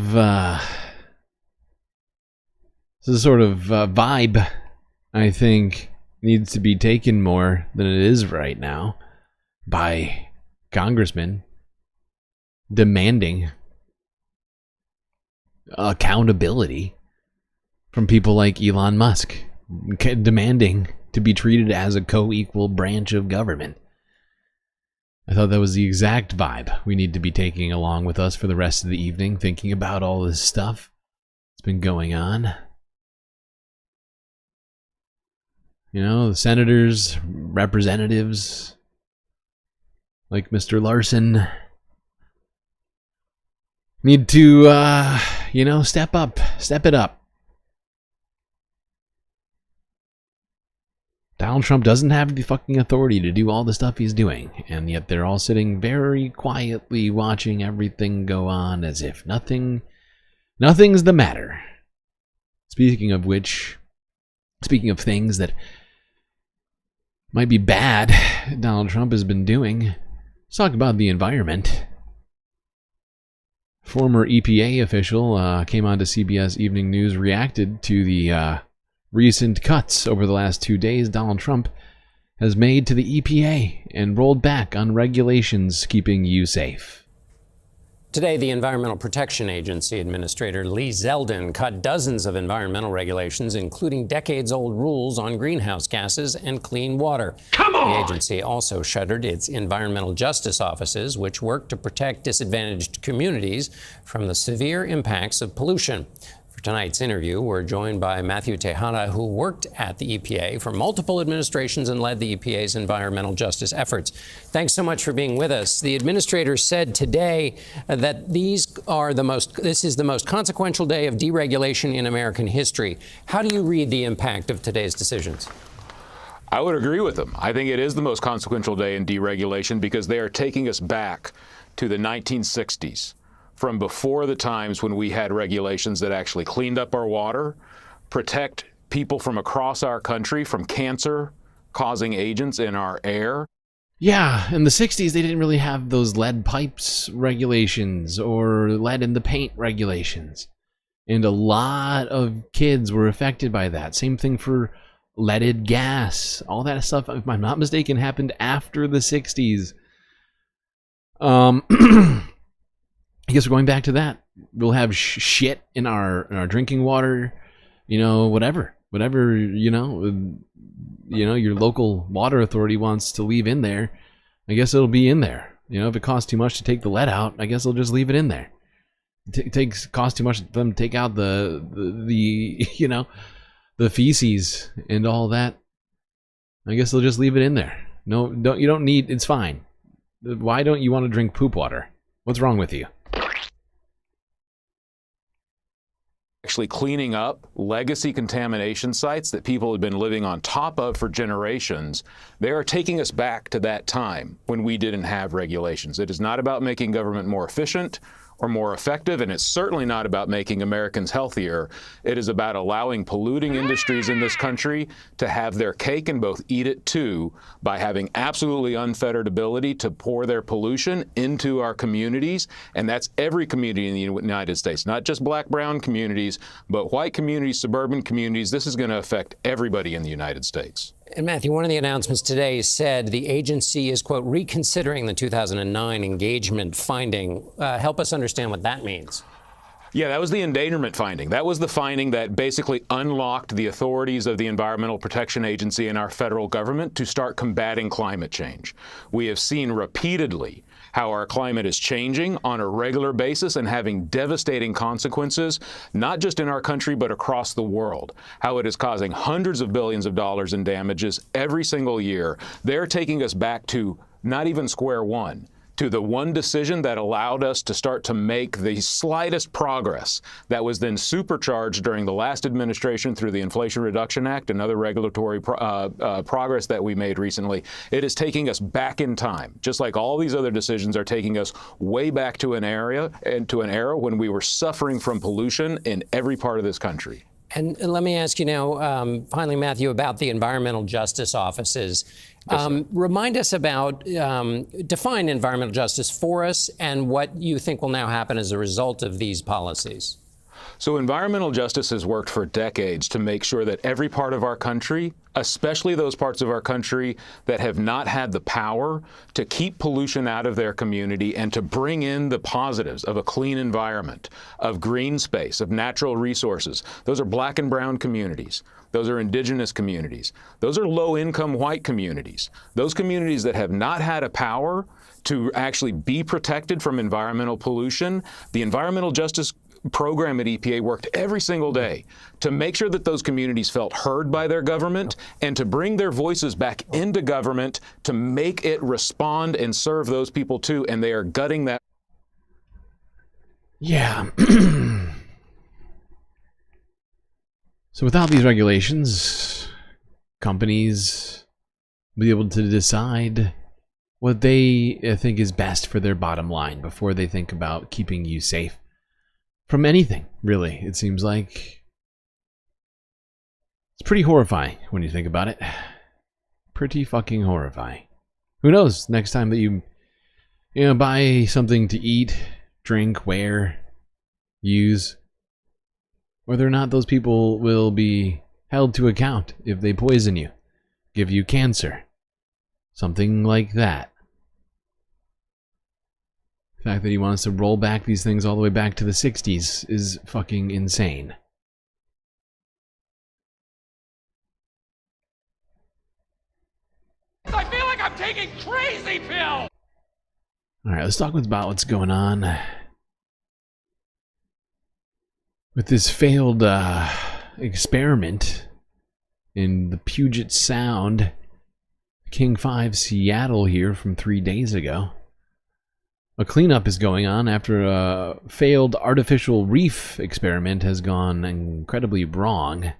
vibe I think needs to be taken more than it is right now by congressmen demanding accountability from people like Elon Musk, demanding to be treated as a co-equal branch of government. I thought that was the exact vibe we need to be taking along with us for the rest of the evening, thinking about all this stuff that's been going on. You know, the senators, representatives, like Mr. Larson, need to, step it up. Donald Trump doesn't have the fucking authority to do all the stuff he's doing, and yet they're all sitting very quietly watching everything go on as if nothing's the matter. Speaking of which, speaking of things that might be bad Donald Trump has been doing, let's talk about the environment. Former EPA official came on to CBS Evening News, reacted to the recent cuts over the last 2 days Donald Trump has made to the EPA and rolled back on regulations keeping you safe. Today, the Environmental Protection Agency Administrator Lee Zeldin cut dozens of environmental regulations, including decades-old rules on greenhouse gases and clean water. Come on! The agency also shuttered its environmental justice offices, which work to protect disadvantaged communities from the severe impacts of pollution. For tonight's interview, we're joined by Matthew Tejada, who worked at the EPA for multiple administrations and led the EPA's environmental justice efforts. Thanks so much for being with us. The administrator said today that this is the most consequential day of deregulation in American history. How do you read the impact of today's decisions? I would agree with them. I think it is the most consequential day in deregulation because they are taking us back to the 1960s. From before the times when we had regulations that actually cleaned up our water, protect people from across our country from cancer-causing agents in our air. Yeah, in the 60s, they didn't really have those lead pipes regulations or lead in the paint regulations. And a lot of kids were affected by that. Same thing for leaded gas. All that stuff, if I'm not mistaken, happened after the 60s. I guess we're going back to that. We'll have shit in our drinking water, whatever, your local water authority wants to leave in there. I guess it'll be in there. If it costs too much to take the lead out, I guess they'll just leave it in there. It costs too much for them to take out the feces and all that. I guess they'll just leave it in there. No, you don't need. It's fine. Why don't you want to drink poop water? What's wrong with you? Actually cleaning up legacy contamination sites that people have been living on top of for generations. They are taking us back to that time when we didn't have regulations. It is not about making government more efficient or more effective, and it's certainly not about making Americans healthier. It is about allowing polluting industries in this country to have their cake and both eat it too by having absolutely unfettered ability to pour their pollution into our communities, and that's every community in the United States, not just black, brown communities, but white communities, suburban communities. This is going to affect everybody in the United States. And Matthew, one of the announcements today said the agency is, quote, reconsidering the 2009 engagement finding. Help us understand what that means. Yeah, that was the endangerment finding. That was the finding that basically unlocked the authorities of the Environmental Protection Agency and our federal government to start combating climate change. We have seen repeatedly how our climate is changing on a regular basis and having devastating consequences, not just in our country, but across the world. How it is causing hundreds of billions of dollars in damages every single year. They're taking us back to not even square one, to the one decision that allowed us to start to make the slightest progress that was then supercharged during the last administration through the Inflation Reduction Act and other regulatory progress that we made recently. It is taking us back in time, just like all these other decisions are taking us way back to an era when we were suffering from pollution in every part of this country. And let me ask you now, finally, Matthew, about the environmental justice offices. Remind us about, define environmental justice for us and what you think will now happen as a result of these policies. So environmental justice has worked for decades to make sure that every part of our country, especially those parts of our country that have not had the power to keep pollution out of their community and to bring in the positives of a clean environment, of green space, of natural resources. Those are black and brown communities. Those are indigenous communities. Those are low-income white communities. Those communities that have not had a power to actually be protected from environmental pollution. The environmental justice program at EPA worked every single day to make sure that those communities felt heard by their government and to bring their voices back into government to make it respond and serve those people too, and they are gutting that. Yeah. So without these regulations, companies will be able to decide what they think is best for their bottom line before they think about keeping you safe from anything, really. It seems like it's pretty horrifying when you think about it. Pretty fucking horrifying. Who knows, next time that you buy something to eat, drink, wear, use, whether or not those people will be held to account if they poison you, give you cancer, something like that. The fact that he wants to roll back these things all the way back to the 60s is fucking insane. I feel like I'm taking crazy pills! Alright, let's talk about what's going on with this failed experiment in the Puget Sound, King 5 Seattle here from 3 days ago. A cleanup is going on after a failed artificial reef experiment has gone incredibly wrong.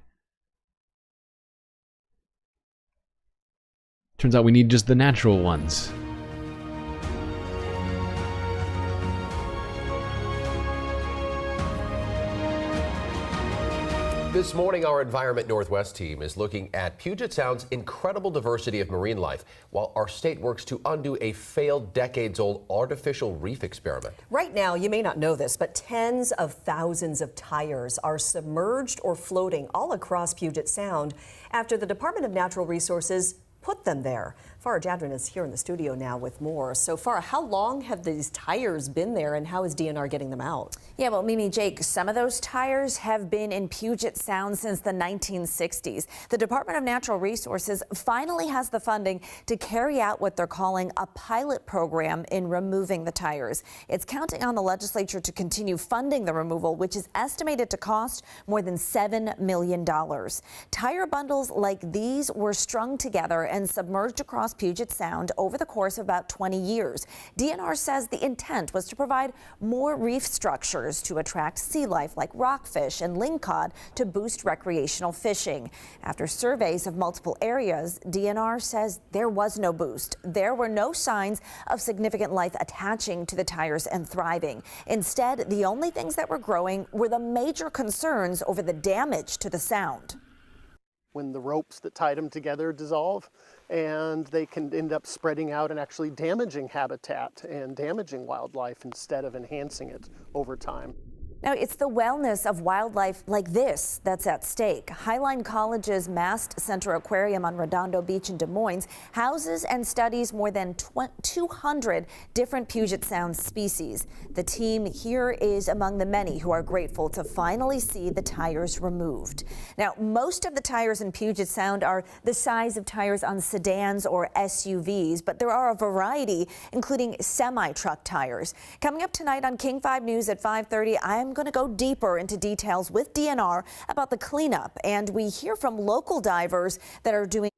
Turns out we need just the natural ones. This morning, our Environment Northwest team is looking at Puget Sound's incredible diversity of marine life, while our state works to undo a failed decades-old artificial reef experiment. Right now, you may not know this, but tens of thousands of tires are submerged or floating all across Puget Sound after the Department of Natural Resources put them there. Farah Jadrin is here in the studio now with more. So Farah, how long have these tires been there and how is DNR getting them out? Yeah, well, Mimi, Jake, some of those tires have been in Puget Sound since the 1960s. The Department of Natural Resources finally has the funding to carry out what they're calling a pilot program in removing the tires. It's counting on the legislature to continue funding the removal, which is estimated to cost more than $7 million. Tire bundles like these were strung together and submerged across Puget Sound over the course of about 20 years. DNR says the intent was to provide more reef structures to attract sea life like rockfish and lingcod to boost recreational fishing. After surveys of multiple areas, DNR says there was no boost. There were no signs of significant life attaching to the tires and thriving. Instead, the only things that were growing were the major concerns over the damage to the sound. When the ropes that tied them together dissolve, and they can end up spreading out and actually damaging habitat and damaging wildlife instead of enhancing it over time. Now, it's the wellness of wildlife like this that's at stake. Highline College's Mast Center Aquarium on Redondo Beach in Des Moines houses and studies more than 200 different Puget Sound species. The team here is among the many who are grateful to finally see the tires removed. Now, most of the tires in Puget Sound are the size of tires on sedans or SUVs, but there are a variety, including semi-truck tires. Coming up tonight on King 5 News at 5:30, I'm going to go deeper into details with DNR about the cleanup, and we hear from local divers that are doing.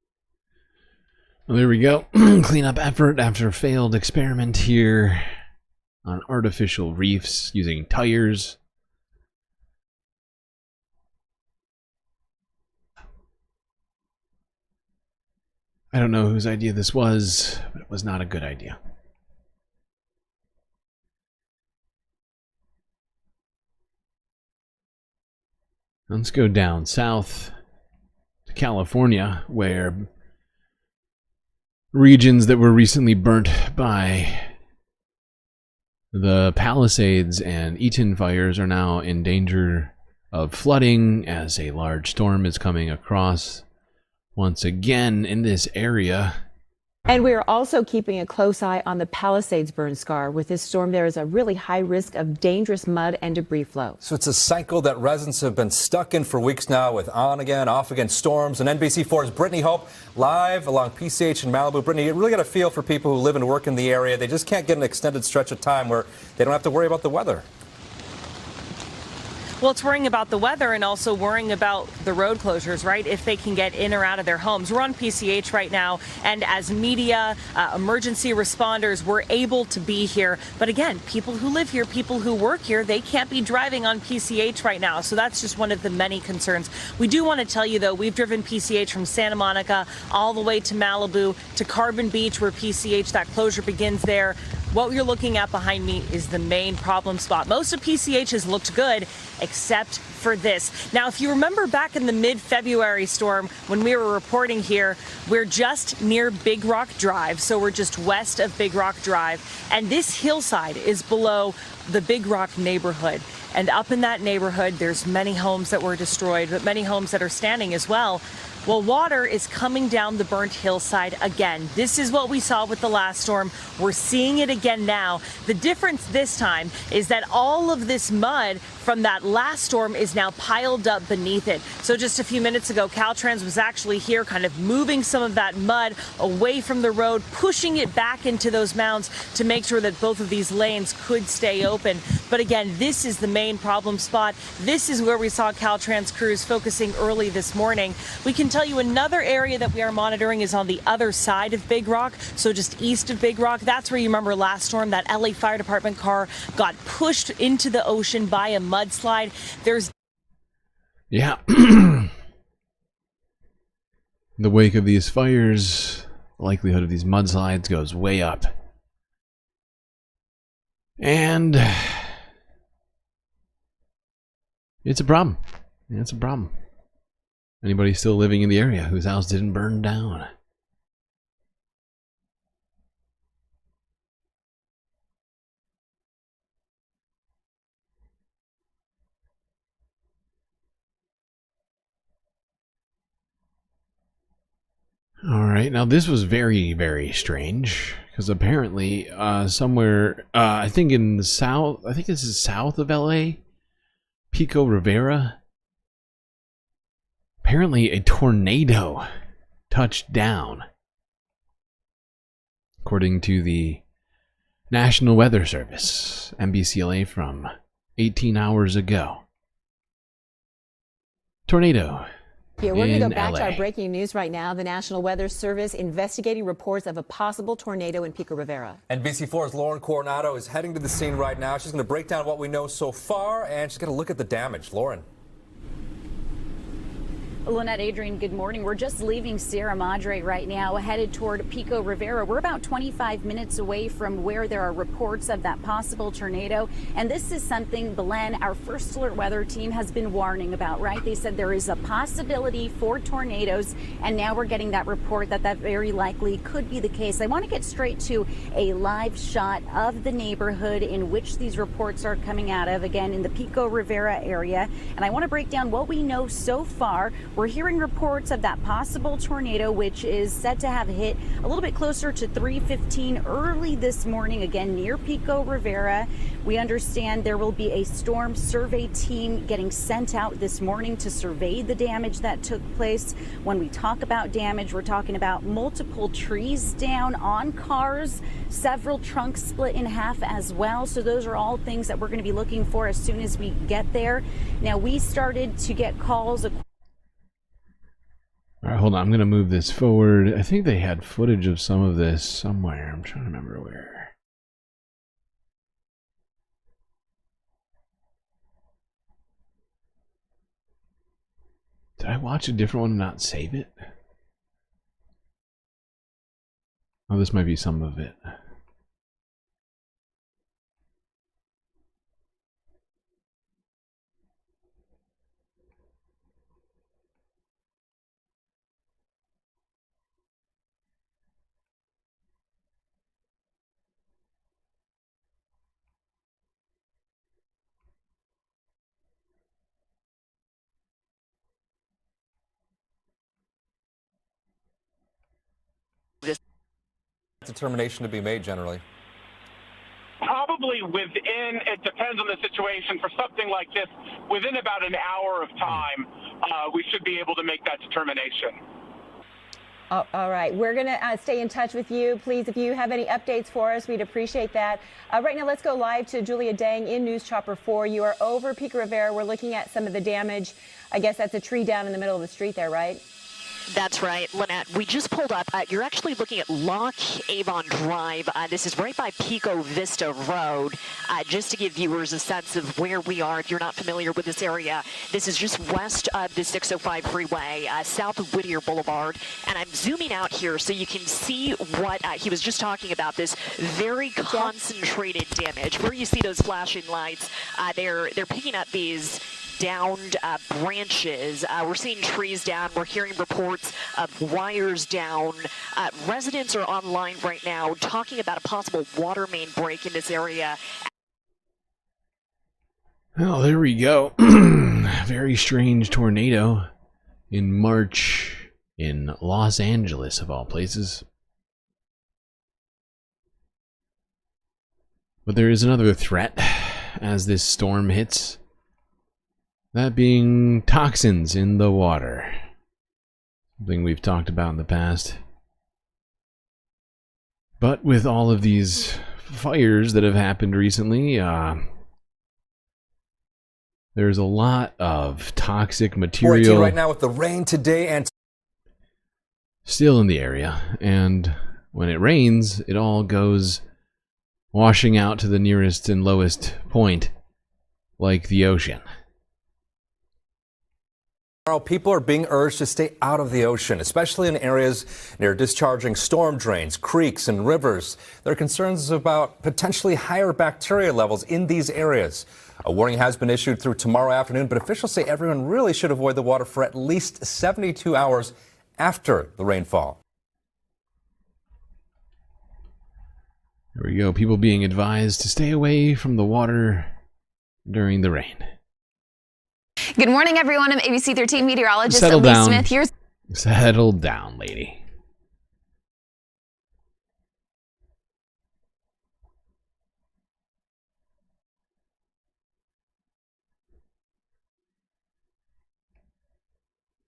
Well, there we go. Cleanup effort after failed experiment here on artificial reefs using tires. I don't know whose idea this was, but it was not a good idea. Let's go down south to California, where regions that were recently burnt by the Palisades and Eaton fires are now in danger of flooding as a large storm is coming across once again in this area. And we are also keeping a close eye on the Palisades burn scar. With this storm, there is a really high risk of dangerous mud and debris flow. So it's a cycle that residents have been stuck in for weeks now, with on again, off again storms. And NBC4's Brittany Hope live along PCH in Malibu. Brittany, you really got a feel for people who live and work in the area. They just can't get an extended stretch of time where they don't have to worry about the weather. Well, it's worrying about the weather and also worrying about the road closures, right? If they can get in or out of their homes. We're on PCH right now, and as media, emergency responders, we're able to be here. But again, people who live here, people who work here, they can't be driving on PCH right now. So that's just one of the many concerns. We do want to tell you, though, we've driven PCH from Santa Monica all the way to Malibu to Carbon Beach, where PCH, that closure begins there. What you're looking at behind me is the main problem spot. Most of PCH has looked good, except for this. Now, if you remember back in the mid-February storm, when we were reporting here, we're just near Big Rock Drive, so we're just west of Big Rock Drive, and this hillside is below the Big Rock neighborhood. And up in that neighborhood, there's many homes that were destroyed, but many homes that are standing as well. Well, water is coming down the burnt hillside again. This is what we saw with the last storm. We're seeing it again now. The difference this time is that all of this mud from that last storm is now piled up beneath it. So just a few minutes ago, Caltrans was actually here kind of moving some of that mud away from the road, pushing it back into those mounds to make sure that both of these lanes could stay open. But again, this is the main problem spot. This is where we saw Caltrans crews focusing early this morning. We can tell you another area that we are monitoring is on the other side of Big Rock, so just east of Big Rock. That's where you remember last storm, that LA Fire Department car got pushed into the ocean by a mudslide. There's Yeah. In the wake of these fires, the likelihood of these mudslides goes way up. And it's a problem. It's a problem. Anybody still living in the area whose house didn't burn down? All right, now this was very, very strange because apparently somewhere, I think in the south, I think this is south of LA, Pico Rivera. Apparently a tornado touched down, according to the National Weather Service, NBCLA, from 18 hours ago. Tornado. Yeah, we're going to go back LA. to our breaking news right now. The National Weather Service investigating reports of a possible tornado in Pico Rivera. NBC4's Lauren Coronado is heading to the scene right now. She's going to break down what we know so far, and she's going to look at the damage. Lauren. Lynette, Adrian, good morning. We're just leaving Sierra Madre right now, headed toward Pico Rivera. We're about 25 minutes away from where there are reports of that possible tornado. And this is something, Belen, our first alert weather team has been warning about, right? They said there is a possibility for tornadoes, and now we're getting that report that that very likely could be the case. I want to get straight to a live shot of the neighborhood in which these reports are coming out of, again, in the Pico Rivera area. And I want to break down what we know so far. We're hearing reports of that possible tornado, which is said to have hit a little bit closer to 3:15 early this morning, again, near Pico Rivera. We understand there will be a storm survey team getting sent out this morning to survey the damage that took place. When we talk about damage, we're talking about multiple trees down on cars, several trunks split in half as well. So those are all things that we're going to be looking for as soon as we get there. Now, we started to get calls. All right, hold on. I'm going to move this forward. I think they had footage of some of this somewhere. I'm trying to remember where. Did I watch a different one and not save it? Oh, this might be some of it. Determination to be made generally. Probably within, it depends on the situation, for something like this, within about an hour of time, we should be able to make that determination. All right. We're going to stay in touch with you. Please, if you have any updates for us, we'd appreciate that. Right now, let's go live to Julia Dang in News Chopper 4. You are over Pico Rivera. We're looking at some of the damage. I guess that's a tree down in the middle of the street there, right? That's right, Lynette. We just pulled up. You're actually looking at Loch Avon Drive. This is right by Pico Vista Road. Just to give viewers a sense of where we are, if you're not familiar with this area, this is just west of the 605 freeway, south of Whittier Boulevard. And I'm zooming out here so you can see what he was just talking about, this very concentrated damage. Where you see those flashing lights, they're picking up these downed branches. We're seeing trees down. We're hearing reports of wires down. Residents are online right now talking about a possible water main break in this area. Oh, there we go. Very strange tornado in March in Los Angeles, of all places. But there is another threat as this storm hits. That being toxins in the water. Something we've talked about in the past. But with all of these fires that have happened recently, there's a lot of toxic material right now with the rain today and still in the area. And when it rains, it all goes washing out to the nearest and lowest point, like the ocean. People are being urged to stay out of the ocean, especially in areas near discharging storm drains, creeks, and rivers. There are concerns about potentially higher bacteria levels in these areas. A warning has been issued through tomorrow afternoon, but officials say everyone really should avoid the water for at least 72 hours after the rainfall. There we go. People being advised to stay away from the water during the rain. Good morning, everyone. I'm ABC 13 meteorologist Settle Elise down. Smith. Here's Settle down, lady.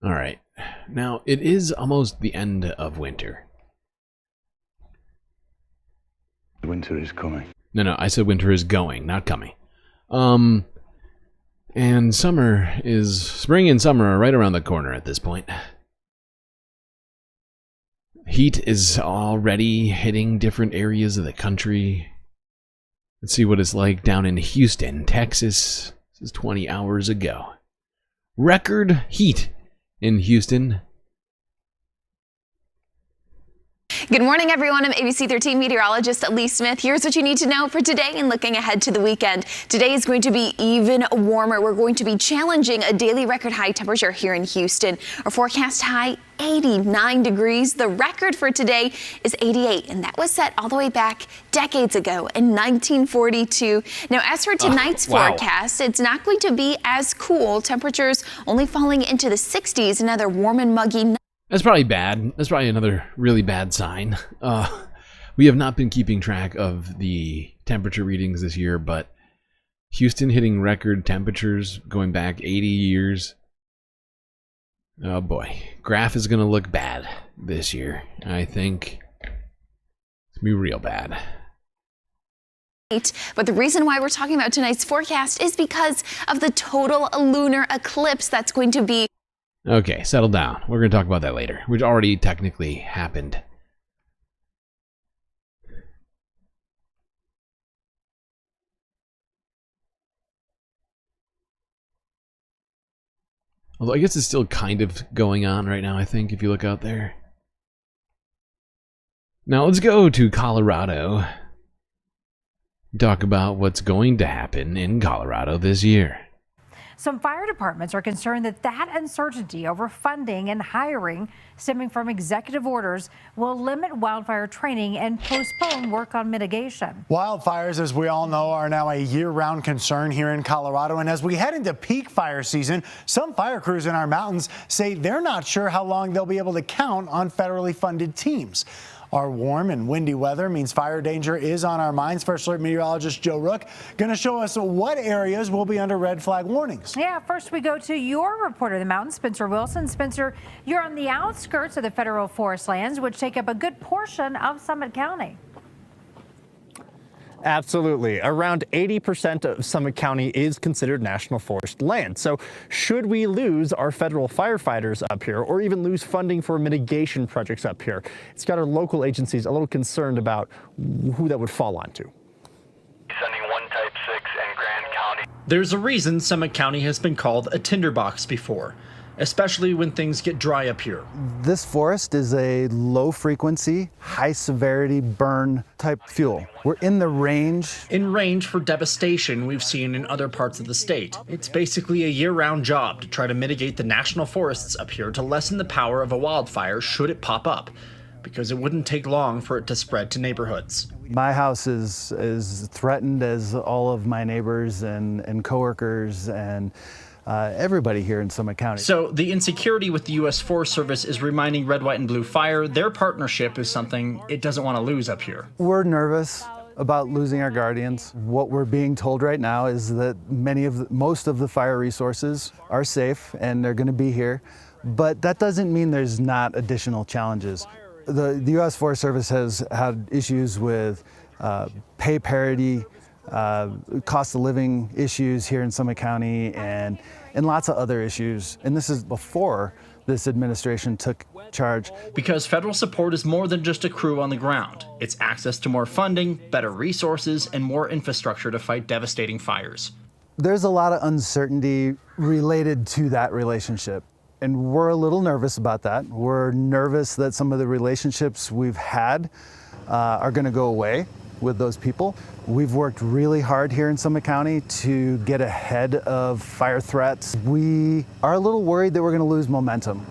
All right. Now, it is almost the end of winter. Winter is coming. No, I said winter is going, not coming. And spring and summer are right around the corner at this point. Heat is already hitting different areas of the country. Let's see what it's like down in Houston, Texas. This is 20 hours ago. Record heat in Houston. Good morning, everyone. I'm ABC 13 meteorologist Elise Smith. Here's what you need to know for today and looking ahead to the weekend. Today is going to be even warmer. We're going to be challenging a daily record high temperature here in Houston. Our forecast high, 89 degrees. The record for today is 88, and that was set all the way back decades ago in 1942. Now, as for tonight's forecast, it's not going to be as cool. Temperatures only falling into the 60s, another warm and muggy night. That's probably bad. That's probably another really bad sign. We have not been keeping track of the temperature readings this year, but Houston hitting record temperatures going back 80 years. Oh boy. Graph is going to look bad this year. I think it's going to be real bad. But the reason why we're talking about tonight's forecast is because of the total lunar eclipse that's going to be. Okay, settle down. We're going to talk about that later, which already technically happened. Although I guess it's still kind of going on right now, I think, if you look out there. Now let's go to Colorado. Talk about what's going to happen in Colorado this year. Some fire departments are concerned that uncertainty over funding and hiring stemming from executive orders will limit wildfire training and postpone work on mitigation. Wildfires, as we all know, are now a year-round concern here in Colorado. And as we head into peak fire season, some fire crews in our mountains say they're not sure how long they'll be able to count on federally funded teams. Our warm and windy weather means fire danger is on our minds. First Alert meteorologist Joe Rook going to show us what areas will be under red flag warnings. Yeah, first we go to your reporter of the mountain, Spencer Wilson. Spencer, you're on the outskirts of the federal forest lands, which take up a good portion of Summit County. Absolutely. Around 80% of Summit County is considered national forest land. So should we lose our federal firefighters up here or even lose funding for mitigation projects up here? It's got our local agencies a little concerned about who that would fall onto. Sending one Type 6 in Grand County. There's a reason Summit County has been called a tinderbox before, especially when things get dry up here. This forest is a low frequency, high severity burn type fuel. We're in the range. In range for devastation we've seen in other parts of the state. It's basically a year-round job to try to mitigate the national forests up here to lessen the power of a wildfire should it pop up, because it wouldn't take long for it to spread to neighborhoods. My house is threatened, as all of my neighbors and coworkers and everybody here in Summit County. So the insecurity with the U.S. Forest Service is reminding Red, White, and Blue Fire their partnership is something it doesn't want to lose up here. We're nervous about losing our guardians. What we're being told right now is that most of the fire resources are safe and they're going to be here, but that doesn't mean there's not additional challenges. The U.S. Forest Service has had issues with pay parity, cost of living issues here in Summit County, and lots of other issues. And this is before this administration took charge. Because federal support is more than just a crew on the ground. It's access to more funding, better resources, and more infrastructure to fight devastating fires. There's a lot of uncertainty related to that relationship. And we're a little nervous about that. We're nervous that some of the relationships we've had are going to go away with those people. We've worked really hard here in Summit County to get ahead of fire threats. We are a little worried that we're going to lose momentum.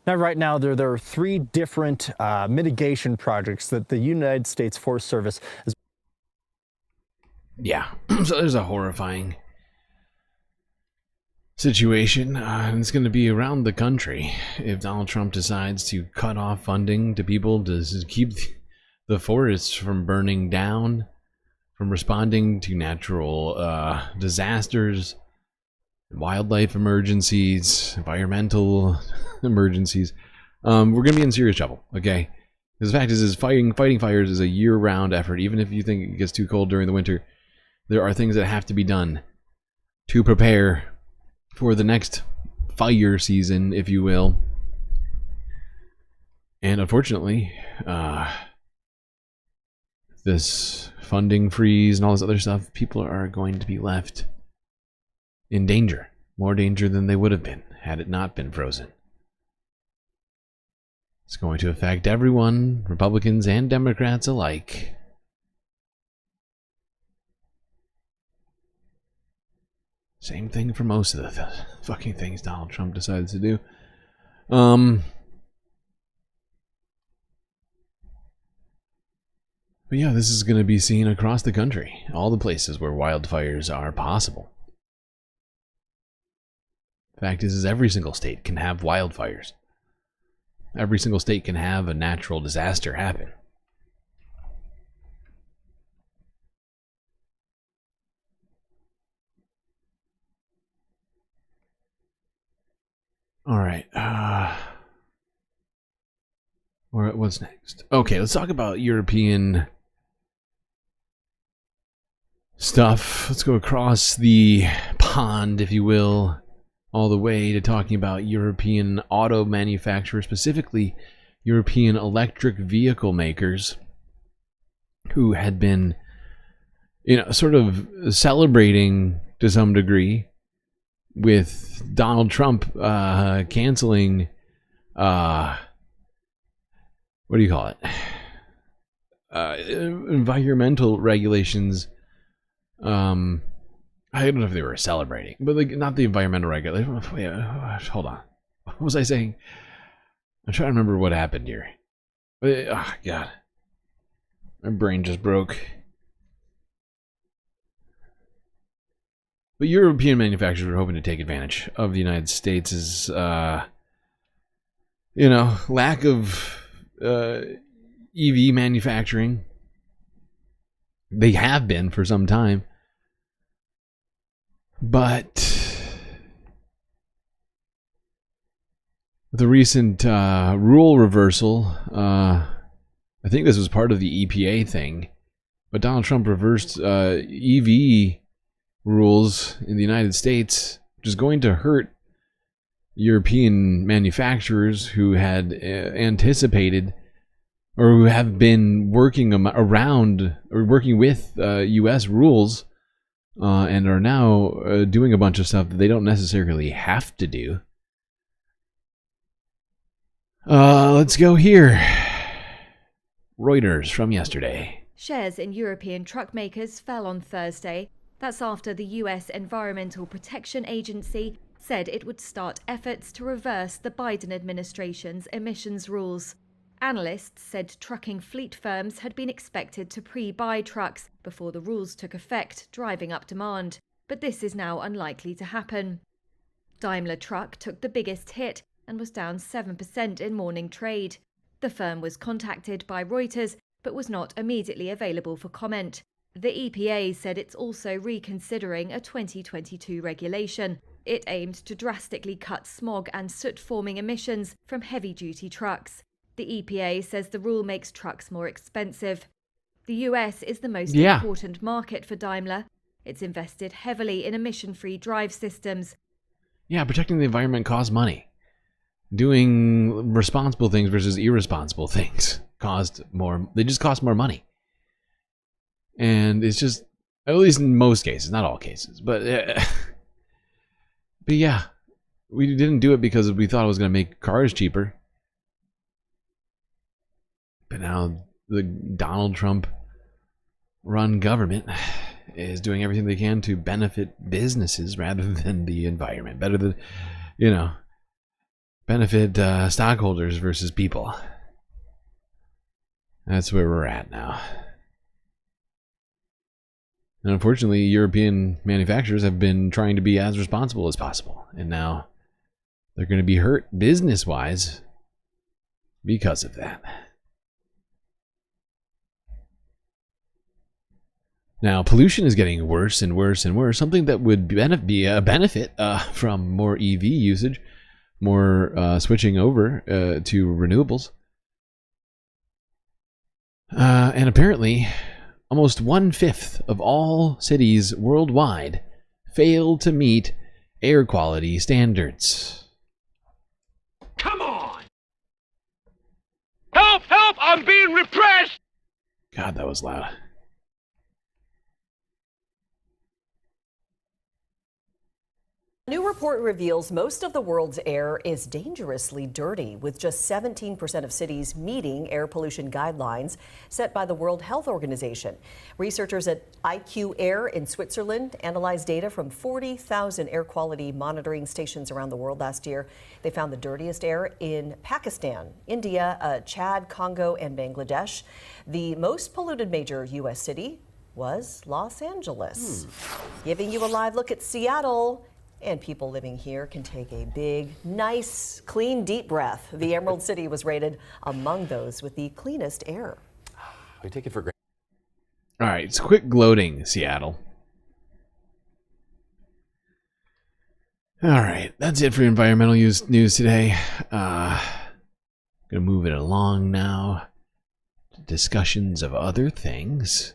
Now, right now, there are 3 different mitigation projects that the United States Forest Service is. Yeah, so there's a horrifying situation, and it's going to be around the country if Donald Trump decides to cut off funding to people to keep the forests from burning down, from responding to natural disasters, wildlife emergencies, environmental emergencies. We're going to be in serious trouble, okay? Because the fact is fighting fires is a year-round effort. Even if you think it gets too cold during the winter, there are things that have to be done to prepare for the next fire season, if you will. And unfortunately, this funding freeze and all this other stuff, people are going to be left in danger. More danger than they would have been had it not been frozen. It's going to affect everyone, Republicans and Democrats alike. Same thing for most of the fucking things Donald Trump decides to do. But yeah, this is going to be seen across the country. All the places where wildfires are possible. Fact is every single state can have wildfires. Every single state can have a natural disaster happen. All right. What's next? Okay, let's talk about European stuff. Let's go across the pond, if you will, all the way to talking about European auto manufacturers, specifically European electric vehicle makers, who had been, sort of celebrating to some degree with Donald Trump canceling, what do you call it? Environmental regulations. I don't know if they were celebrating, but not the environmental regulations. Hold on. What was I saying? I'm trying to remember what happened here. Oh, God. My brain just broke. But European manufacturers are hoping to take advantage of the United States' lack of EV manufacturing. They have been for some time. But the recent rule reversal, I think this was part of the EPA thing, but Donald Trump reversed EV rules in the United States, which is going to hurt European manufacturers who had anticipated or who have been working around or working with U.S. rules and are now doing a bunch of stuff that they don't necessarily have to do. Let's go here. Reuters from yesterday. Shares in European truck makers fell on Thursday. That's after the US Environmental Protection Agency said it would start efforts to reverse the Biden administration's emissions rules. Analysts said trucking fleet firms had been expected to pre-buy trucks before the rules took effect, driving up demand. But this is now unlikely to happen. Daimler Truck took the biggest hit and was down 7% in morning trade. The firm was contacted by Reuters but was not immediately available for comment. The EPA said it's also reconsidering a 2022 regulation. It aimed to drastically cut smog and soot-forming emissions from heavy-duty trucks. The EPA says the rule makes trucks more expensive. The US is the most important market for Daimler. It's invested heavily in emission-free drive systems. Yeah, protecting the environment costs money. Doing responsible things versus irresponsible things cost more. They just cost more money. And it's just, at least in most cases, not all cases, but yeah, we didn't do it because we thought it was going to make cars cheaper. But now the Donald Trump run government is doing everything they can to benefit businesses rather than the environment. Better than, benefit stockholders versus people. That's where we're at now. And unfortunately, European manufacturers have been trying to be as responsible as possible. And now they're going to be hurt business-wise because of that. Now, pollution is getting worse and worse and worse. Something that would be a benefit from more EV usage, more switching over to renewables. And apparently, almost 1/5 of all cities worldwide fail to meet air quality standards. Come on! Help! Help! I'm being repressed! God, that was loud. A new report reveals most of the world's air is dangerously dirty, with just 17% of cities meeting air pollution guidelines set by the World Health Organization. Researchers at IQ Air in Switzerland analyzed data from 40,000 air quality monitoring stations around the world last year. They found the dirtiest air in Pakistan, India, Chad, Congo, and Bangladesh. The most polluted major U.S. city was Los Angeles. Giving you a live look at Seattle. And people living here can take a big, nice, clean, deep breath. The Emerald City was rated among those with the cleanest air. We take it for granted. All right, it's quick gloating, Seattle. All right, that's it for environmental news today. Gonna move it along now to discussions of other things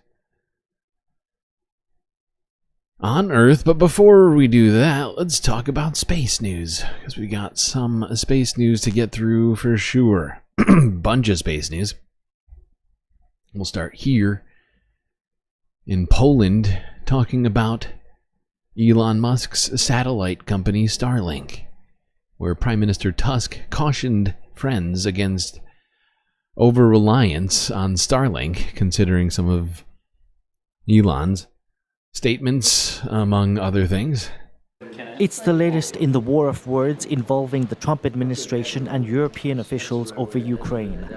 on Earth. But before we do that, let's talk about space news, because we got some space news to get through for sure. Bunch of space news. We'll start here in Poland, talking about Elon Musk's satellite company Starlink, where Prime Minister Tusk cautioned friends against over-reliance on Starlink, considering some of Elon's statements, among other things. Can It's the latest in the war of words involving the Trump administration and European officials over Ukraine.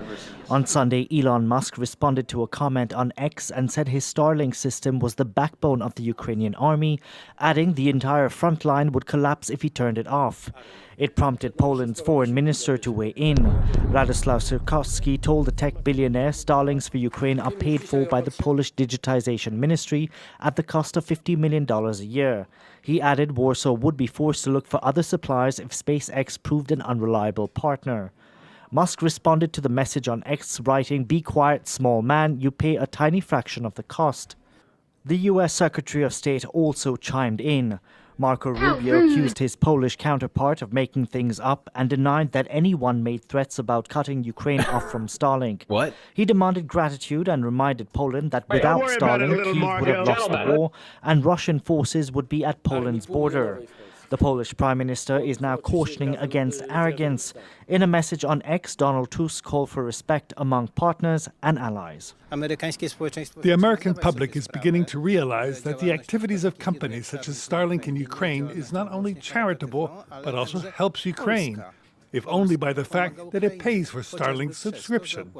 On Sunday, Elon Musk responded to a comment on X and said his Starlink system was the backbone of the Ukrainian army, adding the entire front line would collapse if he turned it off. It prompted Poland's foreign minister to weigh in. Radoslaw Sikorski told the tech billionaire Starlinks for Ukraine are paid for by the Polish Digitization Ministry at the cost of $50 million a year. He added Warsaw would be forced to look for other suppliers if SpaceX proved an unreliable partner. Musk responded to the message on X, writing, "Be quiet, small man, you pay a tiny fraction of the cost." The U.S. Secretary of State also chimed in. Marco Rubio accused his Polish counterpart of making things up and denied that anyone made threats about cutting Ukraine off from Starlink. What? He demanded gratitude and reminded Poland that without Starlink, Kyiv would have lost the war and Russian forces would be at Poland's border. The Polish Prime Minister is now cautioning against arrogance. In a message on X, Donald Tusk called for respect among partners and allies. The American public is beginning to realize that the activities of companies such as Starlink in Ukraine is not only charitable, but also helps Ukraine, if only by the fact that it pays for Starlink's subscription.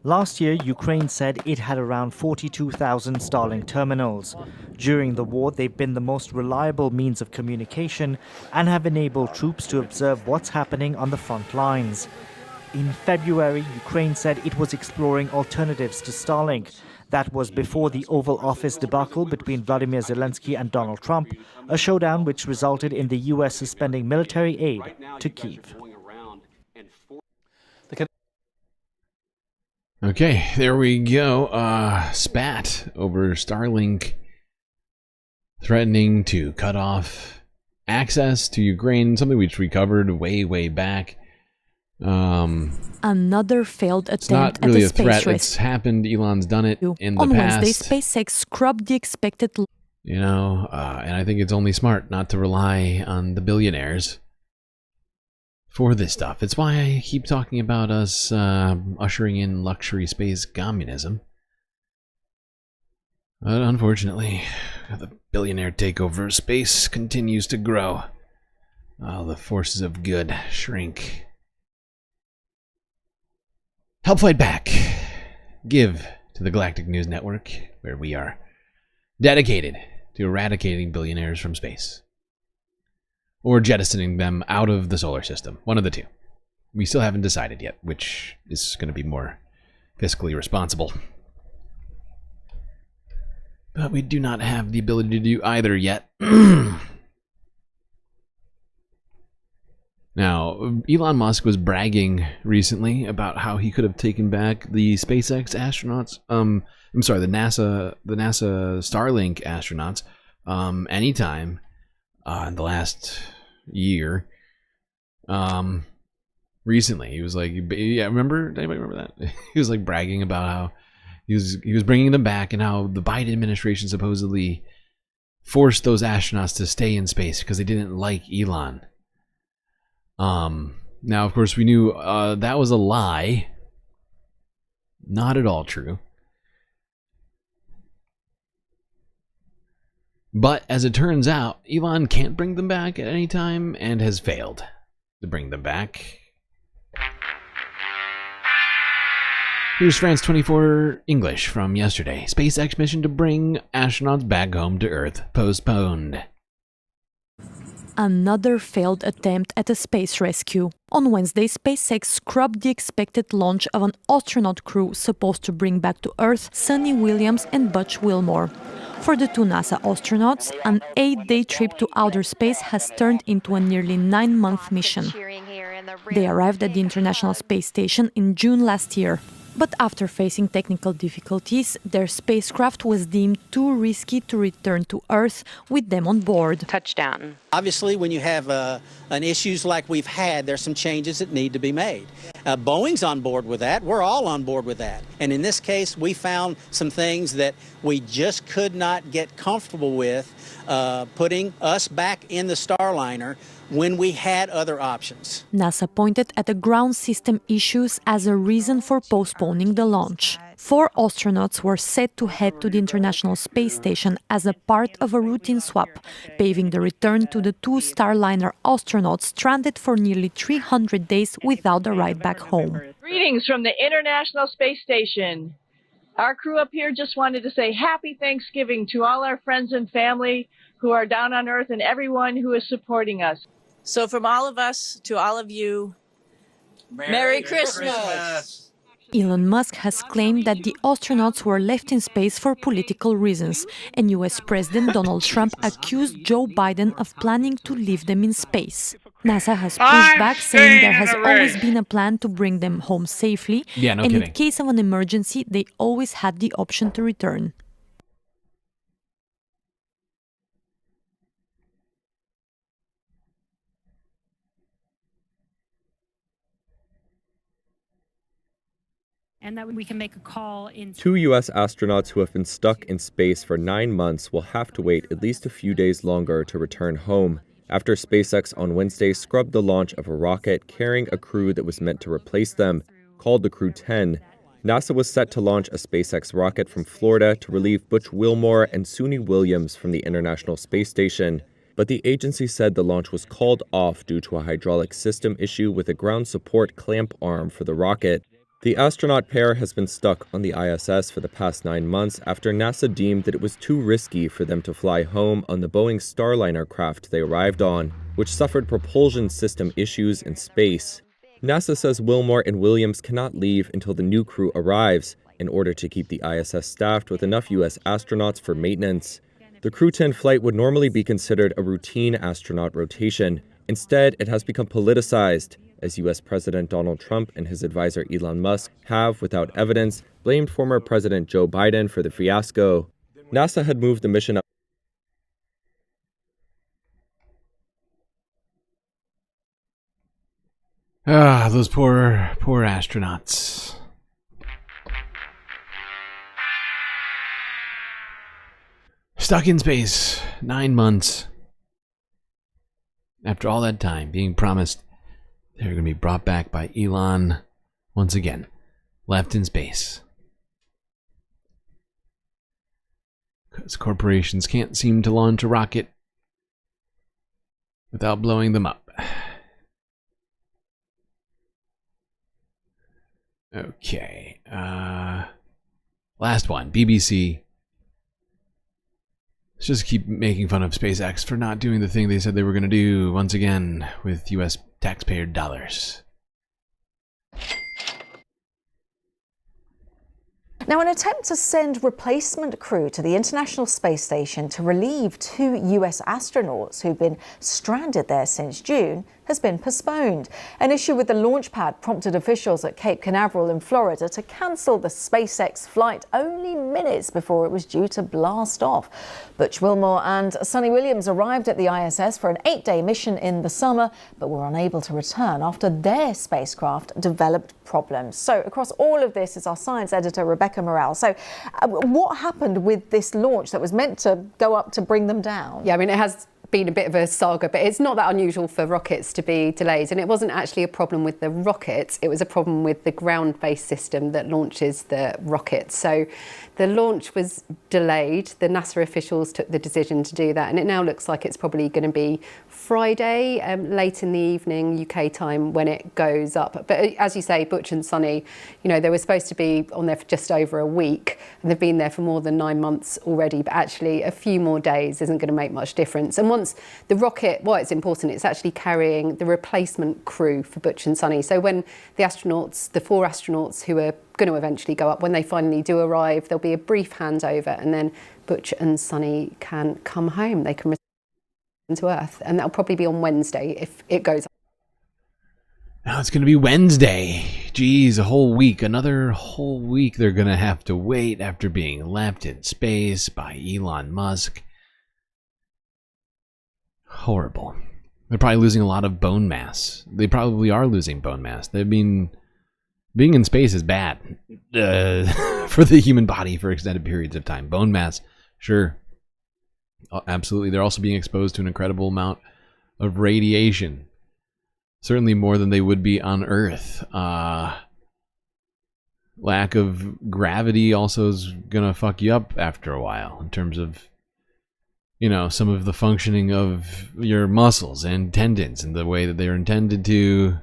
Last year, Ukraine said it had around 42,000 Starlink terminals. During the war, they've been the most reliable means of communication and have enabled troops to observe what's happening on the front lines. In February, Ukraine said it was exploring alternatives to Starlink. That was before the Oval Office debacle between Vladimir Zelensky and Donald Trump, a showdown which resulted in the U.S. suspending military aid to Kyiv. Okay, there we go. Spat over Starlink threatening to cut off access to Ukraine, something which we covered way back. Another failed attempt it's not really at a threat. It's happened. Elon's done it in the On past. Wednesday, SpaceX scrubbed the expected. You know, and I think it's only smart not to rely on the billionaires for this stuff. It's why I keep talking about us ushering in luxury space communism. But unfortunately, the billionaire takeover of space continues to grow. While the forces of good shrink. Help fight back. Give to the Galactic News Network, where we are dedicated to eradicating billionaires from space. Or jettisoning them out of the solar system. One of the two. We still haven't decided yet which is going to be more fiscally responsible. But we do not have the ability to do either yet. Now, Elon Musk was bragging recently about how he could have taken back the SpaceX astronauts. I'm sorry, the NASA Starlink astronauts. Anytime in the last year. Recently, he was like, yeah, remember? Anybody remember that? He was like bragging about how he was bringing them back and how the Biden administration supposedly forced those astronauts to stay in space because they didn't like Elon. Now, of course, we knew that was a lie. Not at all true. But as it turns out, Elon can't bring them back at any time and has failed to bring them back. Here's France 24 English from yesterday. SpaceX mission to bring astronauts back home to Earth postponed. Another failed attempt at a space rescue. On Wednesday, SpaceX scrubbed the expected launch of an astronaut crew supposed to bring back to Earth Sunny Williams and Butch Wilmore. For the two NASA astronauts, an 8-day trip to outer space has turned into a nearly 9-month mission. They arrived at the International Space Station in June last year. But after facing technical difficulties, their spacecraft was deemed too risky to return to Earth with them on board. Touchdown. Obviously, when you have an issues like we've had, there's some changes that need to be made. Boeing's on board with that. We're all on board with that. And in this case, we found some things that we just could not get comfortable with putting us back in the Starliner when we had other options. NASA pointed at the ground system issues as a reason for postponing the launch. 4 astronauts were set to head to the International Space Station as a part of a routine swap, paving the return to the 2 Starliner astronauts stranded for nearly 300 days without a ride back home. Greetings from the International Space Station. Our crew up here just wanted to say happy Thanksgiving to all our friends and family who are down on Earth and everyone who is supporting us. So from all of us to all of you, Merry Christmas! Elon Musk has claimed that the astronauts were left in space for political reasons, and US President Donald Trump accused Joe Biden of planning to leave them in space. NASA has pushed back, saying there has always been a plan to bring them home safely, Yeah, no and kidding. in case of an emergency, they always had the option to return. And that we can make a call in. 2 U.S. astronauts who have been stuck in space for 9 months will have to wait at least a few days longer to return home, after SpaceX on Wednesday scrubbed the launch of a rocket carrying a crew that was meant to replace them, called the Crew 10. NASA was set to launch a SpaceX rocket from Florida to relieve Butch Wilmore and Suni Williams from the International Space Station, but the agency said the launch was called off due to a hydraulic system issue with a ground support clamp arm for the rocket. The astronaut pair has been stuck on the ISS for the past 9 months after NASA deemed that it was too risky for them to fly home on the Boeing Starliner craft they arrived on, which suffered propulsion system issues in space. NASA says Wilmore and Williams cannot leave until the new crew arrives in order to keep the ISS staffed with enough U.S. astronauts for maintenance. The Crew 10 flight would normally be considered a routine astronaut rotation. Instead, it has become politicized, as U.S. President Donald Trump and his advisor Elon Musk have, without evidence, blamed former President Joe Biden for the fiasco. NASA had moved the mission up. Ah, those poor astronauts. Stuck in space, 9 months. After all that time, being promised they're going to be brought back by Elon once again, left in space. Because corporations can't seem to launch a rocket without blowing them up. Okay. Last one, BBC. Let's just keep making fun of SpaceX for not doing the thing they said they were going to do once again with US taxpayer dollars. Now, an attempt to send replacement crew to the International Space Station to relieve 2 US astronauts who've been stranded there since June has been postponed. An issue with the launch pad prompted officials at Cape Canaveral in Florida to cancel the SpaceX flight only minutes before it was due to blast off. Butch Wilmore and Suni Williams arrived at the ISS for an 8-day mission in the summer, but were unable to return after their spacecraft developed problems. So across all of this is our science editor, Rebecca Morale. So what happened with this launch that was meant to go up to bring them down? Yeah, I mean, it has been a bit of a saga, but it's not that unusual for rockets to be delayed. And it wasn't actually a problem with the rockets, it was a problem with the ground-based system that launches the rockets. So the launch was delayed. The NASA officials took the decision to do that, and it now looks like it's probably going to be Friday, late in the evening UK time, when it goes up. But as you say, Butch and Suni, you know, they were supposed to be on there for just over a week, and they've been there for more than 9 months already. But actually, a few more days isn't going to make much difference. And once the rocket, why it's important, it's actually carrying the replacement crew for Butch and Suni. So when the astronauts, the 4 astronauts who are going to eventually go up, when they finally do arrive, there'll be a brief handover, and then Butch and Suni can come home. They can return to Earth, and that'll probably be on Wednesday if it goes up. Now it's going to be Wednesday. Geez, a whole week. Another whole week they're going to have to wait after being left in space by Elon Musk. Horrible. They're probably losing a lot of bone mass. They probably are losing bone mass. They've been... Being in space is bad for the human body for extended periods of time. Bone mass, sure. Absolutely. They're also being exposed to an incredible amount of radiation. Certainly more than they would be on Earth. lack of gravity also is gonna fuck you up after a while in terms of, you know, some of the functioning of your muscles and tendons and the way that they're intended to,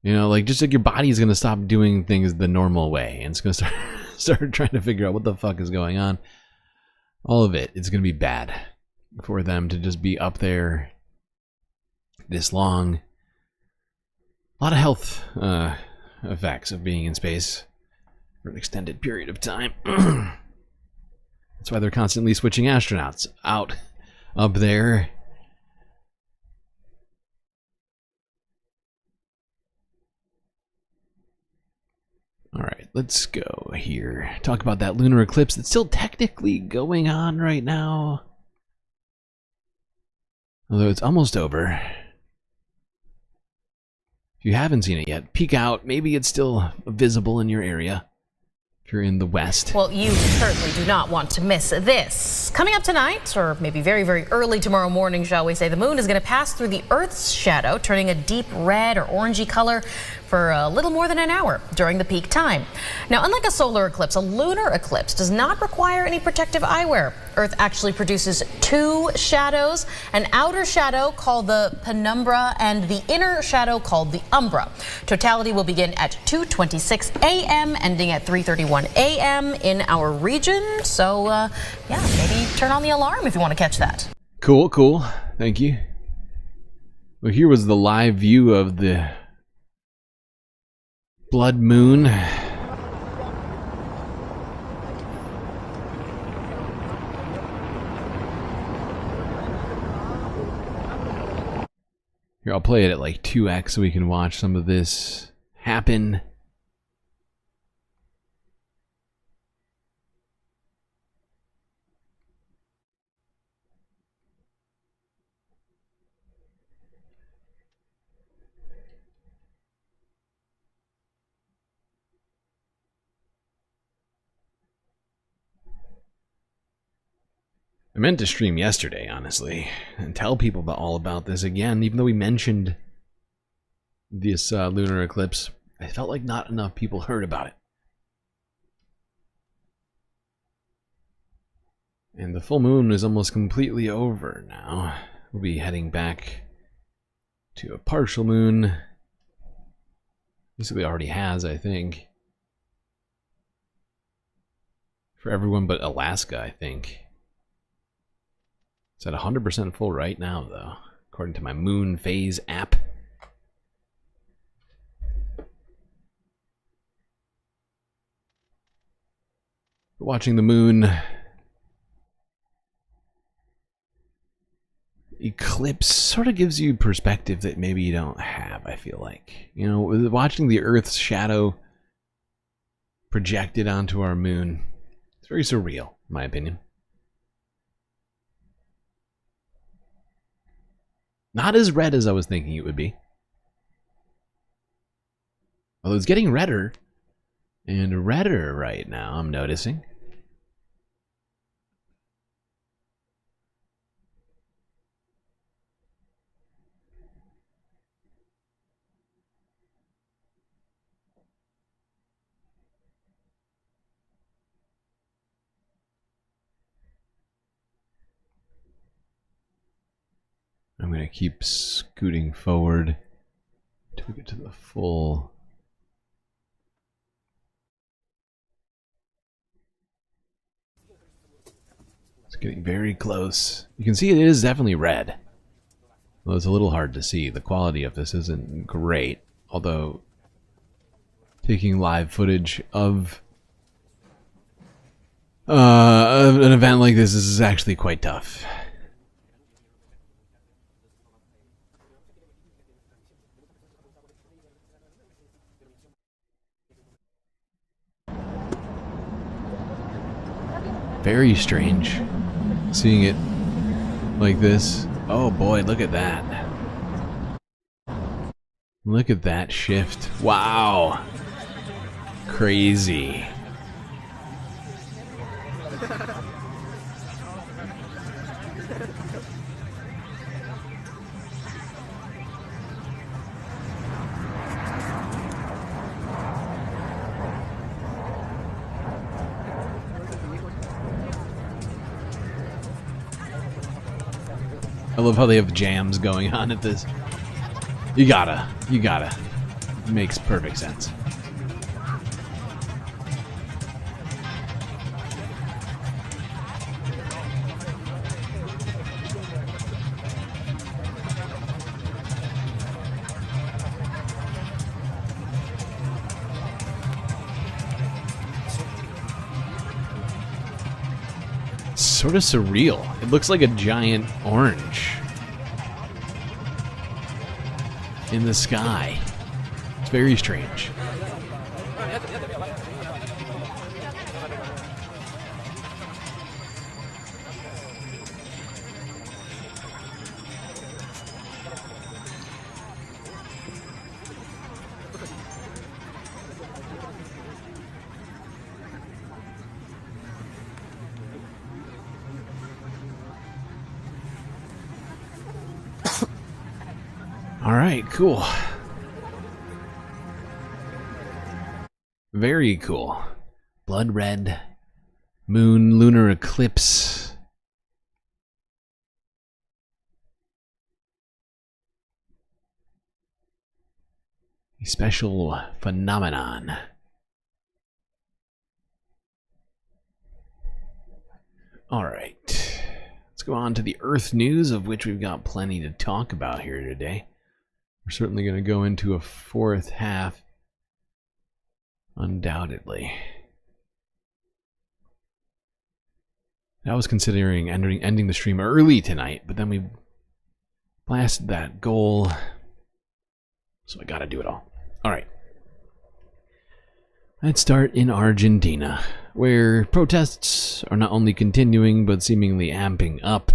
you know, like just like your body is gonna stop doing things the normal way and it's gonna start trying to figure out what the fuck is going on. All of it, it's gonna be bad for them to just be up there this long. A lot of health effects of being in space for an extended period of time. That's why they're constantly switching astronauts out up there. All right, let's go here. Talk about that lunar eclipse that's still technically going on right now. Although it's almost over. If you haven't seen it yet, peek out. Maybe it's still visible in your area if you're in the West. Well, you certainly do not want to miss this. Coming up tonight, or maybe very, very early tomorrow morning, shall we say, the moon is going to pass through the Earth's shadow, turning a deep red or orangey color for a little more than an hour during the peak time. Now, unlike a solar eclipse, a lunar eclipse does not require any protective eyewear. Earth actually produces two shadows, an outer shadow called the penumbra and the inner shadow called the umbra. Totality will begin at 2:26 a.m., ending at 3:31 a.m. in our region. So, yeah, maybe turn on the alarm if you want to catch that. Cool, cool. Thank you. Well, here was the live view of the blood moon. Here, I'll play it at like 2x so we can watch some of this happen. I meant to stream yesterday, honestly, and tell people all about this again, even though we mentioned this lunar eclipse. I felt like not enough people heard about it. And the full moon is almost completely over now. We'll be heading back to a partial moon. Basically already has, I think. For everyone but Alaska, I think. It's at 100% full right now, though, according to my moon phase app. Watching the moon eclipse sort of gives you perspective that maybe you don't have, I feel like. You know, watching the Earth's shadow projected onto our moon, it's very surreal, in my opinion. Not as red as I was thinking it would be. Although it's getting redder and redder right now, I'm noticing. I'm going to keep scooting forward until we get to the full. It's getting very close. You can see it is definitely red. Well, it's a little hard to see. The quality of this isn't great, although taking live footage of an event like this is actually quite tough. Very strange seeing it like this. Oh boy, look at that. Look at that shift. Wow. Crazy. I love how they have jams going on at this. You gotta. Makes perfect sense. Sort of surreal. It looks like a giant orange in the sky. It's very strange. All right, cool. Very cool. Blood red. Moon lunar eclipse. A special phenomenon. All right. Let's go on to the Earth news, of which we've got plenty to talk about here today. We're certainly going to go into a fourth half, undoubtedly. I was considering ending the stream early tonight, but then we blasted that goal, so I got to do it all. All right. Let's start in Argentina, where protests are not only continuing, but seemingly amping up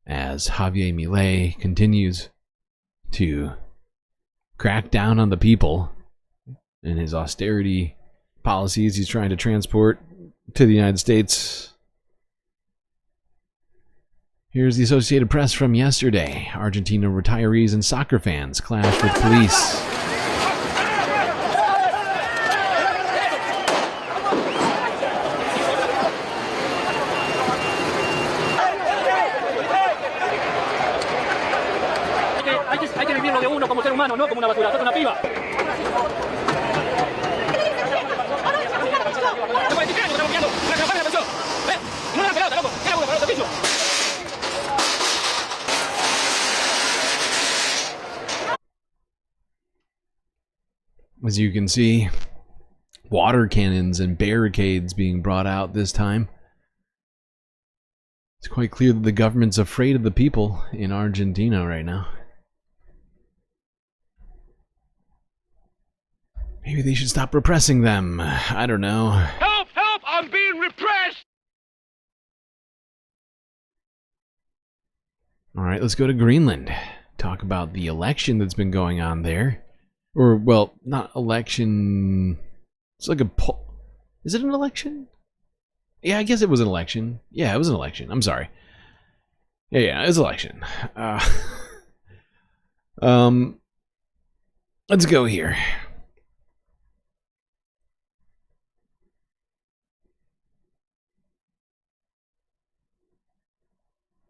as Javier Milei continues to crack down on the people in his austerity policies he's trying to transport to the United States. Here's the Associated Press from yesterday. Argentina retirees and soccer fans clash with police. As you can see, water cannons and barricades being brought out this time. It's quite clear that the government's afraid of the people in Argentina right now. Maybe they should stop repressing them. I don't know. Help! Help! I'm being repressed! Alright, let's go to Greenland. Talk about the election that's been going on there. Or, well, not election. It's like a poll. Is it an election? Yeah, I guess it was an election. Yeah, it was an election. I'm sorry. Yeah, it was an election. Let's go here.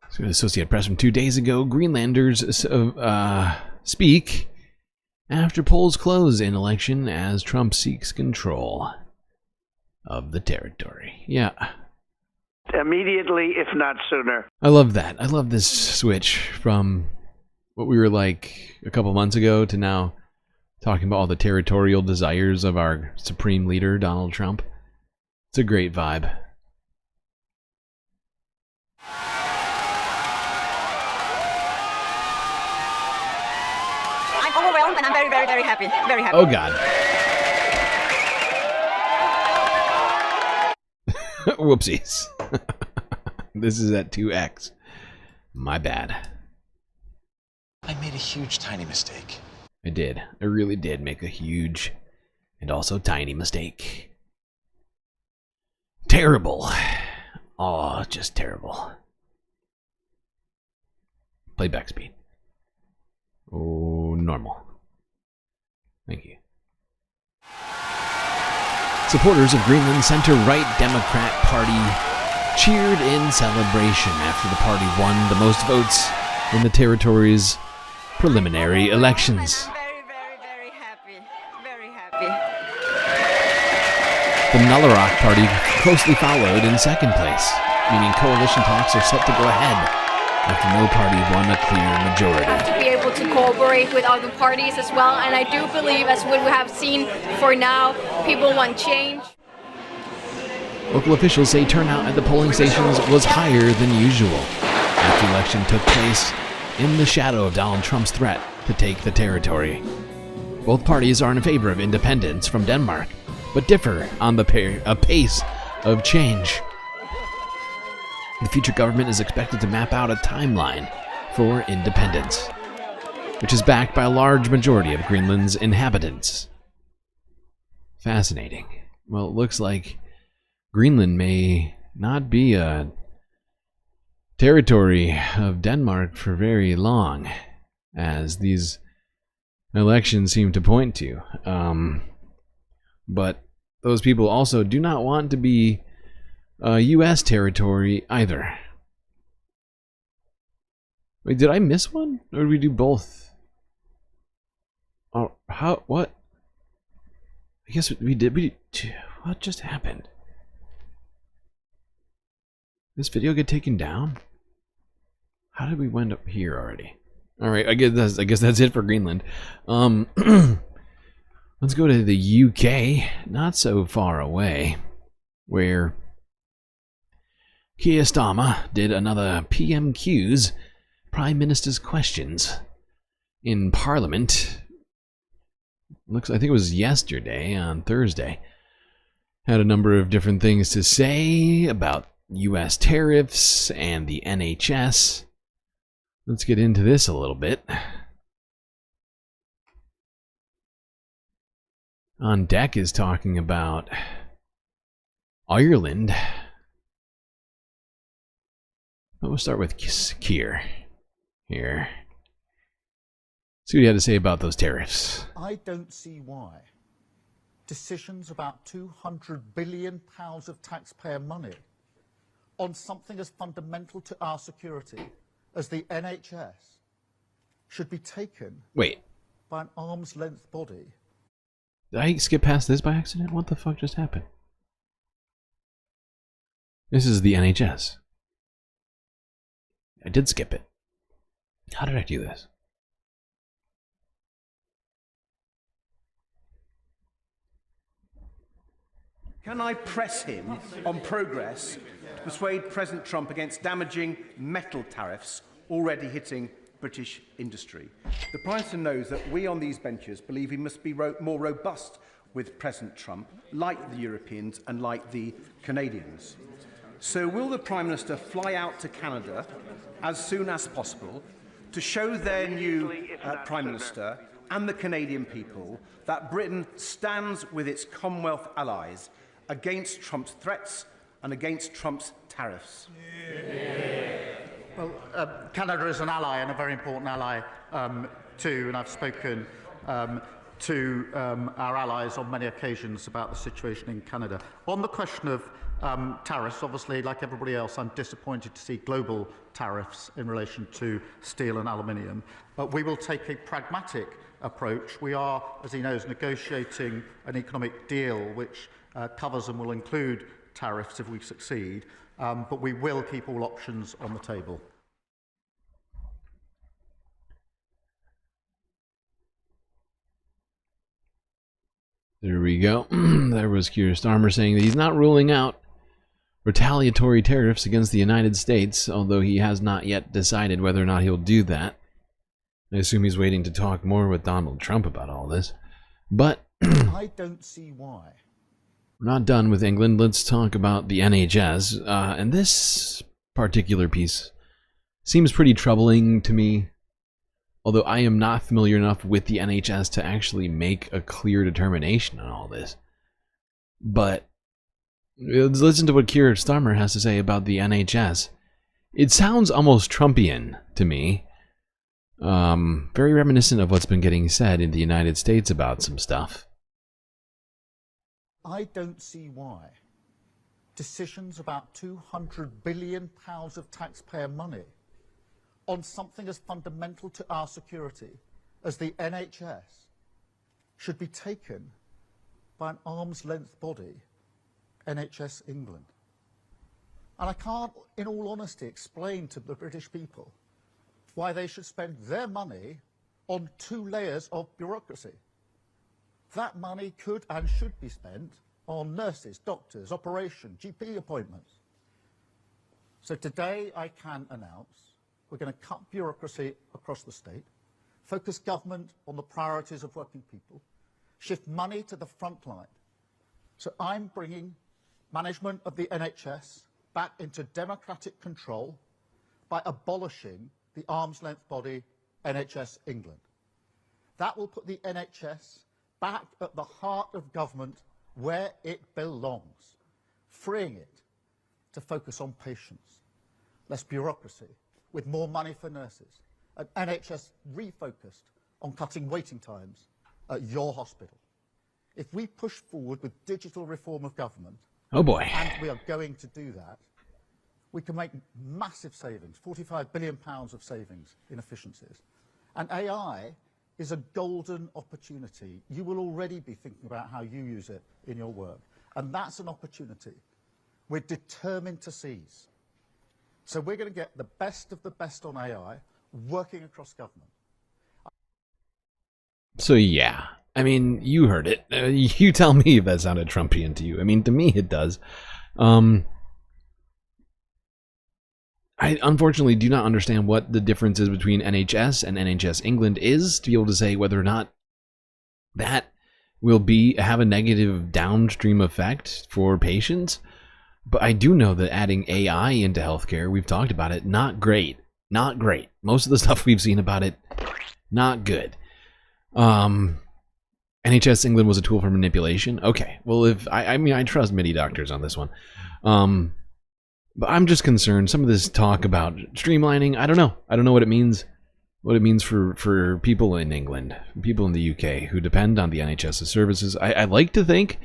So the Associated Press from 2 days ago, Greenlanders speak after polls close in election as Trump seeks control of the territory. Yeah. Immediately, if not sooner. I love that. I love this switch from what we were like a couple months ago to now talking about all the territorial desires of our supreme leader, Donald Trump. It's a great vibe. Overwhelmed, and I'm very, very, very happy. Very happy. Oh, God. Whoopsies. This is at 2x. My bad. I made a huge, tiny mistake. I did. I really did make a huge and also tiny mistake. Terrible. Oh, just terrible. Playback speed. Oh, normal. Thank you. Supporters of Greenland center-right Democrat Party cheered in celebration after the party won the most votes in the territory's preliminary elections. Very happy. Very happy. The Nullarock Party closely followed in second place, meaning coalition talks are set to go ahead after no party won a clear majority. Have to be able to cooperate with other parties as well, and I do believe, as what we have seen for now, people want change. Local officials say turnout at the polling stations was higher than usual after the election took place in the shadow of Donald Trump's threat to take the territory. Both parties are in favor of independence from Denmark, but differ on the pace of change. The future government is expected to map out a timeline for independence, which is backed by a large majority of Greenland's inhabitants. Fascinating. Well, it looks like Greenland may not be a territory of Denmark for very long, as these elections seem to point to. But those people also do not want to be U.S. territory either. Wait, did I miss one? Or did we do both? Oh, how? What? I guess we did. What just happened? This video get taken down? How did we wind up here already? All right, I guess that's it for Greenland. Let's go to the UK, not so far away, where Keir Starmer did another PMQ's, Prime Minister's Questions, in Parliament. I think it was yesterday, on Thursday. Had a number of different things to say about US tariffs and the NHS. Let's get into this a little bit. On deck is talking about Ireland. But we'll start with Keir here. See what he had to say about those tariffs. I don't see why decisions about £200 billion of taxpayer money on something as fundamental to our security as the NHS should be taken by an arm's length body. Did I skip past this by accident? What the fuck just happened? This is the NHS. I did skip it. How did I do this? Can I press him on progress to persuade President Trump against damaging metal tariffs already hitting British industry? The Prime Minister knows that we on these benches believe he must be more robust with President Trump, like the Europeans and like the Canadians. So will the Prime Minister fly out to Canada as soon as possible to show their new Prime Minister and the Canadian people that Britain stands with its Commonwealth allies against Trump's threats and against Trump's tariffs? Well, Canada is an ally, and a very important ally too, and I've spoken to our allies on many occasions about the situation in Canada. On the question of tariffs, obviously, like everybody else, I'm disappointed to see global tariffs in relation to steel and aluminium. We will take a pragmatic approach. We are, as he knows, negotiating an economic deal which covers and will include tariffs if we succeed, but we will keep all options on the table. There we go. There was Keir Starmer saying that he's not ruling out retaliatory tariffs against the United States, although he has not yet decided whether or not he'll do that. I assume he's waiting to talk more with Donald Trump about all this. But I don't see why. We're not done with England. Let's talk about the NHS. And this particular piece seems pretty troubling to me, although I am not familiar enough with the NHS to actually make a clear determination on all this. But let's listen to what Keir Starmer has to say about the NHS. It sounds almost Trumpian to me. Very reminiscent of what's been getting said in the United States about some stuff. I don't see why decisions about £200 billion of taxpayer money on something as fundamental to our security as the NHS should be taken by an arm's-length body, NHS England. And I can't, in all honesty, explain to the British people why they should spend their money on 2 layers of bureaucracy. That money could and should be spent on nurses, doctors, operation, GP appointments. So today I can announce we're going to cut bureaucracy across the state, focus government on the priorities of working people, shift money to the front line. So I'm bringing management of the NHS back into democratic control by abolishing the arm's-length body NHS England. That will put the NHS back at the heart of government where it belongs, freeing it to focus on patients, less bureaucracy, with more money for nurses, an NHS refocused on cutting waiting times at your hospital. If we push forward with digital reform of government, oh boy, and we are going to do that, we can make massive savings, £45 billion of savings in efficiencies. And AI is a golden opportunity. You will already be thinking about how you use it in your work. And that's an opportunity we're determined to seize. So we're going to get the best of the best on AI working across government. So yeah, I mean, you heard it. You tell me if that sounded Trumpian to you. I mean, to me it does. I unfortunately do not understand what the difference is between NHS and NHS England is to be able to say whether or not that will have a negative downstream effect for patients. But I do know that adding AI into healthcare, we've talked about it, not great. Not great. Most of the stuff we've seen about it, not good. NHS England was a tool for manipulation. Okay, well, if I mean, I trust MIDI doctors on this one. But I'm just concerned. Some of this talk about streamlining, I don't know. I don't know what it means. What it means for people in England, people in the UK who depend on the NHS's services. I like to think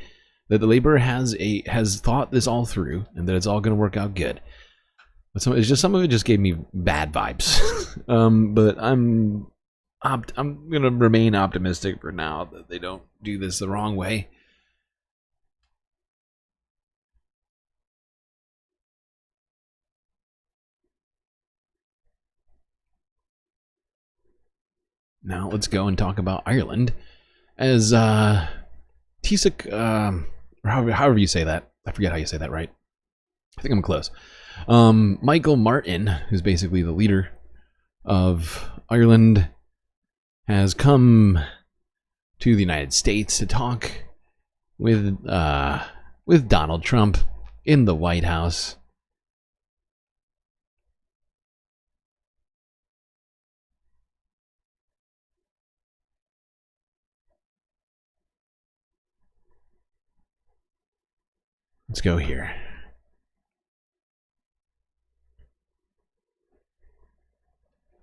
that the Labour has thought this all through and that it's all going to work out good. But some of it just gave me bad vibes. But I'm going to remain optimistic for now that they don't do this the wrong way. Now let's go and talk about Ireland, as Tisak, however you say that. I forget how you say that, right? I think I'm close. Michael Martin, who's basically the leader of Ireland, has come to the United States to talk with Donald Trump in the White House. Let's go here.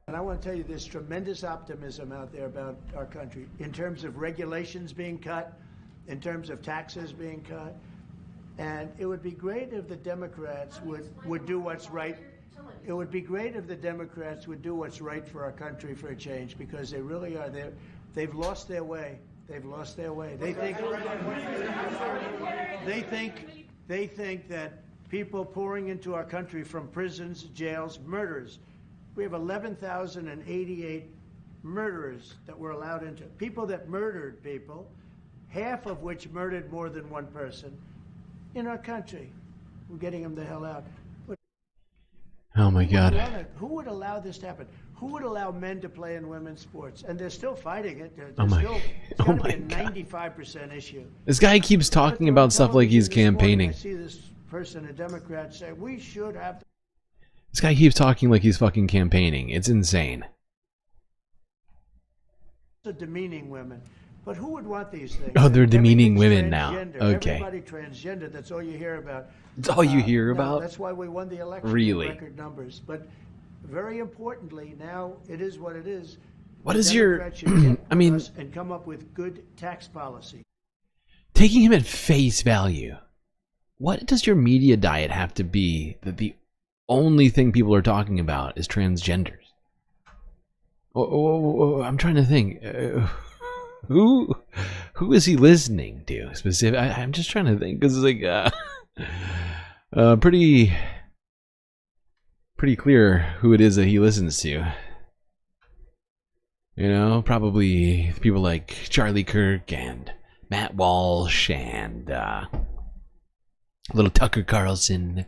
And I want to tell you, there's tremendous optimism out there about our country in terms of regulations being cut, in terms of taxes being cut. And it would be great if the Democrats would do what's right. It would be great if the Democrats would do what's right for our country for a change, because they really are. They've lost their way. They've lost their way. They think that people pouring into our country from prisons, jails, murders. We have 11,088 murderers that were allowed into. People that murdered people, half of which murdered more than one person in our country. We're getting them the hell out. Oh my God. Who would allow this to happen? Who would allow men to play in women's sports? And they're still fighting it. It's got to be a 95% issue. This guy keeps talking about stuff like he's campaigning. I see this person, a Democrat, say we should have. This guy keeps talking like he's fucking campaigning. It's insane. Demeaning women. But who would want these things? Oh, they're demeaning women now. Okay. Everybody transgender, that's all you hear about. That's all you hear about? That's why we won the election. Really? Record numbers. But very importantly, now it is what it is. What is your... I mean... And come up with good tax policy. Taking him at face value, what does your media diet have to be that the only thing people are talking about is transgenders? I'm trying to think. Who is he listening to? Specific. I'm just trying to think because it's like pretty clear who it is that he listens to. You know, probably people like Charlie Kirk and Matt Walsh and little Tucker Carlson.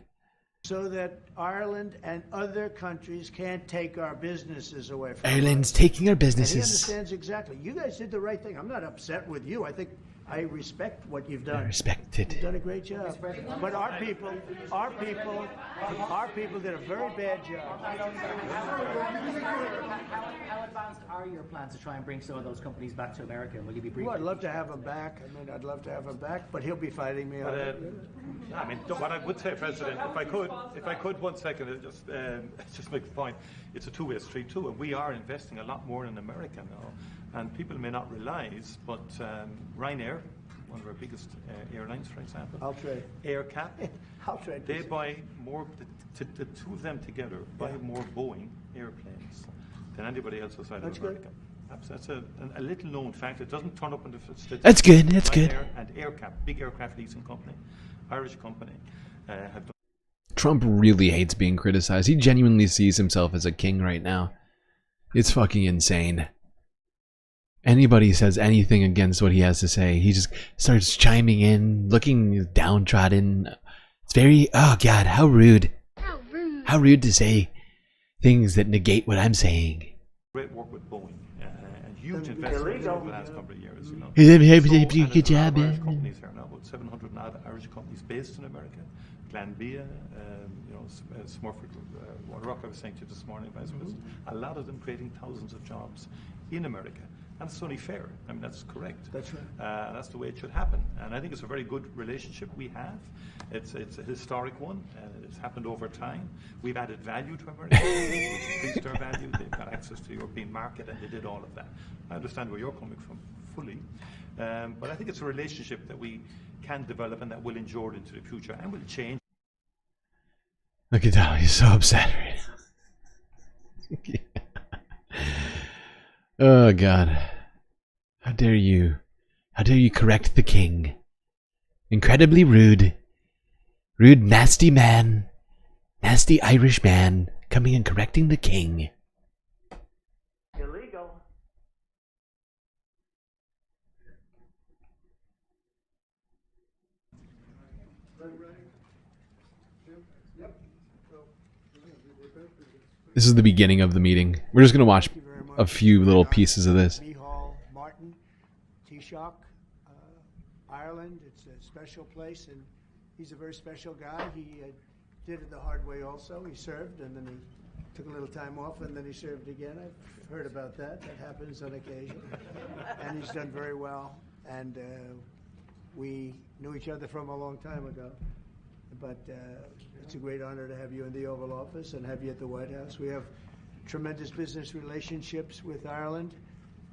So that Ireland and other countries can't take our businesses away from us. Ireland's taking our And he businesses. understands exactly. You guys did the right thing. I'm not upset with you. I think I respect what you've done. I respect it. You've done a great job. But our people did a very bad job. How advanced are your plans to try and bring some of those companies back to America? Will you be briefing? Well, I'd love to have him back. I mean, I'd love to have him back, but he'll be fighting me on it. I mean, what I would say, President, if I could, 1 second, just make the point. It's a two-way street too, and we are investing a lot more in America now. And people may not realize, but Ryanair, one of our biggest airlines, for example, I'll trade. AirCap, I'll trade. they buy more. The two of them together buy more Boeing airplanes than anybody else outside of America. That's a little known fact. It doesn't turn up in the statistics. That's good. That's good. Ryanair and AirCap, big aircraft leasing company, Irish company, have done. Trump really hates being criticized. He genuinely sees himself as a king right now. It's fucking insane. Anybody says anything against what he has to say, he just starts chiming in, looking downtrodden. It's very, oh God, how rude. How rude to say things that negate what I'm saying. Great work with Boeing and huge investments over the last couple of years. You know. Good job, Irish companies here now, about 700 Irish companies based in America. Glanbia, Smurford, Rock, I was saying to you this morning, Vice President. A lot of them creating thousands of jobs in America. And it's only fair. I mean, that's correct. That's right. That's the way it should happen. And I think it's a very good relationship we have. It's a historic one. It's happened over time. We've added value to America. We've increased our value. They've got access to the European market, and they did all of that. I understand where you're coming from fully. But I think it's a relationship that we can develop and that will endure into the future and will change. Look at that. He's so upset right now. Oh God. How dare you? How dare you correct the king? Incredibly rude. Rude, nasty man. Nasty Irish man coming and correcting the king. Illegal. This is the beginning of the meeting. We're just going to watch a few little pieces of this. Martin, Taoiseach, Ireland. It's a special place, and he's a very special guy. He did it the hard way also. He served, and then he took a little time off, and then he served again. I've heard about that. That happens on occasion. And he's done very well. And we knew each other from a long time ago. But it's a great honor to have you in the Oval Office and have you at the White House. We have tremendous business relationships with Ireland,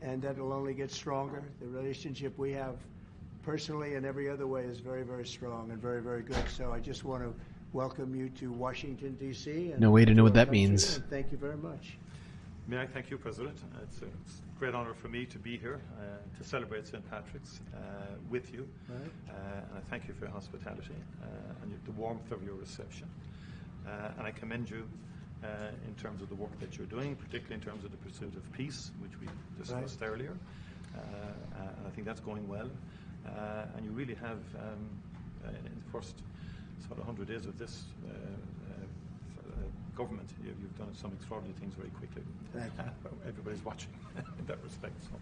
and that will only get stronger. The relationship we have personally and every other way is very, very strong and very, very good. So I just want to welcome you to Washington, D.C. No way to know what that means. Thank you very much. May I thank you, President? It's a great honor for me to be here to celebrate St. Patrick's with you. Right. And I thank you for your hospitality and the warmth of your reception. And I commend you in terms of the work that you're doing, particularly in terms of the pursuit of peace, which we discussed earlier. And I think that's going well. And you really have, in the first sort of 100 days of this government, you've done some extraordinary things very quickly. Thank you. Everybody's watching in that respect. So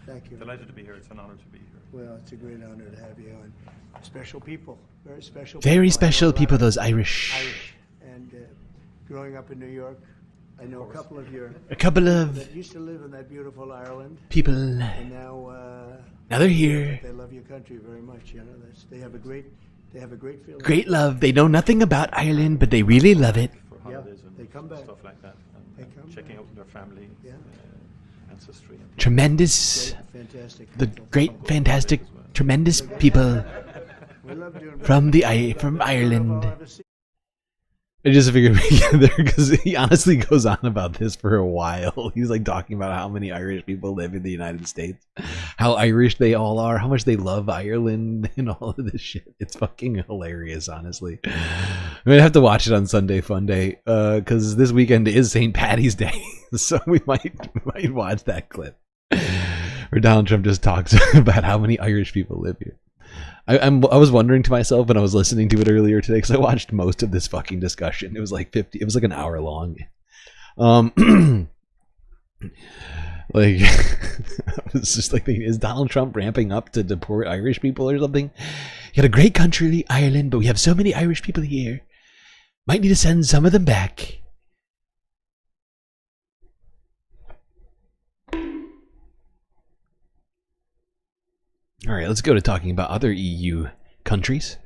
thank you. Delighted to be here. It's an honor to be here. Well, it's a great honor to have you, and special people, very special. Very special people, those Irish. And growing up in New York, I know a couple of that used to live in that beautiful Ireland. People. And now they're here. They love your country very much. You know, they have a great feeling. Great love. They know nothing about Ireland, but they really love it. Holidays and they come back. Stuff like that, and checking out their family, ancestry. And Tremendous, fantastic, tremendous people We love doing from Ireland. I just figured we get there because he honestly goes on about this for a while. He's like talking about how many Irish people live in the United States, how Irish they all are, how much they love Ireland, and all of this shit. It's fucking hilarious, honestly. I'm gonna have to watch it on Sunday Fun Day because this weekend is St. Paddy's Day, so we might watch that clip where Donald Trump just talks about how many Irish people live here. I was wondering to myself when I was listening to it earlier today, because I watched most of this fucking discussion. It was like an hour long. Like, I was just like thinking, is Donald Trump ramping up to deport Irish people or something? You got a great country, Ireland, but we have so many Irish people here. Might need to send some of them back. All right, let's go to talking about other EU countries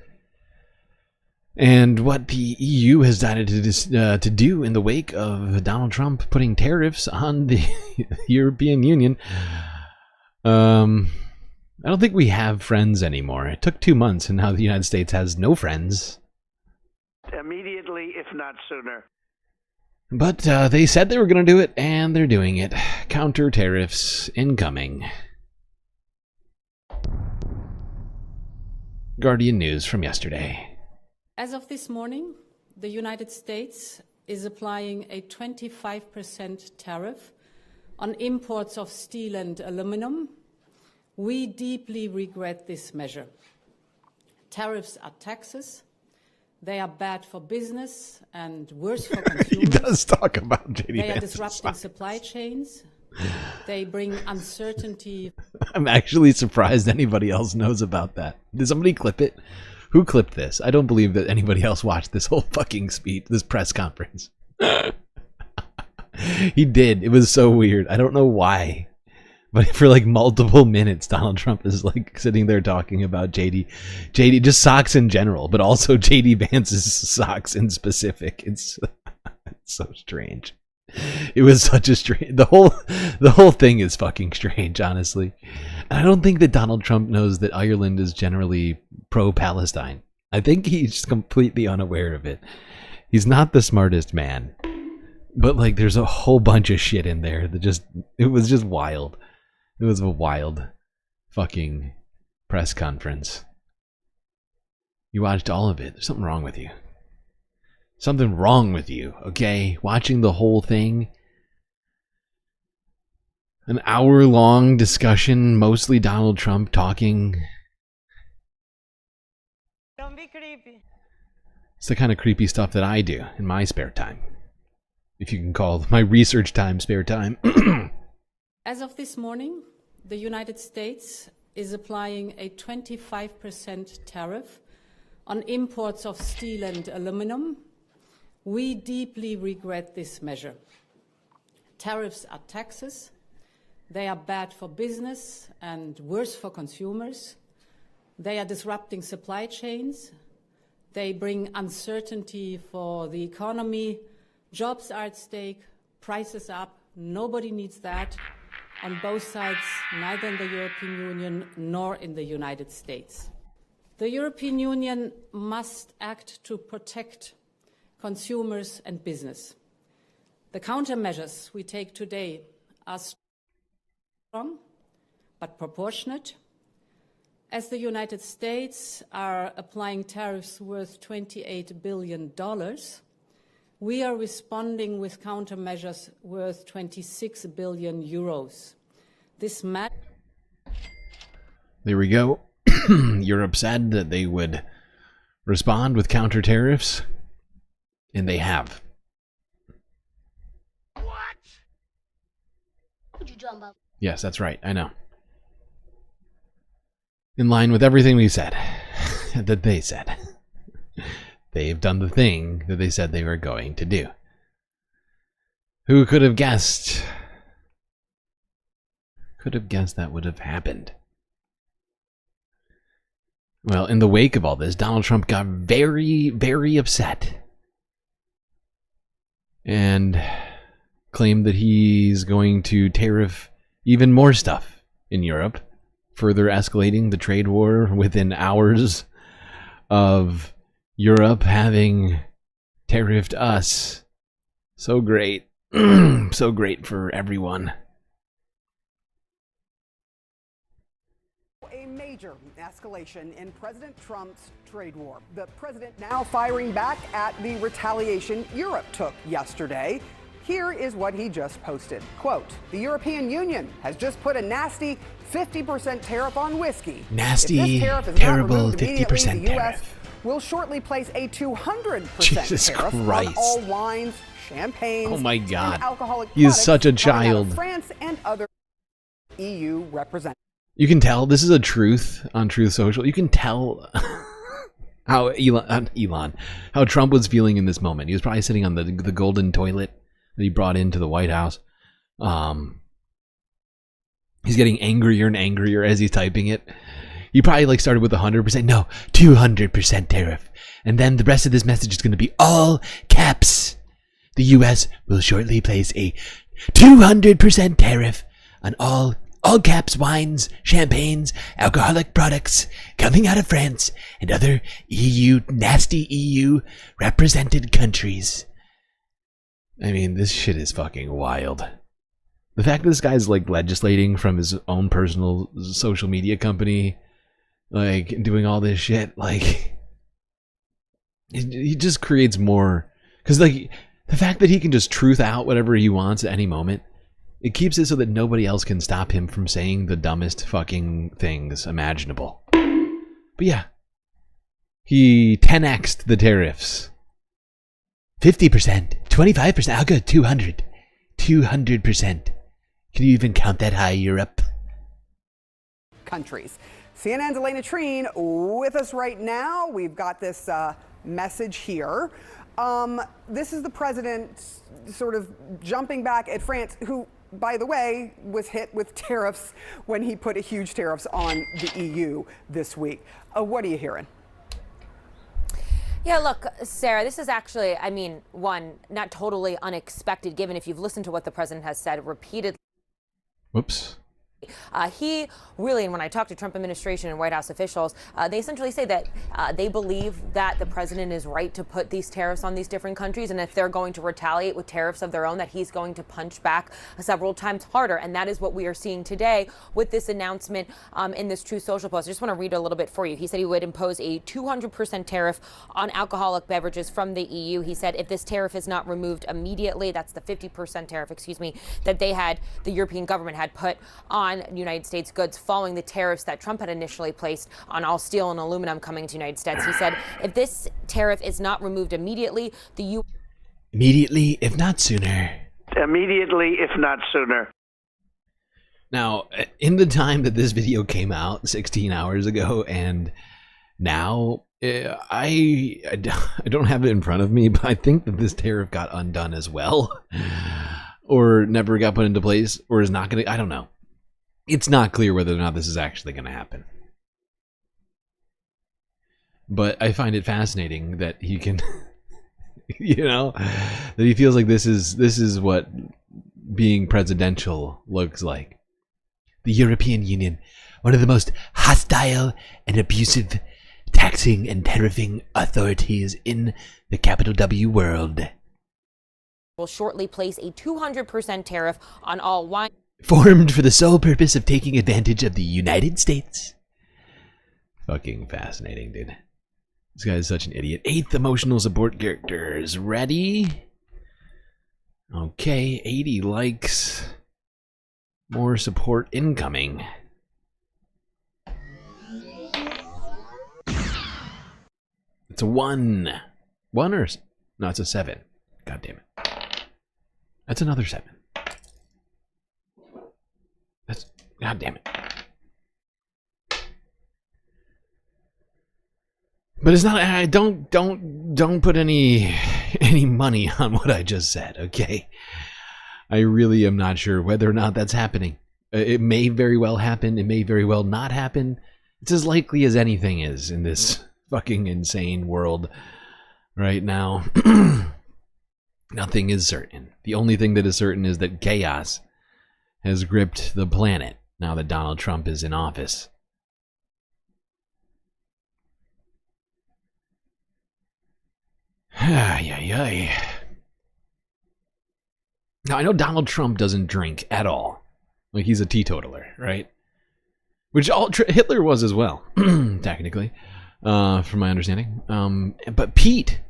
and what the EU has decided to do in the wake of Donald Trump putting tariffs on the European Union. I don't think we have friends anymore. It took 2 months, and now the United States has no friends. Immediately, if not sooner. But they said they were going to do it, and they're doing it. Counter tariffs incoming. Guardian news from yesterday. As of this morning, the United States is applying a 25% tariff on imports of steel and aluminum. We deeply regret this measure. Tariffs are taxes. They are bad for business and worse for consumers. He does talk about J.D. They are Vance's disrupting socks. supply chains. They bring uncertainty. I'm actually surprised anybody else knows about that. Did somebody clip it? Who clipped this? I don't believe that anybody else watched this whole fucking speech, this press conference. He did. It was so weird. I don't know why. But for like multiple minutes, Donald Trump is like sitting there talking about JD, just socks in general, but also JD Vance's socks in specific. It's so strange. It was such a strange. The whole thing is fucking strange, honestly. And I don't think that Donald Trump knows that Ireland is generally pro-Palestine. I think he's completely unaware of it. He's not the smartest man. But like, there's a whole bunch of shit in there that it was just wild. It was a wild fucking press conference. You watched all of it. There's something wrong with you. Something wrong with you, okay? Watching the whole thing. An hour-long discussion, mostly Donald Trump talking. Don't be creepy. It's the kind of creepy stuff that I do in my spare time. If you can call my research time spare time. As of this morning, the United States is applying a 25% tariff on imports of steel and aluminum. We deeply regret this measure. Tariffs are taxes. They are bad for business and worse for consumers. They are disrupting supply chains. They bring uncertainty for the economy. Jobs are at stake. Prices up. Nobody needs that on both sides, neither in the European Union nor in the United States. The European Union must act to protect consumers and business. The countermeasures we take today are strong but proportionate. As the United States are applying tariffs worth $28 billion, we are responding with countermeasures worth 26 billion euros. This matters. There we go. Europe said that they would respond with counter tariffs, and they have. Yes, that's right. I know. In line with everything we said, that they said. They've done the thing that they said they were going to do. Who could have guessed? Could have guessed that would have happened. Well, in the wake of all this, Donald Trump got very, very upset. And claimed that he's going to tariff even more stuff in Europe, further escalating the trade war within hours of Europe having Tariffed us. So great. So great for everyone. A major escalation in President Trump's trade war. The president now firing back at the retaliation Europe took yesterday. Here is what he just posted. Quote, the European Union has just put a nasty 50% tariff on whiskey. Nasty, if this tariff is terrible not removed 50% the US tariff. will shortly place a 200% Jesus tariff Christ. on all wines, champagnes, Oh my and God. alcoholic He is products such a coming out of child. France and other EU representatives. You can tell this is a truth on Truth Social. You can tell how how Trump was feeling in this moment. He was probably sitting on the golden toilet that he brought into the White House. He's getting angrier and angrier as he's typing it. He probably like started with 100%, no, 200% tariff, and then the rest of this message is going to be all caps. The U.S. will shortly place a 200% tariff on all caps wines, champagnes, alcoholic products coming out of France and other nasty EU represented countries. I mean, this shit is fucking wild. The fact that this guy's like legislating from his own personal social media company, like doing all this shit, like he just creates more. Because like the fact that he can just truth out whatever he wants at any moment, it keeps it so that nobody else can stop him from saying the dumbest fucking things imaginable. But yeah, he 10x'd the tariffs. 50%, 25%, how good? 200%. Can you even count that high, Europe? Countries. CNN's Elena Treen with us right now. We've got this message here. This is the president sort of jumping back at France, who, by the way, was hit with tariffs when he put a huge tariffs on the EU this week. What are you hearing? Yeah, look, Sarah, this is actually, I mean, one, not totally unexpected, given if you've listened to what the president has said repeatedly. Whoops. He really, and when I talk to Trump administration and White House officials, they essentially say that they believe that the president is right to put these tariffs on these different countries, and if they're going to retaliate with tariffs of their own, that he's going to punch back several times harder. And that is what we are seeing today with this announcement in this Truth Social post. I just want to read a little bit for you. He said he would impose a 200% tariff on alcoholic beverages from the EU. He said if this tariff is not removed immediately, that's the 50% tariff, that the European government had put on United States goods following the tariffs that Trump had initially placed on all steel and aluminum coming to the United States. He said if this tariff is not removed immediately, the U. Immediately, if not sooner. Immediately, if not sooner. Now, in the time that this video came out, 16 hours ago, and now, I don't have it in front of me, but I think that this tariff got undone as well. Or never got put into place, or is not going to, I don't know. It's not clear whether or not this is actually going to happen. But I find it fascinating that he can, that he feels like this is what being presidential looks like. The European Union, one of the most hostile and abusive taxing and tariffing authorities in the capital W world, will shortly place a 200% tariff on all wine. Formed for the sole purpose of taking advantage of the United States. Fucking fascinating, dude. This guy is such an idiot. 8th emotional support characters. Ready? Okay, 80 likes. More support incoming. It's a 1. 1 or... No, it's a 7. God damn it. That's another 7. God damn it. But it's not, I don't put any money on what I just said, okay? I really am not sure whether or not that's happening. It may very well happen, it may very well not happen. It's as likely as anything is in this fucking insane world right now. Nothing is certain. The only thing that is certain is that chaos has gripped the planet now that Donald Trump is in office. Now, I know Donald Trump doesn't drink at all. Like, he's a teetotaler, right? Which Hitler was as well, technically, from my understanding. But Pete,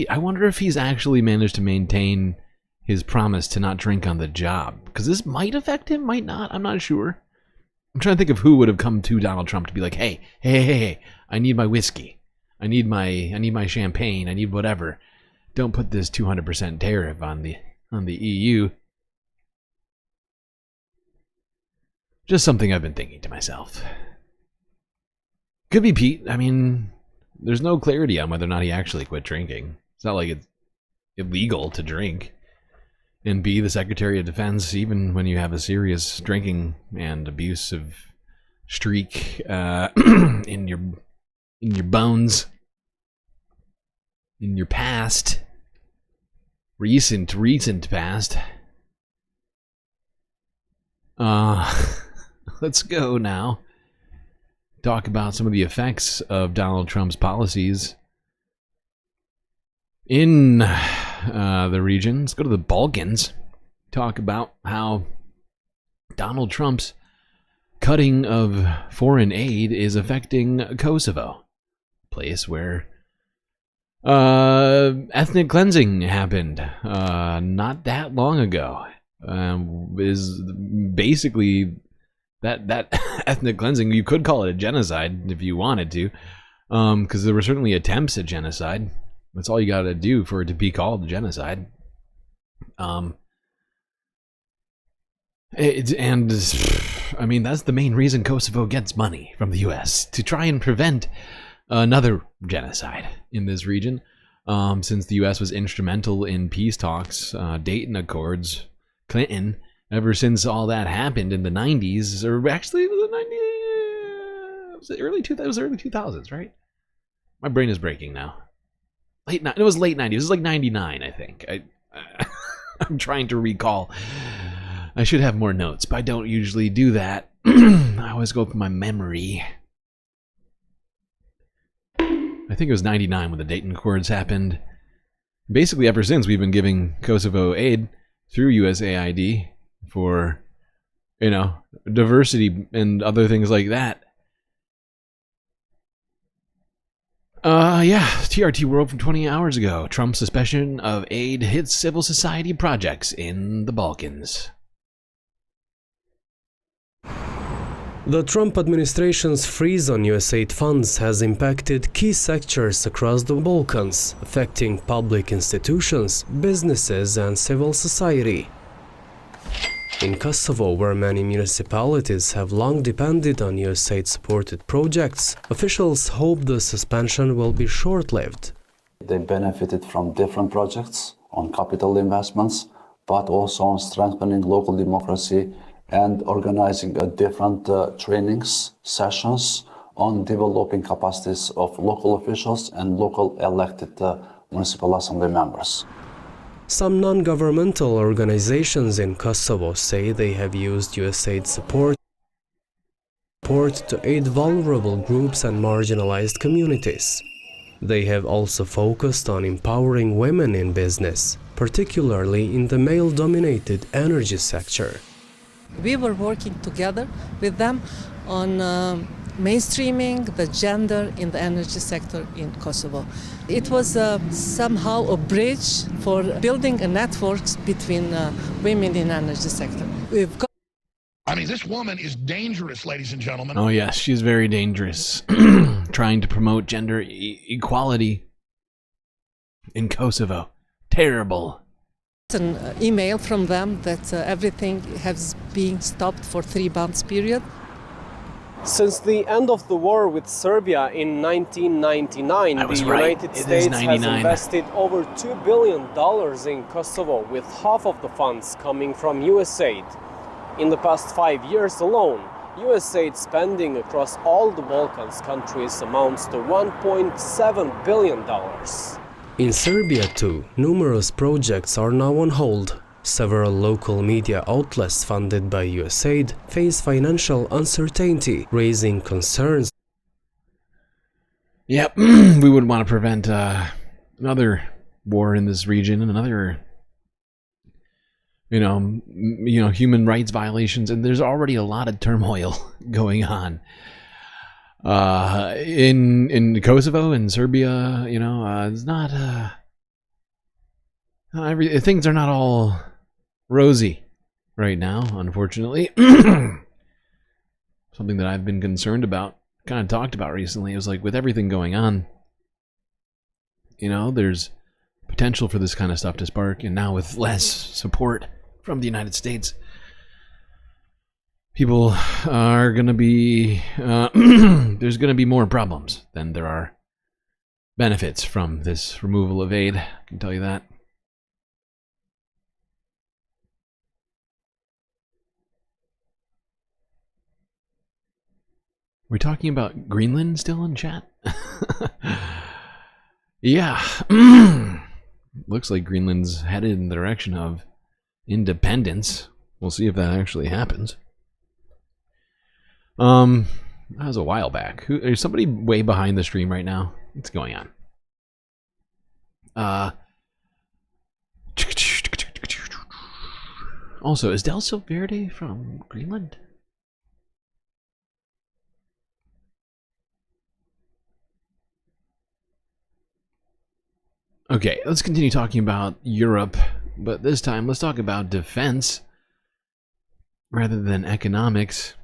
I wonder if he's actually managed to maintain his promise to not drink on the job. Because this might affect him, might not, I'm not sure. I'm trying to think of who would have come to Donald Trump to be like, hey, I need my whiskey. I need my champagne. I need whatever. Don't put this 200% tariff on the EU. Just something I've been thinking to myself. Could be Pete. I mean, there's no clarity on whether or not he actually quit drinking. It's not like it's illegal to drink and be the Secretary of Defense, even when you have a serious drinking and abusive streak in your bones, in your past, recent past. Let's go now. Talk about some of the effects of Donald Trump's policies in the region. Let's go to the Balkans. Talk about how Donald Trump's cutting of foreign aid is affecting Kosovo, a place where ethnic cleansing happened not that long ago. Is basically that ethnic cleansing, you could call it a genocide if you wanted to, because there were certainly attempts at genocide. That's all you got to do for it to be called genocide. I mean, that's the main reason Kosovo gets money from the U.S. to try and prevent another genocide in this region, since the U.S. was instrumental in peace talks, Dayton Accords, Clinton. Ever since all that happened in the 90s, or actually it was the 90s, was it early 2000s, right? My brain is breaking now. It was late 90s. It was like 99, I think. I'm trying to recall. I should have more notes, but I don't usually do that. I always go for my memory. I think it was 99 when the Dayton Accords happened. Basically, ever since, we've been giving Kosovo aid through USAID for, diversity and other things like that. TRT World from 20 hours ago. Trump's suspension of aid hits civil society projects in the Balkans. The Trump administration's freeze on US aid funds has impacted key sectors across the Balkans, affecting public institutions, businesses, and civil society. In Kosovo, where many municipalities have long depended on USAID-supported projects, officials hope the suspension will be short-lived. They benefited from different projects on capital investments, but also on strengthening local democracy and organizing different trainings, sessions on developing capacities of local officials and local elected municipal assembly members. Some non-governmental organizations in Kosovo say they have used USAID support to aid vulnerable groups and marginalized communities. They have also focused on empowering women in business, particularly in the male-dominated energy sector. We were working together with them on mainstreaming the gender in the energy sector in Kosovo. It was somehow a bridge for building a network between women in the energy sector. I mean, this woman is dangerous, ladies and gentlemen. Oh yes, she's very dangerous. Trying to promote gender equality in Kosovo. Terrible. An email from them that everything has been stopped for 3 months period. Since the end of the war with Serbia in 1999, the United States has invested over $2 billion in Kosovo, with half of the funds coming from USAID. In the past 5 years alone, USAID spending across all the Balkans countries amounts to $1.7 billion. In Serbia too, numerous projects are now on hold. Several local media outlets funded by USAID face financial uncertainty, raising concerns. Yep, we would want to prevent another war in this region and another, human rights violations, and there's already a lot of turmoil going on in Kosovo and Serbia. It's not things are not all rosy right now, unfortunately. Something that I've been concerned about, kind of talked about recently, is like with everything going on, there's potential for this kind of stuff to spark, and now with less support from the United States, people are going to be, there's going to be more problems than there are benefits from this removal of aid, I can tell you that. We're talking about Greenland still in chat? Yeah. Looks like Greenland's headed in the direction of independence. We'll see if that actually happens. That was a while back. Is somebody way behind the stream right now? What's going on? Also, is Del Silverde from Greenland? Okay, let's continue talking about Europe, but this time let's talk about defense rather than economics.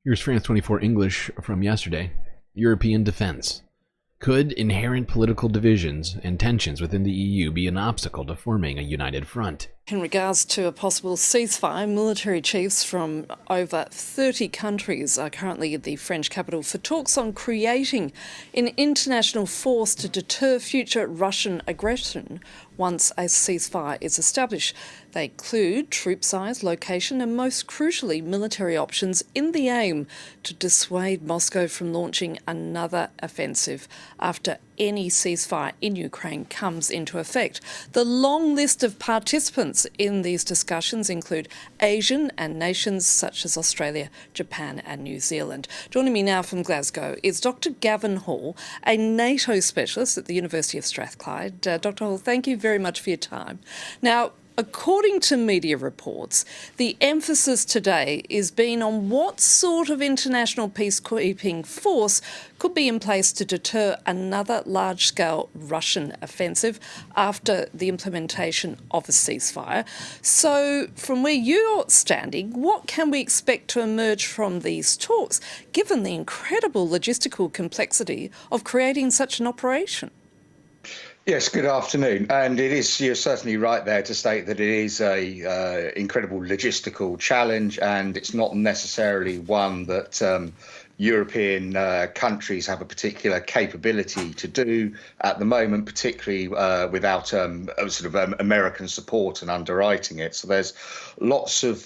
Here's France 24 English from yesterday. European defense. Could inherent political divisions and tensions within the EU be an obstacle to forming a united front? In regards to a possible ceasefire, military chiefs from over 30 countries are currently at the French capital for talks on creating an international force to deter future Russian aggression once a ceasefire is established. They include troop size, location and most crucially military options in the aim to dissuade Moscow from launching another offensive after any ceasefire in Ukraine comes into effect. The long list of participants in these discussions include Asian and nations such as Australia, Japan and New Zealand. Joining me now from Glasgow is Dr. Gavin Hall, a NATO specialist at the University of Strathclyde. Dr. Hall, thank you very much for your time. Now, according to media reports, the emphasis today is being on what sort of international peacekeeping force could be in place to deter another large-scale Russian offensive after the implementation of a ceasefire. So, from where you're standing, what can we expect to emerge from these talks, given the incredible logistical complexity of creating such an operation? Yes, good afternoon. And it is, you're certainly right there to state that it is a incredible logistical challenge, and it's not necessarily one that European countries have a particular capability to do at the moment, particularly without American support and underwriting it. So there's lots of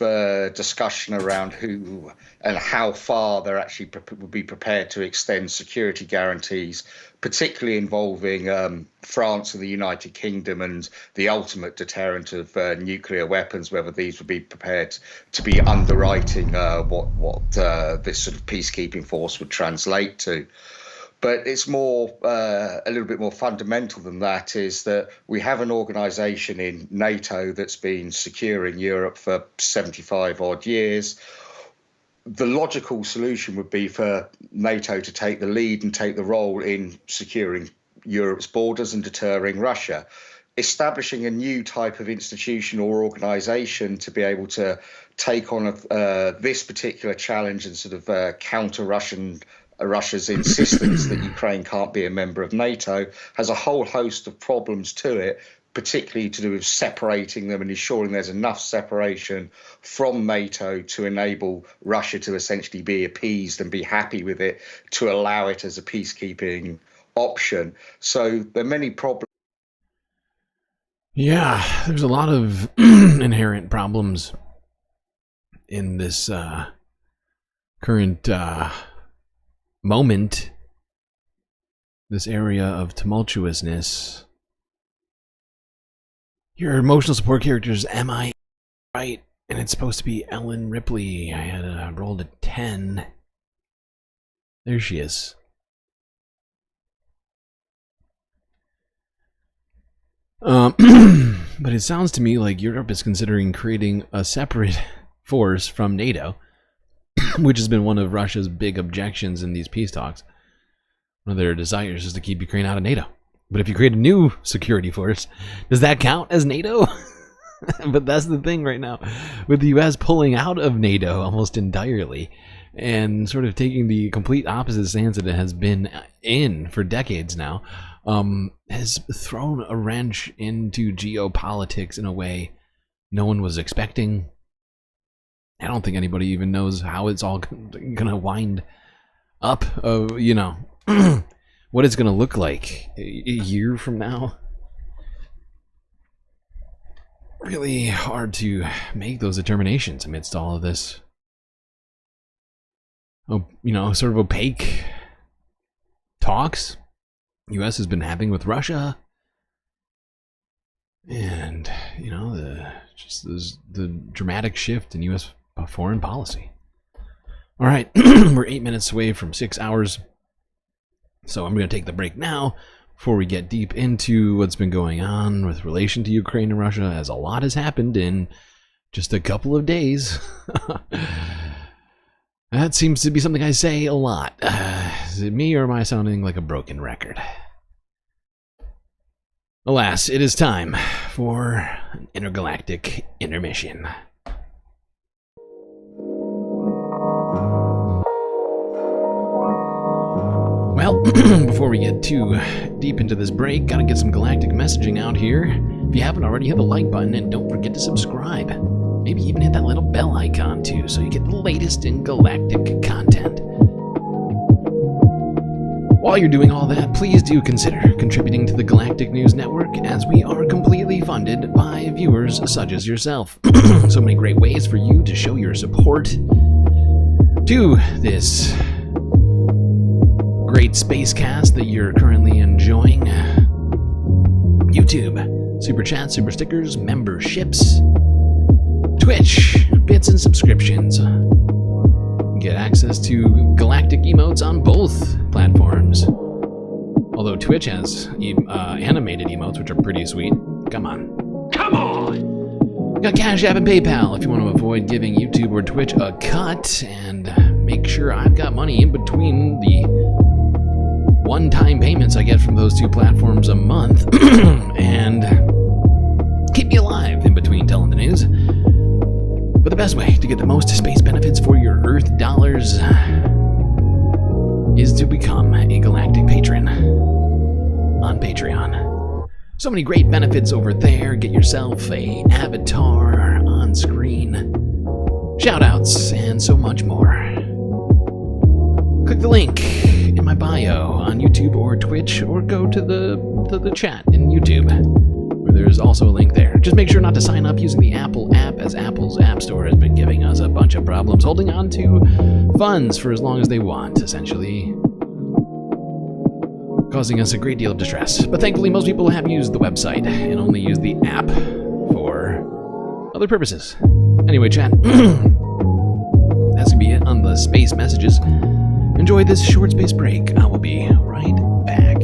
discussion around who and how far they're actually would be prepared to extend security guarantees, particularly involving France and the United Kingdom and the ultimate deterrent of nuclear weapons, whether these would be prepared to be underwriting what this sort of peacekeeping force would translate to. But it's more a little bit more fundamental than that, is that we have an organisation in NATO that's been securing Europe for 75 odd years. The logical solution would be for NATO to take the lead and take the role in securing Europe's borders and deterring Russia. Establishing a new type of institution or organisation to be able to take on this particular challenge and sort of counter Russia's insistence that Ukraine can't be a member of NATO has a whole host of problems to it, particularly to do with separating them and ensuring there's enough separation from NATO to enable Russia to essentially be appeased and be happy with it, to allow it as a peacekeeping option. So there are many problems. Yeah, there's a lot of inherent problems in this current moment, this area of tumultuousness. Your emotional support characters, am I right? And it's supposed to be Ellen Ripley. I had rolled a 10. There she is. But it sounds to me like Europe is considering creating a separate force from NATO, which has been one of Russia's big objections in these peace talks. One of their desires is to keep Ukraine out of NATO. But if you create a new security force, does that count as NATO? But that's the thing right now, with the US pulling out of NATO almost entirely and sort of taking the complete opposite stance that it has been in for decades now, has thrown a wrench into geopolitics in a way no one was expecting. I don't think anybody even knows how it's all gonna wind up, you know, what it's gonna look like a year from now. Really hard to make those determinations amidst all of this, you know, sort of opaque talks U.S. has been having with Russia, and you know, the dramatic shift in U.S. foreign policy. All right, we're 8 minutes away from 6 hours, so I'm going to take the break now before we get deep into what's been going on with relation to Ukraine and Russia, as a lot has happened in just a couple of days. That seems to be something I say a lot. Is it me, or am I sounding like a broken record? Alas, it is time for an intergalactic intermission. Well, before we get too deep into this break, gotta get some galactic messaging out here. If you haven't already, hit the like button and don't forget to subscribe. Maybe even hit that little bell icon too, so you get the latest in galactic content. While you're doing all that, please do consider contributing to the Galactic News Network, as we are completely funded by viewers such as yourself. So many great ways for you to show your support to this great spacecast that you're currently enjoying. YouTube, super chats, super stickers, memberships, Twitch, bits and subscriptions. Get access to galactic emotes on both platforms. Although Twitch has animated emotes, which are pretty sweet. Come on. Come on! Got Cash App and PayPal if you want to avoid giving YouTube or Twitch a cut, and make sure I've got money in between the one-time payments I get from those two platforms a month, and keep me alive in between telling the news. But the best way to get the most space benefits for your Earth dollars is to become a galactic patron on Patreon. So many great benefits over there. Get yourself a avatar on screen, shoutouts, and so much more. Click the link in my bio on YouTube or Twitch, or go to the chat in YouTube, where there's also a link there. Just make sure not to sign up using the Apple app, as Apple's App Store has been giving us a bunch of problems holding on to funds for as long as they want, essentially causing us a great deal of distress. But thankfully, most people have used the website and only use the app for other purposes. Anyway, chat, that's gonna be it on the space messages. Enjoy this short space break. I will be right back.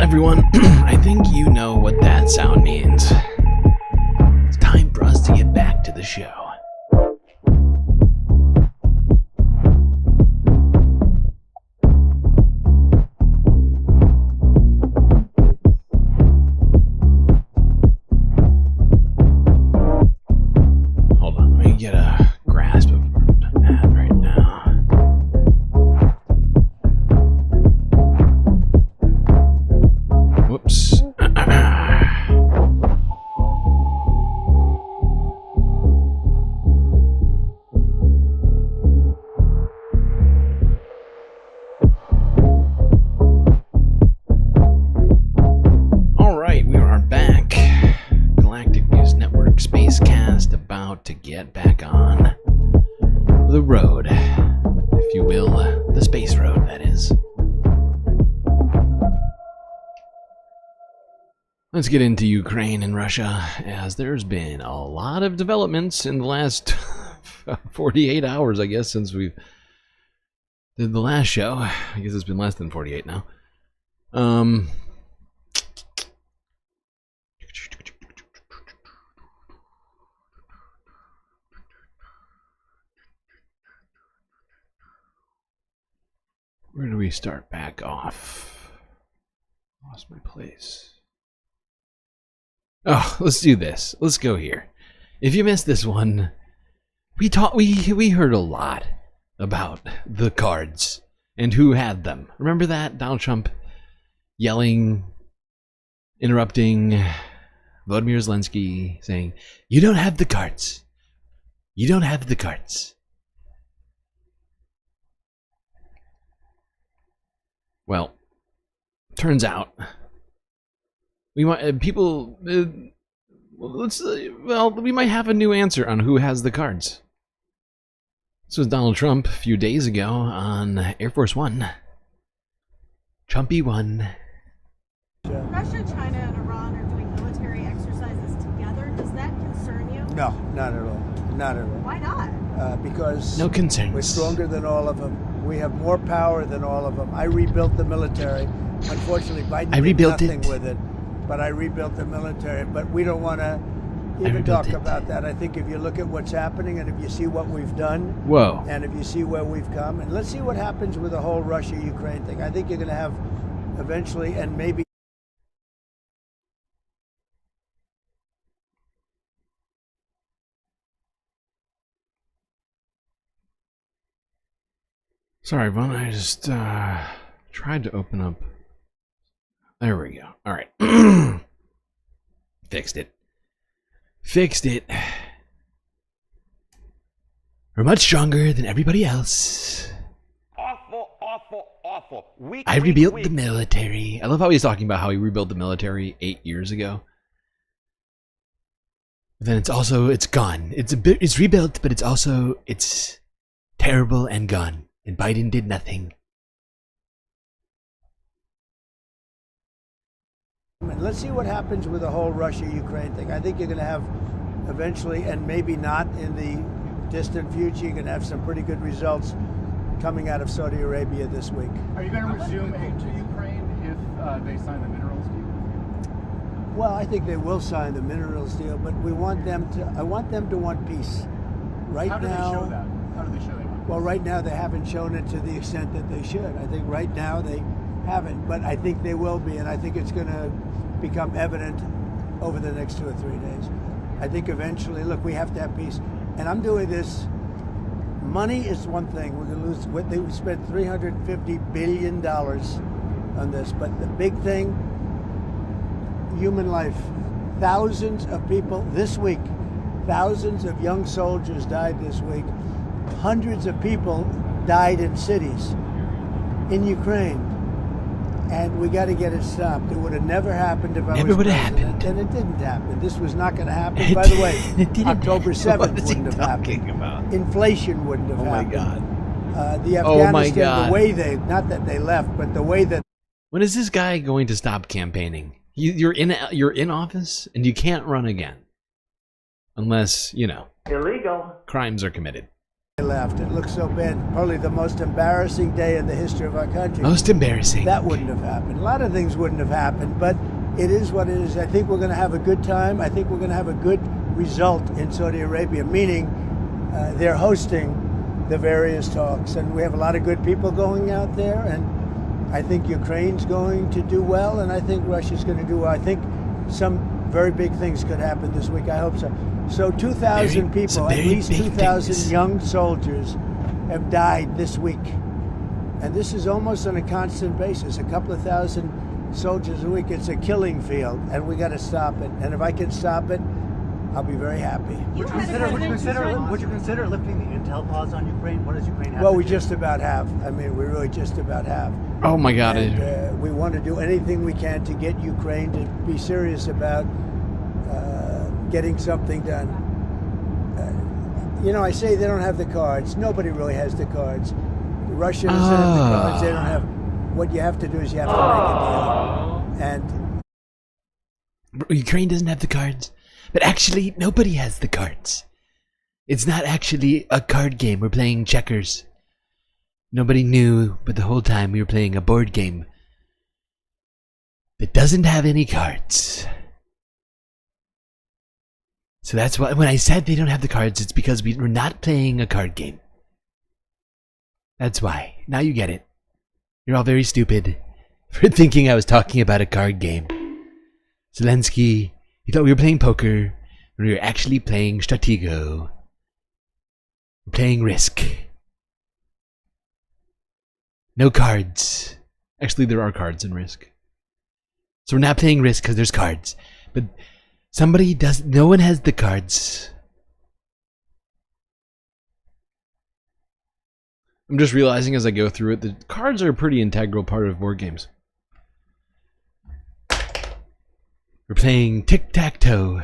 everyone. I think you know what that sound means. It's time for us to get back to the show. Hold on, let me get a grasp of that right now. Whoops. Alright, we are back. Galactic News Network Spacecast about to get back on the road, if you will. The space road, that is. Let's get into Ukraine and Russia, as there's been a lot of developments in the last 48 hours, I guess, since we did the last show. I guess it's been less than 48 now. Where do we start back off? Lost my place. Oh, let's do this. Let's go here. If you missed this one, we heard a lot about the cards and who had them. Remember that? Donald Trump yelling, interrupting Volodymyr Zelensky, saying, "You don't have the cards. You don't have the cards." Well, turns out we might we might have a new answer on who has the cards. This was Donald Trump a few days ago on Air Force One. Trumpy won. Russia, China, and Iran are doing military exercises together. Does that concern you? No, not at all. Not at all. Why not? Because no concerns. We're stronger than all of them. We have more power than all of them. I rebuilt the military. Unfortunately, Biden did nothing with it. But I rebuilt the military. But we don't want to even talk about that. I think if you look at what's happening and if you see what we've done, and if you see where we've come, and let's see what happens with the whole Russia-Ukraine thing. I think you're going to have eventually, and maybe. Sorry, Vaughn, I just tried to open up. There we go. All right. Fixed it. Fixed it. We're much stronger than everybody else. Awful. I rebuilt the military. I love how he's talking about how he rebuilt the military 8 years ago. Then it's gone. It's rebuilt, but it's terrible and gone. And Biden did nothing. Let's see what happens with the whole Russia-Ukraine thing. I think you're going to have eventually, and maybe not in the distant future, you're going to have some pretty good results coming out of Saudi Arabia this week. Are you going to resume aid to Ukraine if they sign the minerals deal? Well, I think they will sign the minerals deal, but I want them to want peace. Right How do now, they show that? How do they show they want well, right now they haven't shown it to the extent that they should. I think right now they haven't, but I think they will be, and I think it's going to become evident over the next 2 or 3 days. I think eventually, look, we have to have peace. And I'm doing this. Money is one thing. We're going to lose. We spent $350 billion on this. But the big thing, human life. Thousands of people this week. Thousands of young soldiers died this week. Hundreds of people died in cities in Ukraine. And we got to get it stopped. It would have never happened if I was president, and it didn't happen. This was not going to happen. By the way, October 7th wouldn't have happened. Inflation wouldn't have happened. Oh my God. The Afghanistan, the way they, not that they left, but the way that. When is this guy going to stop campaigning? You're in office and you can't run again, unless illegal crimes are committed. They left. It looks so bad. Probably the most embarrassing day in the history of our country. Most embarrassing. That wouldn't have happened. A lot of things wouldn't have happened, but it is what it is. I think we're going to have a good time. I think we're going to have a good result in Saudi Arabia, meaning they're hosting the various talks, and we have a lot of good people going out there, and I think Ukraine's going to do well, and I think Russia's going to do well. I think some very big things could happen this week. I hope so. So 2,000 people, at least 2,000 young soldiers have died this week. And this is almost on a constant basis, a couple of thousand soldiers a week. It's a killing field, and we got to stop it. And if I can stop it, I'll be very happy. Would you consider lifting the intel pause on Ukraine? What does Ukraine have Well, to we do? just about have. I mean, we really just about have. Oh my God. And, we want to do anything we can to get Ukraine to be serious about getting something done. I say they don't have the cards. Nobody really has the cards. The Russians have the cards. They don't have. What you have to do is you have to make a deal. And Ukraine doesn't have the cards, but actually nobody has the cards. It's not actually a card game. We're playing checkers. Nobody knew, but the whole time we were playing a board game that doesn't have any cards. So that's why when I said they don't have the cards, it's because we're not playing a card game. That's why. Now you get it. You're all very stupid for thinking I was talking about a card game. Zelensky, you thought we were playing poker when we were actually playing Stratego. We're playing Risk. No cards. Actually, there are cards in Risk. So we're not playing Risk because there's cards. But no one has the cards. I'm just realizing as I go through it, the cards are a pretty integral part of board games. We're playing tic-tac-toe.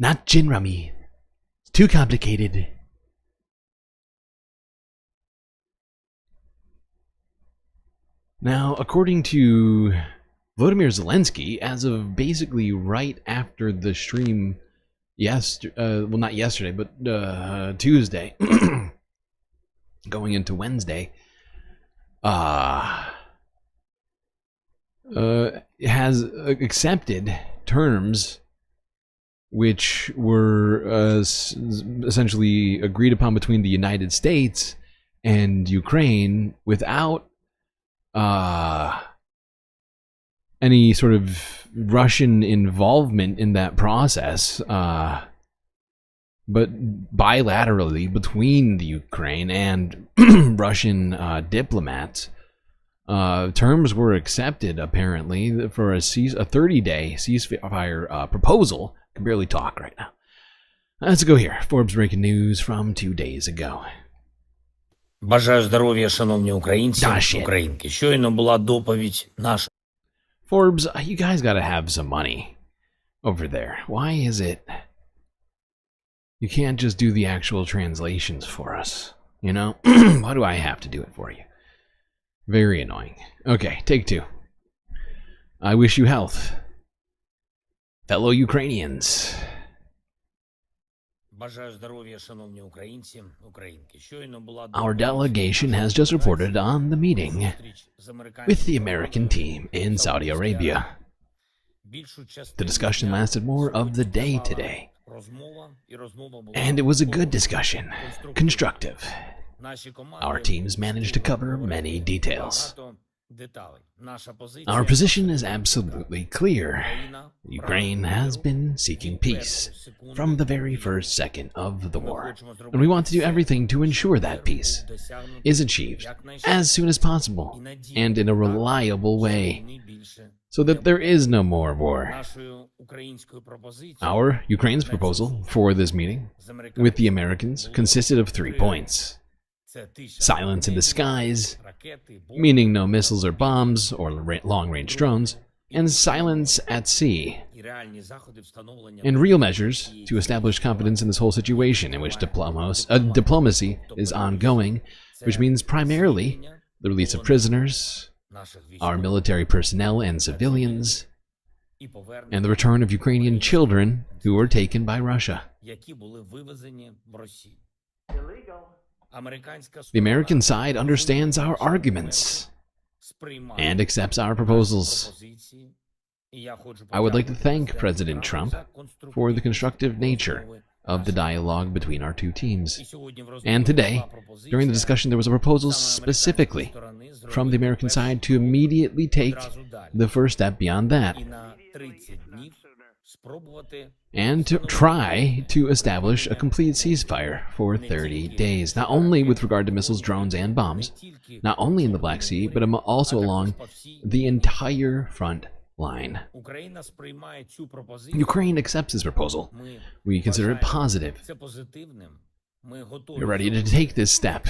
Not gin rummy. It's too complicated. Now, according to Volodymyr Zelensky, as of basically right after the stream, well, not yesterday, but Tuesday, going into Wednesday, has accepted terms which were essentially agreed upon between the United States and Ukraine without any sort of Russian involvement in that process, but bilaterally between the Ukraine and Russian diplomats. Terms were accepted apparently for a 30-day ceasefire proposal Can barely talk right now. Let's go here. Forbes breaking news from 2 days ago. Бажаю здоров'я, шановні українці, українки. Щойно була доповідь наша. Forbes, you guys gotta have some money over there. Why is it you can't just do the actual translations for us? You know? Why do I have to do it for you? Very annoying. Okay, take 2. I wish you health, fellow Ukrainians. Our delegation has just reported on the meeting with the American team in Saudi Arabia. The discussion lasted more of the day today, and it was a good discussion, constructive. Our teams managed to cover many details. Our position is absolutely clear. Ukraine has been seeking peace from the very first second of the war, and we want to do everything to ensure that peace is achieved as soon as possible and in a reliable way, so that there is no more war. Our Ukraine's proposal for this meeting with the Americans consisted of 3 points. Silence in the skies, meaning no missiles or bombs or long-range drones, and silence at sea. And real measures to establish confidence in this whole situation in which diplomacy is ongoing, which means primarily the release of prisoners, our military personnel and civilians, and the return of Ukrainian children who were taken by Russia. The American side understands our arguments and accepts our proposals. I would like to thank President Trump for the constructive nature of the dialogue between our 2 teams. And today, during the discussion, there was a proposal specifically from the American side to immediately take the first step beyond that, and to try to establish a complete ceasefire for 30 days, not only with regard to missiles, drones, and bombs, not only in the Black Sea, but also along the entire front line. Ukraine accepts this proposal. We consider it positive. We're ready to take this step.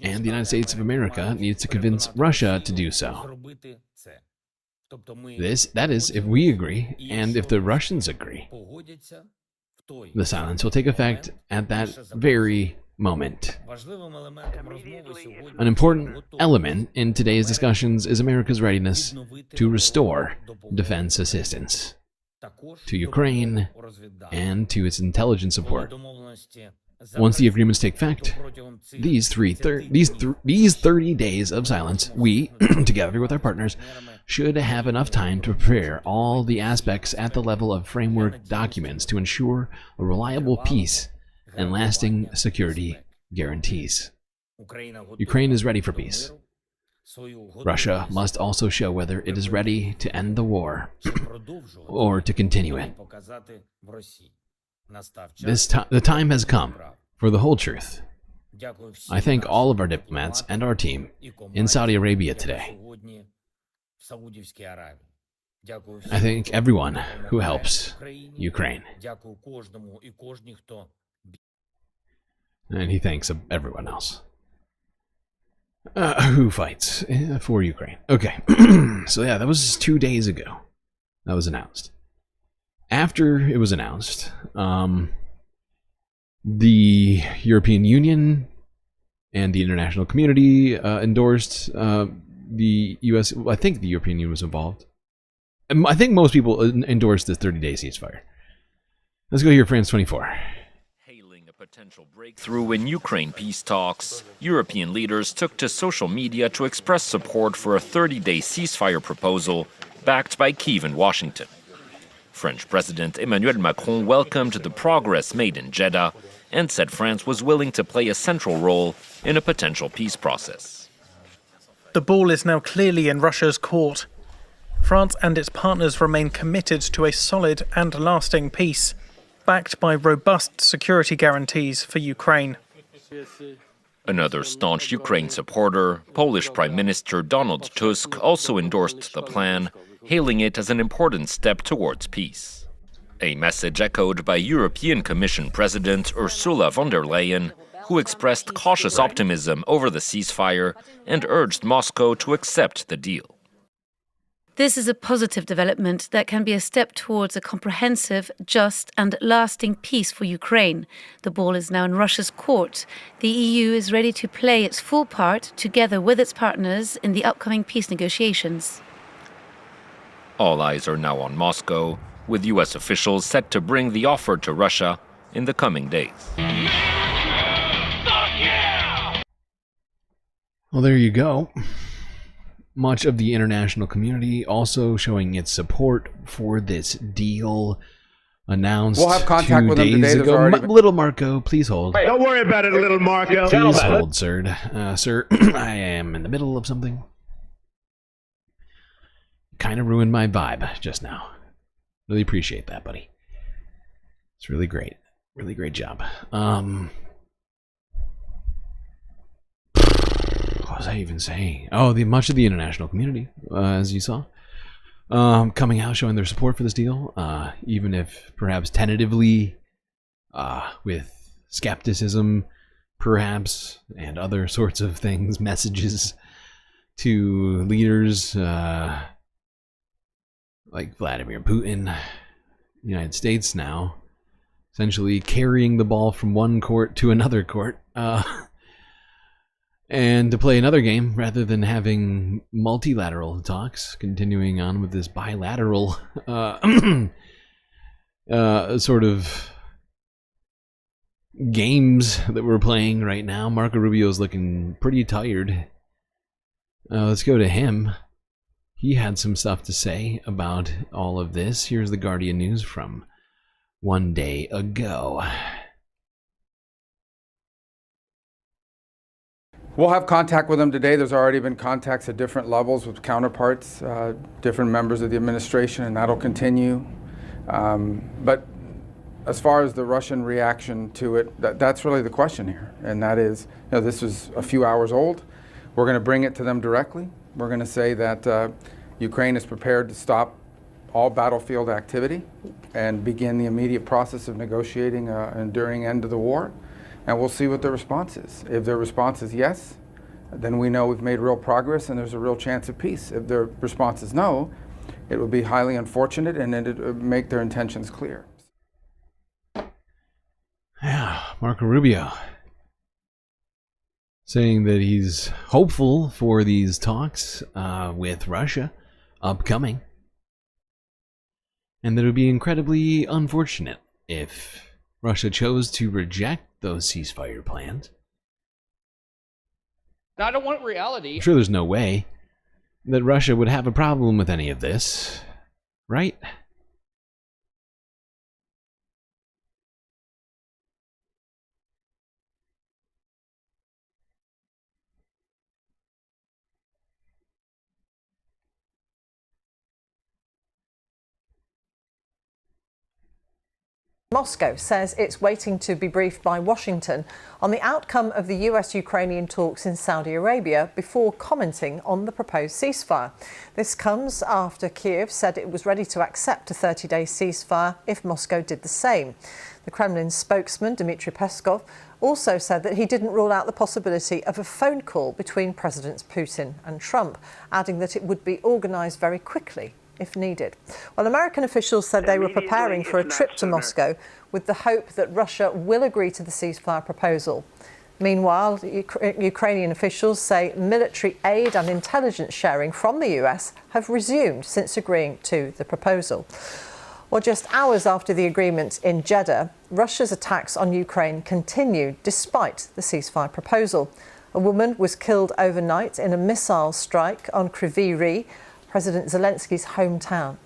And the United States of America needs to convince Russia to do so. That is, if we agree, and if the Russians agree. The silence will take effect at that very moment. An important element in today's discussions is America's readiness to restore defense assistance to Ukraine and to its intelligence support. Once the agreements take effect, these 30 days of silence, we, together with our partners, should have enough time to prepare all the aspects at the level of framework documents to ensure a reliable peace and lasting security guarantees. Ukraine is ready for peace. Russia must also show whether it is ready to end the war or to continue it. The time has come for the whole truth. I thank all of our diplomats and our team in Saudi Arabia today. I thank everyone who helps Ukraine. And he thanks everyone else who fights for Ukraine. Okay, so yeah, that was 2 days ago. That was announced. After it was announced, the European Union and the international community endorsed the U.S. I think the European Union was involved. I think most people endorsed this 30-day ceasefire. Let's go here, France 24. Hailing a potential breakthrough in Ukraine peace talks, European leaders took to social media to express support for a 30-day ceasefire proposal backed by Kyiv and Washington. French President Emmanuel Macron welcomed the progress made in Jeddah and said France was willing to play a central role in a potential peace process. The ball is now clearly in Russia's court. France and its partners remain committed to a solid and lasting peace, backed by robust security guarantees for Ukraine. Another staunch Ukraine supporter, Polish Prime Minister Donald Tusk, also endorsed the plan, hailing it as an important step towards peace. A message echoed by European Commission President Ursula von der Leyen, who expressed cautious optimism over the ceasefire and urged Moscow to accept the deal. This is a positive development that can be a step towards a comprehensive, just and lasting peace for Ukraine. The ball is now in Russia's court. The EU is ready to play its full part together with its partners in the upcoming peace negotiations. All eyes are now on Moscow, with US officials set to bring the offer to Russia in the coming days. Well, there you go. Much of the international community also showing its support for this deal announced we'll have contact 2 with them days today. ago. Little Marco, please hold. Don't worry about it, little Marco. Please hold, sir. Sir, I am in the middle of something. Kind of ruined my vibe just now. Really appreciate that, buddy. It's really great. Really great job. What was I even saying? Oh, much of the international community, as you saw, coming out showing their support for this deal, even if perhaps tentatively, with skepticism, perhaps, and other sorts of things, messages to leaders like Vladimir Putin, United States now, essentially carrying the ball from one court to another court. And to play another game rather than having multilateral talks, continuing on with this bilateral sort of games that we're playing right now. Marco Rubio's looking pretty tired. Let's go to him. He had some stuff to say about all of this. Here's the Guardian news from 1 day ago. We'll have contact with them today. There's already been contacts at different levels with counterparts, different members of the administration, and that'll continue. But as far as the Russian reaction to it, that's really the question here. And that is, this was a few hours old. We're going to bring it to them directly. We're going to say that Ukraine is prepared to stop all battlefield activity and begin the immediate process of negotiating an enduring end to the war. And we'll see what their response is. If their response is yes, then we know we've made real progress and there's a real chance of peace. If their response is no, it would be highly unfortunate and it would make their intentions clear. Yeah, Marco Rubio saying that he's hopeful for these talks with Russia upcoming. And that it would be incredibly unfortunate if Russia chose to reject those ceasefire plans. I don't want reality. I'm sure there's no way that Russia would have a problem with any of this, right? Moscow says it's waiting to be briefed by Washington on the outcome of the US-Ukrainian talks in Saudi Arabia before commenting on the proposed ceasefire. This comes after Kyiv said it was ready to accept a 30-day ceasefire if Moscow did the same. The Kremlin spokesman, Dmitry Peskov, also said that he didn't rule out the possibility of a phone call between Presidents Putin and Trump, adding that it would be organised very quickly if needed. Well, American officials said they were preparing for a trip to Moscow with the hope that Russia will agree to the ceasefire proposal. Meanwhile, Ukrainian officials say military aid and intelligence sharing from the US have resumed since agreeing to the proposal. Well, just hours after the agreement in Jeddah, Russia's attacks on Ukraine continued despite the ceasefire proposal. A woman was killed overnight in a missile strike on Kryvyi Rih, President Zelensky's hometown.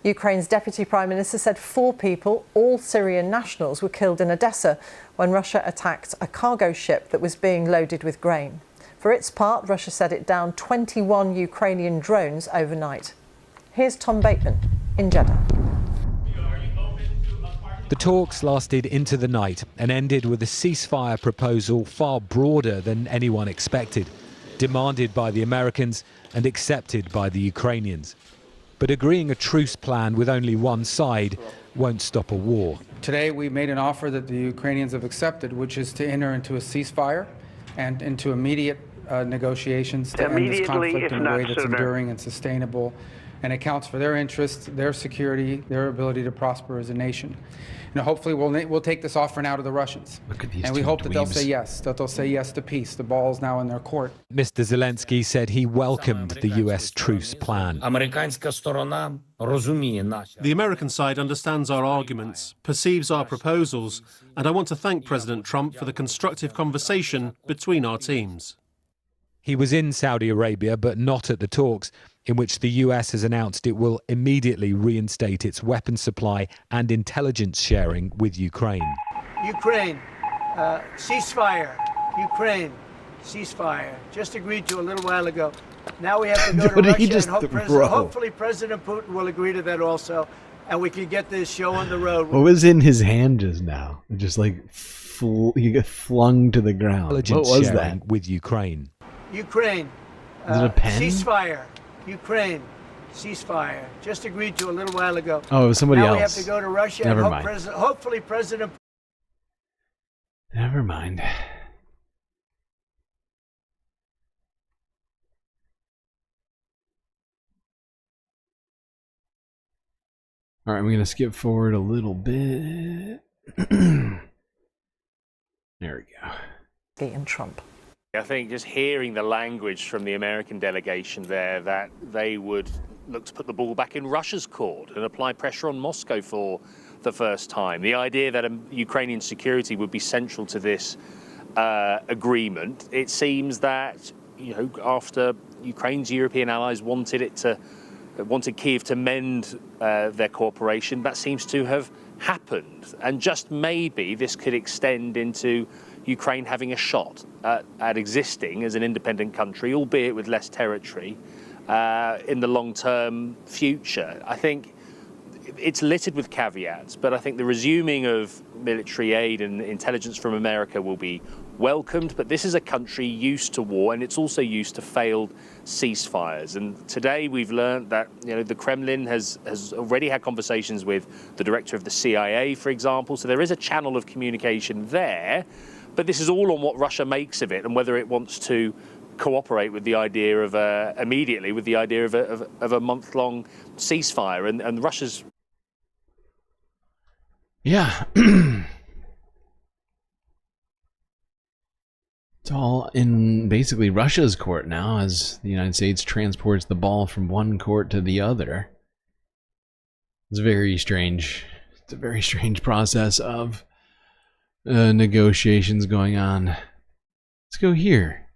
Ukraine's Deputy Prime Minister said 4 people, all Syrian nationals, were killed in Odessa when Russia attacked a cargo ship that was being loaded with grain. For its part, Russia said it downed 21 Ukrainian drones overnight. Here's Tom Bateman in Jeddah. The talks lasted into the night and ended with a ceasefire proposal far broader than anyone expected, demanded by the Americans and accepted by the Ukrainians. But agreeing a truce plan with only one side won't stop a war. Today we made an offer that the Ukrainians have accepted, which is to enter into a ceasefire and into immediate negotiations to end this conflict in a way that's enduring and sustainable and accounts for their interests, their security, their ability to prosper as a nation. Hopefully we'll take this offer now to the Russians. And we hope that they'll say yes, that they'll say yes to peace. The ball is now in their court. Mr. Zelensky said he welcomed the US truce plan. The American side understands our arguments, perceives our proposals, and I want to thank President Trump for the constructive conversation between our teams. He was in Saudi Arabia, but not at the talks, in which the US has announced it will immediately reinstate its weapons supply and intelligence sharing with Ukraine. Ukraine, ceasefire. Ukraine, ceasefire. Just agreed to a little while ago. Now we have to go to Russia and hopefully President Putin will agree to that also, and we can get this show on the road. What was in his hand just now? Just like you get flung to the ground. What was that? With Ukraine. Ukraine, is it a pen? Ceasefire. Ukraine, ceasefire. Just agreed to a little while ago. Oh, it was somebody now else. We have to go to Russia Never and mind. hopefully President. Never mind. All right, I'm going to skip forward a little bit. There we go. And Trump. I think just hearing the language from the American delegation there, that they would look to put the ball back in Russia's court and apply pressure on Moscow for the first time. The idea that Ukrainian security would be central to this agreement, it seems that, after Ukraine's European allies wanted Kyiv to mend their cooperation, that seems to have happened. And just maybe this could extend into Ukraine having a shot at existing as an independent country, albeit with less territory, in the long-term future. I think it's littered with caveats, but I think the resuming of military aid and intelligence from America will be welcomed. But this is a country used to war, and it's also used to failed ceasefires. And today we've learned that the Kremlin has already had conversations with the director of the CIA, for example. So there is a channel of communication there. But this is all on what Russia makes of it and whether it wants to cooperate with the idea of immediately with the idea of a month-long ceasefire and Russia's. Yeah. It's all in basically Russia's court now as the United States transports the ball from one court to the other. It's very strange. It's a very strange process of negotiations going on. Let's go here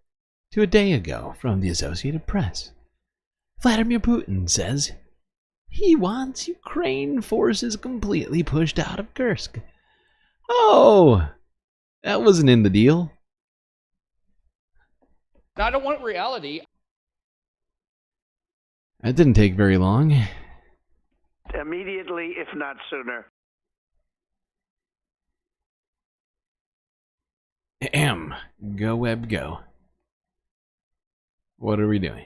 to a day ago from the Associated Press. Vladimir Putin says he wants Ukraine forces completely pushed out of Kursk. Oh, that wasn't in the deal. I don't want reality. That didn't take very long. Immediately, if not sooner. Go web go. What are we doing?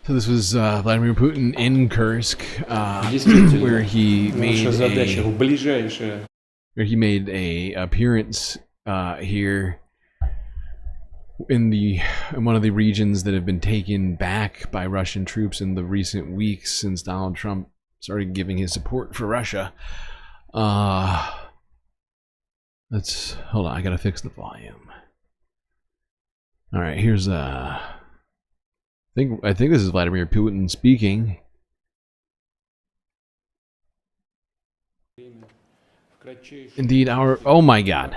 So this was Vladimir Putin in Kursk, where he made a appearance here in one of the regions that have been taken back by Russian troops in the recent weeks since Donald Trump started giving his support for Russia. Let's hold on. I gotta fix the volume. All right, here's I think this is Vladimir Putin speaking. Indeed, oh my God.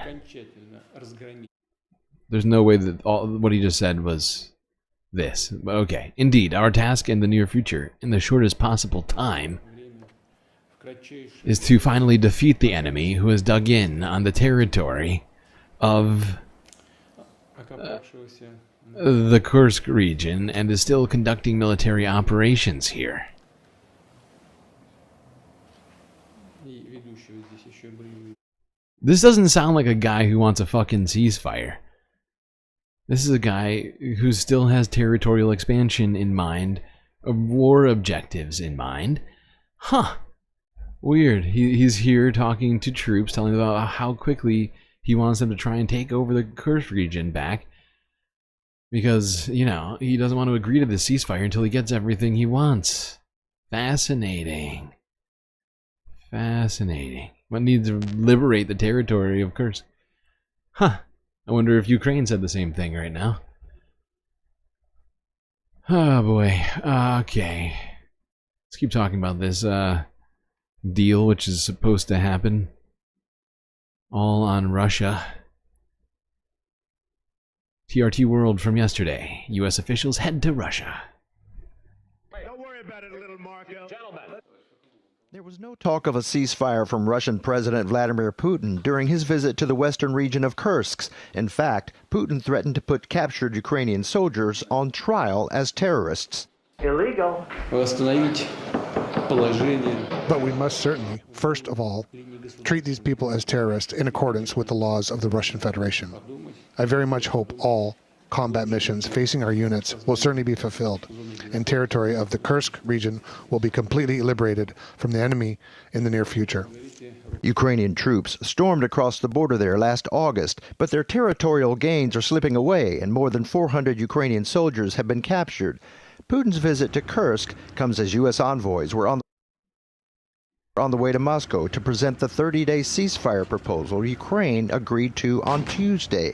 There's no way that what he just said was this. But okay. Indeed, our task in the near future, in the shortest possible time, is to finally defeat the enemy who has dug in on the territory of the Kursk region and is still conducting military operations here. This doesn't sound like a guy who wants a fucking ceasefire. This is a guy who still has territorial expansion in mind, war objectives in mind. Huh. Weird. He's here talking to troops, telling them about how quickly he wants them to try and take over the Kursk region back. Because, you know, he doesn't want to agree to the ceasefire until he gets everything he wants. Fascinating. Fascinating. One needs to liberate the territory of Kursk. Huh. I wonder if Ukraine said the same thing right now. Oh boy. Okay. Let's keep talking about this deal which is supposed to happen. All on Russia. TRT World from yesterday. U.S. officials head to Russia. Don't worry about it, little Marco. Gentlemen. There was no talk of a ceasefire from Russian President Vladimir Putin during his visit to the western region of Kursk. In fact, Putin threatened to put captured Ukrainian soldiers on trial as terrorists. Illegal. But we must certainly, first of all, treat these people as terrorists in accordance with the laws of the Russian Federation. I very much hope all combat missions facing our units will certainly be fulfilled, and territory of the Kursk region will be completely liberated from the enemy in the near future. Ukrainian troops stormed across the border there last August, but their territorial gains are slipping away, and more than 400 Ukrainian soldiers have been captured. Putin's visit to Kursk comes as U.S. envoys were on the way to Moscow to present the 30-day ceasefire proposal Ukraine agreed to on Tuesday.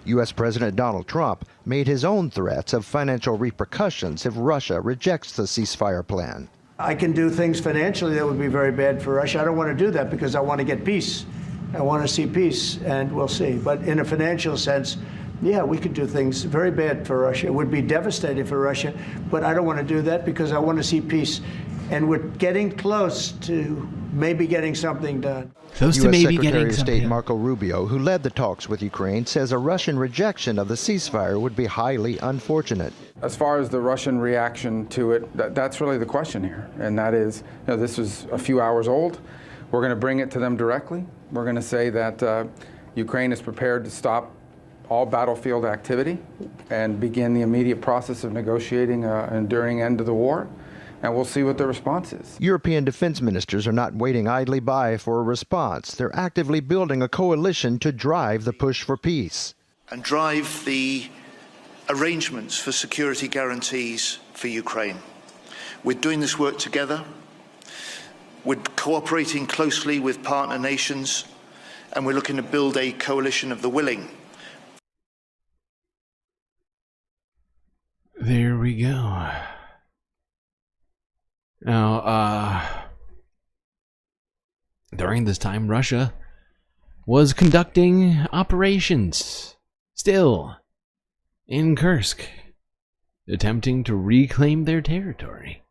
U.S. President Donald Trump made his own threats of financial repercussions if Russia rejects the ceasefire plan. I can do things financially that would be very bad for Russia. I don't want to do that because I want to get peace. I want to see peace, and we'll see. But in a financial sense, yeah, we could do things very bad for Russia. It would be devastating for Russia, but I don't want to do that because I want to see peace. And we're getting close to maybe getting something done. U.S. Secretary of State Marco Rubio, who led the talks with Ukraine, says a Russian rejection of the ceasefire would be highly unfortunate. As far as the Russian reaction to it, that's really the question here. And that is, you know, this was a few hours old. We're going to bring it to them directly. We're going to say that Ukraine is prepared to stop all battlefield activity and begin the immediate process of negotiating an enduring end to the war. And we'll see what the response is. European defense ministers are not waiting idly by for a response. They're actively building a coalition to drive the push for peace. And drive the arrangements for security guarantees for Ukraine. We're doing this work together. We're cooperating closely with partner nations, and we're looking to build a coalition of the willing. There we go. Now, during this time, Russia was conducting operations, still, in Kursk, attempting to reclaim their territory.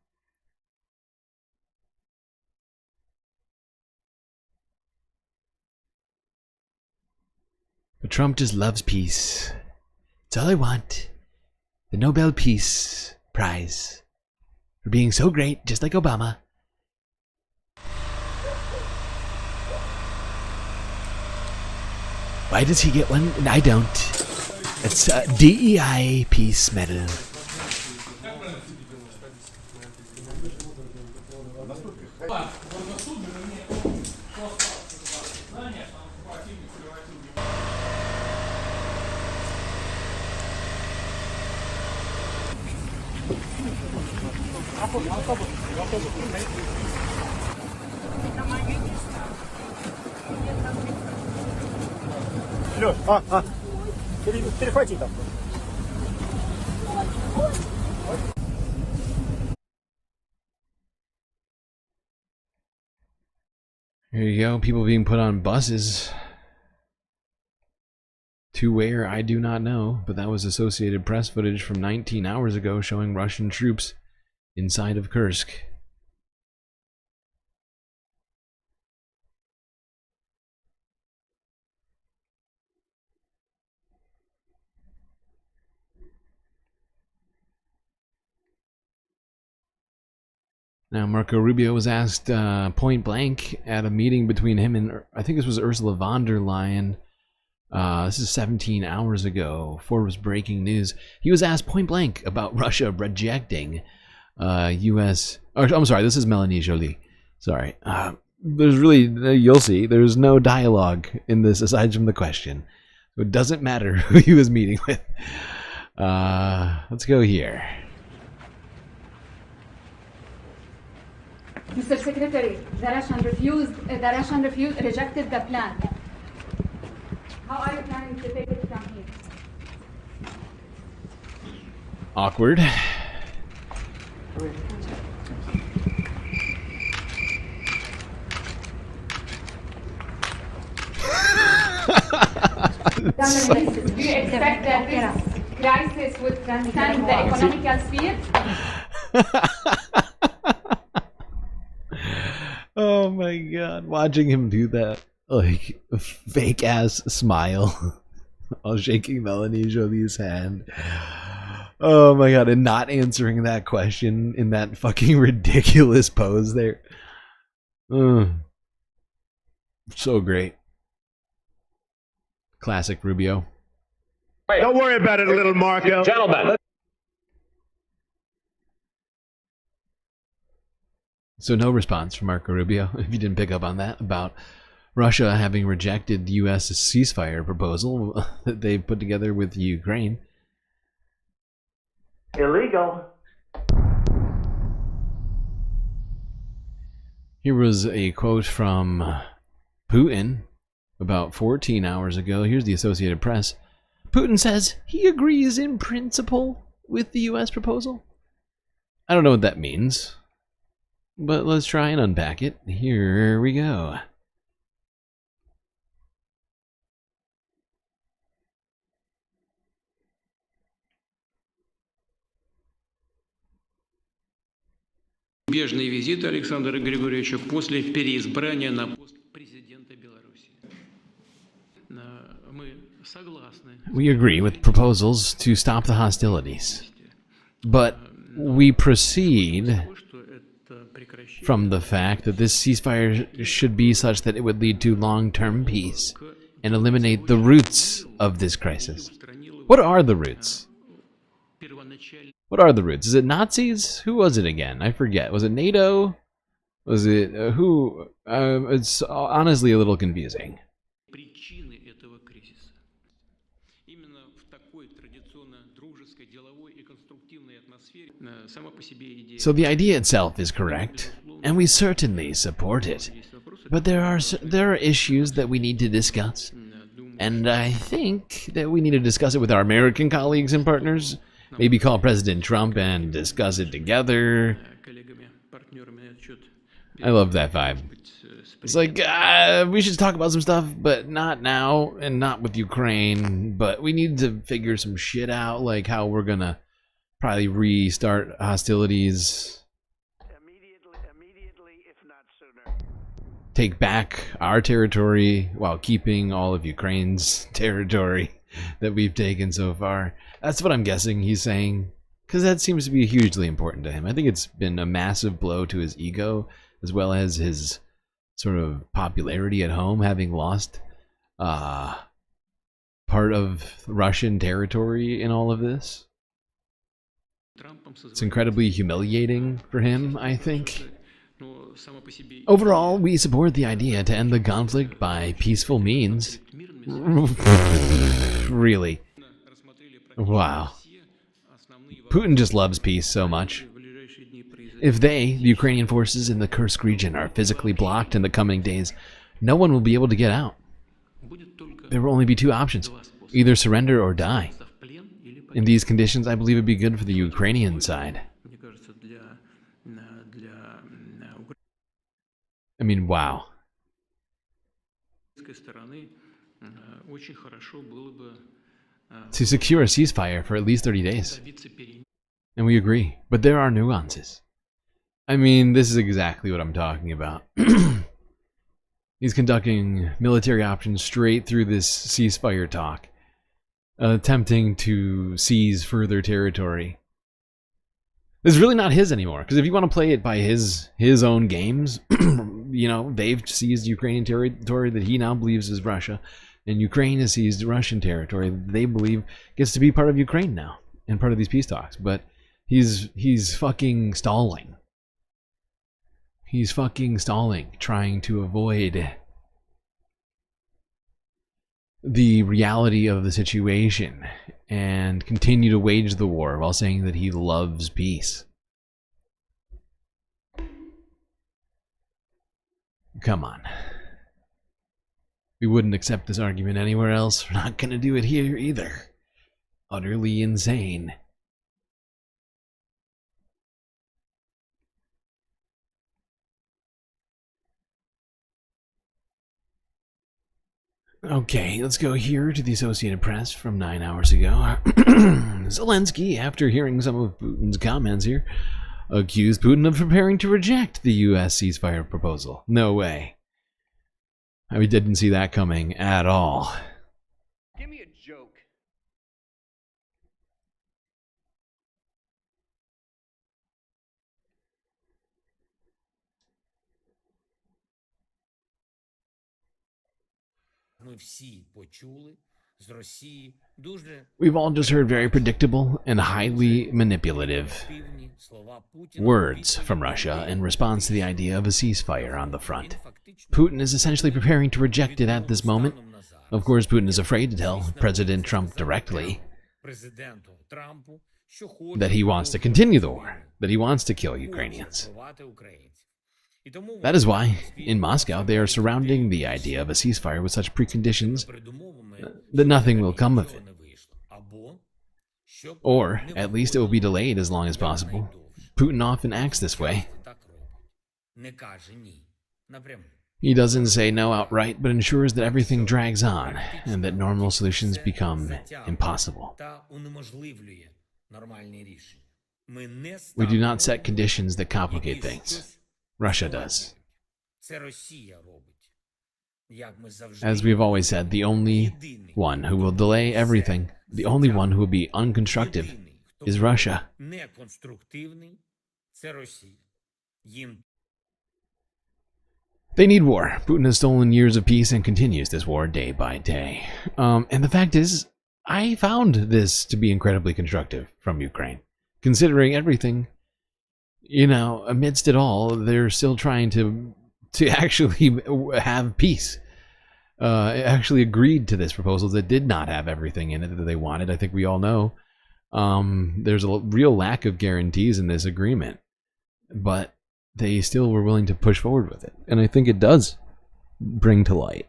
But Trump just loves peace. It's all I want. The Nobel Peace Prize. For being so great, just like Obama. Why does he get one and I don't? It's DEI Peace Medal. Перехвати там. Here you go, people being put on buses. To where, I do not know, but that was Associated Press footage from 19 hours ago showing Russian troops inside of Kursk. Now, Marco Rubio was asked point blank at a meeting between him and, I think this was Ursula von der Leyen. This is 17 hours ago. Forbes breaking news. He was asked point blank about Russia rejecting U.S. Or, I'm sorry, this is Melanie Joly. Sorry. There's really, you'll see, there's no dialogue in this aside from the question. So it doesn't matter who he was meeting with. Let's go here. Mr. Secretary, the Russian rejected the plan. How are you planning to take it from here? Awkward. Do you expect that this crisis would transcend the economical sphere? Oh my god, watching him do that, like, fake ass smile while shaking Melanie Joly's hand. Oh my god, and not answering that question in that fucking ridiculous pose there. So great. Classic Rubio. Wait. Don't worry about it, little Marco. Gentlemen. So no response from Marco Rubio, if you didn't pick up on that, about Russia having rejected the U.S. ceasefire proposal that they put together with Ukraine. Illegal. Here was a quote from Putin about 14 hours ago. Here's the Associated Press. Putin says he agrees in principle with the U.S. proposal. I don't know what that means, but let's try and unpack it. Here we go. Неизбежный визит Александра Григорьевича после переизбрания на пост президента Беларуси. Мы согласны. We agree with proposals to stop the hostilities, but we proceed from the fact that this ceasefire should be such that it would lead to long-term peace and eliminate the roots of this crisis. What are the roots? What are the roots? Is it Nazis? Who was it again? I forget. Was it NATO? Was it who? It's honestly a little confusing. So the idea itself is correct, and we certainly support it. But there are issues that we need to discuss, and I think that we need to discuss it with our American colleagues and partners. Maybe call President Trump and discuss it together. I love that vibe. It's like, we should talk about some stuff, but not now, and not with Ukraine. But we need to figure some shit out, like how we're gonna probably restart hostilities. Immediately, if not sooner. Take back our territory while keeping all of Ukraine's territory that we've taken so far. That's what I'm guessing he's saying, because that seems to be hugely important to him. I think it's been a massive blow to his ego, as well as his sort of popularity at home, having lost part of Russian territory in all of this. It's incredibly humiliating for him, I think. Overall, we support the idea to end the conflict by peaceful means. Really? Wow. Putin just loves peace so much. If they, the Ukrainian forces in the Kursk region, are physically blocked in the coming days, no one will be able to get out. There will only be two options: either surrender or die. In these conditions, I believe it'd be good for the Ukrainian side. I mean, wow. To secure a ceasefire for at least 30 days. And we agree, but there are nuances. I mean, this is exactly what I'm talking about. He's conducting military options straight through this ceasefire talk, attempting to seize further territory. It's really not his anymore. Because if you want to play it by his own games, you know, they've seized Ukrainian territory that he now believes is Russia, and Ukraine has seized Russian territory that they believe gets to be part of Ukraine now and part of these peace talks. But he's fucking stalling. He's fucking stalling, trying to avoid the reality of the situation and continue to wage the war while saying that he loves peace. Come on. We wouldn't accept this argument anywhere else. We're not going to do it here either. Utterly insane. Okay, let's go here to the Associated Press from 9 hours ago. Zelensky, after hearing some of Putin's comments here, accused Putin of preparing to reject the U.S. ceasefire proposal. No way. We didn't see that coming at all. Give me a joke. We've all just heard very predictable and highly manipulative words from Russia in response to the idea of a ceasefire on the front. Putin is essentially preparing to reject it at this moment. Of course, Putin is afraid to tell President Trump directly that he wants to continue the war, that he wants to kill Ukrainians. That is why, in Moscow, they are surrounding the idea of a ceasefire with such preconditions that nothing will come of it. Or, at least it will be delayed as long as possible. Putin often acts this way. He doesn't say no outright, but ensures that everything drags on, and that normal solutions become impossible. We do not set conditions that complicate things. Russia does. As we've always said, the only one who will delay everything, the only one who will be unconstructive, is Russia. They need war. Putin has stolen years of peace and continues this war day by day. And the fact is, I found this to be incredibly constructive from Ukraine. Considering everything, you know, amidst it all, they're still trying to actually have peace. Actually agreed to this proposal that did not have everything in it that they wanted. I think we all know there's a real lack of guarantees in this agreement. But they still were willing to push forward with it. And I think it does bring to light.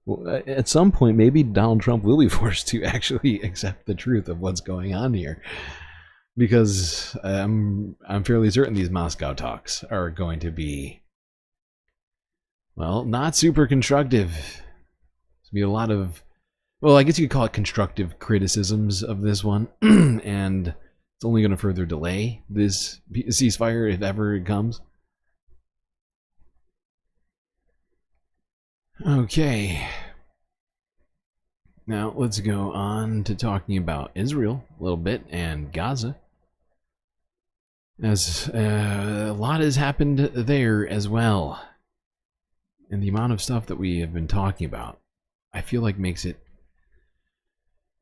Well, at some point, maybe Donald Trump will be forced to actually accept the truth of what's going on here. Because I'm fairly certain these Moscow talks are going to be, well, not super constructive. There's going to be a lot of, well, I guess you could call it constructive criticisms of this one. And it's only going to further delay this ceasefire if ever it comes. Okay. Now let's go on to talking about Israel a little bit and Gaza. As a lot has happened there as well. And the amount of stuff that we have been talking about, I feel like makes it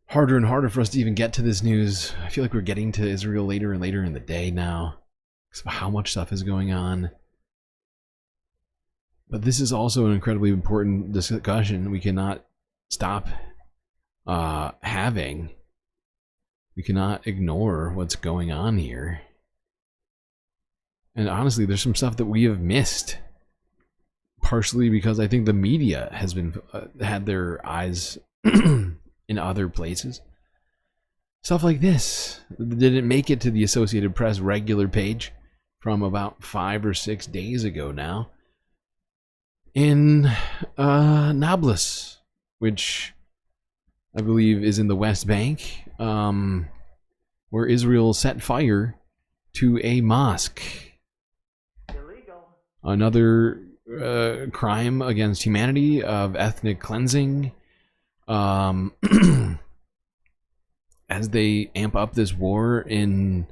harder and harder for us to even get to this news. I feel like we're getting to Israel later and later in the day now, because of how much stuff is going on. But this is also an incredibly important discussion we cannot stop having. We cannot ignore what's going on here. And honestly, there's some stuff that we have missed. Partially because I think the media has been had their eyes in other places. Stuff like this didn't make it to the Associated Press regular page from about 5 or 6 days ago now. In Nablus, which I believe is in the West Bank, where Israel set fire to a mosque. Illegal. Another crime against humanity of ethnic cleansing. As they amp up this war in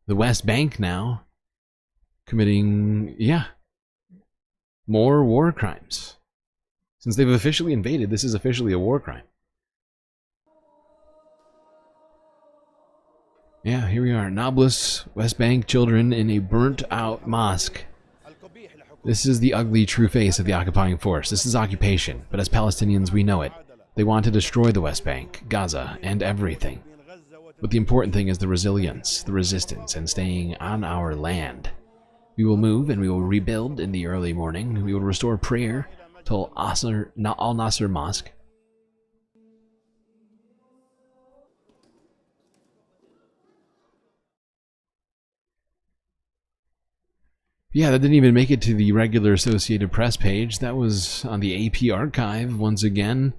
the West Bank now committing, more war crimes. Since they've officially invaded, this is officially a war crime. Yeah, here we are. Nablus, West Bank children in a burnt-out mosque. This is the ugly, true face of the occupying force. This is occupation, but as Palestinians, we know it. They want to destroy the West Bank, Gaza, and everything. But the important thing is the resilience, the resistance, and staying on our land. We will move and we will rebuild in the early morning. We will restore prayer to Al-Nasr Mosque. Yeah, that didn't even make it to the regular Associated Press page. That was on the AP archive. Once again,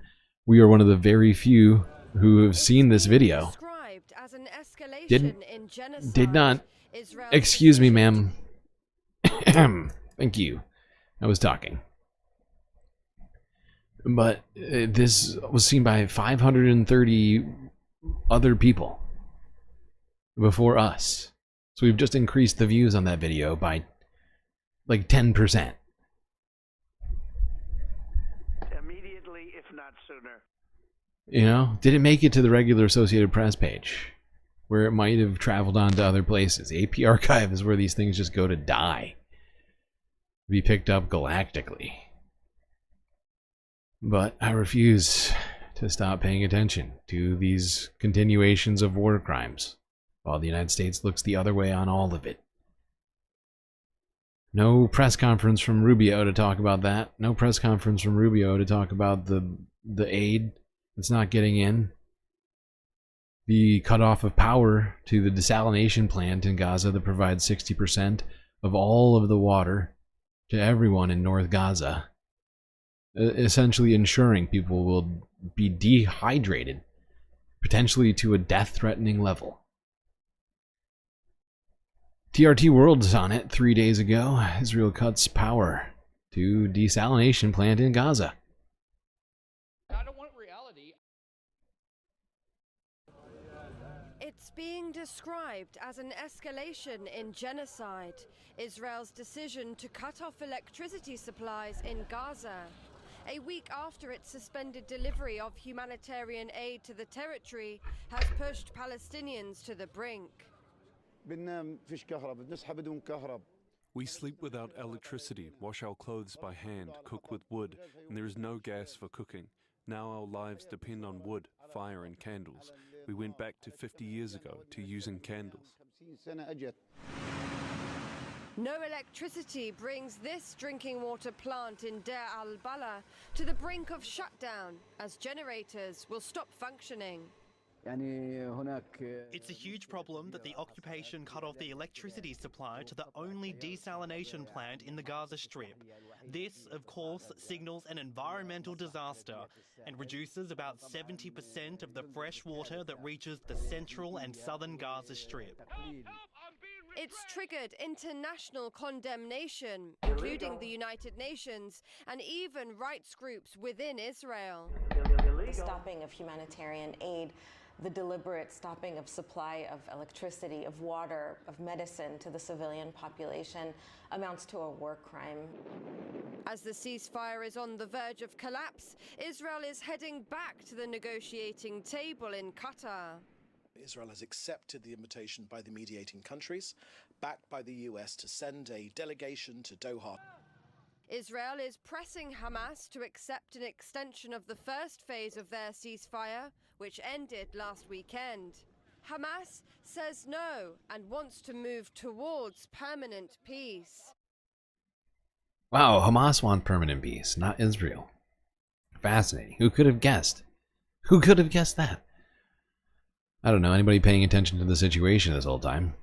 we are one of the very few who have seen this video. Did not. Excuse me, ma'am. Thank you. I was talking. But this was seen by 530 other people before us. So we've just increased the views on that video by like 10%. Immediately, if not sooner. You know, did it make it to the regular Associated Press page, where it might have traveled on to other places? AP Archive is where these things just go to die. Be picked up galactically. But I refuse to stop paying attention to these continuations of war crimes, while the United States looks the other way on all of it. No press conference from Rubio to talk about that. No press conference from Rubio to talk about the aid that's not getting in. The cutoff of power to the desalination plant in Gaza that provides 60% of all of the water to everyone in North Gaza. Essentially ensuring people will be dehydrated, potentially to a death-threatening level. TRT World's on it 3 days ago. Israel cuts power to desalination plant in Gaza. I don't want reality. It's being described as an escalation in genocide. Israel's decision to cut off electricity supplies in Gaza. A week after its suspended delivery of humanitarian aid to the territory has pushed Palestinians to the brink. We sleep without electricity, wash our clothes by hand, cook with wood, and there is no gas for cooking. Now our lives depend on wood, fire and candles. We went back to 50 years ago to using candles. No electricity brings this drinking water plant in Deir al-Balah to the brink of shutdown as generators will stop functioning. It's a huge problem that the occupation cut off the electricity supply to the only desalination plant in the Gaza Strip. This, of course, signals an environmental disaster and reduces about 70% of the fresh water that reaches the central and southern Gaza Strip. It's triggered international condemnation, including the United Nations and even rights groups within Israel. The stopping of humanitarian aid, the deliberate stopping of supply of electricity, of water, of medicine to the civilian population amounts to a war crime. As the ceasefire is on the verge of collapse, Israel is heading back to the negotiating table in Qatar. Israel has accepted the invitation by the mediating countries, backed by the US, to send a delegation to Doha. Israel is pressing Hamas to accept an extension of the first phase of their ceasefire, which ended last weekend. Hamas says no and wants to move towards permanent peace. Wow, Hamas want permanent peace, not Israel. Fascinating. Who could have guessed? Who could have guessed that? I don't know, anybody paying attention to the situation this whole time?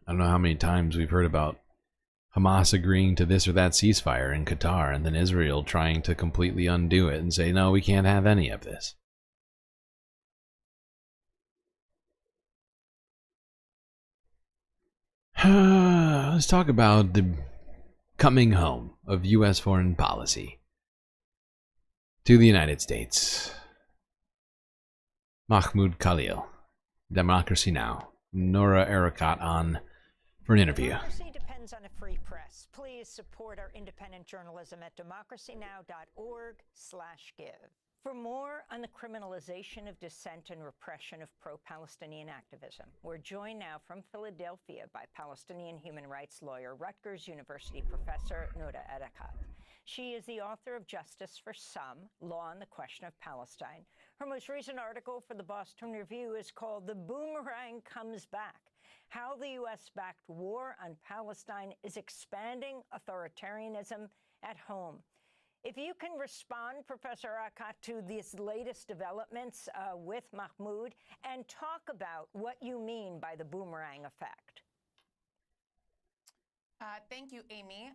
I don't know how many times we've heard about Hamas agreeing to this or that ceasefire in Qatar, and then Israel trying to completely undo it and say, no, we can't have any of this. Let's talk about the coming home of U.S. foreign policy to the United States. Mahmoud Khalil, Democracy Now! Nora Erekat on for an interview. Democracy depends on a free press. Please support our independent journalism at democracynow.org/give. For more on the criminalization of dissent and repression of pro-Palestinian activism, we're joined now from Philadelphia by Palestinian human rights lawyer, Rutgers University professor Nora Erekat. She is the author of Justice for Some, Law on the Question of Palestine. Her most recent article for the Boston Review is called The Boomerang Comes Back: How the U.S.-backed war on Palestine is Expanding Authoritarianism at Home. If you can respond, Professor Erekat, to these latest developments with Mahmoud and talk about what you mean by the boomerang effect. Thank you, Amy.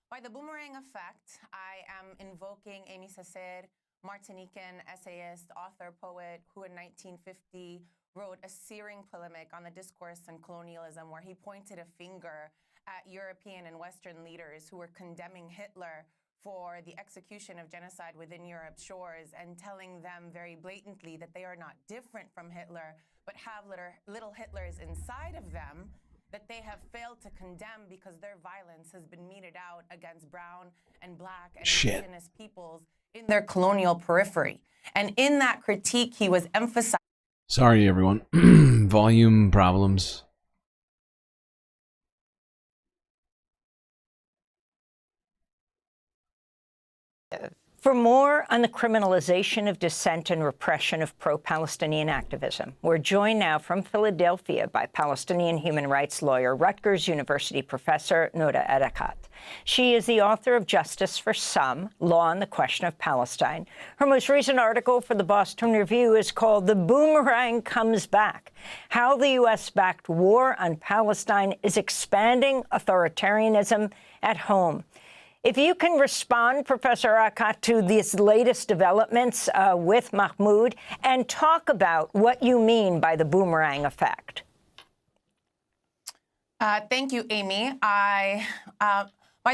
By the boomerang effect, I am invoking Amy Sacer, Martinican essayist, author, poet, who in 1950 wrote a searing polemic on the discourse and colonialism, where he pointed a finger at European and Western leaders who were condemning Hitler for the execution of genocide within Europe's shores and telling them very blatantly that they are not different from Hitler, but have little Hitlers inside of them that they have failed to condemn because their violence has been meted out against brown and black and indigenous peoples in their colonial periphery. And in that critique, he was emphasizing... Sorry, everyone. Volume problems. For more on the criminalization of dissent and repression of pro-Palestinian activism, we're joined now from Philadelphia by Palestinian human rights lawyer, Rutgers University professor Nora Erekat. She is the author of Justice for Some, Law on the Question of Palestine. Her most recent article for the Boston Review is called The Boomerang Comes Back: How the U.S.-backed war on Palestine is Expanding Authoritarianism at Home. If you can respond, Professor Erekat, to these latest developments with Mahmoud and talk about what you mean by the boomerang effect. Thank you, Amy. By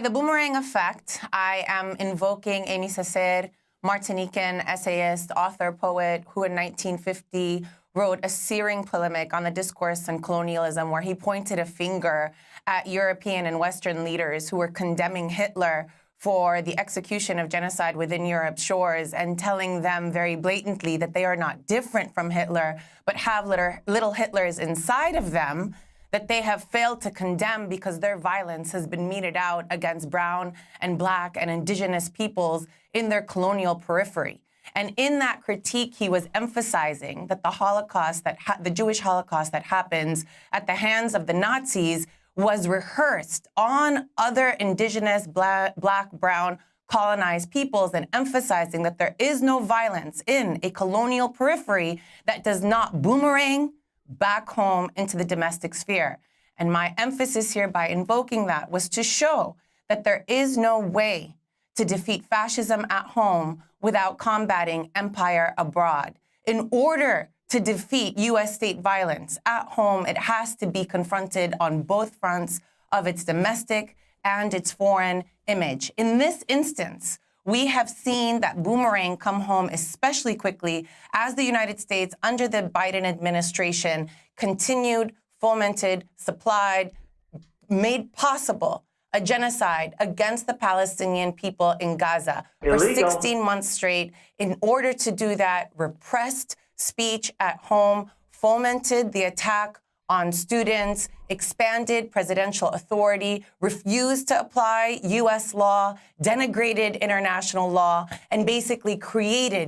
the boomerang effect, I am invoking Amy Sacer, Martinican essayist, author, poet, who in 1950 wrote a searing polemic on the discourse and colonialism, where he pointed a finger at European and Western leaders who were condemning Hitler for the execution of genocide within Europe's shores and telling them very blatantly that they are not different from Hitler, but have little Hitlers inside of them that they have failed to condemn because their violence has been meted out against brown and black and indigenous peoples in their colonial periphery. And in that critique, he was emphasizing that the Holocaust, the Jewish Holocaust that happens at the hands of the Nazis was rehearsed on other indigenous black, brown, colonized peoples, and emphasizing that there is no violence in a colonial periphery that does not boomerang back home into the domestic sphere. And my emphasis here by invoking that was to show that there is no way to defeat fascism at home without combating empire abroad. In order to defeat U.S. state violence at home, it has to be confronted on both fronts of its domestic and its foreign image. In this instance, we have seen that boomerang come home especially quickly as the United States, under the Biden administration, continued, fomented, supplied, made possible a genocide against the Palestinian people in Gaza for 16 months straight. In order to do that, repressed speech at home, fomented the attack on students, expanded presidential authority, refused to apply U.S. law, denigrated international law, and basically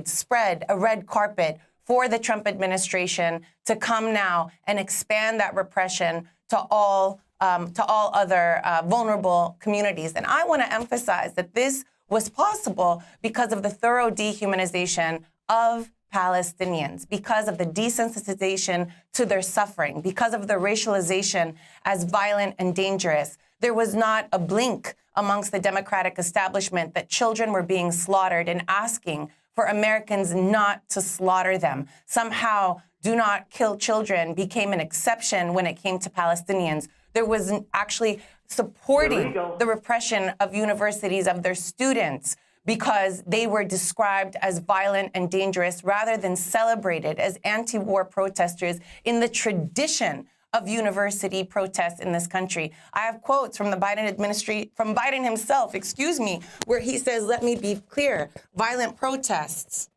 spread a red carpet for the Trump administration to come now and expand that repression to all other vulnerable communities. And I want to emphasize that this was possible because of the thorough dehumanization of Palestinians, because of the desensitization to their suffering, because of the racialization as violent and dangerous. There was not a blink amongst the Democratic establishment that children were being slaughtered, and asking for Americans not to slaughter them. Somehow, do not kill children became an exception when it came to Palestinians. There was actually supporting the repression of universities, of their students, because they were described as violent and dangerous rather than celebrated as anti-war protesters in the tradition of university protests in this country. I have quotes from the Biden administration, from Biden himself, where he says, let me be clear, violent protests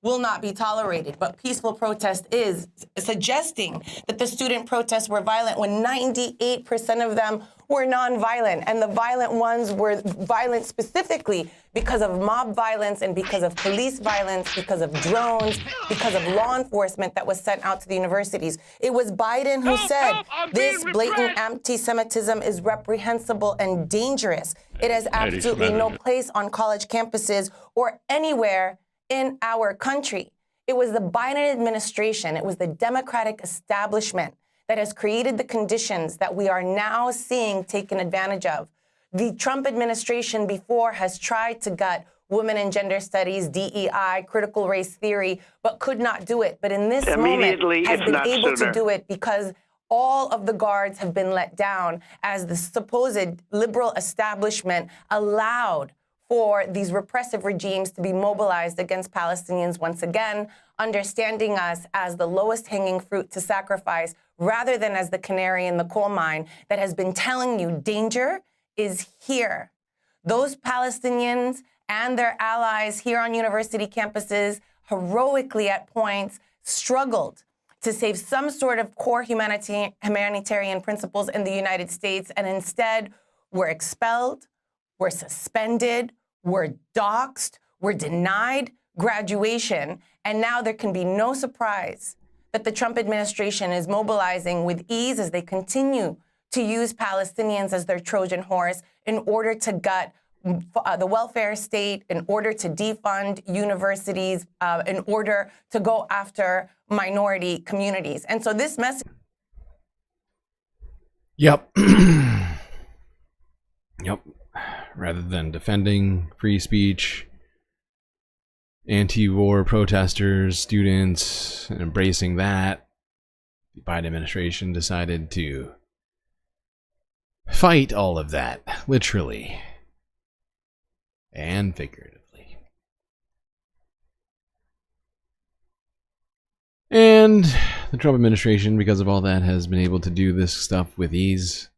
will not be tolerated, but peaceful protest is, suggesting that the student protests were violent when 98% of them were nonviolent, and the violent ones were violent specifically because of mob violence and because of police violence, because of drones, because of law enforcement that was sent out to the universities. It was Biden who said this blatant anti-Semitism is reprehensible and dangerous. It has absolutely no place on college campuses or anywhere in our country. It was the Biden administration, it was the Democratic establishment that has created the conditions that we are now seeing taken advantage of. The Trump administration before has tried to gut women and gender studies, DEI, critical race theory, but could not do it. But in this moment has been able to do it because all of the guards have been let down as the supposed liberal establishment allowed for these repressive regimes to be mobilized against Palestinians once again, understanding us as the lowest hanging fruit to sacrifice rather than as the canary in the coal mine that has been telling you danger is here. Those Palestinians and their allies here on university campuses heroically at points struggled to save some sort of core humanitarian principles in the United States, and instead were expelled, were suspended, were doxxed, were denied graduation, and now there can be no surprise that the Trump administration is mobilizing with ease as they continue to use Palestinians as their Trojan horse in order to gut the welfare state, in order to defund universities, in order to go after minority communities. And so this message... Yep. Yep. Rather than defending free speech, anti-war protesters, students, and embracing that, the Biden administration decided to fight all of that, literally and figuratively. And the Trump administration, because of all that, has been able to do this stuff with ease,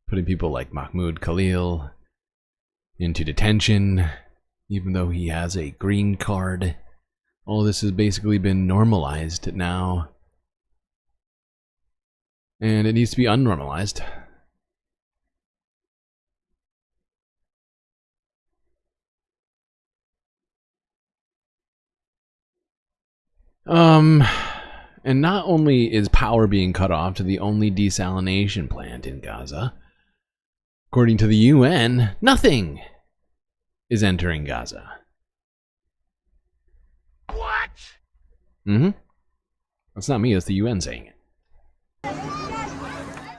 putting people like Mahmoud, Khalil into detention, even though he has a green card. All this has basically been normalized now. And it needs to be unnormalized. And not only is power being cut off to the only desalination plant in Gaza, according to the UN, nothing is entering Gaza. What? Mm-hmm. That's not me, that's the UN saying it.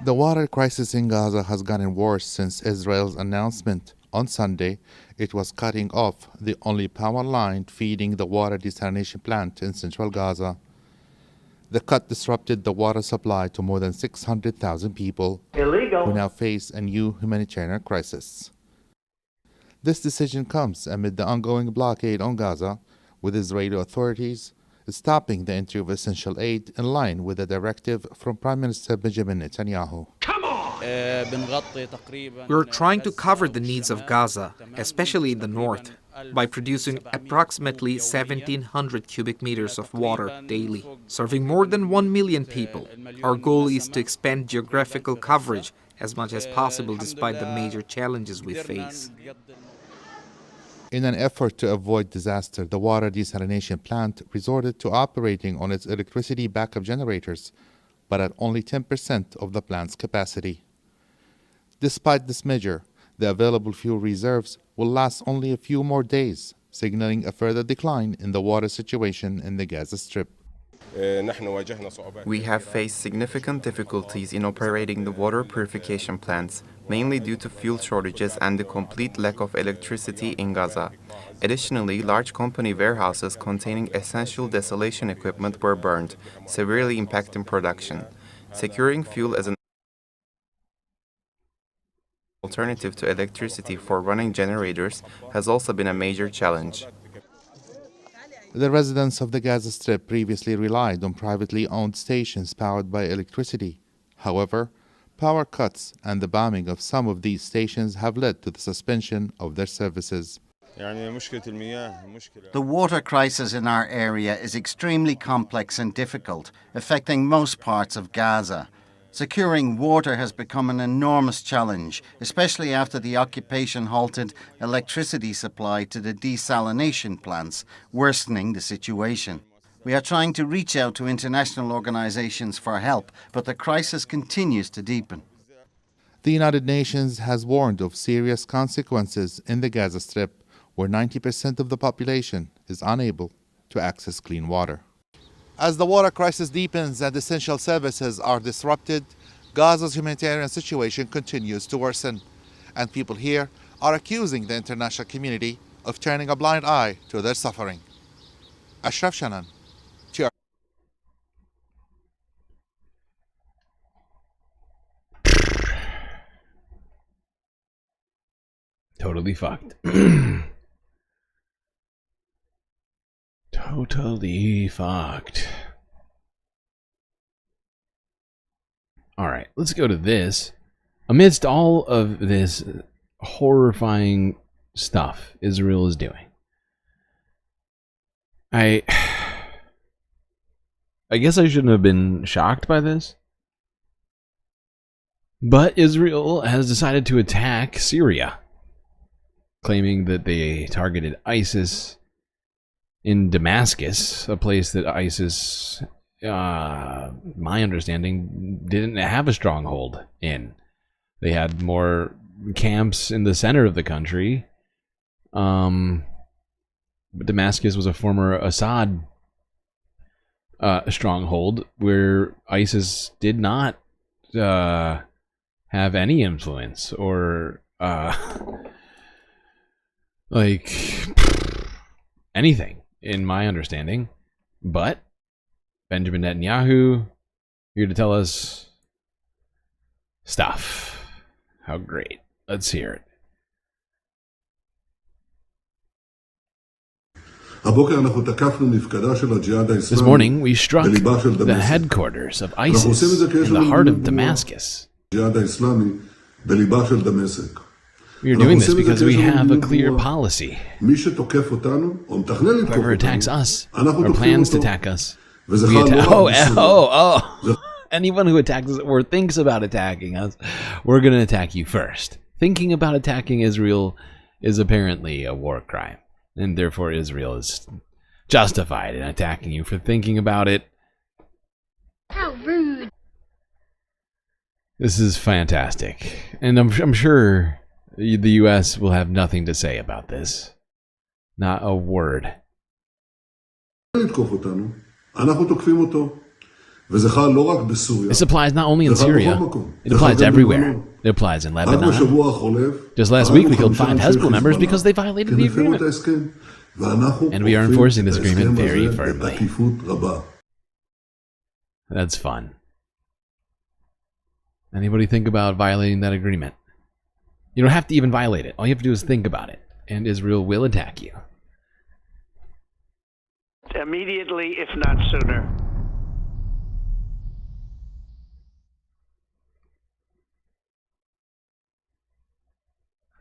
The water crisis in Gaza has gotten worse since Israel's announcement on Sunday it was cutting off the only power line feeding the water desalination plant in central Gaza. The cut disrupted the water supply to more than 600,000 people who now face a new humanitarian crisis. This decision comes amid the ongoing blockade on Gaza, with Israeli authorities stopping the entry of essential aid in line with a directive from Prime Minister Benjamin Netanyahu. We're trying to cover the needs of Gaza, especially in the north, by producing approximately 1,700 cubic meters of water daily, serving more than 1 million people. Our goal is to expand geographical coverage as much as possible despite the major challenges we face. In an effort to avoid disaster, the water desalination plant resorted to operating on its electricity backup generators, but at only 10% of the plant's capacity. Despite this measure, the available fuel reserves will last only a few more days, signaling a further decline in the water situation in the Gaza Strip. We have faced significant difficulties in operating the water purification plants, mainly due to fuel shortages and the complete lack of electricity in Gaza. Additionally, large company warehouses containing essential desalination equipment were burned, severely impacting production. Securing fuel as an Alternative to electricity for running generators has also been a major challenge. The residents of the Gaza Strip previously relied on privately owned stations powered by electricity. However, power cuts and the bombing of some of these stations have led to the suspension of their services. The water crisis in our area is extremely complex and difficult, affecting most parts of Gaza. Securing water has become an enormous challenge, especially after the occupation halted electricity supply to the desalination plants, worsening the situation. We are trying to reach out to international organizations for help, but the crisis continues to deepen. The United Nations has warned of serious consequences in the Gaza Strip, where 90% of the population is unable to access clean water. As the water crisis deepens and essential services are disrupted, Gaza's humanitarian situation continues to worsen, and people here are accusing the international community of turning a blind eye to their suffering. Ashraf Shanan, TR. Totally fucked. Totally fucked. Alright, let's go to this. Amidst all of this horrifying stuff Israel is doing, I guess I shouldn't have been shocked by this, but Israel has decided to attack Syria, claiming that they targeted ISIS in Damascus, a place that ISIS, my understanding, didn't have a stronghold in. They had more camps in the center of the country. But Damascus was a former Assad stronghold where ISIS did not have any influence or like anything, in my understanding. But Benjamin Netanyahu here to tell us stuff. How great. Let's hear it. This morning we struck the headquarters of ISIS in the heart of Damascus. We are doing this because we have a clear policy. Whoever attacks us or plans to attack us, we attack. Anyone who attacks us or thinks about attacking us, we're going to attack you first. Thinking about attacking Israel is apparently a war crime, and therefore Israel is justified in attacking you for thinking about it. How rude. This is fantastic, and I'm sure the U.S. will have nothing to say about this. Not a word. This applies not only in Syria, it applies everywhere. It applies in Lebanon. Just last week we killed 5 Hezbollah members because they violated the agreement. And we are enforcing this agreement very firmly. That's fun. Anybody think about violating that agreement? You don't have to even violate it. All you have to do is think about it, and Israel will attack you. Immediately, if not sooner.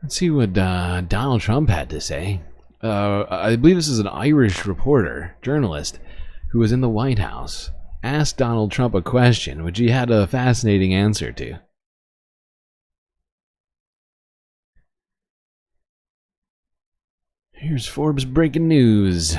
Let's see what Donald Trump had to say. I believe this is an Irish reporter, journalist, who was in the White House, asked Donald Trump a question, which he had a fascinating answer to. Here's Forbes breaking news.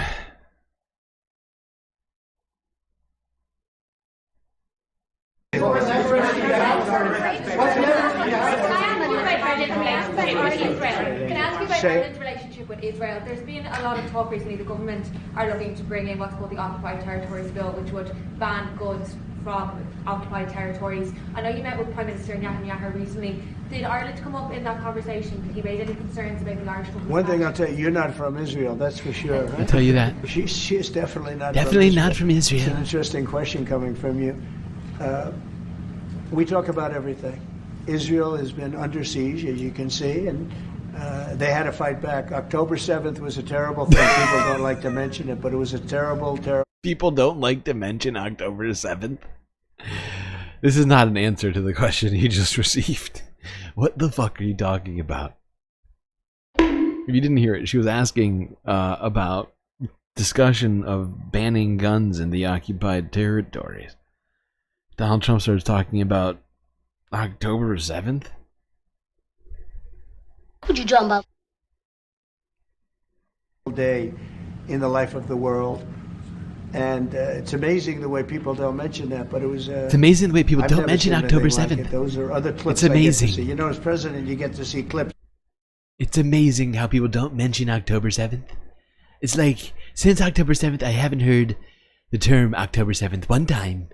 Ireland's relationship with Israel. There's been a lot of talk recently. The government are looking to bring in what's called the Occupied Territories Bill, which would ban goods from occupied territories. I know you met with Prime Minister Netanyahu recently. Did Ireland come up in that conversation? Did he raise any concerns about the Irish government? One thing I'll tell you, you're not from Israel, that's for sure. Right? I'll tell you that. She's definitely not from Israel. It's an interesting question coming from you. We talk about everything. Israel has been under siege, as you can see, and they had to fight back. October 7th was a terrible thing. People don't like to mention it, but it was a terrible, terrible... People don't like to mention October 7th? This is not an answer to the question he just received. What the fuck are you talking about? If you didn't hear it, she was asking about discussion of banning guns in the occupied territories. Donald Trump starts talking about October 7th? Could you jump up? Day in the life of the world. And it's amazing the way people don't mention that, but it was... it's amazing the way people don't mention October 7th. Like those are other clips it's amazing. I get to see. You know, as president, you get to see clips. It's amazing how people don't mention October 7th. It's like, since October 7th, I haven't heard the term October 7th one time.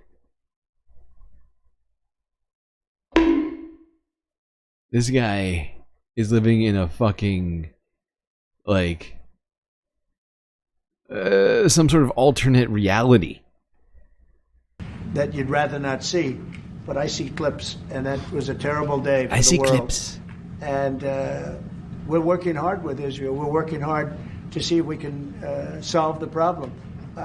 This guy is living in a fucking, like, some sort of alternate reality. That you'd rather not see. But I see clips, and that was a terrible day for I see the world. clips. And we're working hard with Israel. We're working hard to see if we can solve the problem.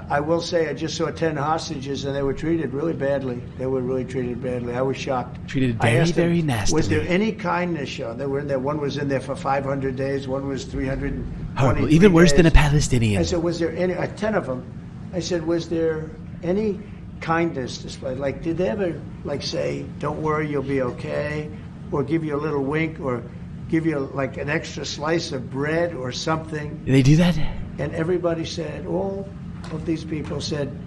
I will say I just saw 10 hostages, and they were treated really badly. They were really treated badly. I was shocked. Treated very, very nastily. Was there any kindness shown? They were in there. One was in there for 500 days. One was 320. Horrible. Even worse than a Palestinian. I said, was there any, 10 of them, I said, was there any kindness displayed? Like, did they ever, like, say, don't worry, you'll be okay? Or give you a little wink, or give you, like, an extra slice of bread or something? Did they do that? And everybody said, all of these people said,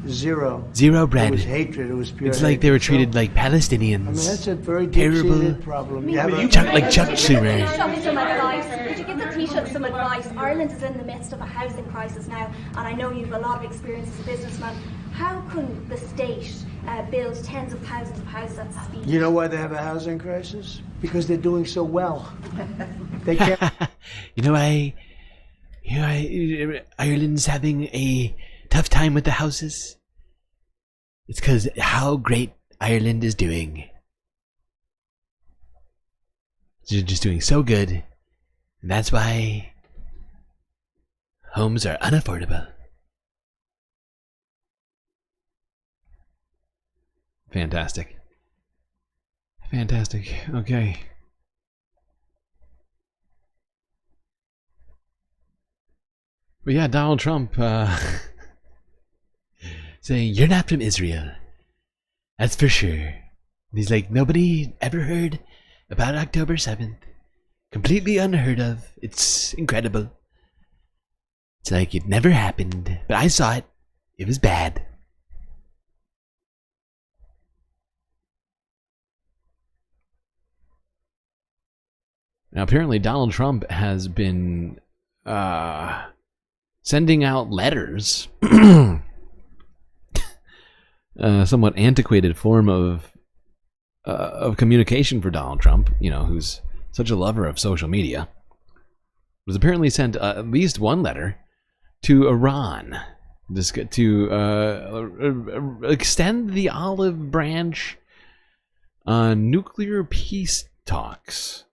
zero. Zero bread. It was hatred. It was pure It's like they were treated like Palestinians. I mean, that's a very terrible deep-seated problem. You have a, like Chuck Schumer. Some advice. Could you give the Taoiseach some advice? Ireland is in the midst of a housing crisis now, and I know you have a lot of experience as a businessman. How can the state build tens of thousands of houses at speed? You know why they have a housing crisis? Because they're doing so well. They can't. Ireland's having a tough time with the houses. It's because how great Ireland is doing. They're just doing so good, and that's why homes are unaffordable. Fantastic. Fantastic. Okay. But yeah, Donald Trump saying, you're not from Israel. That's for sure. And he's like, nobody ever heard about October 7th. Completely unheard of. It's incredible. It's like it never happened. But I saw it. It was bad. Now, apparently Donald Trump has been sending out letters, somewhat antiquated form of communication for Donald Trump, you know, who's such a lover of social media, was apparently sent at least one letter to Iran to extend the olive branch on nuclear peace talks.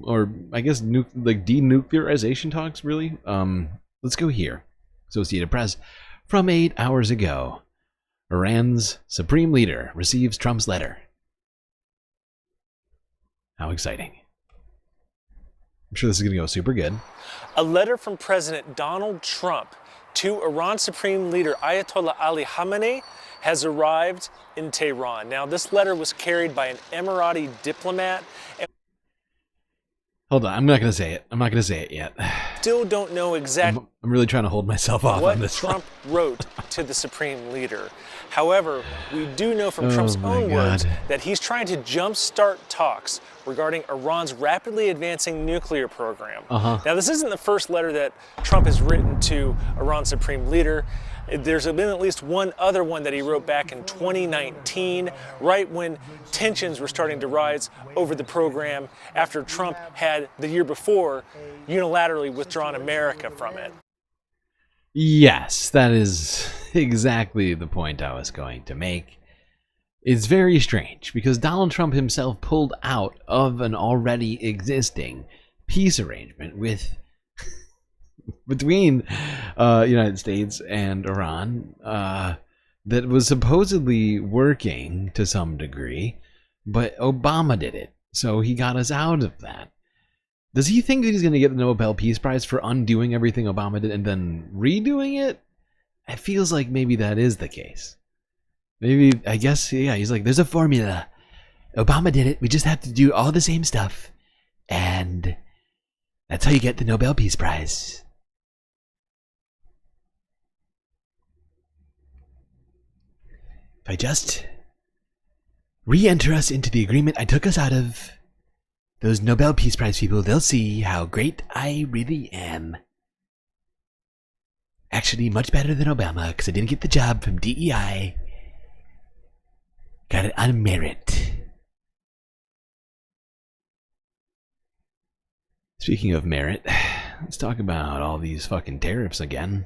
Or I guess like denuclearization talks, really. Let's go here. Associated Press from 8 hours ago. Iran's supreme leader receives Trump's letter. How exciting. I'm sure this is going to go super good. A letter from President Donald Trump to Iran Supreme Leader Ayatollah Ali Khamenei has arrived in Tehran. Now, this letter was carried by an Emirati diplomat. Hold on, I'm not going to say it. I'm not going to say it yet. Still don't know exactly I'm really trying to hold myself off on this Trump wrote to the Supreme Leader. However, we do know from Trump's own words that he's trying to jumpstart talks regarding Iran's rapidly advancing nuclear program. Now, this isn't the first letter that Trump has written to Iran's Supreme Leader. There's been at least one other one that he wrote back in 2019, right when tensions were starting to rise over the program after Trump had, the year before, unilaterally withdrawn America from it. Yes, that is exactly the point I was going to make. is very strange because Donald Trump himself pulled out of an already existing peace arrangement with between United States and Iran that was supposedly working to some degree, but Obama did it, so he got us out of that. Does he think that he's going to get the Nobel Peace Prize for undoing everything Obama did and then redoing it? It feels like maybe that is the case. Maybe, I guess, yeah, he's like, there's a formula. Obama did it. We just have to do all the same stuff. And that's how you get the Nobel Peace Prize. If I just re-enter us into the agreement I took us out of, those Nobel Peace Prize people, they'll see how great I really am. Actually, much better than Obama, because I didn't get the job from DEI. Got it on merit. Speaking of merit, let's talk about all these fucking tariffs again.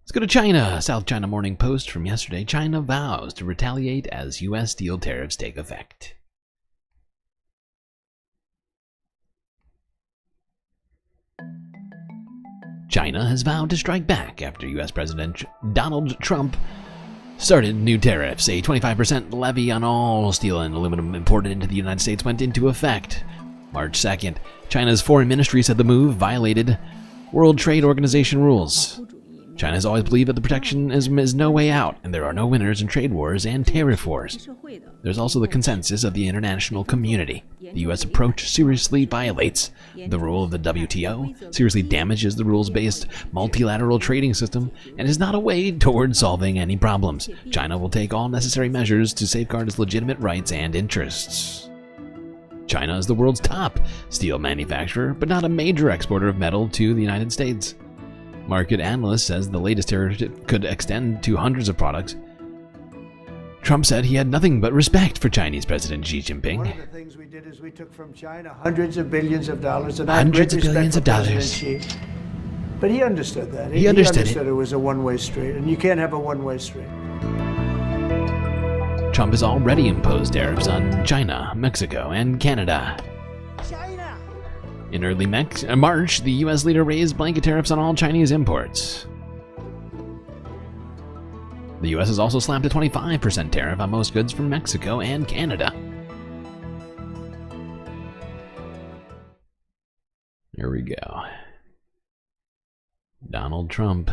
Let's go to China. South China Morning Post from yesterday. China vows to retaliate as U.S. steel tariffs take effect. China has vowed to strike back after U.S. President Donald Trump started new tariffs. A 25% levy on all steel and aluminum imported into the United States went into effect March 2nd. China's foreign ministry said the move violated World Trade Organization rules. China has always believed that the protectionism is no way out, and there are no winners in trade wars and tariff wars. There's also the consensus of the international community. The U.S. approach seriously violates the rule of the WTO, seriously damages the rules-based multilateral trading system, and is not a way toward solving any problems. China will take all necessary measures to safeguard its legitimate rights and interests. China is the world's top steel manufacturer, but not a major exporter of metal to the United States. Market analyst says the latest tariff could extend to hundreds of products. Trump said he had nothing but respect for Chinese President Xi Jinping. One of the things we did is we took from China hundreds of billions of dollars, and hundreds of billions of dollars. Xi. But he understood that. He understood it was a one-way street, and you can't have a one-way street. Trump has already imposed tariffs on China, Mexico, and Canada. In early March, the U.S. leader raised blanket tariffs on all Chinese imports. The U.S. has also slapped a 25% tariff on most goods from Mexico and Canada. Here we go. Donald Trump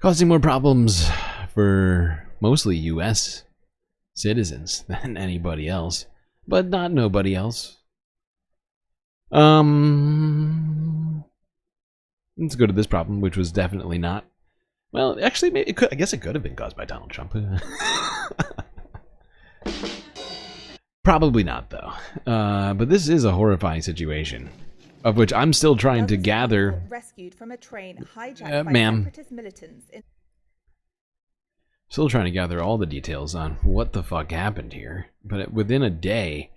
causing more problems for mostly U.S. citizens than anybody else, but not nobody else. Let's go to this problem, which was definitely not. Well, actually, maybe it could. I guess it could have been caused by Donald Trump. Probably not, though. But this is a horrifying situation, of which I'm still trying to gather. Rescued from a train hijacked by separatist militants. Still trying to gather all the details on what the fuck happened here. But within a day,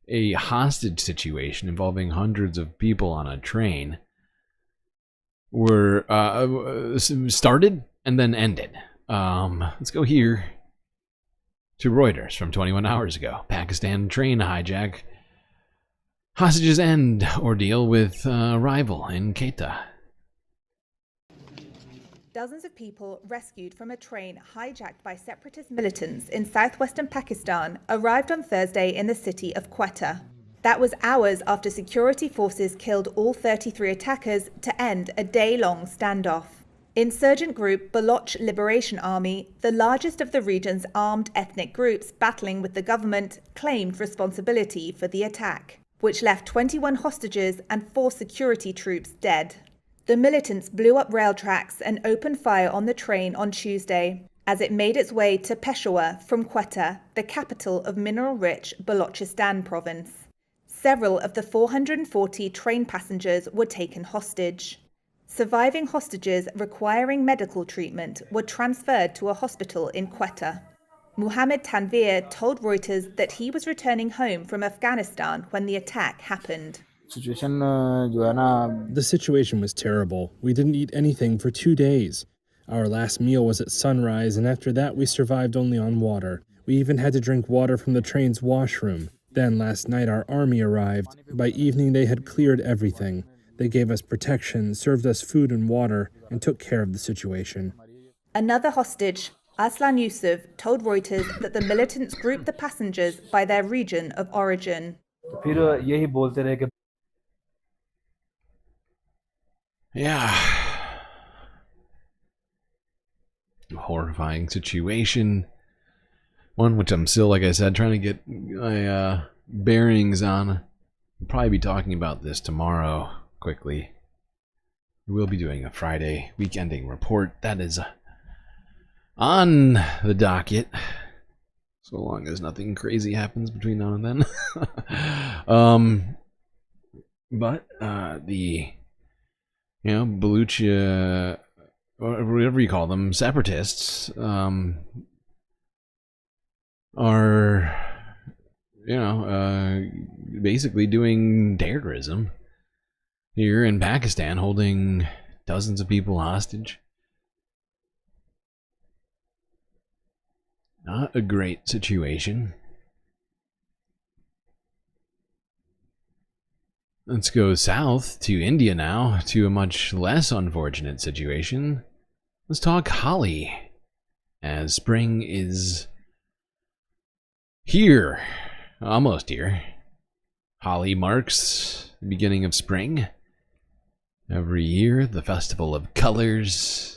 a hostage situation involving hundreds of people on a train were started and then ended. Let's go here to Reuters from 21 hours ago. Pakistan train hijack. Hostages end ordeal with rival in Quetta. Dozens of people rescued from a train hijacked by separatist militants in southwestern Pakistan arrived on Thursday in the city of Quetta. That was hours after security forces killed all 33 attackers to end a day-long standoff. Insurgent group Baloch Liberation Army, the largest of the region's armed ethnic groups battling with the government, claimed responsibility for the attack, which left 21 hostages and 4 security troops dead. The militants blew up rail tracks and opened fire on the train on Tuesday as it made its way to Peshawar from Quetta, the capital of mineral-rich Balochistan province. Several of the 440 train passengers were taken hostage. Surviving hostages requiring medical treatment were transferred to a hospital in Quetta. Muhammad Tanvir told Reuters that he was returning home from Afghanistan when the attack happened. The situation was terrible. We didn't eat anything for 2 days. Our last meal was at sunrise, and after that we survived only on water. We even had to drink water from the train's washroom. Then last night our army arrived. By evening they had cleared everything. They gave us protection, served us food and water, and took care of the situation. Another hostage, Aslan Yusuf, told Reuters that the militants grouped the passengers by their region of origin. Yeah. Horrifying situation. One which I'm still, like I said, trying to get my bearings on. I'll probably be talking about this tomorrow quickly. We'll be doing a Friday weekending report. That is on the docket. So long as nothing crazy happens between now and then. But the Baluchi, or whatever you call them, separatists, are, basically doing terrorism here in Pakistan, holding dozens of people hostage. Not a great situation. Let's go south to India now, to a much less unfortunate situation. Let's talk Holi, as spring is here, almost here. Holi marks the beginning of spring. Every year, the festival of colors.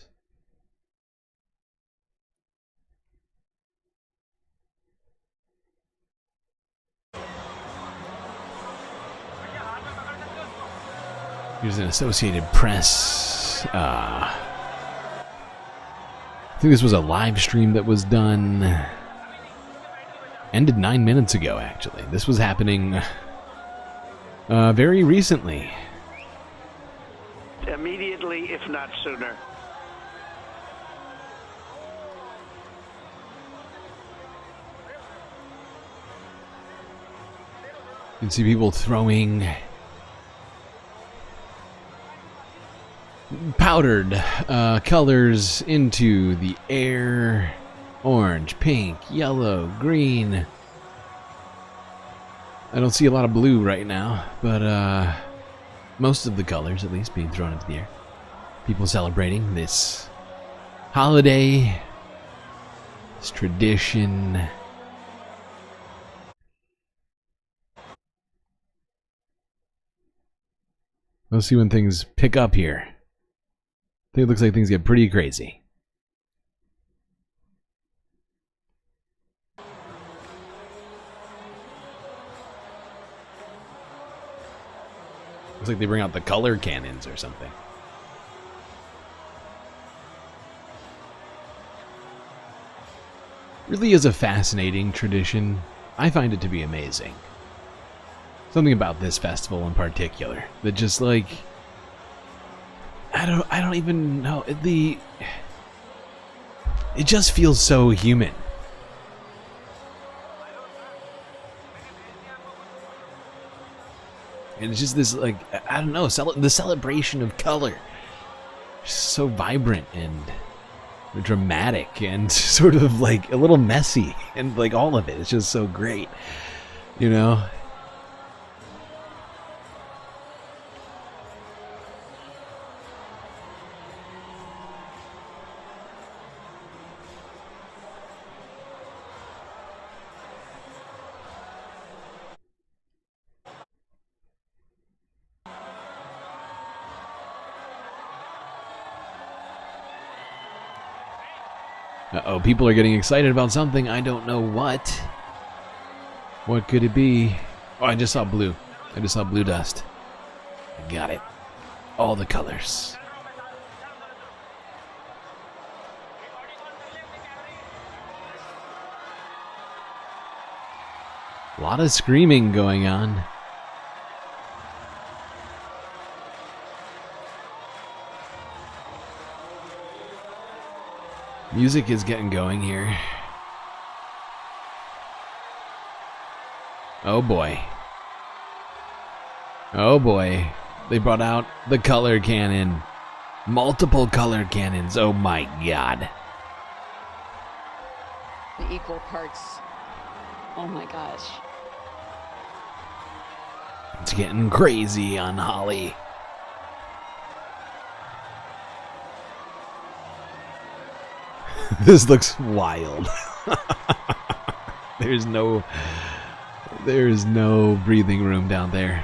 Here's an Associated Press. I think this was a live stream that was done. Ended 9 minutes ago, actually. This was happening very recently. Immediately, if not sooner. You can see people throwing powdered colors into the air. Orange, pink, yellow, green. I don't see a lot of blue right now, but most of the colors at least being thrown into the air. People celebrating this holiday, this tradition. We'll see when things pick up here. I think it looks like things get pretty crazy. Looks like they bring out the color cannons or something. Really is a fascinating tradition. I find it to be amazing. Something about this festival in particular that just like I don't even know, it just feels so human. And it's just this, like, I don't know, the celebration of color. So vibrant and dramatic and sort of like a little messy. And like all of it is just so great, you know? Uh-oh, people are getting excited about something. I don't know what. What could it be? Oh, I just saw blue. I just saw blue dust. I got it. All the colors. A lot of screaming going on. Music is getting going here. Oh boy. Oh boy. They brought out the color cannon. Multiple color cannons. Oh my god. The equal parts. Oh my gosh. It's getting crazy on Holly. This looks wild. There's no breathing room down there.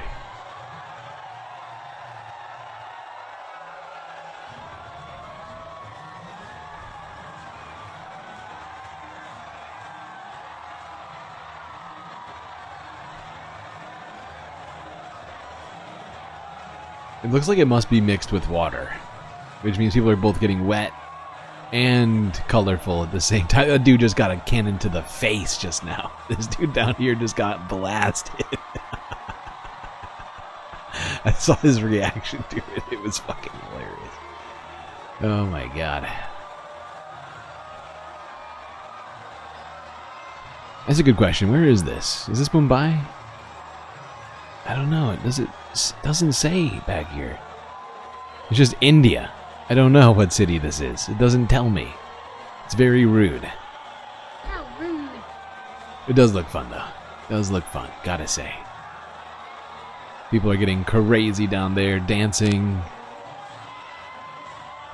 It looks like it must be mixed with water, which means people are both getting wet and colorful at the same time. That dude just got a cannon to the face just now. This dude down here just got blasted. I saw his reaction to it. It was fucking hilarious. Oh my god. That's a good question. Where is this? Is this Mumbai? I don't know. It doesn't say back here. It's just India. I don't know what city this is. It doesn't tell me. It's very rude. How rude. It does look fun though. It does look fun, gotta say. People are getting crazy down there, dancing,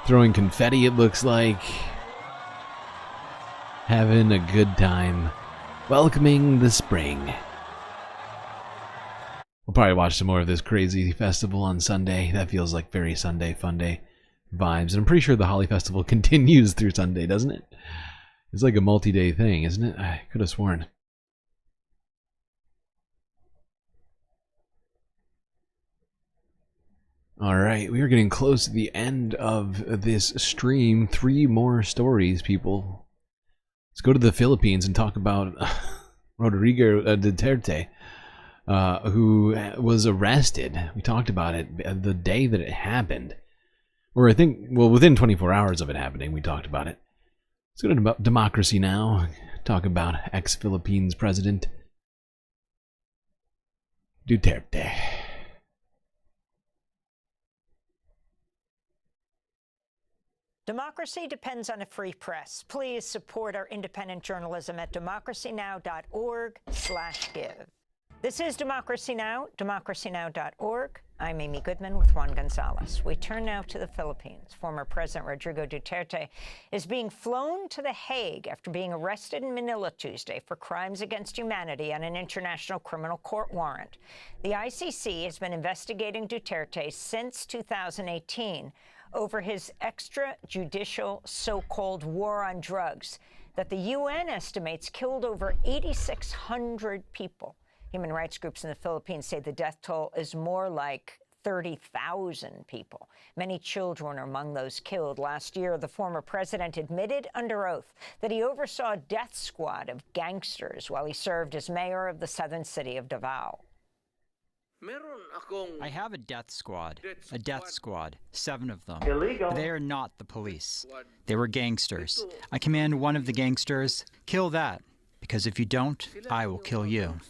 throwing confetti, it looks like. Having a good time. Welcoming the spring. We'll probably watch some more of this crazy festival on Sunday. That feels like very Sunday fun day vibes. And I'm pretty sure the Holly Festival continues through Sunday, doesn't it? It's like a multi-day thing, isn't it? I could have sworn. Alright, we are getting close to the end of this stream. 3 more stories, people. Let's go to the Philippines and talk about Rodrigo Duterte. Who was arrested. We talked about it the day that it happened. Or I think, well, within 24 hours of it happening, we talked about it. Let's go to Democracy Now! Talk about ex-Philippines president Duterte. Democracy depends on a free press. Please support our independent journalism at democracynow.org/give. This is Democracy Now!, democracynow.org. I'm Amy Goodman with Juan Gonzalez. We turn now to the Philippines. Former President Rodrigo Duterte is being flown to The Hague after being arrested in Manila Tuesday for crimes against humanity on an international criminal court warrant. The ICC has been investigating Duterte since 2018 over his extrajudicial so-called war on drugs that the UN estimates killed over 8,600 people. Human rights groups in the Philippines say the death toll is more like 30,000 people. Many children are among those killed. Last year, the former president admitted under oath that he oversaw a death squad of gangsters while he served as mayor of the southern city of Davao. I have a death squad. 7 of them. Illegal. They are not the police. They were gangsters. I command one of the gangsters, kill that, because if you don't, I will kill you.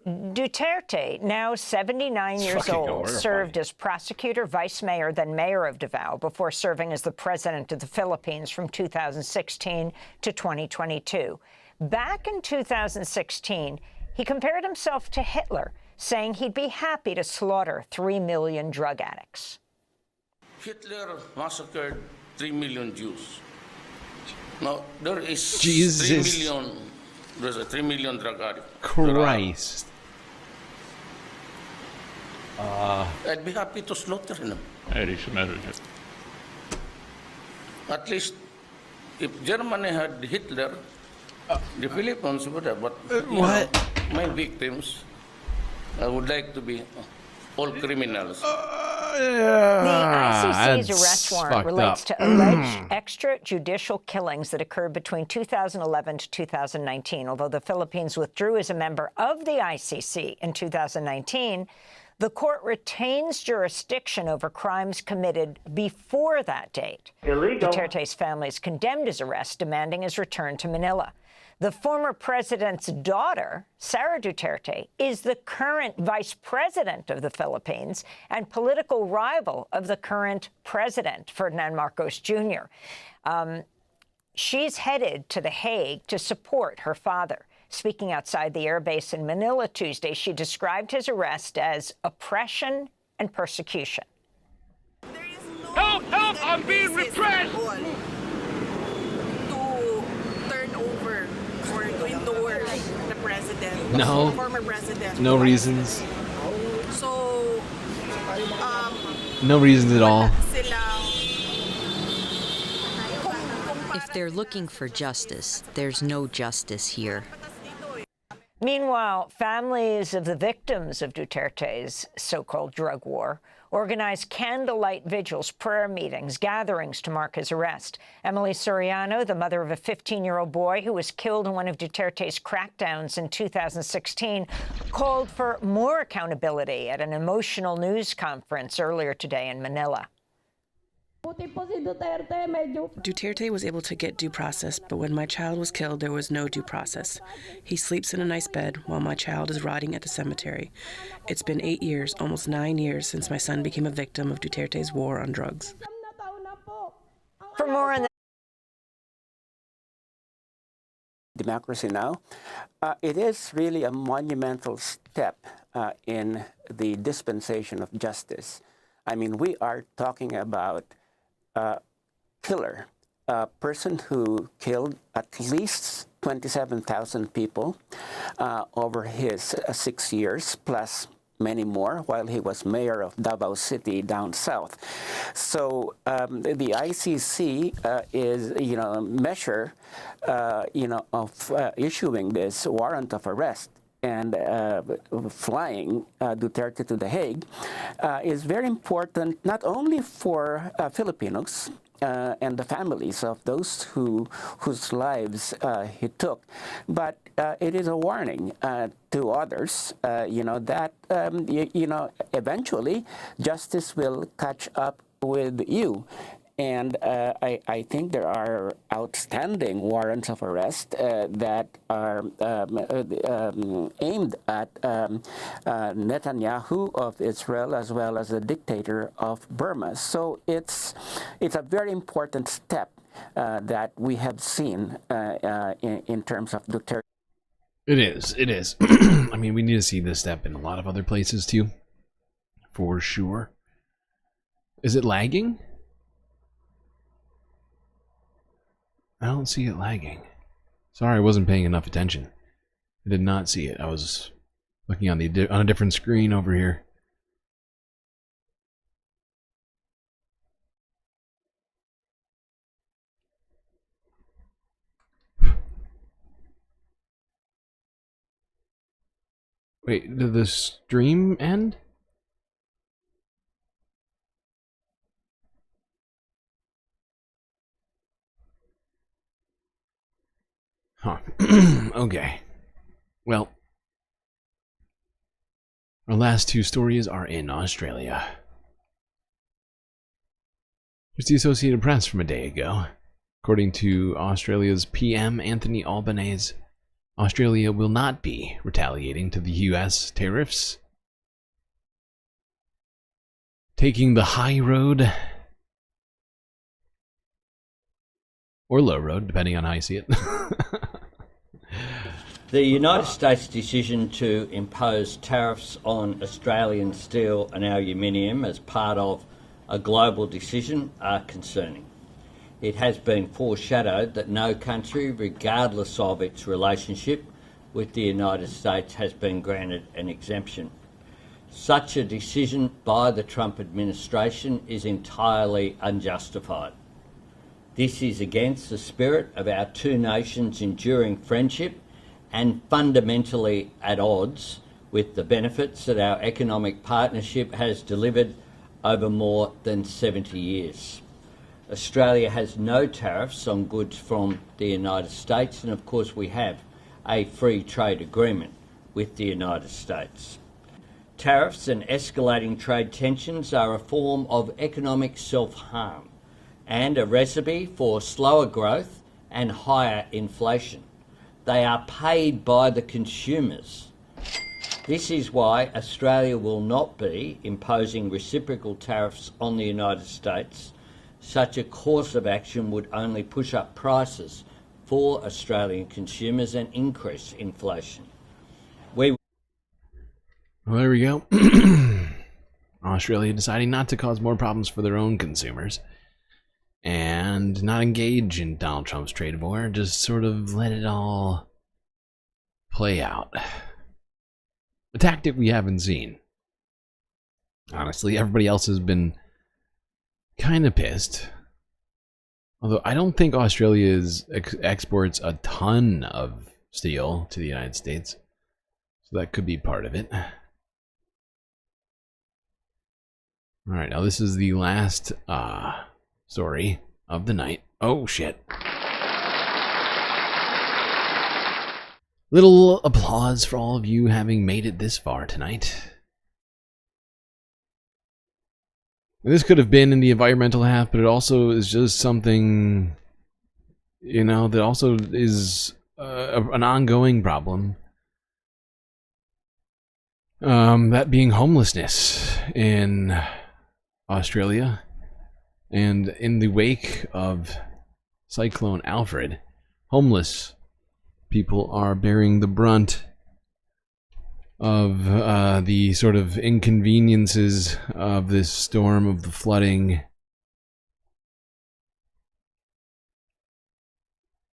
Duterte, now 79 years old, served as prosecutor, vice mayor, then mayor of Davao before serving as the president of the Philippines from 2016 to 2022. Back in 2016, he compared himself to Hitler, saying he'd be happy to slaughter 3 million drug addicts. Hitler massacred 3 million Jews. Now, there is Jesus. 3 million, there's a 3 million drug addicts. Christ. I'd be happy to slaughter them. At least, if Germany had Hitler, the Philippines would have. But what? My victims, I would like to be all criminals. The ICC's arrest warrant relates to alleged extrajudicial killings that occurred between 2011 to 2019. Although the Philippines withdrew as a member of the ICC in 2019, the court retains jurisdiction over crimes committed before that date. Illegal. Duterte's family has condemned his arrest, demanding his return to Manila. The former president's daughter, Sara Duterte, is the current vice president of the Philippines and political rival of the current president, Ferdinand Marcos Jr. She's headed to The Hague to support her father. Speaking outside the airbase in Manila Tuesday, she described his arrest as oppression and persecution. Help! Help! I'm being repressed! To turn over or to endorse the president, No. the former president. No reasons. So, No reasons at all. If they're looking for justice, there's no justice here. Meanwhile, families of the victims of Duterte's so-called drug war organized candlelight vigils, prayer meetings, gatherings to mark his arrest. Emily Soriano, the mother of a 15-year-old boy who was killed in one of Duterte's crackdowns in 2016, called for more accountability at an emotional news conference earlier today in Manila. Duterte was able to get due process, but when my child was killed, there was no due process. He sleeps in a nice bed while my child is rotting at the cemetery. It's been 8 years, almost 9 years, since my son became a victim of Duterte's war on drugs. For more on democracy now, it is really a monumental step in the dispensation of justice. I mean, we are talking about a killer, a person who killed at least 27,000 people over his 6 years, plus many more, while he was mayor of Davao City down south. So the ICC is, measure, of issuing this warrant of arrest and flying Duterte to The Hague is very important, not only for Filipinos and the families of those whose lives he took, but it is a warning to others, that eventually justice will catch up with you. And I think there are outstanding warrants of arrest that are aimed at Netanyahu of Israel as well as the dictator of Burma. So it's a very important step that we have seen in terms of Duterte. It is. I mean, we need to see this step in a lot of other places too, for sure. Is it lagging? I don't see it lagging. Sorry, I wasn't paying enough attention. I did not see it. I was looking on a different screen over here. Wait, did the stream end? Huh. Okay. Well, our last two stories are in Australia. Here's the Associated Press from a day ago. According to Australia's PM Anthony Albanese, Australia will not be retaliating to the US tariffs, taking the high road or low road, depending on how you see it. The United States' decision to impose tariffs on Australian steel and aluminium as part of a global decision are concerning. It has been foreshadowed that no country, regardless of its relationship with the United States, has been granted an exemption. Such a decision by the Trump administration is entirely unjustified. This is against the spirit of our two nations' enduring friendship and fundamentally at odds with the benefits that our economic partnership has delivered over more than 70 years. Australia has no tariffs on goods from the United States, and of course we have a free trade agreement with the United States. Tariffs and escalating trade tensions are a form of economic self-harm and a recipe for slower growth and higher inflation. They are paid by the consumers. This is why Australia will not be imposing reciprocal tariffs on the United States. Such a course of action would only push up prices for Australian consumers and increase inflation. Well, there we go. Australia deciding not to cause more problems for their own consumers and not engage in Donald Trump's trade war, just sort of let it all play out. A tactic we haven't seen. Honestly, everybody else has been kind of pissed. Although I don't think Australia exports a ton of steel to the United States. So that could be part of it. Alright, now this is the last story of the night. Oh shit. Little applause for all of you having made it this far tonight. This could have been in the environmental half, but it also is just something, you know, that also is an ongoing problem. That being homelessness in Australia. And in the wake of Cyclone Alfred, homeless people are bearing the brunt of the sort of inconveniences of this storm, of the flooding.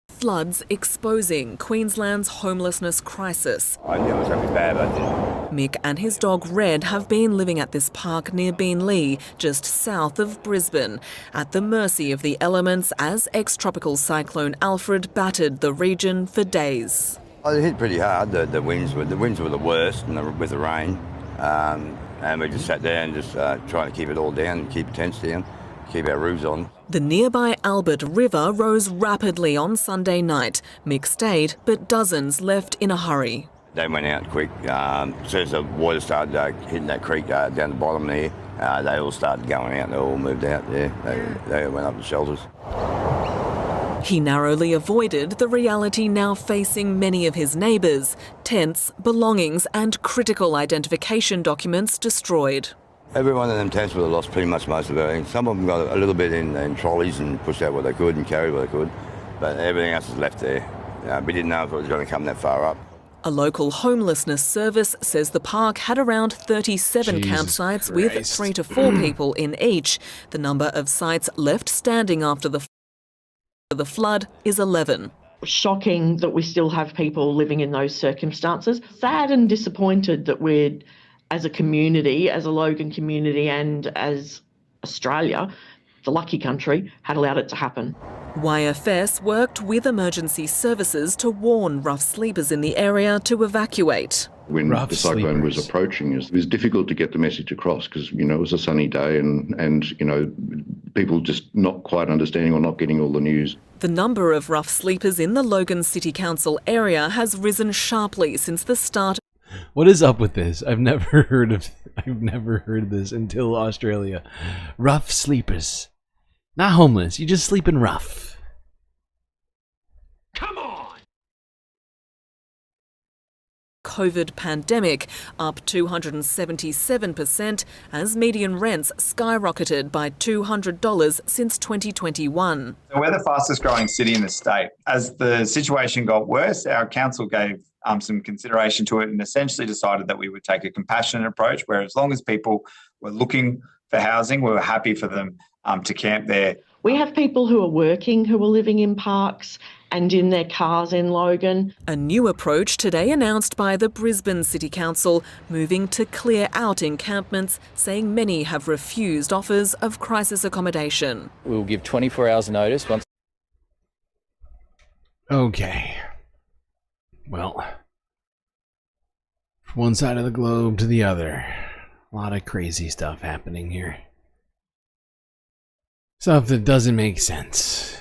Floods exposing Queensland's homelessness crisis. I knew it was going to be bad, I didn't. Mick and his dog Red have been living at this park near Beenleigh, just south of Brisbane, at the mercy of the elements as ex-tropical cyclone Alfred battered the region for days. It hit pretty hard. The winds were the worst, and with the rain, and we just sat there and just trying to keep it all down, keep the tents down, keep our roofs on. The nearby Albert River rose rapidly on Sunday night. Mick stayed, but dozens left in a hurry. They went out quick. As soon as the water started hitting that creek down the bottom there, they all started going out. They all moved out there. They went up to shelters. He narrowly avoided the reality now facing many of his neighbours: tents, belongings and critical identification documents destroyed. Every one of them tents would have lost pretty much most of everything. Some of them got a little bit in trolleys and pushed out what they could and carried what they could, but everything else is left there. We didn't know if it was going to come that far up. A local homelessness service says the park had around 37 campsites with 3 to 4 people in each. The number of sites left standing after the flood is 11. Shocking that we still have people living in those circumstances. Sad and disappointed that we're, as a community, as a Logan community and as Australia, the lucky country, had allowed it to happen. YFS worked with emergency services to warn rough sleepers in the area to evacuate. When the cyclone was approaching, it was difficult to get the message across because, you know, it was a sunny day and you know, people just not quite understanding or not getting all the news. The number of rough sleepers in the Logan City Council area has risen sharply since the start. What is up with this? I've never heard of this until Australia. Rough sleepers. Not homeless, you just sleeping rough. Come on! COVID pandemic, up 277% as median rents skyrocketed by $200 since 2021. So we're the fastest growing city in the state. As the situation got worse, our council gave some consideration to it and essentially decided that we would take a compassionate approach where as long as people were looking for housing, we were happy for them to camp there. We have people who are working, who are living in parks and in their cars in Logan. A new approach today announced by the Brisbane City Council, moving to clear out encampments, saying many have refused offers of crisis accommodation. We'll give 24 hours notice once. Okay. Well, from one side of the globe to the other, a lot of crazy stuff happening here. Stuff that doesn't make sense.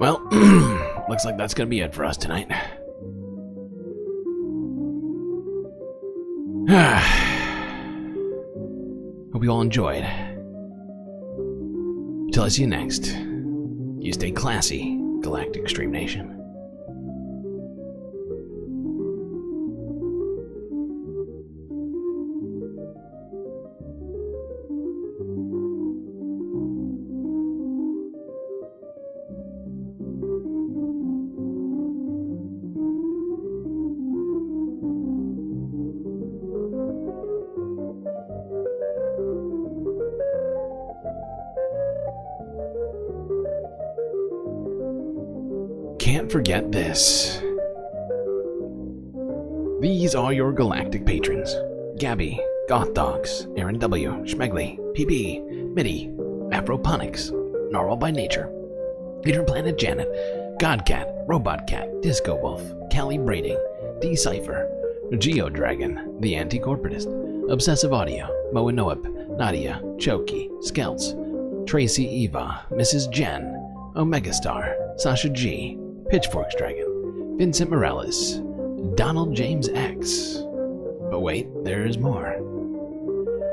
Well, looks like that's gonna be it for us tonight. Hope you all enjoyed. Until I see you next, you stay classy, Galactic Stream Nation. Can't forget this. These are your galactic patrons: Gabby, Goth Dogs, Aaron W, Schmegley, PB, Mitty, Afroponics, Normal by Nature, Peter Planet Janet, Godcat, Robot Cat, Disco Wolf, Calibrating, Decipher, Geodragon, The Anti-Corporatist, Obsessive Audio, Moanoip, Nadia, Choki, Skelts, Tracy Eva, Mrs. Jen, Omega Star, Sasha G, Pitchforks Dragon, Vincent Morales, Donald James X. But wait, there's more.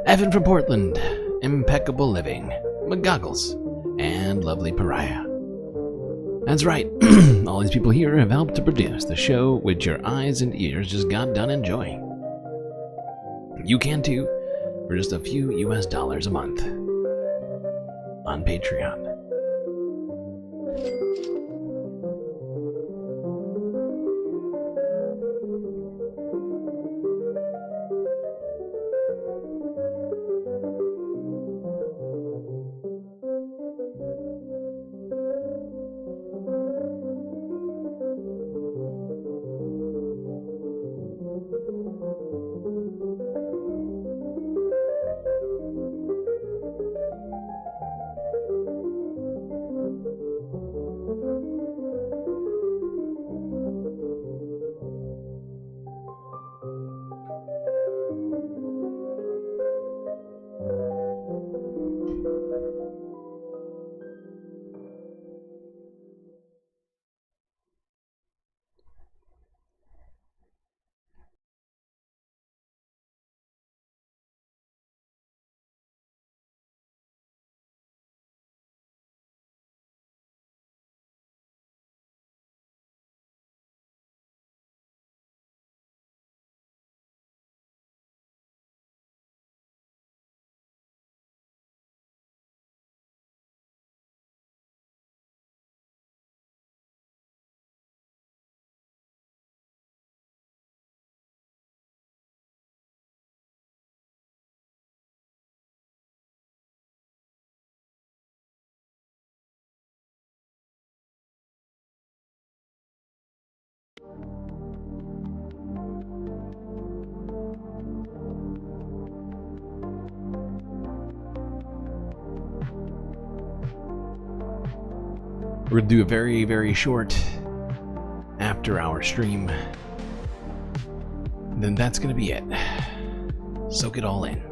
Evan from Portland, Impeccable Living, McGoggles, and Lovely Pariah. That's right, all these people here have helped to produce the show which your eyes and ears just got done enjoying. You can too, for just a few US dollars a month on Patreon. We're gonna do a very, very short after-hour stream. Then that's gonna be it. Soak it all in.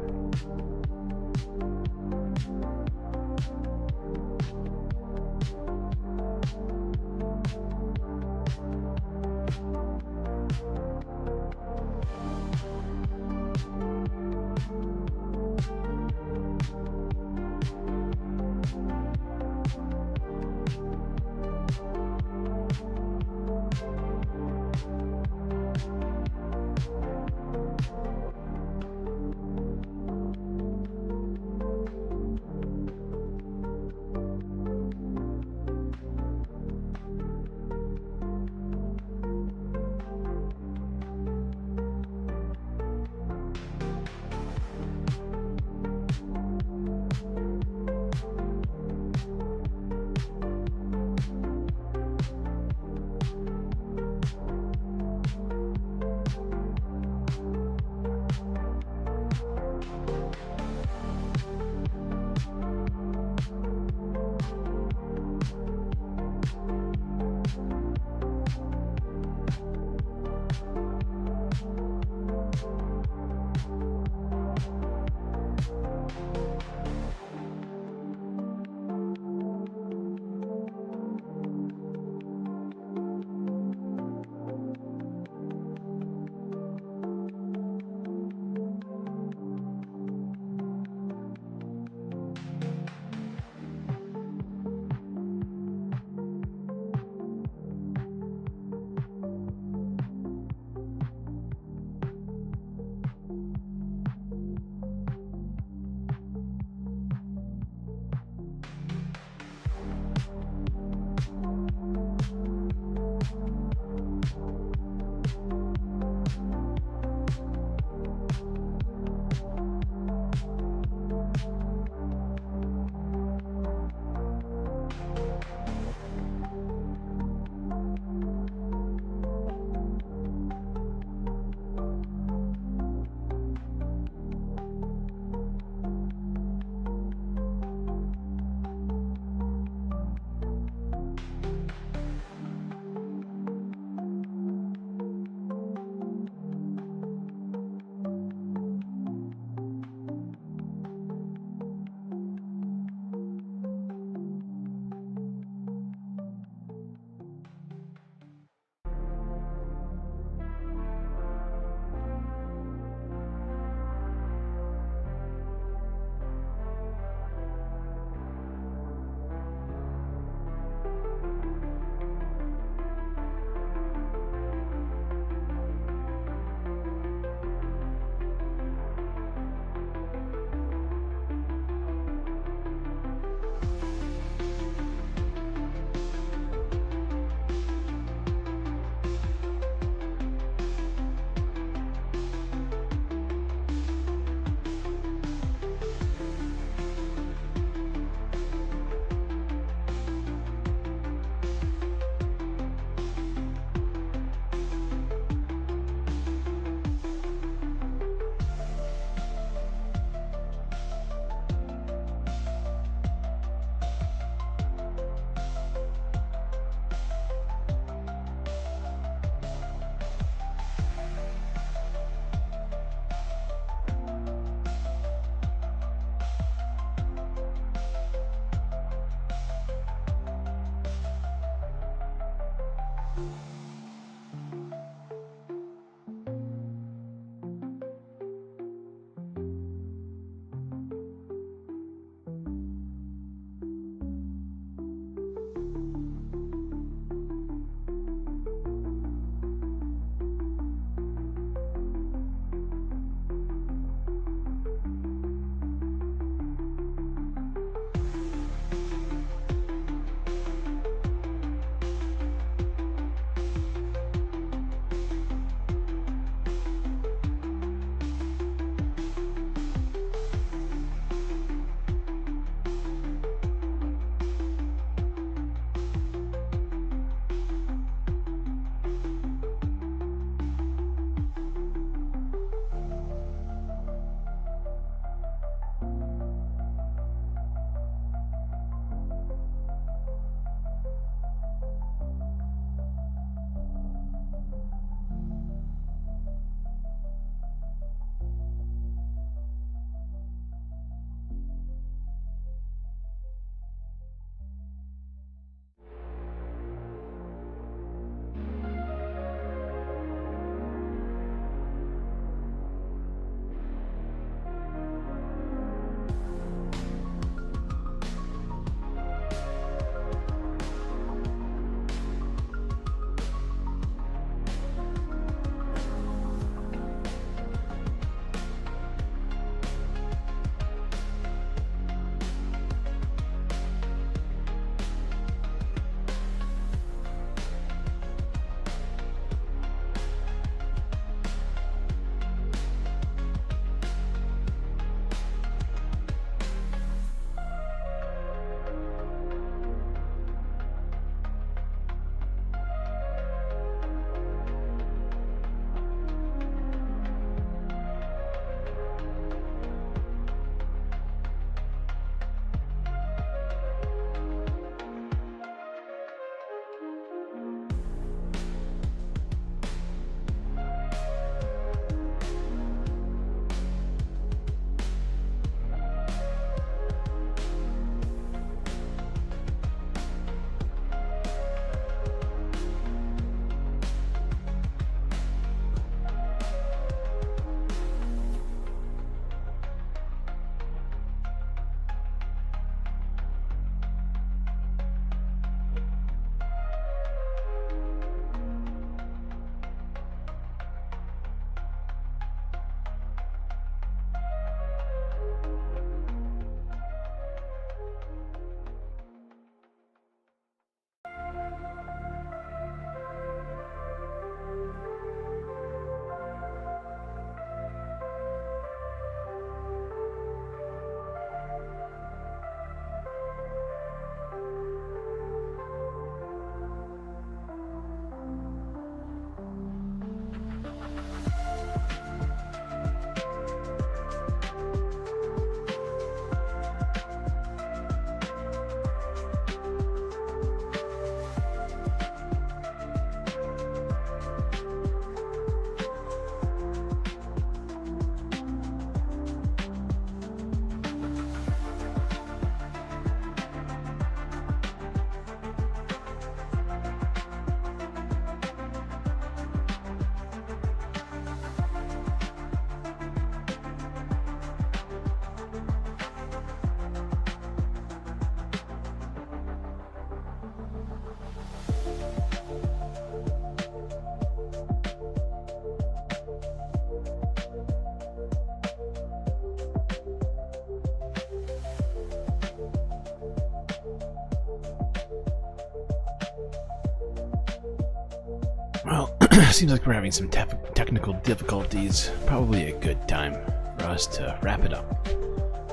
Well, seems like we're having some technical difficulties. Probably a good time for us to wrap it up.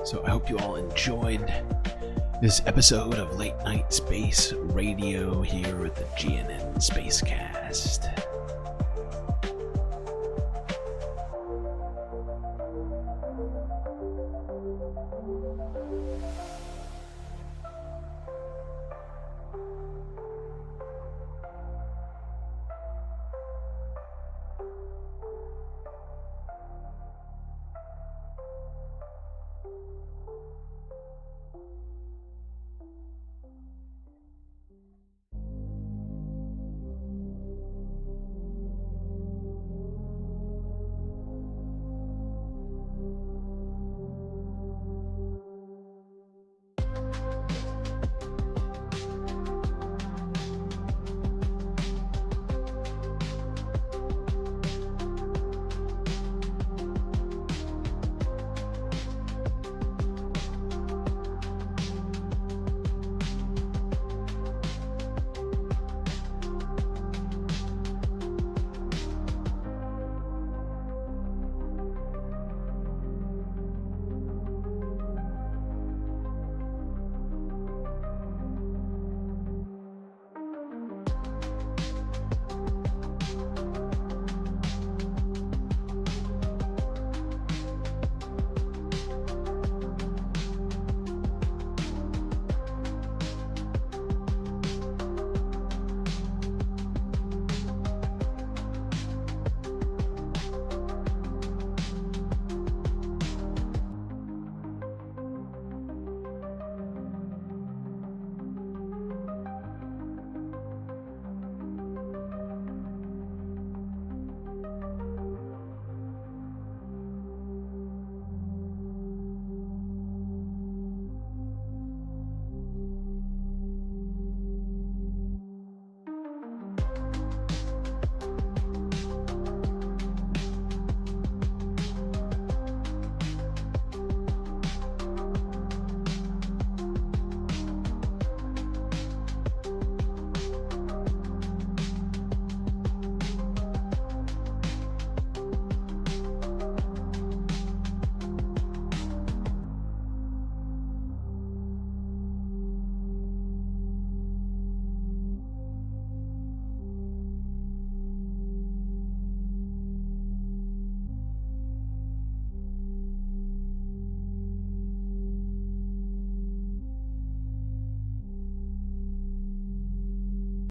So I hope you all enjoyed this episode of Late Night Space Radio here with the GNN Spacecast.